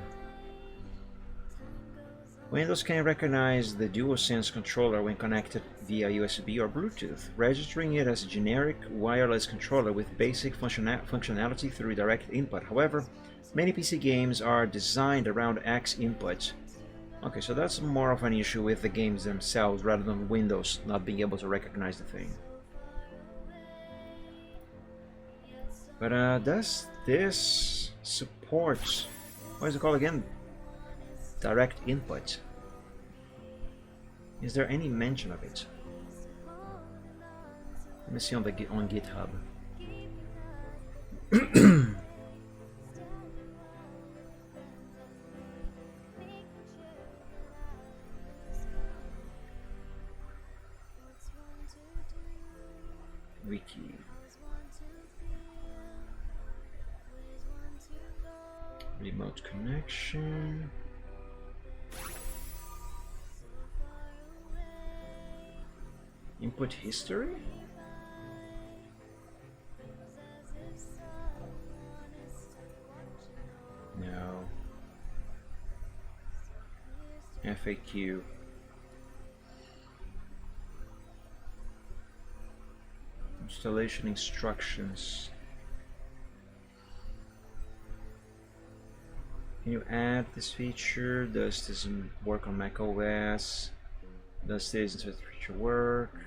Windows can recognize the DualSense controller when connected via USB or Bluetooth, registering it as a generic wireless controller with basic functionality through direct input. However, many PC games are designed around X input. Okay, so that's more of an issue with the games themselves rather than Windows not being able to recognize the thing. But does this support, what is it called again? Direct input. Is there any mention of it? Let me see on GitHub. Wiki. Remote connection. Input history? No. FAQ. Installation instructions. Can you add this feature? Does this work on Mac OS? Does this feature work?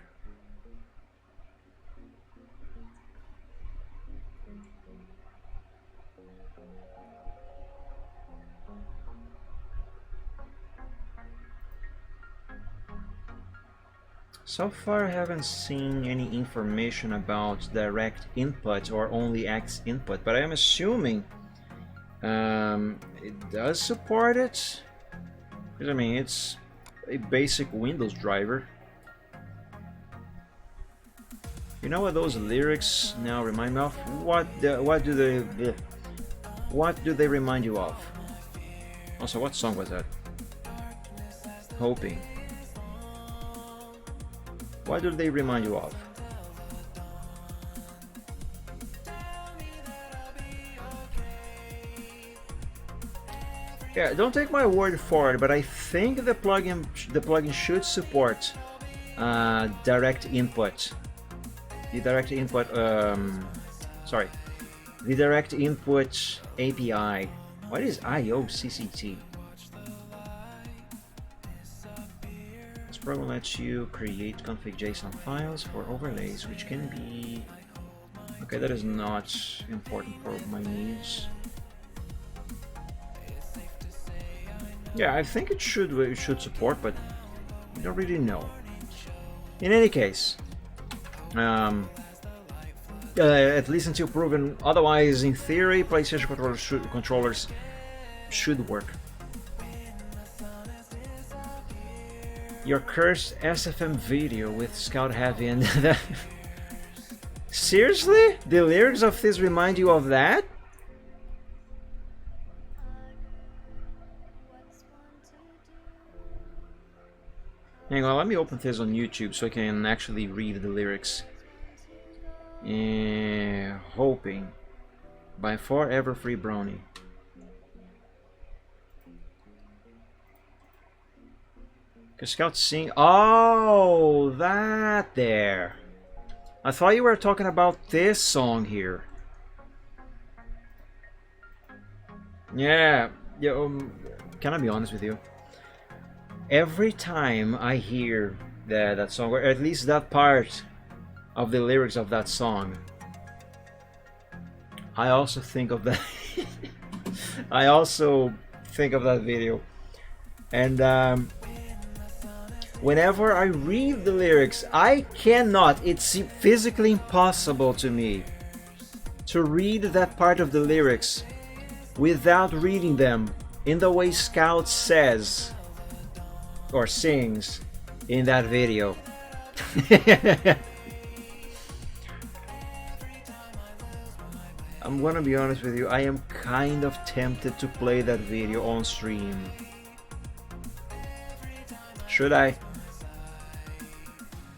So far I haven't seen any information about direct input or only X input, but I am assuming it does support it, because I mean it's a basic Windows driver. You know what those lyrics now remind me of? What do they remind you of? Also, what song was that? Hoping. What do they remind you of? Yeah, don't take my word for it, but I think the plugin should support direct input. The direct input, sorry, the direct input API. What is IOCCT? This program lets you create config.json files for overlays, which can be... Okay, that is not important for my needs. Yeah, I think it should support, but I don't really know. In any case, at least until proven otherwise, in theory, PlayStation controllers should work. Your cursed SFM video with Scout Heavy and seriously? The lyrics of this remind you of that? Hang on, let me open this on YouTube so I can actually read the lyrics. Hoping by Forever Free Brownie. Cause Scout sing. Oh, that there. I thought you were talking about this song here. Yeah. Can I be honest with you? Every time I hear that song, or at least that part of the lyrics of that song, I also think of that. I also think of that video, and whenever I read the lyrics, I cannot. It's physically impossible to me to read that part of the lyrics without reading them in the way Scout says or sings. in that video. I'm gonna be honest with you, I am kind of tempted to play that video on stream. Should I?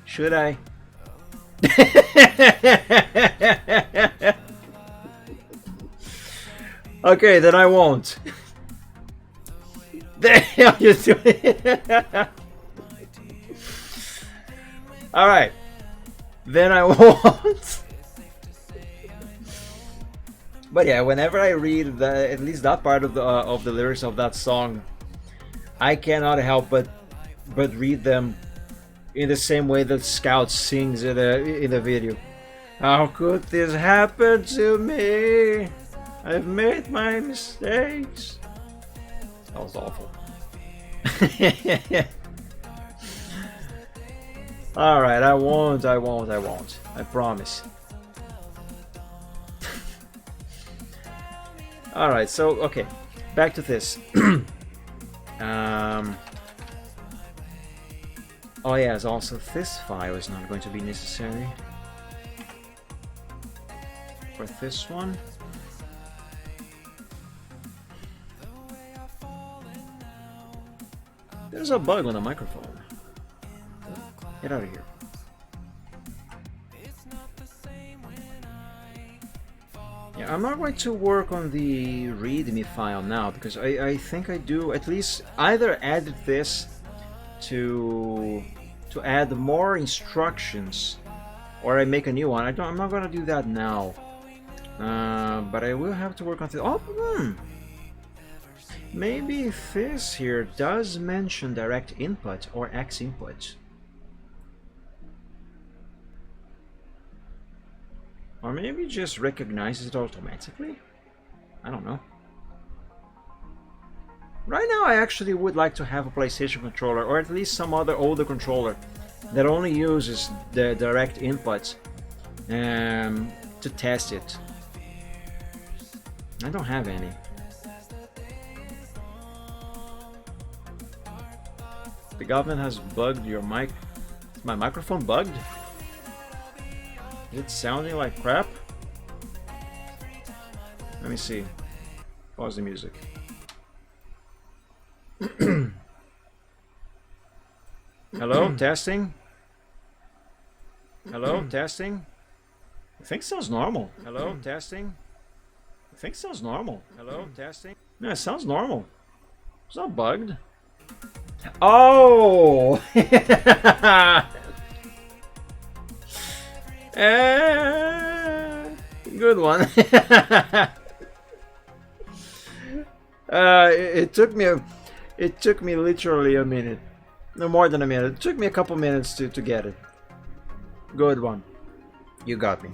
Should I? Okay, then I won't. The hell you doing? Alright. Then I won't. But yeah, whenever I read at least that part of the lyrics of that song, I cannot help but read them in the same way that Scout sings in the video. How could this happen to me? I've made my mistakes. That was awful. Alright, I won't. I promise. Alright, so, okay. Back to this. Oh yes, also this file is not going to be necessary for this one. There's a bug on the microphone. Get out of here. Yeah, I'm not going to work on the README file now because I think I do at least either add this to add more instructions, or I make a new one. I'm not gonna do that now, but I will have to work on this. Oh, maybe this here does mention direct input or X input, or maybe just recognizes it automatically. I don't know. Right now I actually would like to have a PlayStation controller, or at least some other older controller that only uses the direct inputs to test it. I don't have any. The government has bugged your mic. Is my microphone bugged? Is it sounding like crap? Let me see. Pause the music. Hello, testing. Hello, testing. I think sounds normal. Hello, testing. I think sounds normal. Hello, testing. No, it sounds normal. It's not bugged. Oh! Good one. It took me literally a minute. No more than a minute. It took me a couple minutes to get it. Good one. You got me.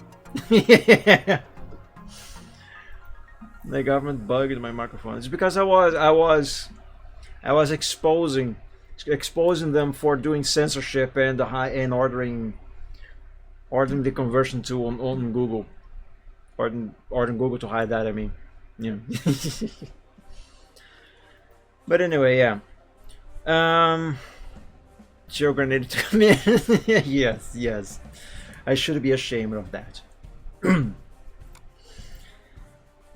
The government bugged my microphone. It's because I was exposing them for doing censorship and ordering the conversion tool on Google. Ordering Google to hide that, I mean. Yeah. But anyway, yeah. Joe Grenade to come in. Yes. I should be ashamed of that.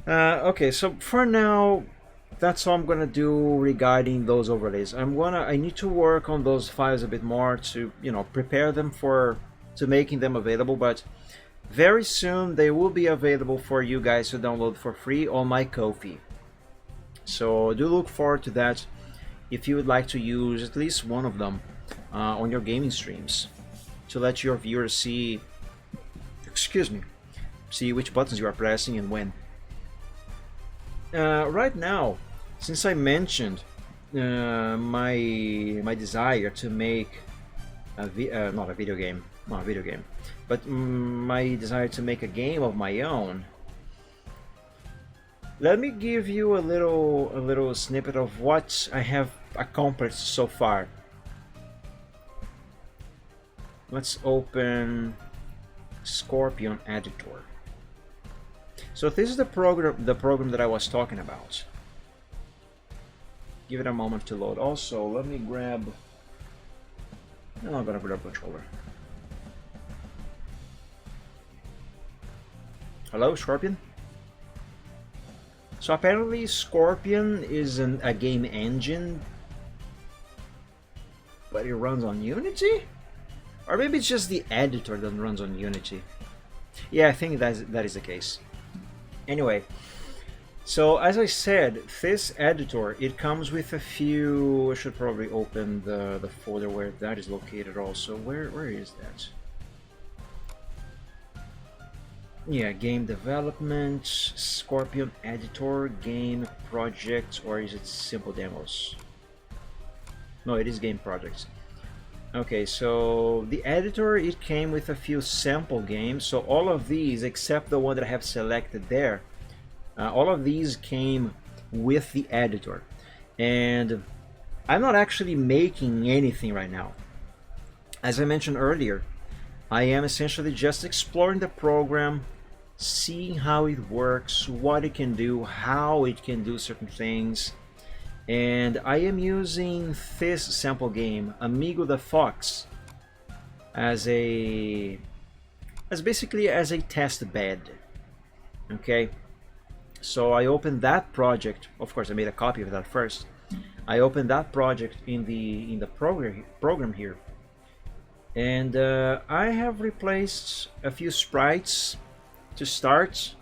Okay, so for now, that's all I'm gonna do regarding those overlays. I need to work on those files a bit more to, prepare them to making them available, but very soon they will be available for you guys to download for free on my Ko-fi. So do look forward to that if you would like to use at least one of them on your gaming streams to let your viewers see which buttons you are pressing and when. Right now, since I mentioned my desire to make not a video game, but my desire to make a game of my own, let me give you a little snippet of what I have accomplished so far. Let's open Scorpion Editor. So this is the program that I was talking about. Give it a moment to load. Also, let me grab I'm not gonna put up controller. Hello, Scorpion? So apparently Scorpion is a game engine, but it runs on Unity? Or maybe it's just the editor that runs on Unity. Yeah, I think that is the case. Anyway, so as I said, this editor, it comes with a few... I should probably open the folder where that is located also. Where is that? Yeah, game development, Scorpion editor, game projects, or is it simple demos? No, it is game projects. Okay, so the editor, it came with a few sample games. So all of these, except the one that I have selected there, all of these came with the editor. And I'm not actually making anything right now. As I mentioned earlier, I am essentially just exploring the program, seeing how it works, what it can do, how it can do certain things. And I am using this sample game, Amigo the Fox, as basically as a test bed. Okay, so I opened that project. Of course, I made a copy of that first. I opened that project in the program here, and I have replaced a few sprites to start.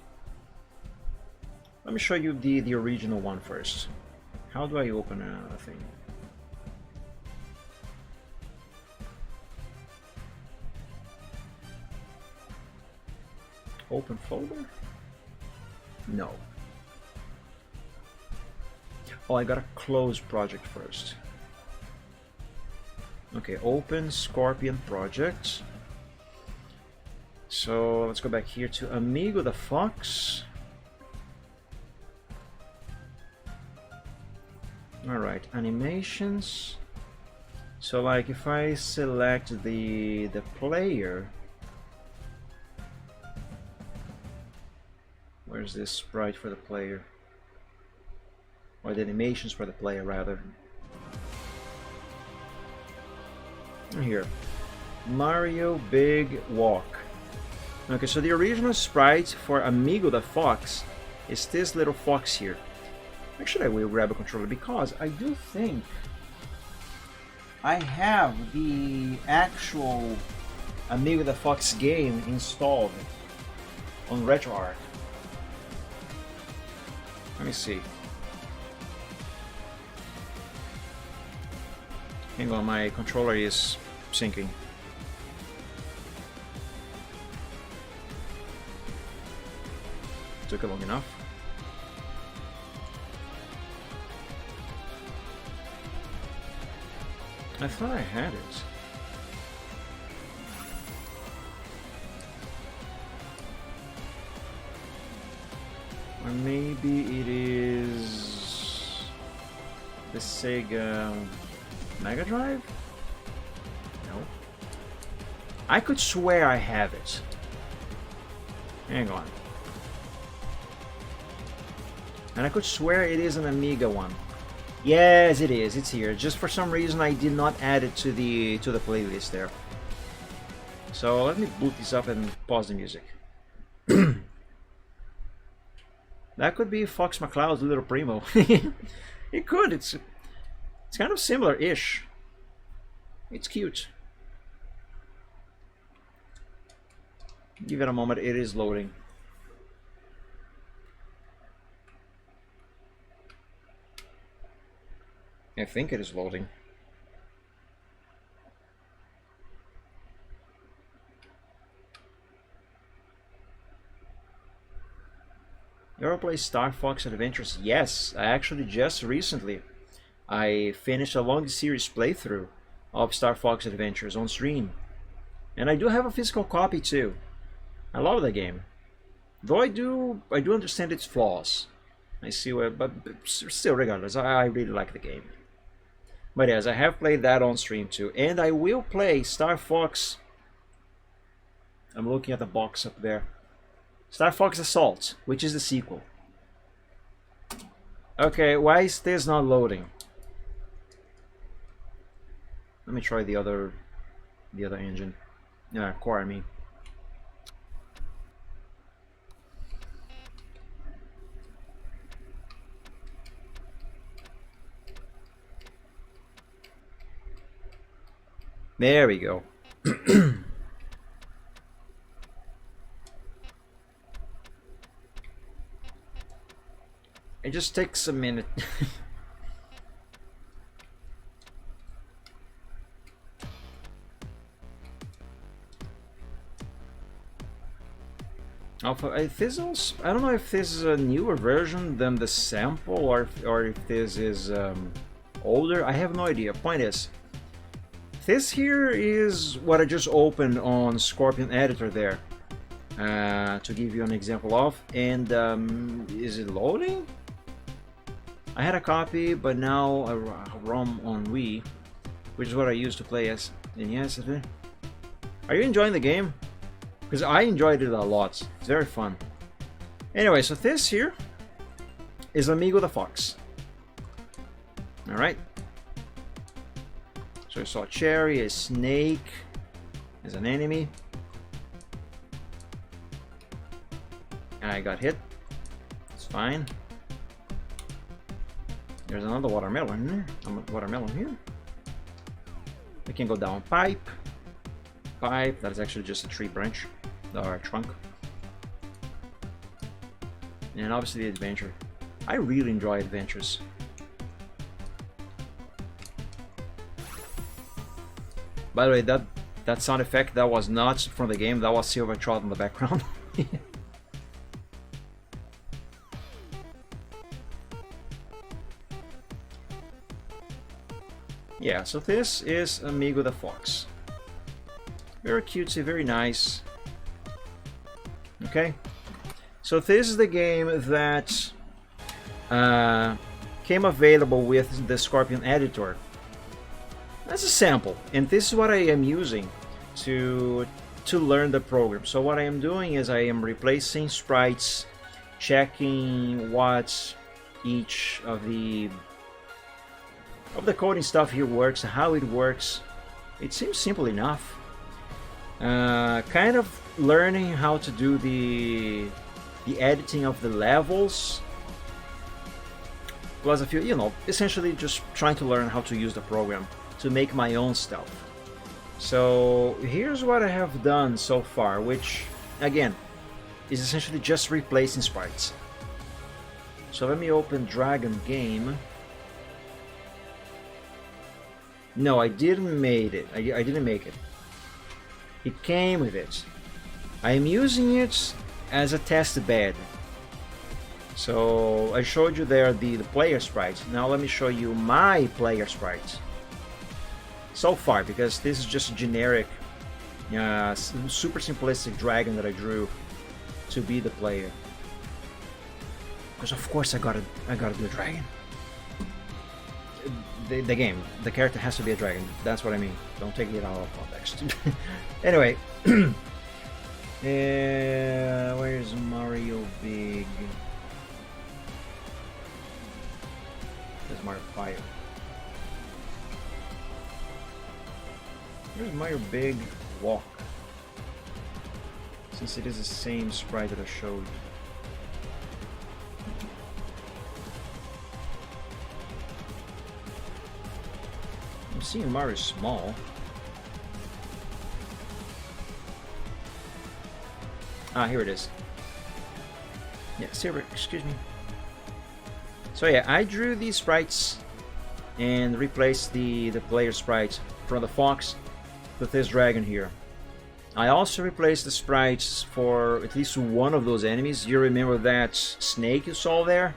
Let me show you the original one first. How do I open a thing? Open folder? No. Oh, I gotta close project first. Okay, open Scorpion project. So let's go back here to Amigo the Fox. Alright, animations. So like if I select the player, where's this sprite for the player? Or the animations for the player rather. Here, Mario Big Walk. Okay, so the original sprite for Amigo the Fox is this little fox here. Actually, I will grab a controller because I do think I have the actual Amigo the Fox game installed on RetroArch. Let me see. Hang on, my controller is syncing. Took it long enough. I thought I had it. Or maybe it is the Sega Mega Drive? No. I could swear I have it. Hang on. And I could swear it is an Amiga one. Yes, it is. It's here. Just for some reason I did not add it to the playlist there. So let me boot this up and pause the music. That could be Fox McCloud's Little Primo. It could. It's kind of similar-ish. It's cute. Give it a moment. It is loading. I think it is loading. You ever play Star Fox Adventures? Yes, I actually just recently I finished a long series playthrough of Star Fox Adventures on stream. And I do have a physical copy too. I love the game. Though I do understand its flaws. I see where, but still regardless, I really like the game. But yes, I have played that on stream too. And I will play Star Fox. I'm looking at the box up there. Star Fox Assault, which is the sequel. Okay, why is this not loading? Let me try the other the other engine. Core, I mean. There we go. It just takes a minute. Alpha, I don't know if this is a newer version than the sample, or if this is older. I have no idea. Point is, this here is what I just opened on Scorpion Editor there, to give you an example of. And is it loading? I had a copy, but now a ROM on Wii, which is what I used to play as. And yes, are you enjoying the game? Because I enjoyed it a lot. It's very fun. Anyway, so this here is Amigo the Fox. Alright. So I saw Cherry, a snake as an enemy. I got hit. It's fine. There's another watermelon there. Watermelon here. We can go down pipe. Pipe, that is actually just a tree branch. Or trunk. And obviously the adventure. I really enjoy adventures. By the way, that sound effect, that was not from the game, that was Silvertrot in the background. Yeah, so this is Amigo the Fox. Very cutesy, very nice. Okay, so this is the game that came available with the Scorpion Editor. That's a sample, and this is what I am using to learn the program. So what I am doing is I am replacing sprites, checking what each of the coding stuff here works, how it works. It seems simple enough. Kind of learning how to do the editing of the levels, plus a few, essentially just trying to learn how to use the program to make my own stuff. So here's what I have done so far, which again is essentially just replacing sprites. So let me open Dragon Game. No, I didn't make it. I didn't make it. It came with it. I am using it as a test bed. So I showed you there the player sprites. Now let me show you my player sprites. So far, because this is just a generic, super simplistic dragon that I drew to be the player. Because of course I gotta do a dragon. The game, the character has to be a dragon. That's what I mean. Don't take it out of context. Anyway, where's Mario Big? There's Mario Fire. Where's Mario Big Walk? Since it is the same sprite that I showed. I'm seeing Mario Small. Ah, here it is. Yeah, Silver, excuse me. So yeah, I drew these sprites and replaced the player sprite from the fox with this dragon here. I also replaced the sprites for at least one of those enemies. You remember that snake you saw there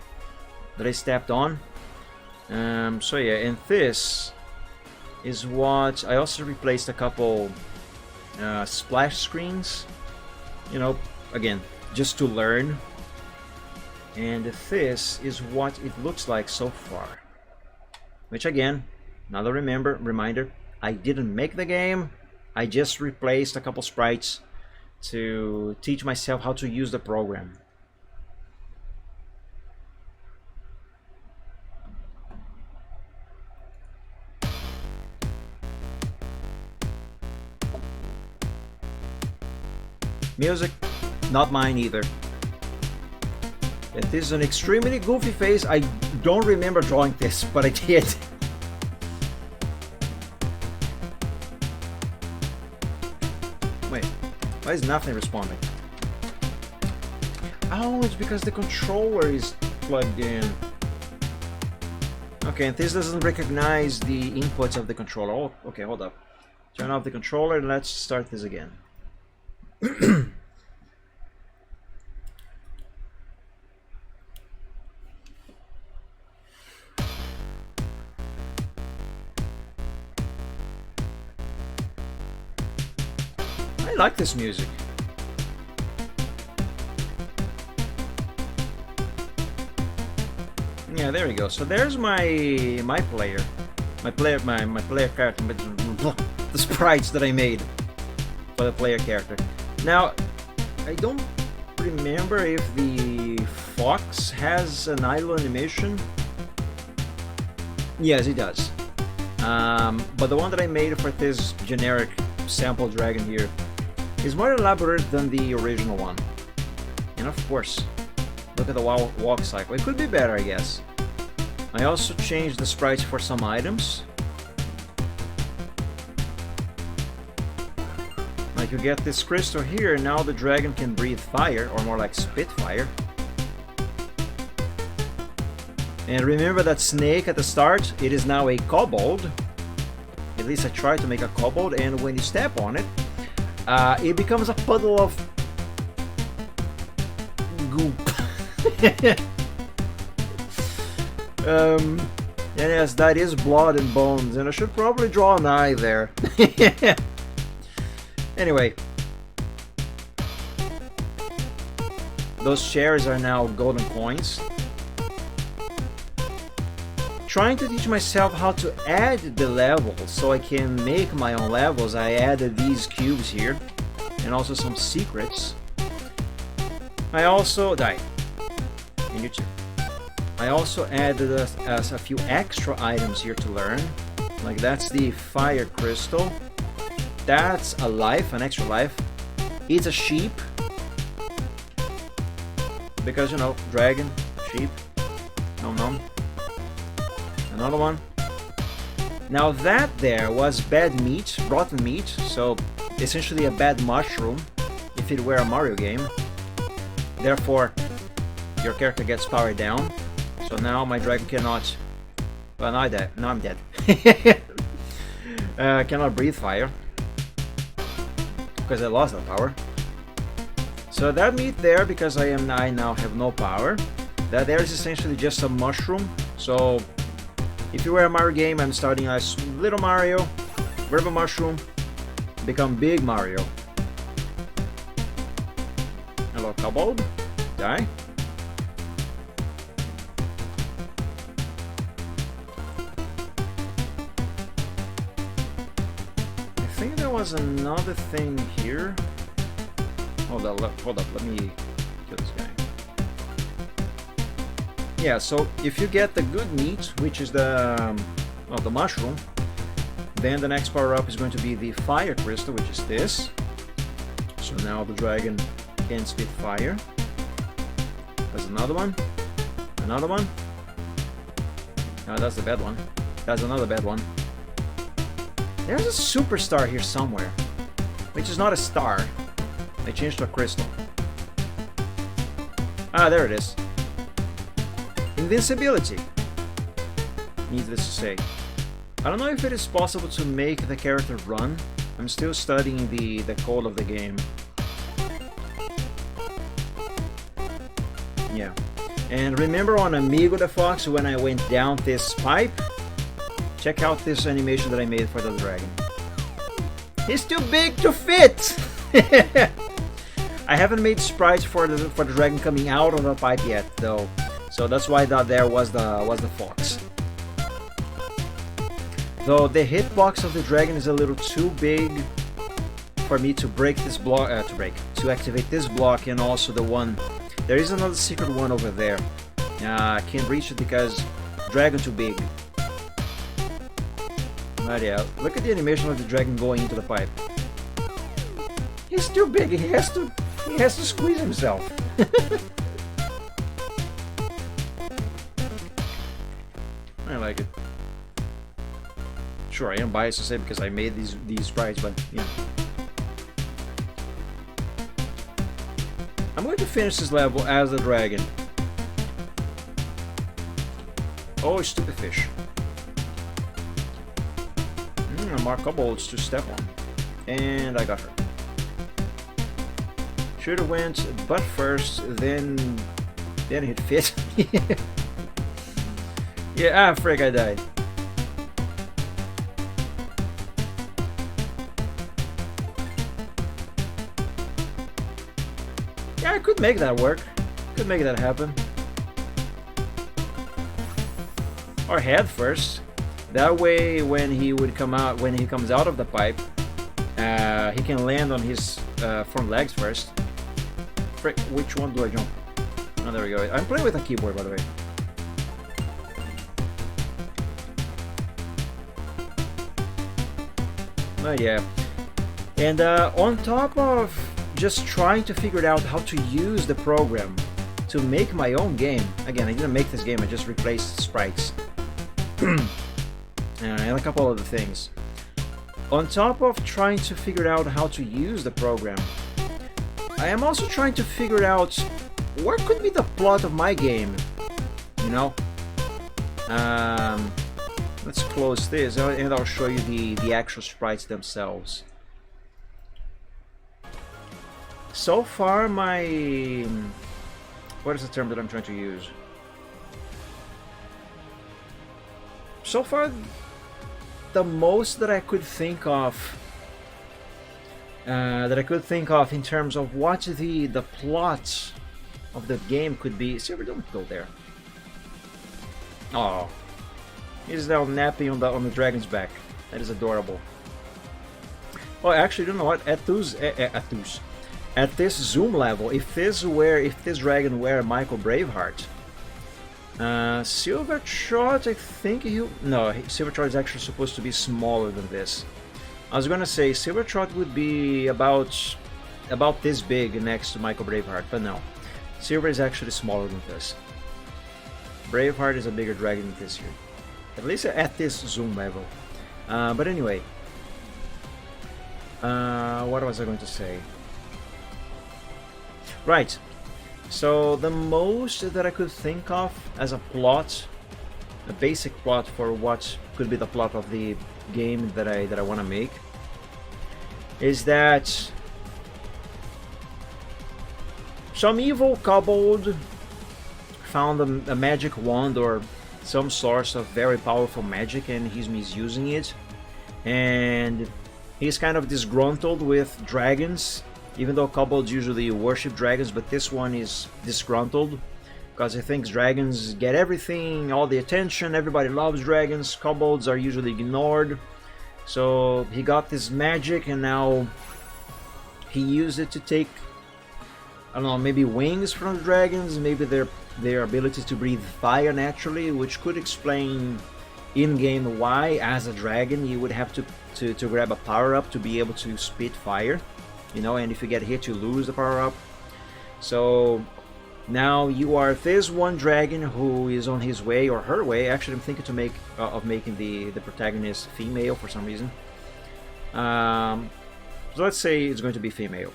that I stepped on? So yeah, and this is what I also replaced a couple splash screens, again, just to learn. And this is what it looks like so far, which again, another reminder, I didn't make the game. I just replaced a couple sprites to teach myself how to use the program. Music, not mine either. It is an extremely goofy face. I don't remember drawing this, but I did. Wait, why is nothing responding? Oh, it's because the controller is plugged in. Okay, and this doesn't recognize the inputs of the controller. Oh, okay, hold up. Turn off the controller and let's start this again. I like this music. Yeah, there we go. So there's my player character, the sprites that I made for the player character. Now, I don't remember if the fox has an idle animation. Yes, it does. But the one that I made for this generic sample dragon here is more elaborate than the original one. And of course, look at the walk cycle. It could be better, I guess. I also changed the sprites for some items. Like you get this crystal here, now the dragon can breathe fire, or more like spit fire. And remember that snake at the start? It is now a kobold. At least I tried to make a kobold, and when you step on it, it becomes a puddle of goop. And yes, that is blood and bones, and I should probably draw an eye there. Anyway, those shares are now golden coins. Trying to teach myself how to add the levels so I can make my own levels, I added these cubes here, and also some secrets. I also died. And you too. I also added a few extra items here to learn. Like that's the fire crystal. That's a life, an extra life. It's a sheep. Because, you know, dragon, sheep. Nom nom. Another one. Now that there was bad meat, rotten meat, so essentially a bad mushroom if it were a Mario game. Therefore, your character gets powered down. So now my dragon cannot... Well, now I'm dead. Cannot breathe fire. Because I lost that power. So that meat there, because I now have no power. That there is essentially just a mushroom. So if you were a Mario game, I'm starting as little Mario, grab a mushroom, become big Mario. Hello, kobold. Die. I think there was another thing here. Hold up, let me kill this guy. Yeah, so if you get the good meat, which is the mushroom, then the next power-up is going to be the fire crystal, which is this. So now the dragon can spit fire. There's another one. Another one. No, that's the bad one. That's another bad one. There's a superstar here somewhere, which is not a star. I changed to a crystal. Ah, there it is. Invincibility. Needless to say. I don't know if it is possible to make the character run. I'm still studying the code of the game. Yeah. And remember on Amigo the Fox when I went down this pipe? Check out this animation that I made for the dragon. He's too big to fit! I haven't made sprites for the dragon coming out of the pipe yet, though. So that's why there was the fox. Though the hitbox of the dragon is a little too big for me to break this block, to activate this block, and also the one. There is another secret one over there. I can't reach it because dragon too big. But yeah, look at the animation of the dragon going into the pipe. He's too big. He has to He has to squeeze himself. I like it. Sure, I am biased to say because I made these sprites, but yeah. I'm going to finish this level as a dragon. Oh, stupid fish. More kobolds to step on. And I got her. Should have went butt first, then hit fit. Yeah, frick, I died. Yeah, I could make that work. Could make that happen. Or head first. That way, when he comes out of the pipe, he can land on his front legs first. Frick, which one do I jump? Oh, there we go. I'm playing with a keyboard, by the way. Oh yeah. And on top of just trying to figure out how to use the program to make my own game. Again, I didn't make this game, I just replaced sprites. And a couple other things. On top of trying to figure out how to use the program, I am also trying to figure out what could be the plot of my game, you know? Let's close this and I'll show you the actual sprites themselves. So far my... what is the term that I'm trying to use? So far, the most that I could think of in terms of what the plot of the game could be. Silver, don't go there. Oh, he's now napping on the dragon's back. That is adorable. Oh, actually, you know what? At this zoom level, if this dragon were Michael Braveheart, Silvertrot, I think no, Silvertrot is actually supposed to be smaller than this. I was gonna say Silvertrot would be about this big next to Michael Braveheart, but no. Silver is actually smaller than this. Braveheart is a bigger dragon than this here. At least at this zoom level. But anyway. What was I going to say? Right. So the most that I could think of as a plot, a basic plot for what could be the plot of the game that I want to make, is that some evil kobold found a magic wand or some source of very powerful magic and he's misusing it, and he's kind of disgruntled with dragons. Even though kobolds usually worship dragons, but this one is disgruntled because he thinks dragons get everything, all the attention, everybody loves dragons, kobolds are usually ignored. So he got this magic and now he used it to take, I don't know, maybe wings from the dragons, maybe their ability to breathe fire naturally, which could explain in-game why, as a dragon, you would have to grab a power-up to be able to spit fire. You know, and if you get hit, you lose the power-up. So now you are this one dragon who is on his way, or her way. Actually, I'm thinking of making the protagonist female for some reason. So let's say it's going to be female.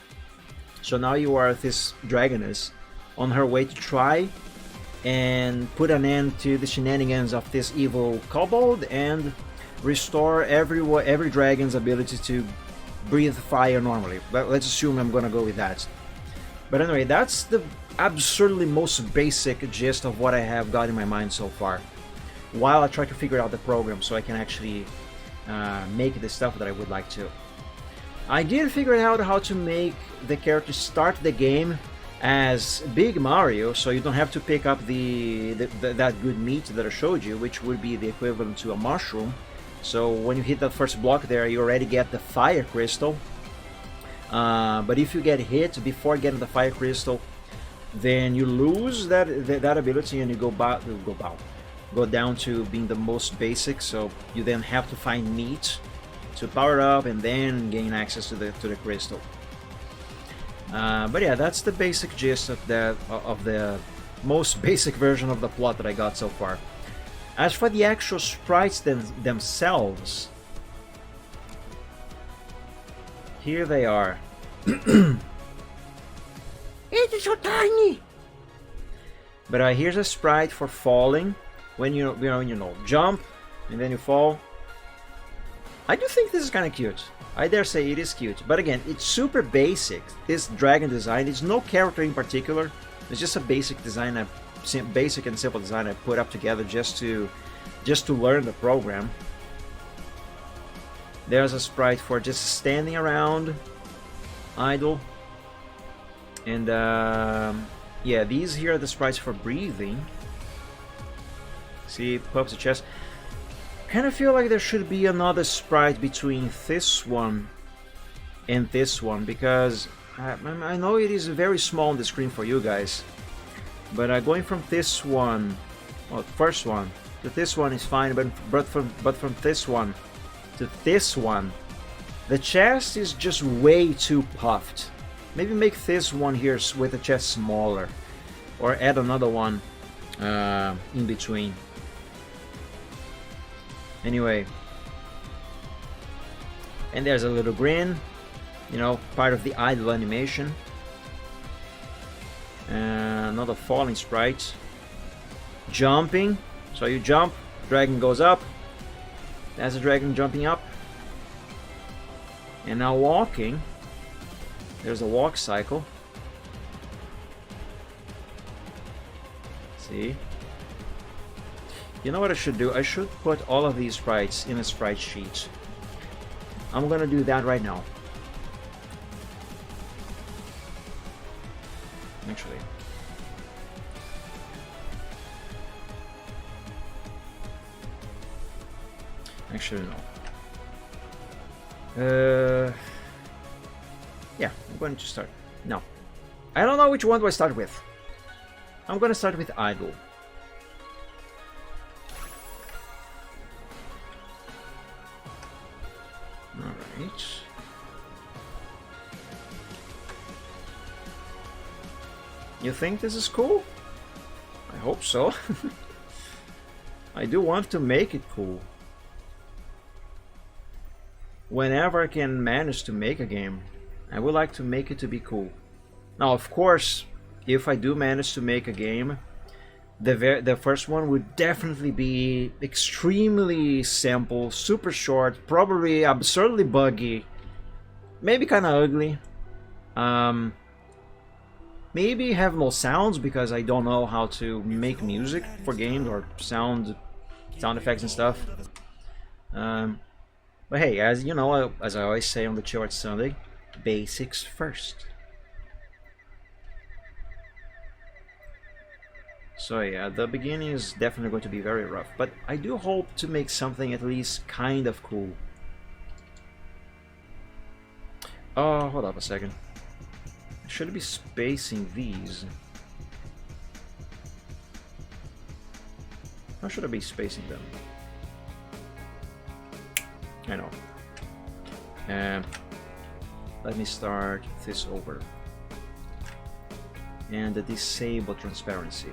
So now you are this dragoness on her way to try and put an end to the shenanigans of this evil kobold and restore every dragon's ability to breathe fire normally. But let's assume I'm gonna go with that. But anyway, that's the absurdly most basic gist of what I have got in my mind so far, while I try to figure out the program so I can actually make the stuff that I would like to. I did figure out how to make the character start the game as Big Mario, so you don't have to pick up that good meat that I showed you, which would be the equivalent to a mushroom. So when you hit that first block there, you already get the fire crystal. But if you get hit before getting the fire crystal, then you lose that ability and you go down to being the most basic. So you then have to find meat to power up and then gain access to the crystal. But yeah, that's the basic gist of the most basic version of the plot that I got so far. As for the actual sprites themselves, here they are. It is so tiny. But here's a sprite for falling when you jump and then you fall. I do think this is kind of cute. I dare say it is cute. But again, it's super basic. This dragon design, it's no character in particular. It's just a basic design, basic and simple design I put up together just to learn the program. There's a sprite for just standing around, idle. And yeah, these here are the sprites for breathing. See, puffs the chest. Kind of feel like there should be another sprite between this one and this one, because I know it is very small on the screen for you guys, but going from this one, well, first one, to this one is fine, but from this one to this one, the chest is just way too puffed. Maybe make this one here with the chest smaller, or add another one in between. Anyway, and there's a little grin, you know, part of the idle animation. Another falling sprite. Jumping, so you jump, dragon goes up. That's a dragon jumping up. And now walking, there's a walk cycle. See? You know what I should do? I should put all of these sprites in a sprite sheet. I'm gonna do that right now. Actually. No. Yeah, I'm going to start. No. I don't know which one do I start with. I'm gonna start with idle. Alright. You think this is cool? I hope so. I do want to make it cool. Whenever I can manage to make a game, I would like to make it to be cool. Now, of course, if I do manage to make a game, the first one would definitely be extremely simple, super short, probably absurdly buggy, maybe kind of ugly. Maybe have no sounds because I don't know how to make music for games or sound effects and stuff. But hey, as you know, as I always say on the Chill Art Sunday, basics first. So yeah, the beginning is definitely going to be very rough, but I do hope to make something at least kind of cool. Oh, hold up a second. I should be spacing these. How should I be spacing them? I know. Let me start this over. And disable transparency.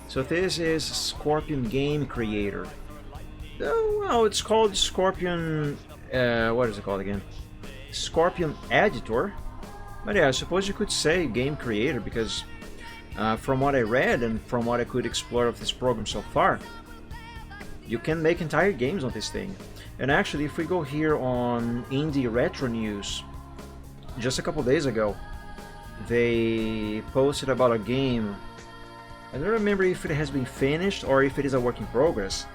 So this is Scorpion Game Creator. Oh, well, it's called Scorpion... what is it called again? Scorpion Editor. But yeah, I suppose you could say Game Creator because from what I read and from what I could explore of this program so far, you can make entire games on this thing. And actually, if we go here on Indie Retro News, just a couple days ago, they posted about a game. I don't remember if it has been finished or if it is a work in progress.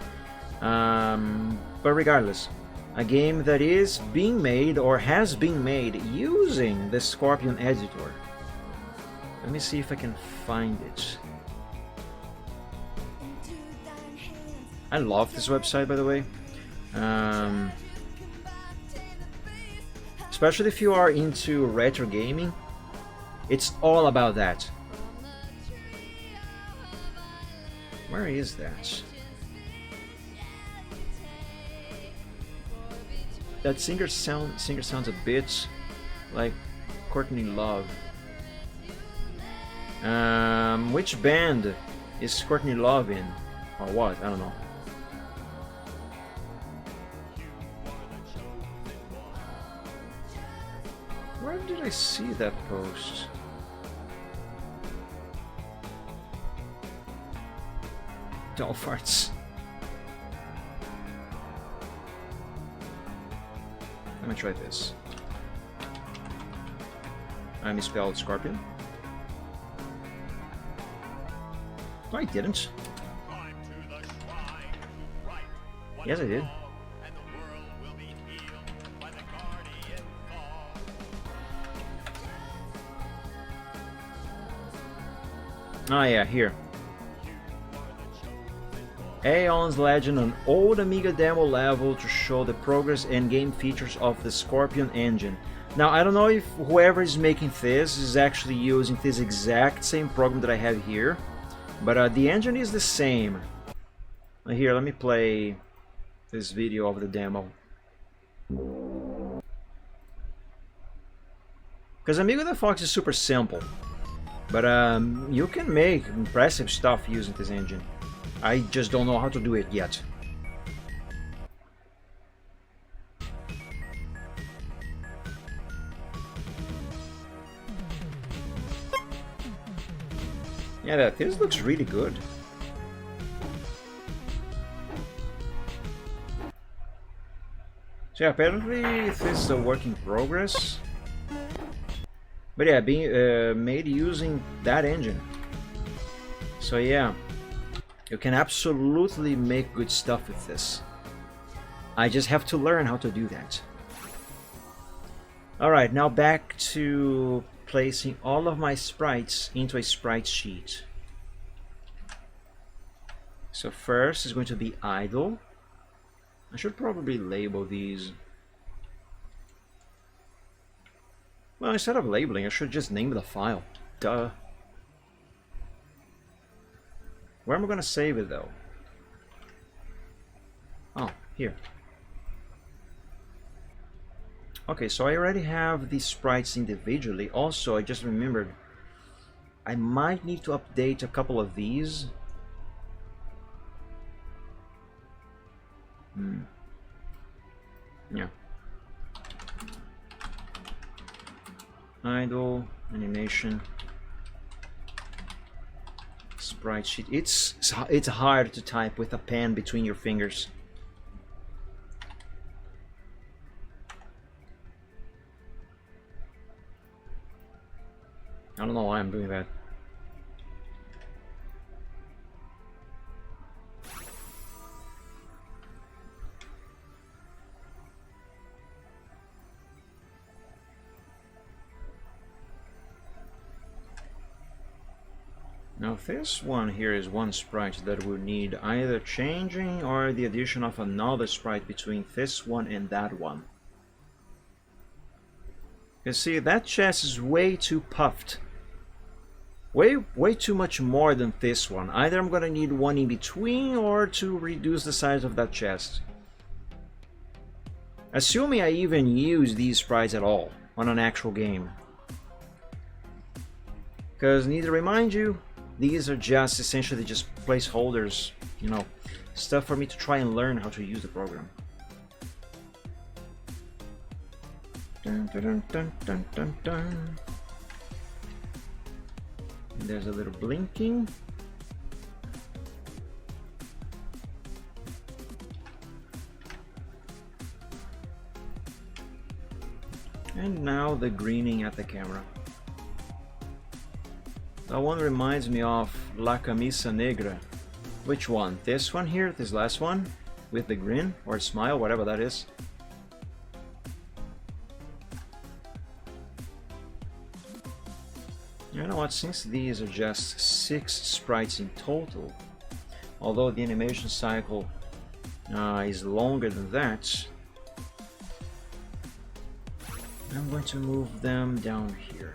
But regardless, a game that is being made or has been made using the Scorpion Editor. Let me see if I can find it. I love this website, by the way. Especially if you are into retro gaming, it's all about that. Where is that? that singer sounds a bit like Courtney Love. Which band is Courtney Love in? Or what? I don't know. Where did I see that post? Doll farts. Let me try this. I misspelled scorpion. No, I didn't. Yes, I did. Oh yeah, here. Aeon's Legend, an old Amiga demo level to show the progress and game features of the Scorpion engine. Now, I don't know if whoever is making this is actually using this exact same program that I have here, but the engine is the same. Here, let me play this video of the demo. Because Amigo the Fox is super simple, but you can make impressive stuff using this engine. I just don't know how to do it yet. Yeah, this looks really good. So yeah, apparently this is a work in progress. But yeah, being made using that engine. So yeah, you can absolutely make good stuff with this. I just have to learn how to do that. Alright, now back to placing all of my sprites into a sprite sheet. So first is going to be idle. I should probably label these. Well, instead of labeling, I should just name the file. Duh. Where am I going to save it though? Oh, here. Okay, so I already have these sprites individually. Also, I just remembered I might need to update a couple of these. Yeah. Idle, animation, sprite sheet. It's hard to type with a pen between your fingers. I don't know why I'm doing that. Now this one here is one sprite that would need either changing or the addition of another sprite between this one and that one. You see, that chest is way too puffed. Way too much more than this one. Either I'm gonna need one in between or to reduce the size of that chest. Assuming I even use these sprites at all on an actual game. Because need to remind you, these are just essentially just placeholders, you know, stuff for me to try and learn how to use the program. Dun, dun, dun, dun, dun, dun. And there's a little blinking. And now the greening at the camera. That one reminds me of La Camisa Negra. Which one? This one here? This last one? With the grin or smile, whatever that is. You know what, since these are just 6 sprites in total, although the animation cycle is longer than that, I'm going to move them down here.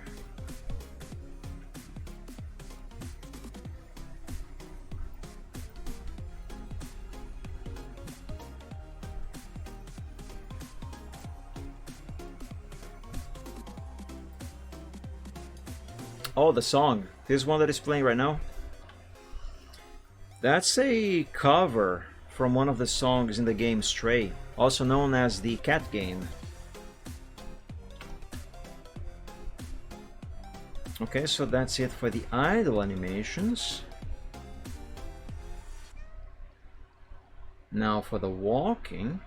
Oh, the song. This one that is playing right now. That's a cover from one of the songs in the game Stray, also known as the cat game. Okay, so that's it for the idle animations. Now for the walking.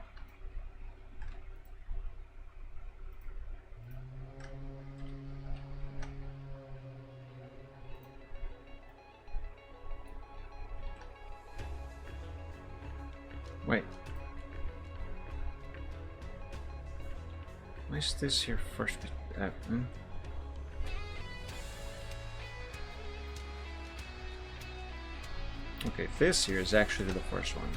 Wait. Why is this here first? Okay, this here is actually the first one.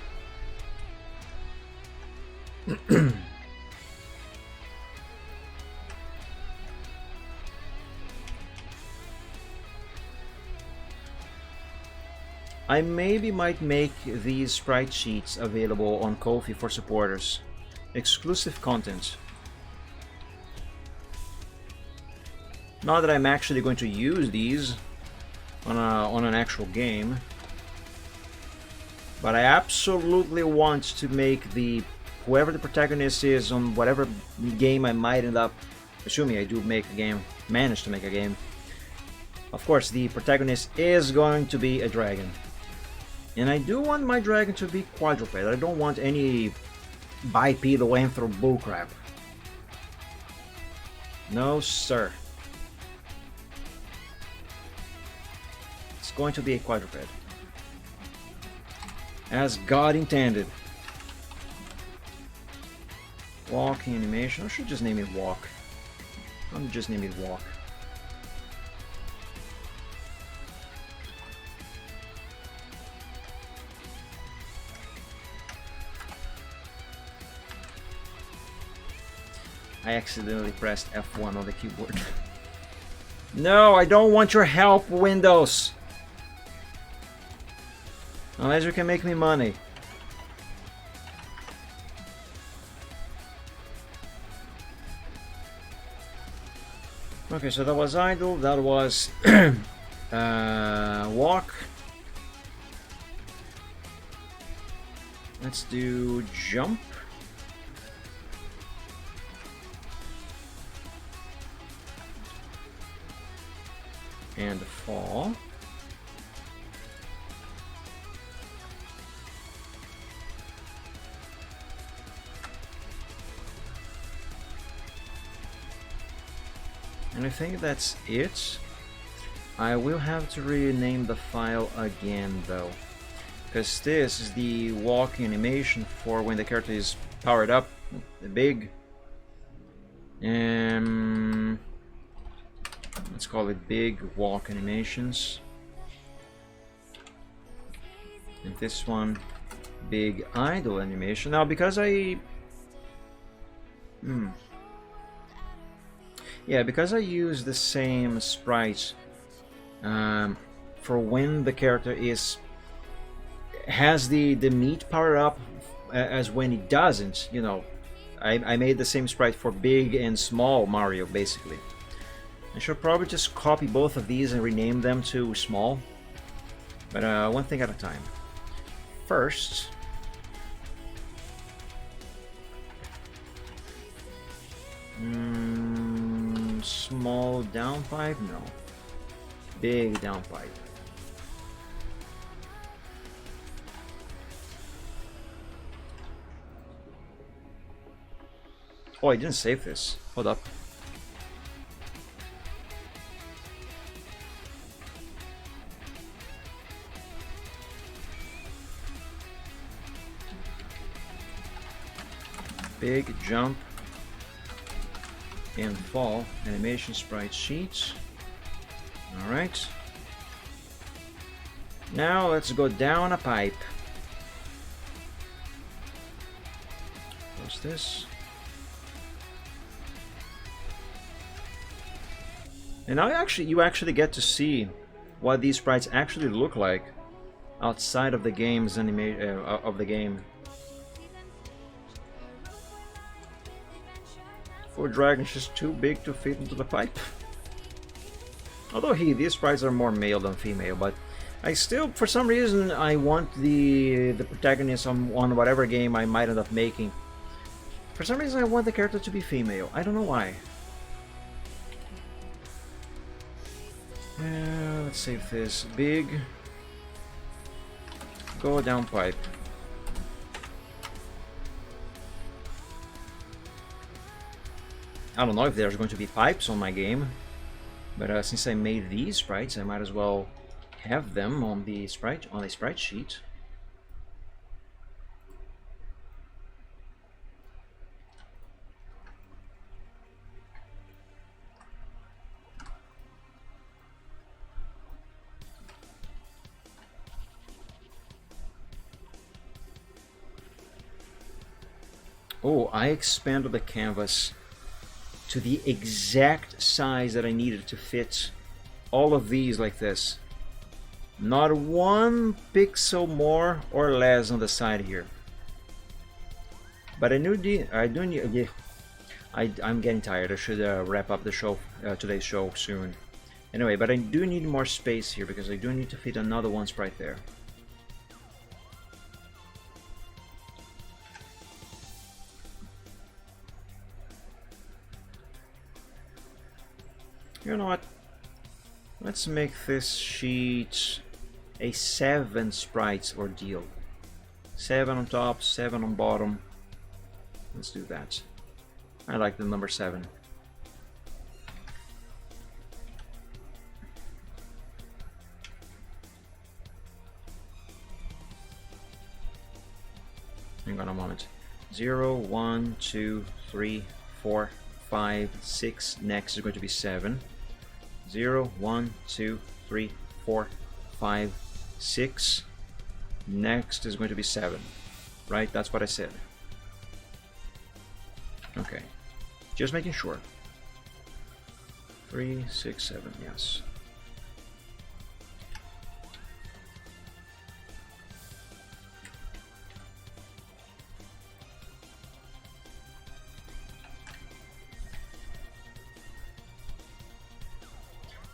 I maybe might make these sprite sheets available on Ko-fi for supporters. Exclusive content. Not that I'm actually going to use these on an actual game, but I absolutely want to make whoever the protagonist is on whatever game I might end up, assuming I do manage to make a game. Of course, the protagonist is going to be a dragon. And I do want my dragon to be quadruped. I don't want any bipedal anthro bullcrap. No, sir. It's going to be a quadruped. As God intended. Walking animation. I should just name it Walk. I'll just name it Walk. I accidentally pressed F1 on the keyboard. No, I don't want your help, Windows! Unless you can make me money. Okay, so that was idle, that was walk. Let's do jump. And fall. And I think that's it. I will have to rename the file again though, because this is the walking animation for when the character is powered up, the big. Let's call it big walk animations. And this one, big idle animation. Now because because I use the same sprite for when the character has the meat power up as when it doesn't, you know, I made the same sprite for big and small Mario basically. I should probably just copy both of these and rename them to small, but one thing at a time. First, small downpipe? No. Big downpipe. Oh, I didn't save this. Hold up. Big jump and fall animation sprite sheets. All right. Now let's go down a pipe. Close this. And now you actually get to see what these sprites actually look like outside of the game's of the game. Poor dragon's just too big to fit into the pipe. Although these sprites are more male than female, but I still, for some reason, I want the protagonist on whatever game I might end up making. For some reason, I want the character to be female. I don't know why. Let's save this. Big. Go down pipe. I don't know if there's going to be pipes on my game, but since I made these sprites, I might as well have them on the sprite sheet. Oh, I expanded the canvas to the exact size that I needed to fit all of these like this. Not one pixel more or less on the side here. But I'm getting tired. I should wrap up the show, today's show soon. Anyway, but I do need more space here because I do need to fit another one sprite there. You know what? Let's make this sheet a 7 sprites ordeal. 7 on top, 7 on bottom. Let's do that. I like the number 7. Hang on a moment. 0, 1, 2, 3, 4, 5, 6. Next is going to be 7. 0, 1, 2, 3, 4, 5, 6. Next is going to be 7. Right? That's what I said. Okay. Just making sure. 3, 6, 7. Yes.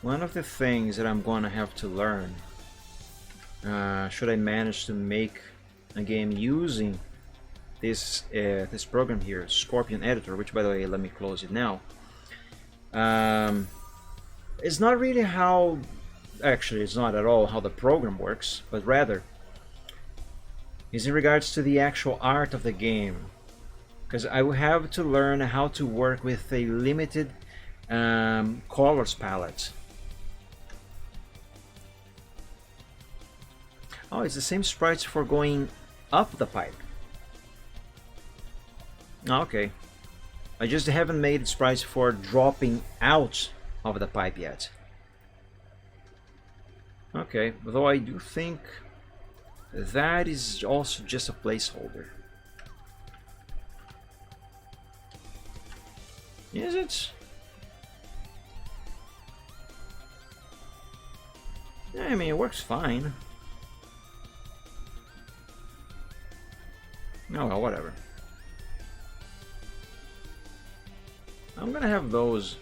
One of the things that I'm going to have to learn, should I manage to make a game using this this program here, Scorpion Editor, which by the way, let me close it now. It's not really how, actually it's not at all how the program works, but rather is in regards to the actual art of the game. Because I will have to learn how to work with a limited colors palette. Oh, it's the same sprites for going up the pipe. Okay. I just haven't made sprites for dropping out of the pipe yet. Okay, though I do think that is also just a placeholder. Is it? Yeah, I mean, it works fine. Oh well, whatever. I'm gonna have those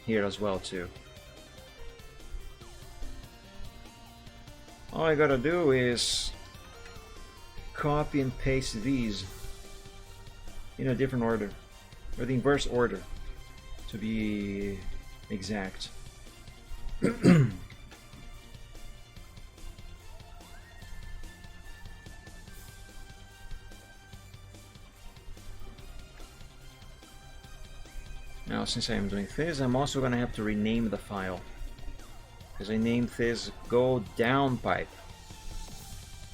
here as well too. All I gotta do is copy and paste these in a different order, or the inverse order to be exact. Now, since I am doing this, I'm also going to have to rename the file. Because I named this Go Down Pipe.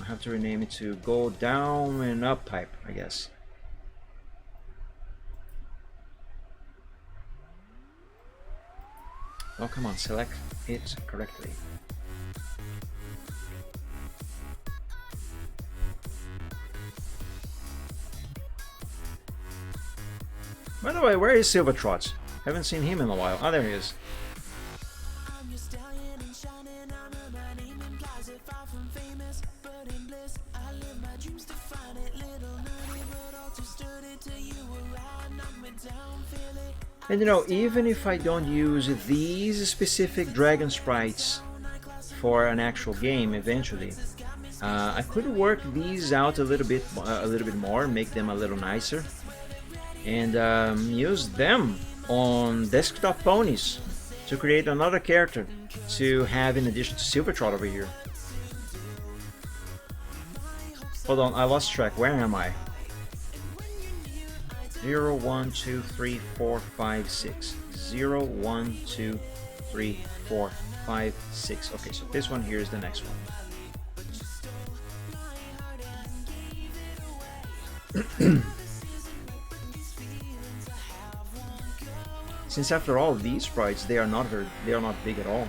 I have to rename it to Go Down and Up Pipe, I guess. Oh, come on, select it correctly. By the way, where is Silvertrot? Haven't seen him in a while. Oh, there he is. I'm your stallion and shining armor. My name implies it, far from famous, but in bliss. I live my dreams to find it. Little nerdy, but all too sturdy till you arrive. Knock me down, feel it. And you know, even if I don't use these specific dragon sprites for an actual game eventually, I could work these out a little bit more, make them a little nicer, and use them on desktop ponies to create another character to have in addition to Silvertrot over here. Hold on, I lost track. Where am I? 0, 1, 2, 3, 4, 5, 6. 0, 1, 2, 3, 4, 5, 6. Okay, so this one here is the next one. Since after all, these sprites, they are not big at all.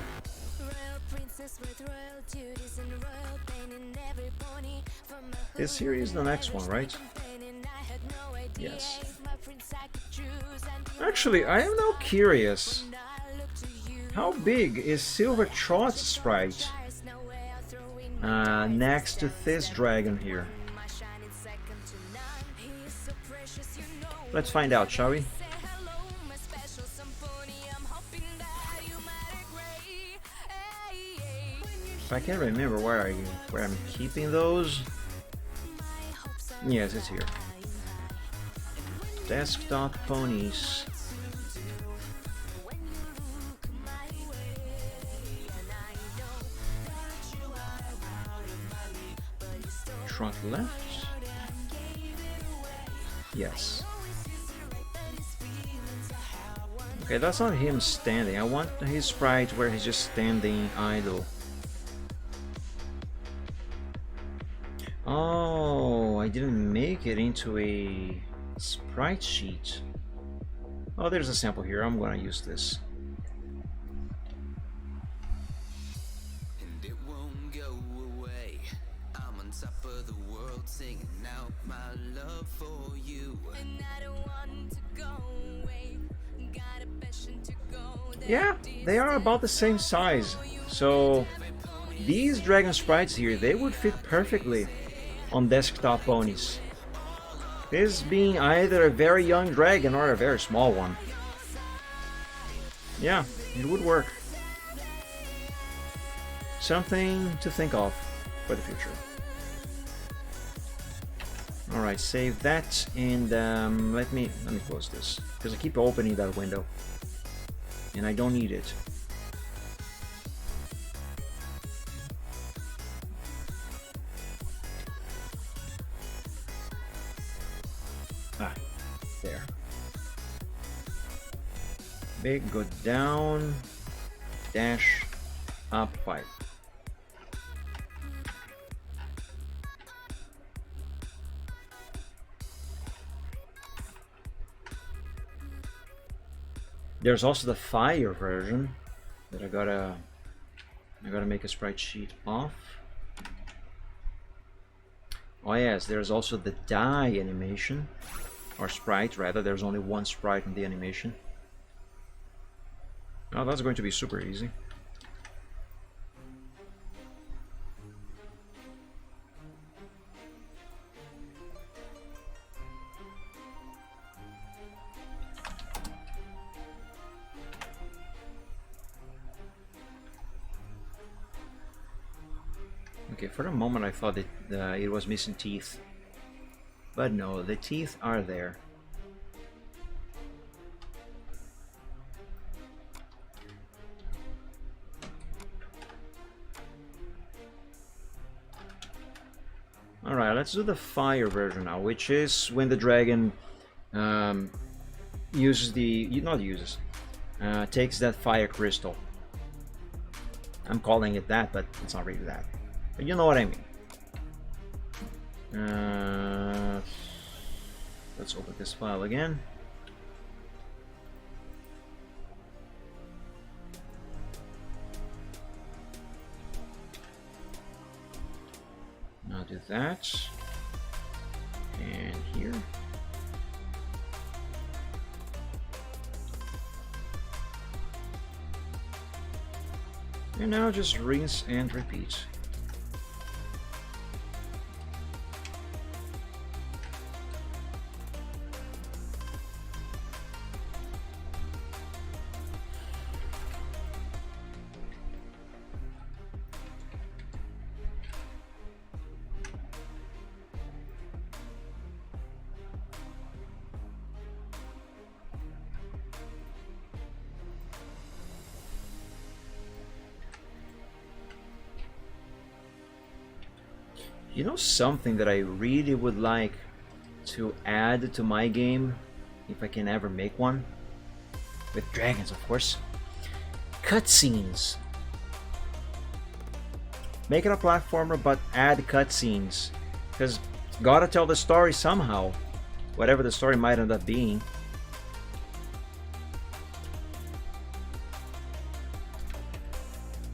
This here is the next one, right? Yes. Actually, I am now curious. How big is Silvertrot's sprite next to this dragon here? Let's find out, shall we? I can't remember where I'm keeping those. Yes, it's here. Desktop ponies. Trot left. Yes. Okay, that's not him standing. I want his sprite where he's just standing idle. Oh, I didn't make it into a sprite sheet. Oh, there's a sample here. I'm gonna use this. And it won't go away. I'm on top of the world singing out my love for you. And I don't want to go away. Got a passion to go there. Yeah, they are about the same size. So these dragon sprites here, they would fit perfectly on desktop ponies. This being either a very young dragon or a very small one. Yeah, it would work. Something to think of for the future. Alright, save that, and let me close this, because I keep opening that window and I don't need it. Ah, there. Big, go down, dash, up 5. There's also the fire version that I gotta make a sprite sheet of. Oh yes, there's also the die animation, or sprite rather. There's only one sprite in the animation. Oh, that's going to be super easy. Okay, for a moment I thought that it was missing teeth, but no, the teeth are there. Alright, let's do the fire version now, which is when the dragon uses takes that fire crystal. I'm calling it that, but it's not really that. But you know what I mean. Let's open this file again. Now do that. And here. And now just rinse and repeat. You know something that I really would like to add to my game, if I can ever make one? With dragons, of course. Cutscenes. Make it a platformer, but add cutscenes. Because gotta tell the story somehow. Whatever the story might end up being.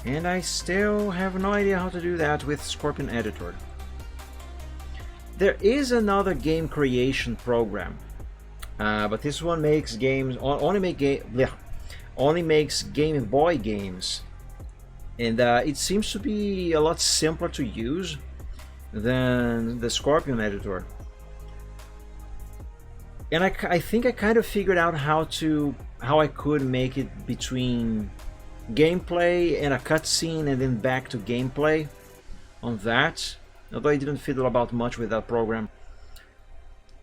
And I still have no idea how to do that with Scorpion Editor. There is another game creation program, but this one makes games only makes Game Boy games, and it seems to be a lot simpler to use than the Scorpion Editor. And I think I kind of figured out how I could make it between gameplay and a cutscene and then back to gameplay on that, although I didn't fiddle about much with that program.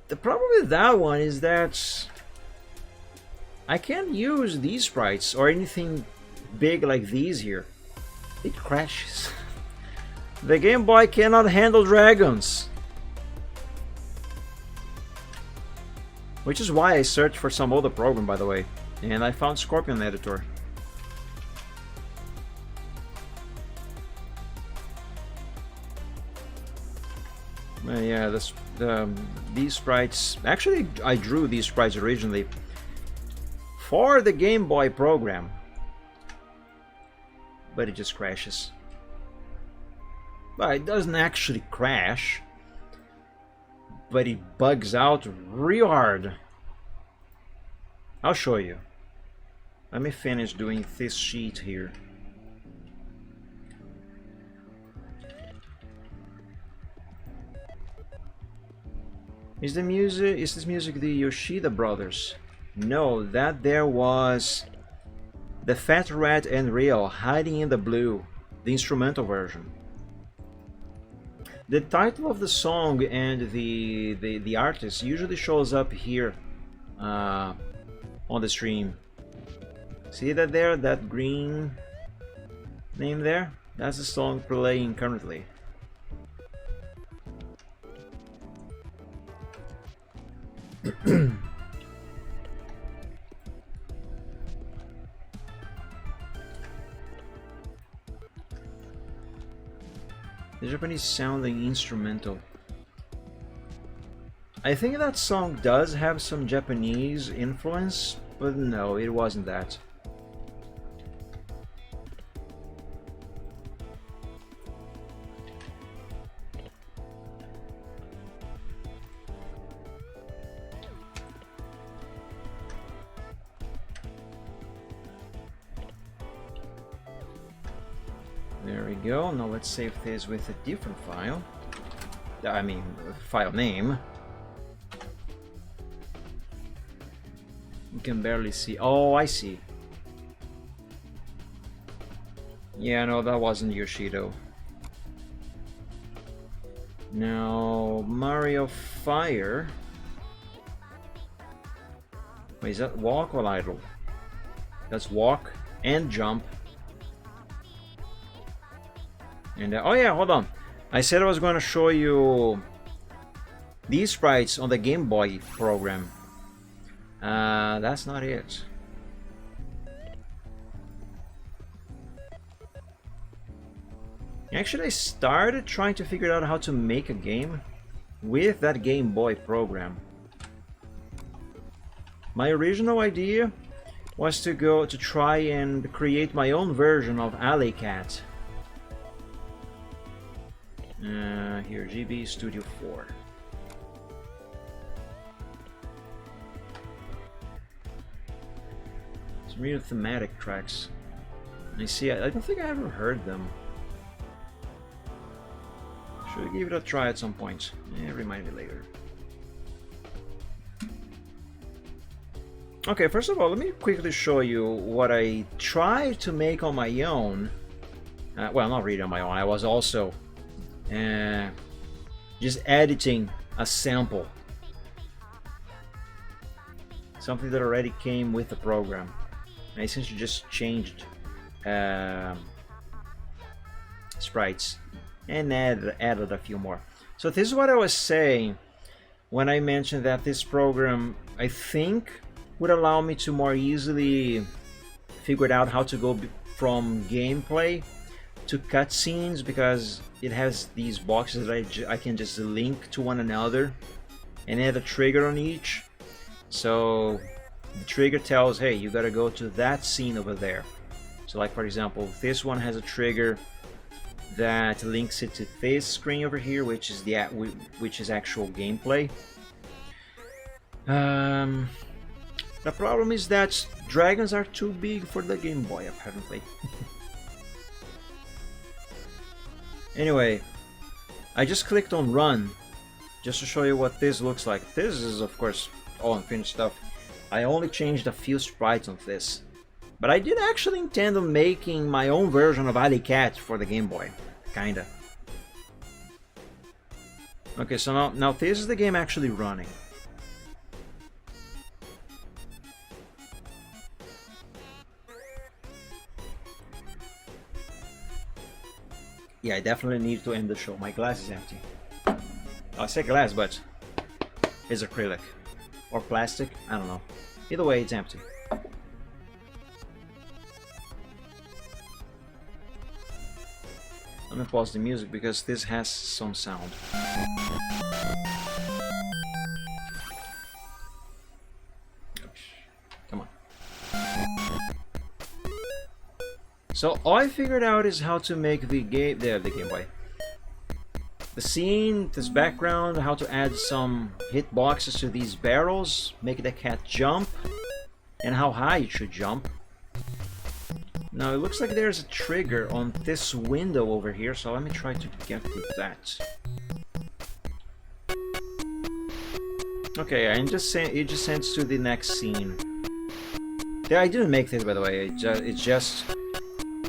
The problem with that one is that I can't use these sprites or anything big like these here. It crashes. The Game Boy cannot handle dragons. Which is why I searched for some other program, by the way, and I found Scorpion Editor. Yeah, these sprites... Actually, I drew these sprites originally for the Game Boy program, but it just crashes. But it doesn't actually crash, but it bugs out real hard. I'll show you. Let me finish doing this sheet here. Is this music the Yoshida brothers? No, that there was the Fat Rat and Rio Hiding in the Blue, the instrumental version. The title of the song and the artist usually shows up here on the stream. See that there, that green name there? That's the song playing currently. The Japanese sounding instrumental. I think that song does have some Japanese influence, but no, it wasn't that. There we go. Now let's save this with a different file. I mean, file name. You can barely see. Oh, I see. Yeah, no, that wasn't Yoshido. Now, Mario Fire. Wait, is that walk or idle? That's walk and jump. And oh yeah, hold on. I said I was going to show you these sprites on the Game Boy program. That's not it. Actually, I started trying to figure out how to make a game with that Game Boy program. My original idea was to try and create my own version of Alley Cat. Here, GB Studio 4. Some real thematic tracks. I see, I don't think I ever heard them. Should give it a try at some point. Yeah, remind me later. Okay, first of all, let me quickly show you what I tried to make on my own. Well, not really on my own. I was also just editing a sample, something that already came with the program. I essentially just changed sprites. and added a few more. So this is what I was saying when I mentioned that this program, I think, would allow me to more easily figure out how to go from gameplay to cutscenes, because it has these boxes that I can just link to one another and add a trigger on each. So the trigger tells, hey, you gotta go to that scene over there. So like for example, this one has a trigger that links it to this screen over here, which is actual gameplay. The problem is that dragons are too big for the Game Boy, apparently. Anyway, I just clicked on run just to show you what this looks like. This is of course all unfinished stuff. I only changed a few sprites on this, but I did actually intend on making my own version of Alley Cat for the Game Boy, kinda. Okay, so now this is the game actually running. Yeah, I definitely need to end the show. My glass is empty. I say glass, but it's acrylic. Or plastic, I don't know. Either way, it's empty. Let me pause the music because this has some sound. Come on. So all I figured out is how to make the Game Boy. The scene, this background, how to add some hitboxes to these barrels, make the cat jump, and how high it should jump. Now it looks like there's a trigger on this window over here, so let me try to get to that. Okay, it just sends to the next scene. Yeah, I didn't make this, by the way. It's just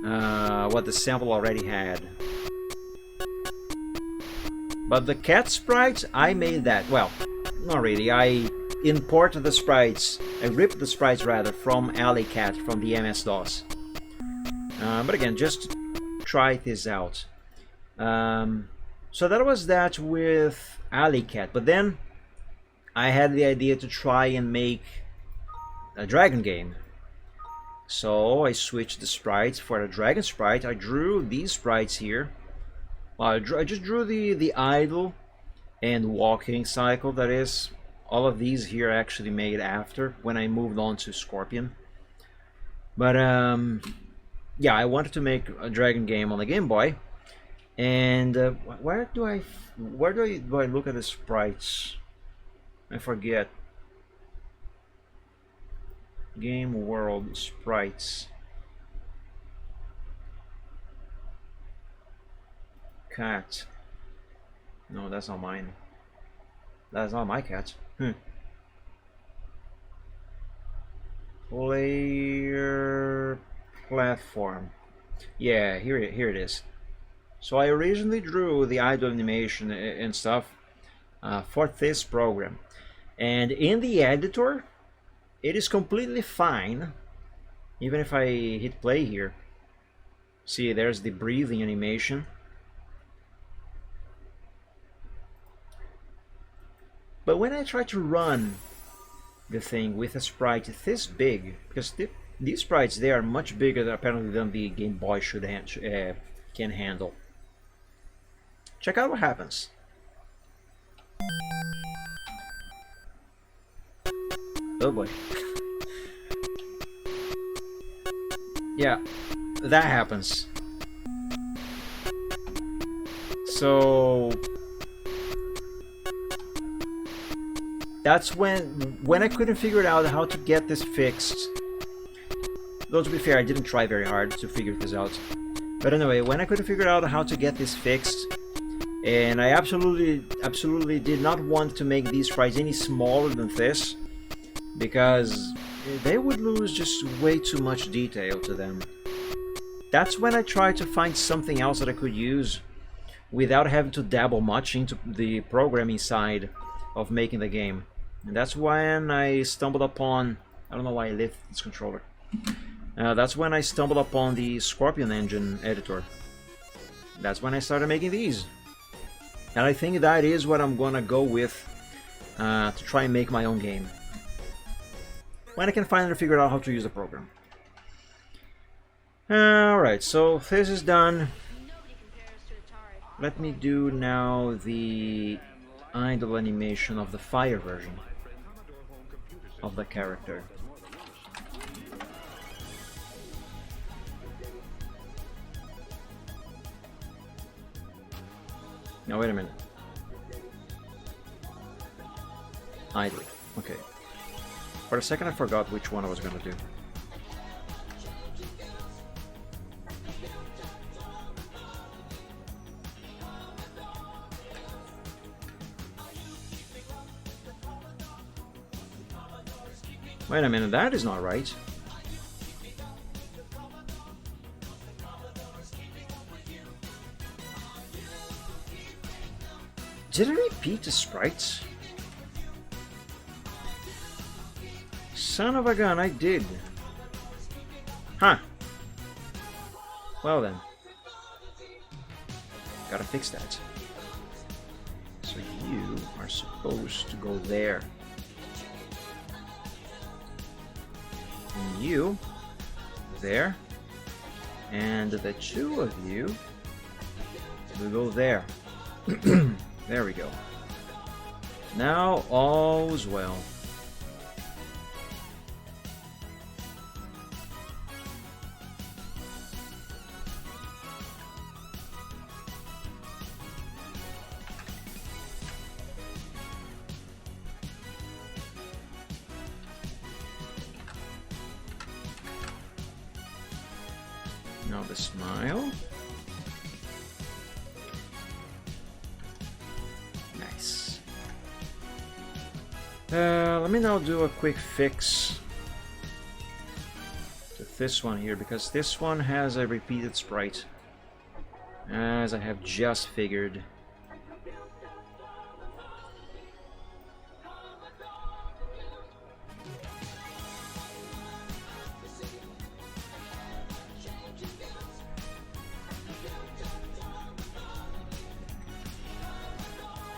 what the sample already had. But the cat sprites, I made that. Well, not really. I imported the sprites. I ripped the sprites rather from Alley Cat from the MS-DOS. But again, just try this out. So that was that with Alley Cat. But then I had the idea to try and make a dragon game. So I switched the sprites for a dragon sprite. I drew these sprites here. I just drew the idle and walking cycle, that is. All of these here I actually made after, when I moved on to Scorpion. But yeah, I wanted to make a dragon game on the Game Boy. And where do I look at the sprites? I forget. Game World Sprites. Cat. No, that's not mine. That's not my cat. Player platform. Yeah, here it is. So I originally drew the idle animation and stuff for this program, and in the editor it is completely fine. Even if I hit play here, see, there's the breathing animation. But when I try to run the thing with a sprite this big, because these sprites, they are much bigger apparently than the Game Boy can handle. Check out what happens. Oh boy. Yeah, that happens. So that's when I couldn't figure out how to get this fixed. Though to be fair, I didn't try very hard to figure this out. But anyway, when I couldn't figure out how to get this fixed, and I absolutely did not want to make these sprites any smaller than this, because they would lose just way too much detail to them. That's when I tried to find something else that I could use without having to dabble much into the programming side of making the game. And that's when I stumbled upon, I don't know why I lifted this controller. That's when I stumbled upon the Scorpion Engine editor. that's when I started making these. And I think that is what I'm gonna go with to try and make my own game. When I can finally figure out how to use the program. Alright, so this is done. Let me do now the idle animation of the fire version of the character. Now wait a minute. Idle. Okay. For a second I forgot which one I was gonna do. Wait a minute, that is not right. Did I repeat the sprites? Son of a gun, I did. Huh. Well then. Gotta fix that. So you are supposed to go there. And you there. And the two of you will go there. There we go. Now all's well. Now the smile. Nice. Let me now do a quick fix to this one here, because this one has a repeated sprite, as I have just figured.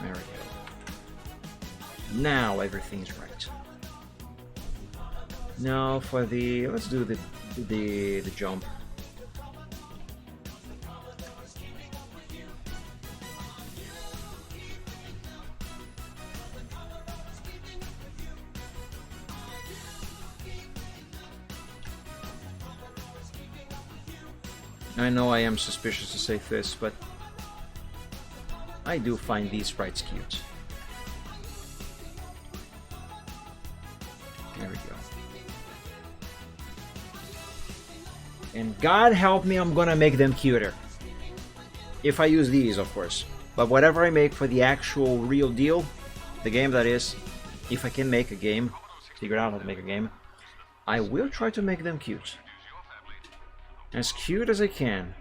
There we go. Now everything's right. Now for the, let's do the jump. I know I am suspicious to say this, but I do find these sprites cute. There we go. And God help me, I'm gonna make them cuter. If I use these, of course. But whatever I make for the actual real deal, the game that is, if I can make a game, figure out how to make a game, I will try to make them cute. As cute as I can.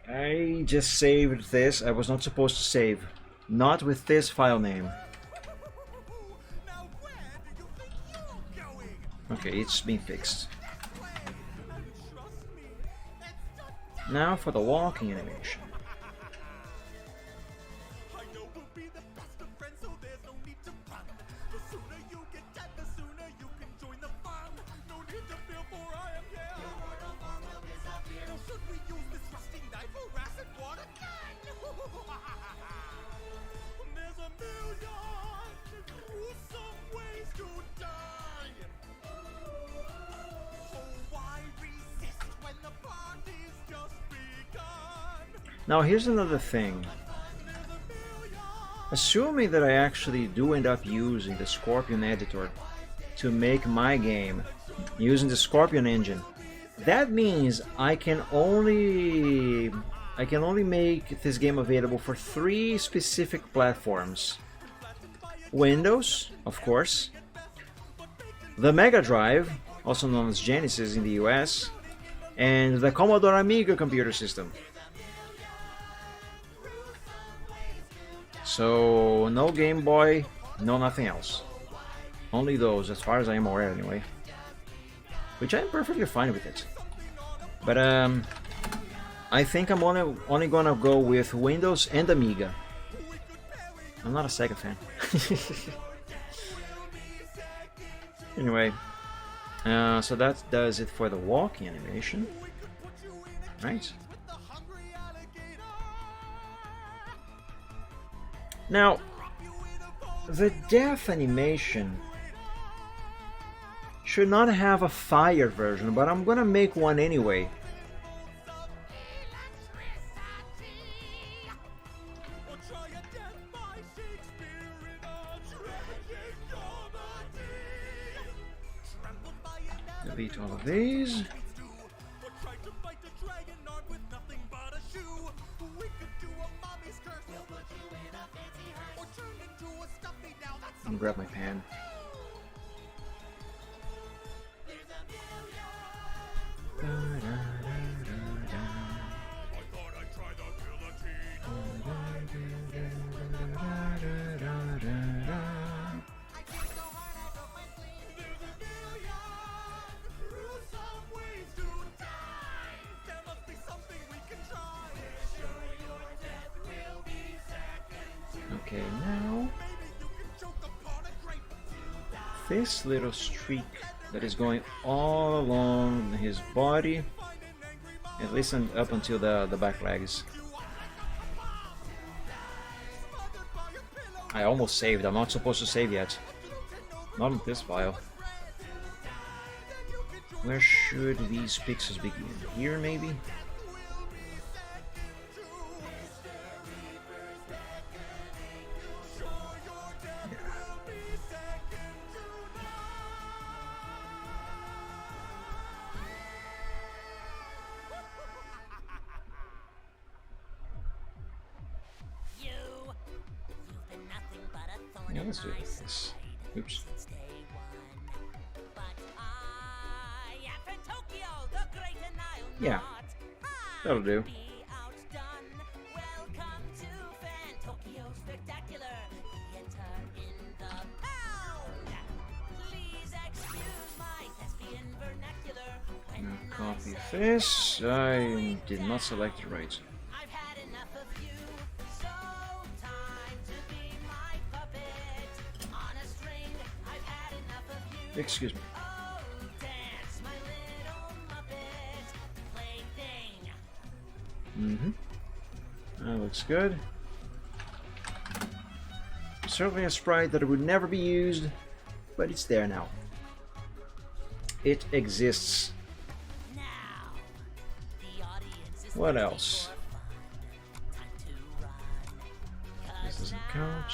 I just saved this. I was not supposed to save. Not with this file name. Okay, it's been fixed. Now for the walking animation. Now here's another thing. Assuming that I actually do end up using the Scorpion editor to make my game using the Scorpion engine, that means I can only make this game available for 3 specific platforms. Windows, of course, the Mega Drive, also known as Genesis in the US, and the Commodore Amiga computer system. So, no Game Boy, no nothing else. Only those, as far as I am aware anyway. Which I'm perfectly fine with it. But, I think I'm only gonna go with Windows and Amiga. I'm not a Sega fan. Anyway, so that does it for the walking animation. Right. Now, the death animation should not have a fire version, but I'm gonna make one anyway. Delete all of these. And grab my pen. Okay, now this little streak that is going all along his body, at least up until the back legs. I almost saved. I'm not supposed to save yet. Not in this file. Where should these pixels begin? Here, maybe? Yeah, let's do this. Oops. Yeah, that'll do. Now copy this. I did not select it right. Excuse me. That looks good. Certainly a sprite that would never be used, but it's there now. It exists. What else? This doesn't count.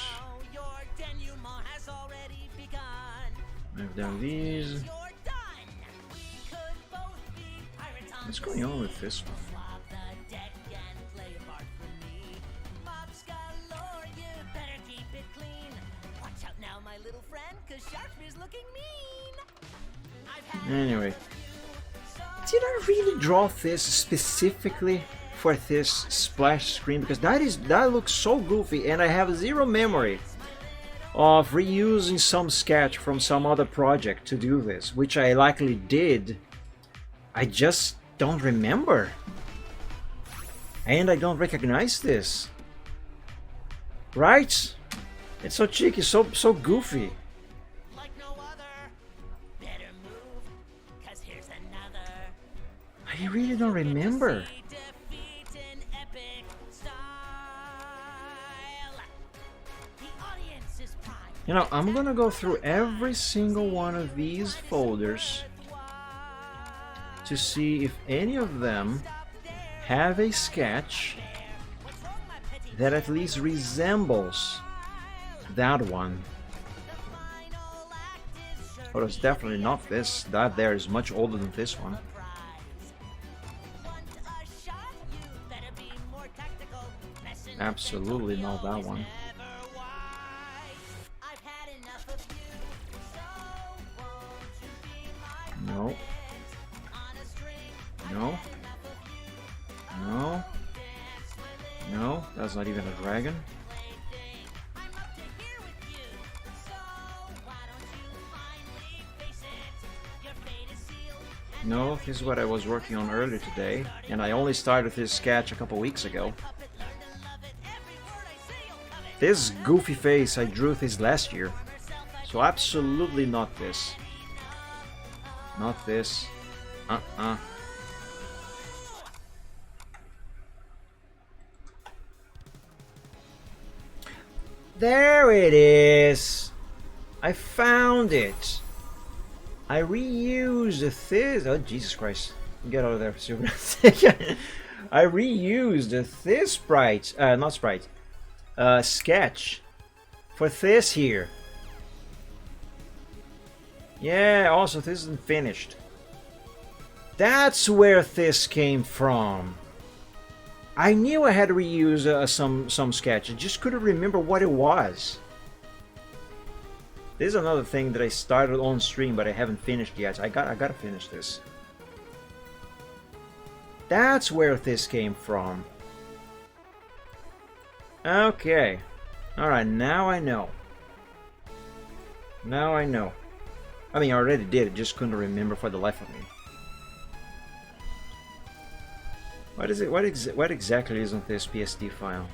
I've done these. What's going on with this one? Anyway, did I really draw this specifically for this splash screen? Because that looks so goofy, and I have zero memory of reusing some sketch from some other project to do this, which I likely did. I just don't remember, and I don't recognize this. Right? It's so cheeky, so goofy. I really don't remember. You know, I'm gonna go through every single one of these folders to see if any of them have a sketch that at least resembles that one. But it's definitely not this. That there is much older than this one. Absolutely not that one. No. No. No. No, that's not even a dragon. No, this is what I was working on earlier today, and I only started this sketch a couple weeks ago. This goofy face, I drew this last year. So absolutely not this. Not this. There it is! I found it! I reused this. Oh, Jesus Christ. Get out of there, super. I reused this sprite. Not sprite. Sketch. For this here. Yeah, also this isn't finished. That's where this came from. I knew I had to reuse some sketch. I just couldn't remember what it was. This is another thing that I started on stream, but I haven't finished yet. I gotta finish this. That's where this came from. Okay. Alright, now I know. Now I know. I mean, I already did it, just couldn't remember for the life of me. What is it? What exactly is on this PSD file?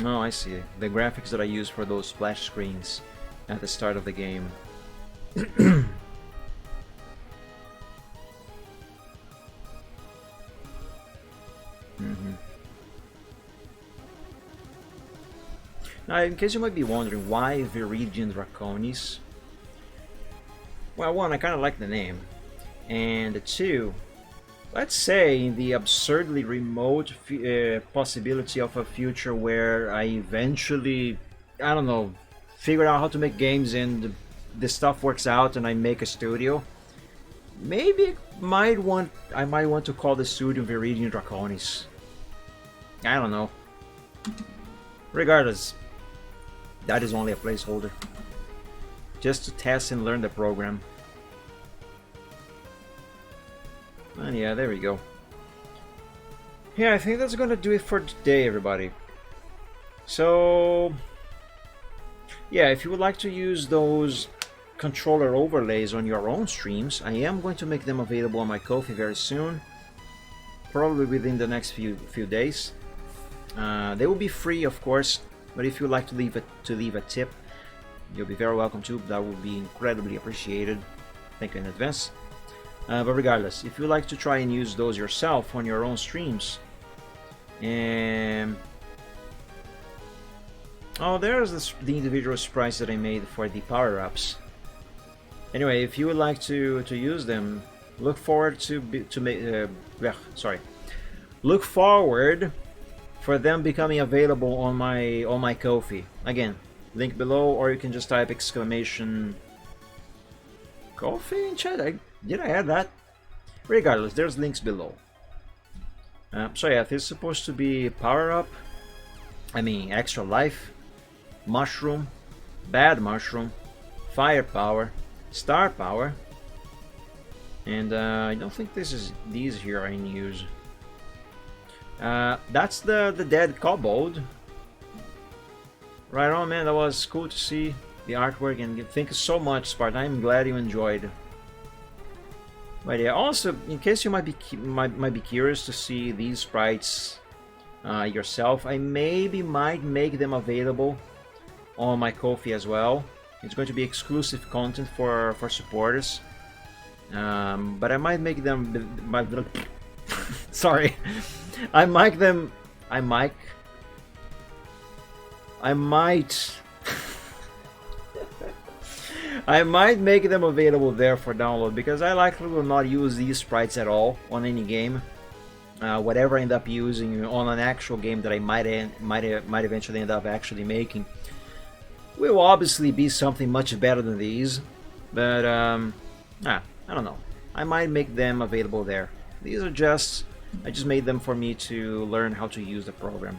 Oh, I see. The graphics that I use for those splash screens at the start of the game. Now, in case you might be wondering, why Viridian Draconis? Well, one, I kind of like the name. And two, let's say in the absurdly remote possibility of a future where I eventually, I don't know, figure out how to make games and the stuff works out and I make a studio, maybe I might want to call the studio Viridian Draconis. I don't know. Regardless, that is only a placeholder. Just to test and learn the program. And yeah, there we go. Yeah, I think that's gonna do it for today, everybody. So, yeah, if you would like to use those controller overlays on your own streams, I am going to make them available on my Ko-fi very soon. Probably within the next few days. They will be free, of course, but if you'd like to leave a tip, you'll be very welcome to. That would be incredibly appreciated. Thank you in advance. But regardless, if you'd like to try and use those yourself on your own streams, and oh, there's the individual sprites that I made for the power-ups. Anyway, if you would like to use them, look forward look forward for them becoming available on my Ko-fi. Again, link below, or you can just type exclamation Ko-fi in chat. Did I add that? Regardless, there's links below. So yeah, this is supposed to be power up. I mean, extra life, mushroom, bad mushroom, firepower, star power, and I don't think these here are in use. That's the dead kobold. Right on, man. That was cool to see the artwork, and thank you so much, Spartan. I'm glad you enjoyed. But yeah, also, in case you might be curious to see these sprites yourself, I might make them available on my Ko-fi as well. It's going to be exclusive content for supporters. But I might make them. Sorry, I might. I might make them available there for download, because I likely will not use these sprites at all on any game. Whatever I end up using on an actual game that I might eventually end up actually making will obviously be something much better than these. But I don't know. I might make them available there. These are I just made them for me to learn how to use the program.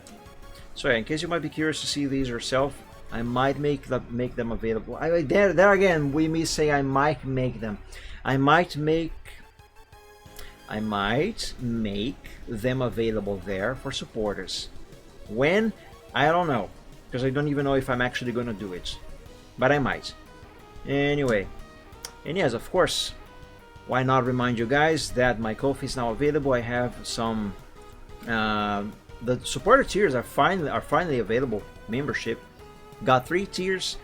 So yeah, in case you might be curious to see these yourself, I might make them available. There again, we may say I might make them. I might make them available there for supporters. When? I don't know, because I don't even know if I'm actually gonna do it, but I might. Anyway, and yes, of course, why not remind you guys that my Ko-fi is now available. I have some the supporter tiers are finally available. Membership, got 3 tiers.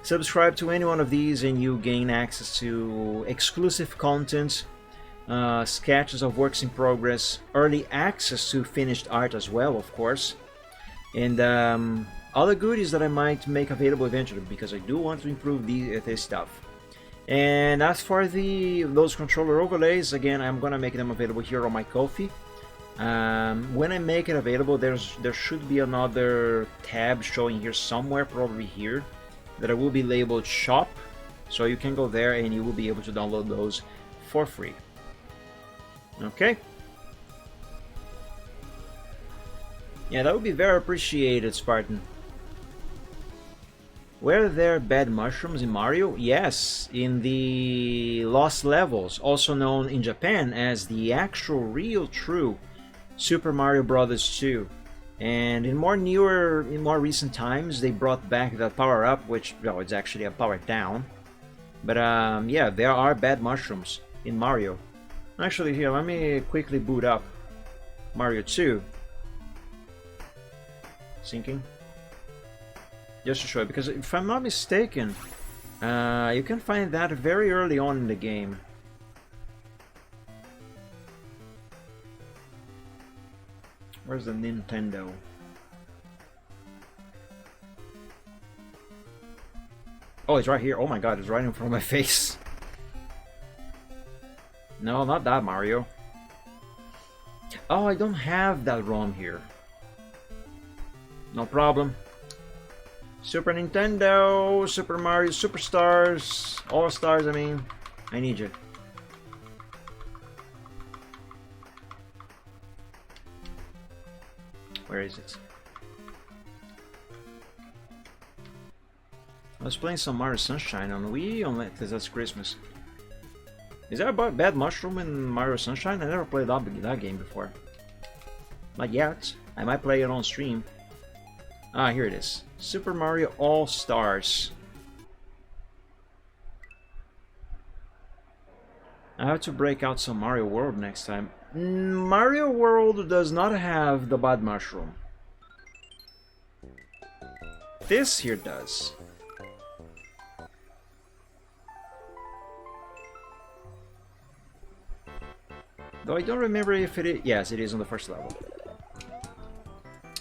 Subscribe to any one of these and you gain access to exclusive content, sketches of works in progress, early access to finished art as well, of course, and other goodies that I might make available eventually, because I do want to improve this stuff. And as for those controller overlays, again, I'm gonna make them available here on my Ko-fi. When I make it available, there should be another tab showing here somewhere, probably here, that I will be labeled shop, so you can go there and you will be able to download those for free. Okay? Yeah, that would be very appreciated, Spartan. Were there bad mushrooms in Mario? Yes, in the Lost Levels, also known in Japan as the actual real true Super Mario Bros. 2. And in more recent times, they brought back the power up, which, well, it's actually a power down. But yeah, there are bad mushrooms in Mario. Actually, here, let me quickly boot up Mario 2. Syncing. Just to show you, because if I'm not mistaken, you can find that very early on in the game. Where's the Nintendo? Oh, it's right here. Oh my god, it's right in front of my face. No, not that Mario. Oh, I don't have that ROM here. No problem. Super Nintendo, Super Mario Superstars, All Stars, I mean, I need you. Where is it? I was playing some Mario Sunshine on Wii, because that's Christmas. Is there a bad mushroom in Mario Sunshine? I never played that game before. Not yet. I might play it on stream. Ah, here it is. Super Mario All Stars. I have to break out some Mario World next time. Mario World does not have the bad mushroom. This here does. Though I don't remember if it is. Yes, it is on the first level.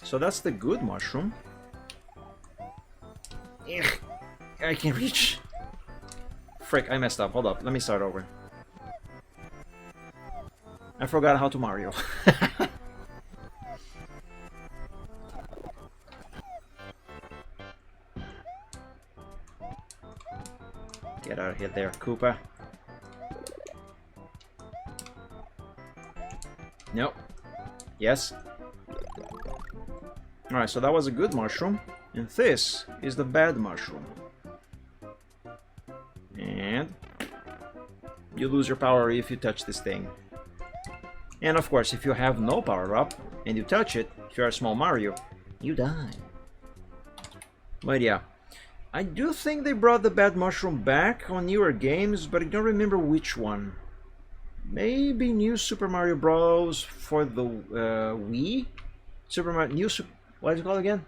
So that's the good mushroom. Ugh, I can't reach. Frick, I messed up. Hold up, let me start over. I forgot how to Mario. Get out of here there, Koopa. Nope. Yes. Alright, so that was a good mushroom. And this is the bad mushroom. And you lose your power if you touch this thing. And of course, if you have no power up and you touch it, if you're a small Mario, you die. But yeah, I do think they brought the bad mushroom back on newer games, but I don't remember which one. Maybe New Super Mario Bros. For the Wii? What is it called again?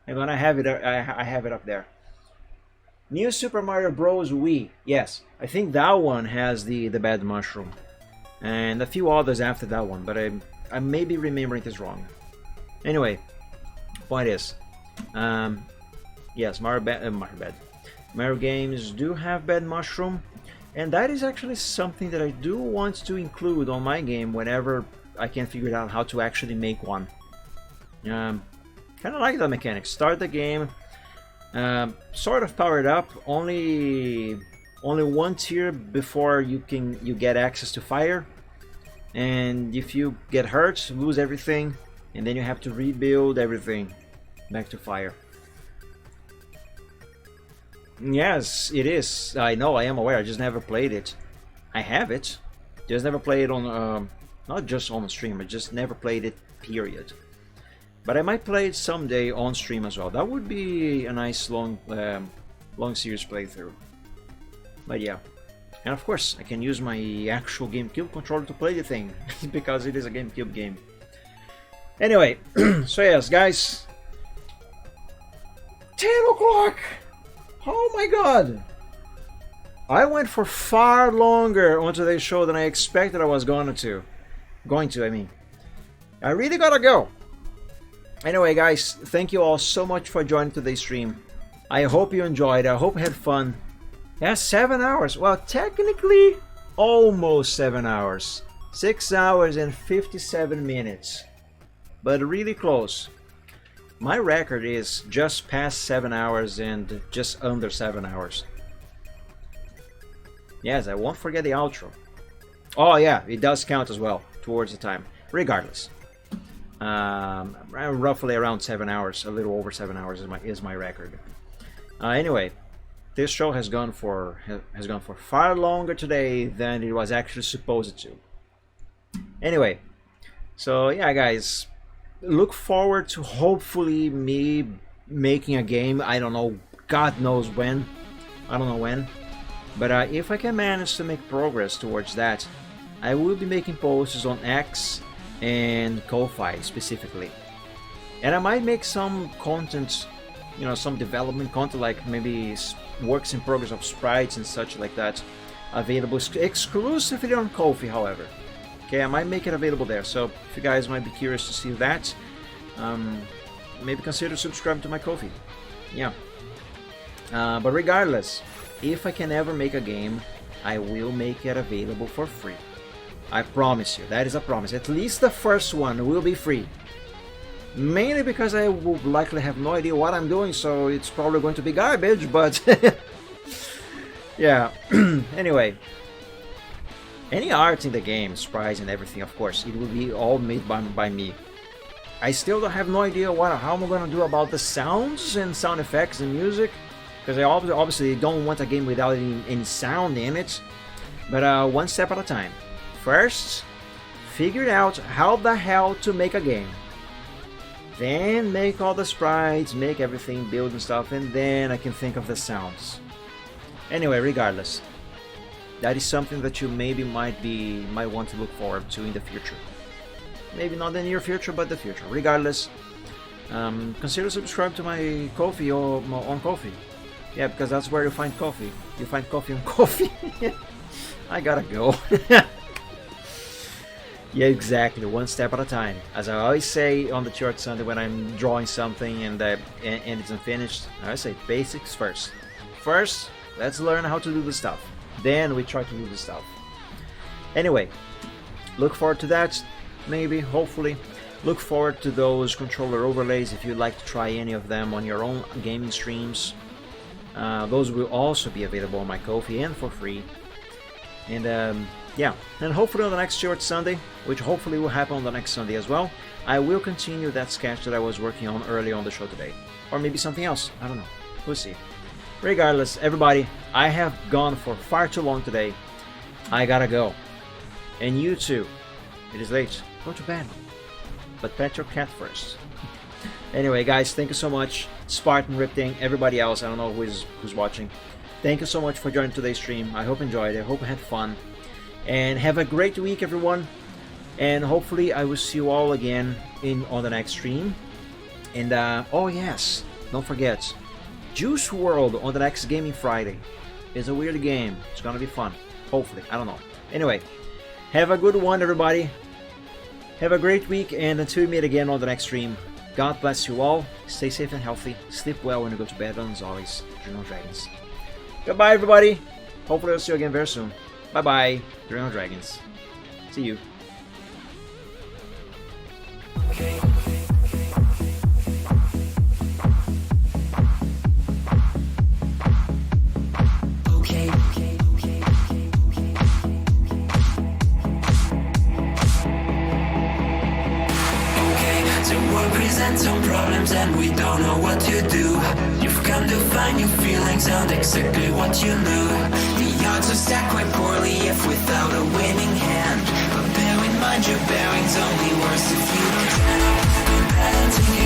Hang on, I have it. I have it up there. New Super Mario Bros. Wii. Yes, I think that one has the bad mushroom, and a few others after that one. But I may be remembering this wrong. Anyway, point is, yes, Mario games do have bad mushroom, and that is actually something that I do want to include on my game whenever I can figure out how to actually make one. Kind of like the mechanics. Start the game, sort of power it up. Only one tier before you get access to fire, and if you get hurt, lose everything, and then you have to rebuild everything back to fire. Yes, it is. I know. I am aware. I just never played it. I have it. Just never played it on. Not just on the stream. I just never played it. Period. But I might play it someday on stream as well. That would be a nice long series playthrough. But yeah. And of course, I can use my actual GameCube controller to play the thing, because it is a GameCube game. Anyway, so yes, guys. 10 o'clock! Oh my god! I went for far longer on today's show than I expected I was going to, I mean. I really gotta go. Anyway, guys, thank you all so much for joining today's stream. I hope you enjoyed. I hope you had fun. Yeah, 7 hours. Well, technically, almost 7 hours. 6 hours and 57 minutes. But really close. My record is just past 7 hours and just under 7 hours. Yes, I won't forget the outro. Oh yeah, it does count as well towards the time. Regardless. Roughly around 7 hours, a little over 7 hours is my record. Anyway, this show has gone for far longer today than it was actually supposed to. Anyway, so yeah, guys, look forward to hopefully me making a game. I don't know, God knows when. I don't know when. But if I can manage to make progress towards that, I will be making posts on X and Ko-Fi specifically. And I might make some content, you know, some development content, like maybe works in progress of sprites and such like that, available exclusively on Ko-Fi, however. Okay, I might make it available there, so if you guys might be curious to see that, maybe consider subscribing to my Ko-Fi. Yeah. But regardless, if I can ever make a game, I will make it available for free. I promise you, that is a promise. At least the first one will be free. Mainly because I will likely have no idea what I'm doing, so it's probably going to be garbage, but yeah. Anyway, any art in the game, sprites and everything, of course, it will be all made by me. I still don't have no idea how I'm gonna do about the sounds and sound effects and music, because I obviously don't want a game without any sound in it. But one step at a time. First, figure out how the hell to make a game. Then make all the sprites, make everything, build and stuff, and then I can think of the sounds. Anyway, regardless, that is something that you maybe might want to look forward to in the future. Maybe not the near future, but the future. Regardless, consider subscribe to my Ko-Fi or on Ko-Fi. Yeah, because that's where you find Ko-Fi. You find Ko-Fi on Ko-Fi. I gotta go. Yeah, exactly. One step at a time. As I always say on the Church Sunday when I'm drawing something and it's unfinished, I say basics first. First, let's learn how to do the stuff. Then we try to do the stuff. Anyway, look forward to that. Maybe, hopefully. Look forward to those controller overlays if you'd like to try any of them on your own gaming streams. Those will also be available on my Ko-Fi and for free. And yeah, and hopefully on the next Short Sunday, which hopefully will happen on the next Sunday as well, I will continue that sketch that I was working on early on the show today. Or maybe something else, I don't know, we'll see. Regardless, everybody, I have gone for far too long today. I gotta go. And you too. It is late, go to bed. But pet your cat first. Anyway, guys, thank you so much. Spartan, Ripting, everybody else, I don't know who's watching. Thank you so much for joining today's stream. I hope you enjoyed it. I hope you had fun. And have a great week, everyone. And hopefully I will see you all again on the next stream. And oh yes, don't forget, Juice WRLD on the next Gaming Friday. It's a weird game. It's gonna be fun. Hopefully, I don't know. Anyway, have a good one, everybody. Have a great week, and until we meet again on the next stream, God bless you all. Stay safe and healthy. Sleep well when you go to bed, and as always, Dream on Dragons. Goodbye, everybody. Hopefully I'll see you again very soon. Bye-bye. Dream on Dragons. See you. Present some problems and we don't know what to do. You've come to find your feelings and exactly what you knew. The odds are stacked quite poorly if without a winning hand. But bear in mind your bearing's only worse if you pretend.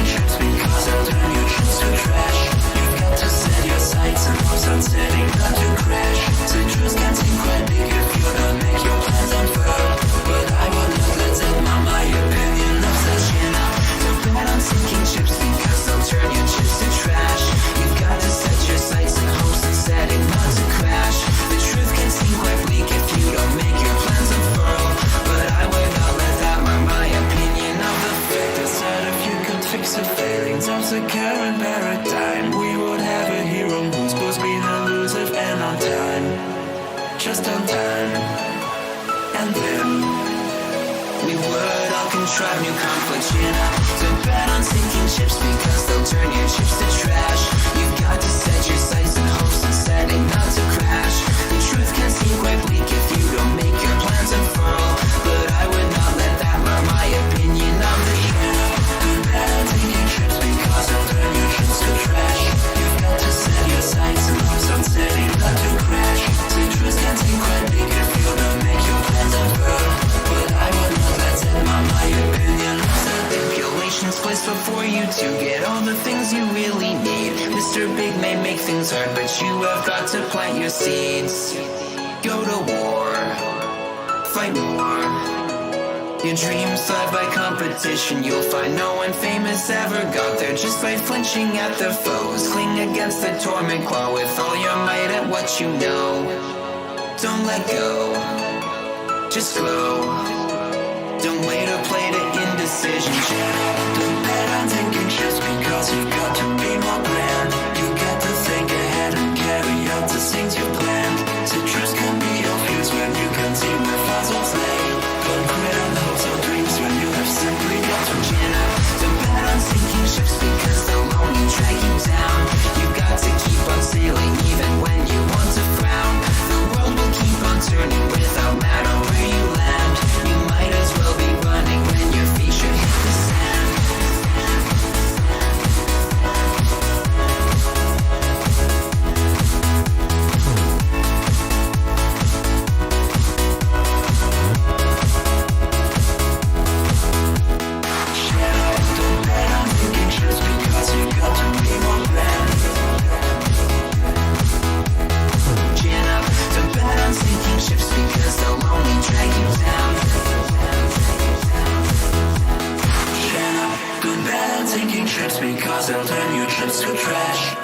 just on time. And then we would all contrive new conflicts, you know. So bet on sinking ships because they'll turn your chips to trash. You've got to set your sights and hopes and setting not to crash. The truth can seem quite bleak if you don't make your plans unfurl, but I would not let that mar my opinion of the ship. Bet on sinking ships because they'll turn your chips to trash. You've got to set your sights and hopes on setting not to crash. The truth can seem quite bleak if you don't make your plans unfurl, but I would not let that mar my opinion. Stipulations placed before you to get all the things you really need. Mr. Big may make things hard, but you have got to plant your seeds. Go to war, fight more. Your dreams thrive by competition. You'll find no one famous ever got there just by flinching at their foes. Cling against the torment, claw with all your might at what you know. Don't let go, just glow. Don't wait or play to indecision. Don't bet on taking shifts because you've got to be more grand. You got to think ahead and carry out the things you planned. The truth can be your fears when you can see where fossils lay. Don't quit on hopes or dreams when you have simply got to gin up. Don't bet on sinking ships because they'll only drag you down. You've got to keep on sailing even when you want to frown. The world will keep on turning without matter where you land. You might as well be running when your feet should hit the sand. Don't bet on sinking ships because you've got to be more grand. Chin up, don't bet on sinking ships because they'll only drag you down. Chin up, don't bet on sinking ships because they'll turn your ships to trash.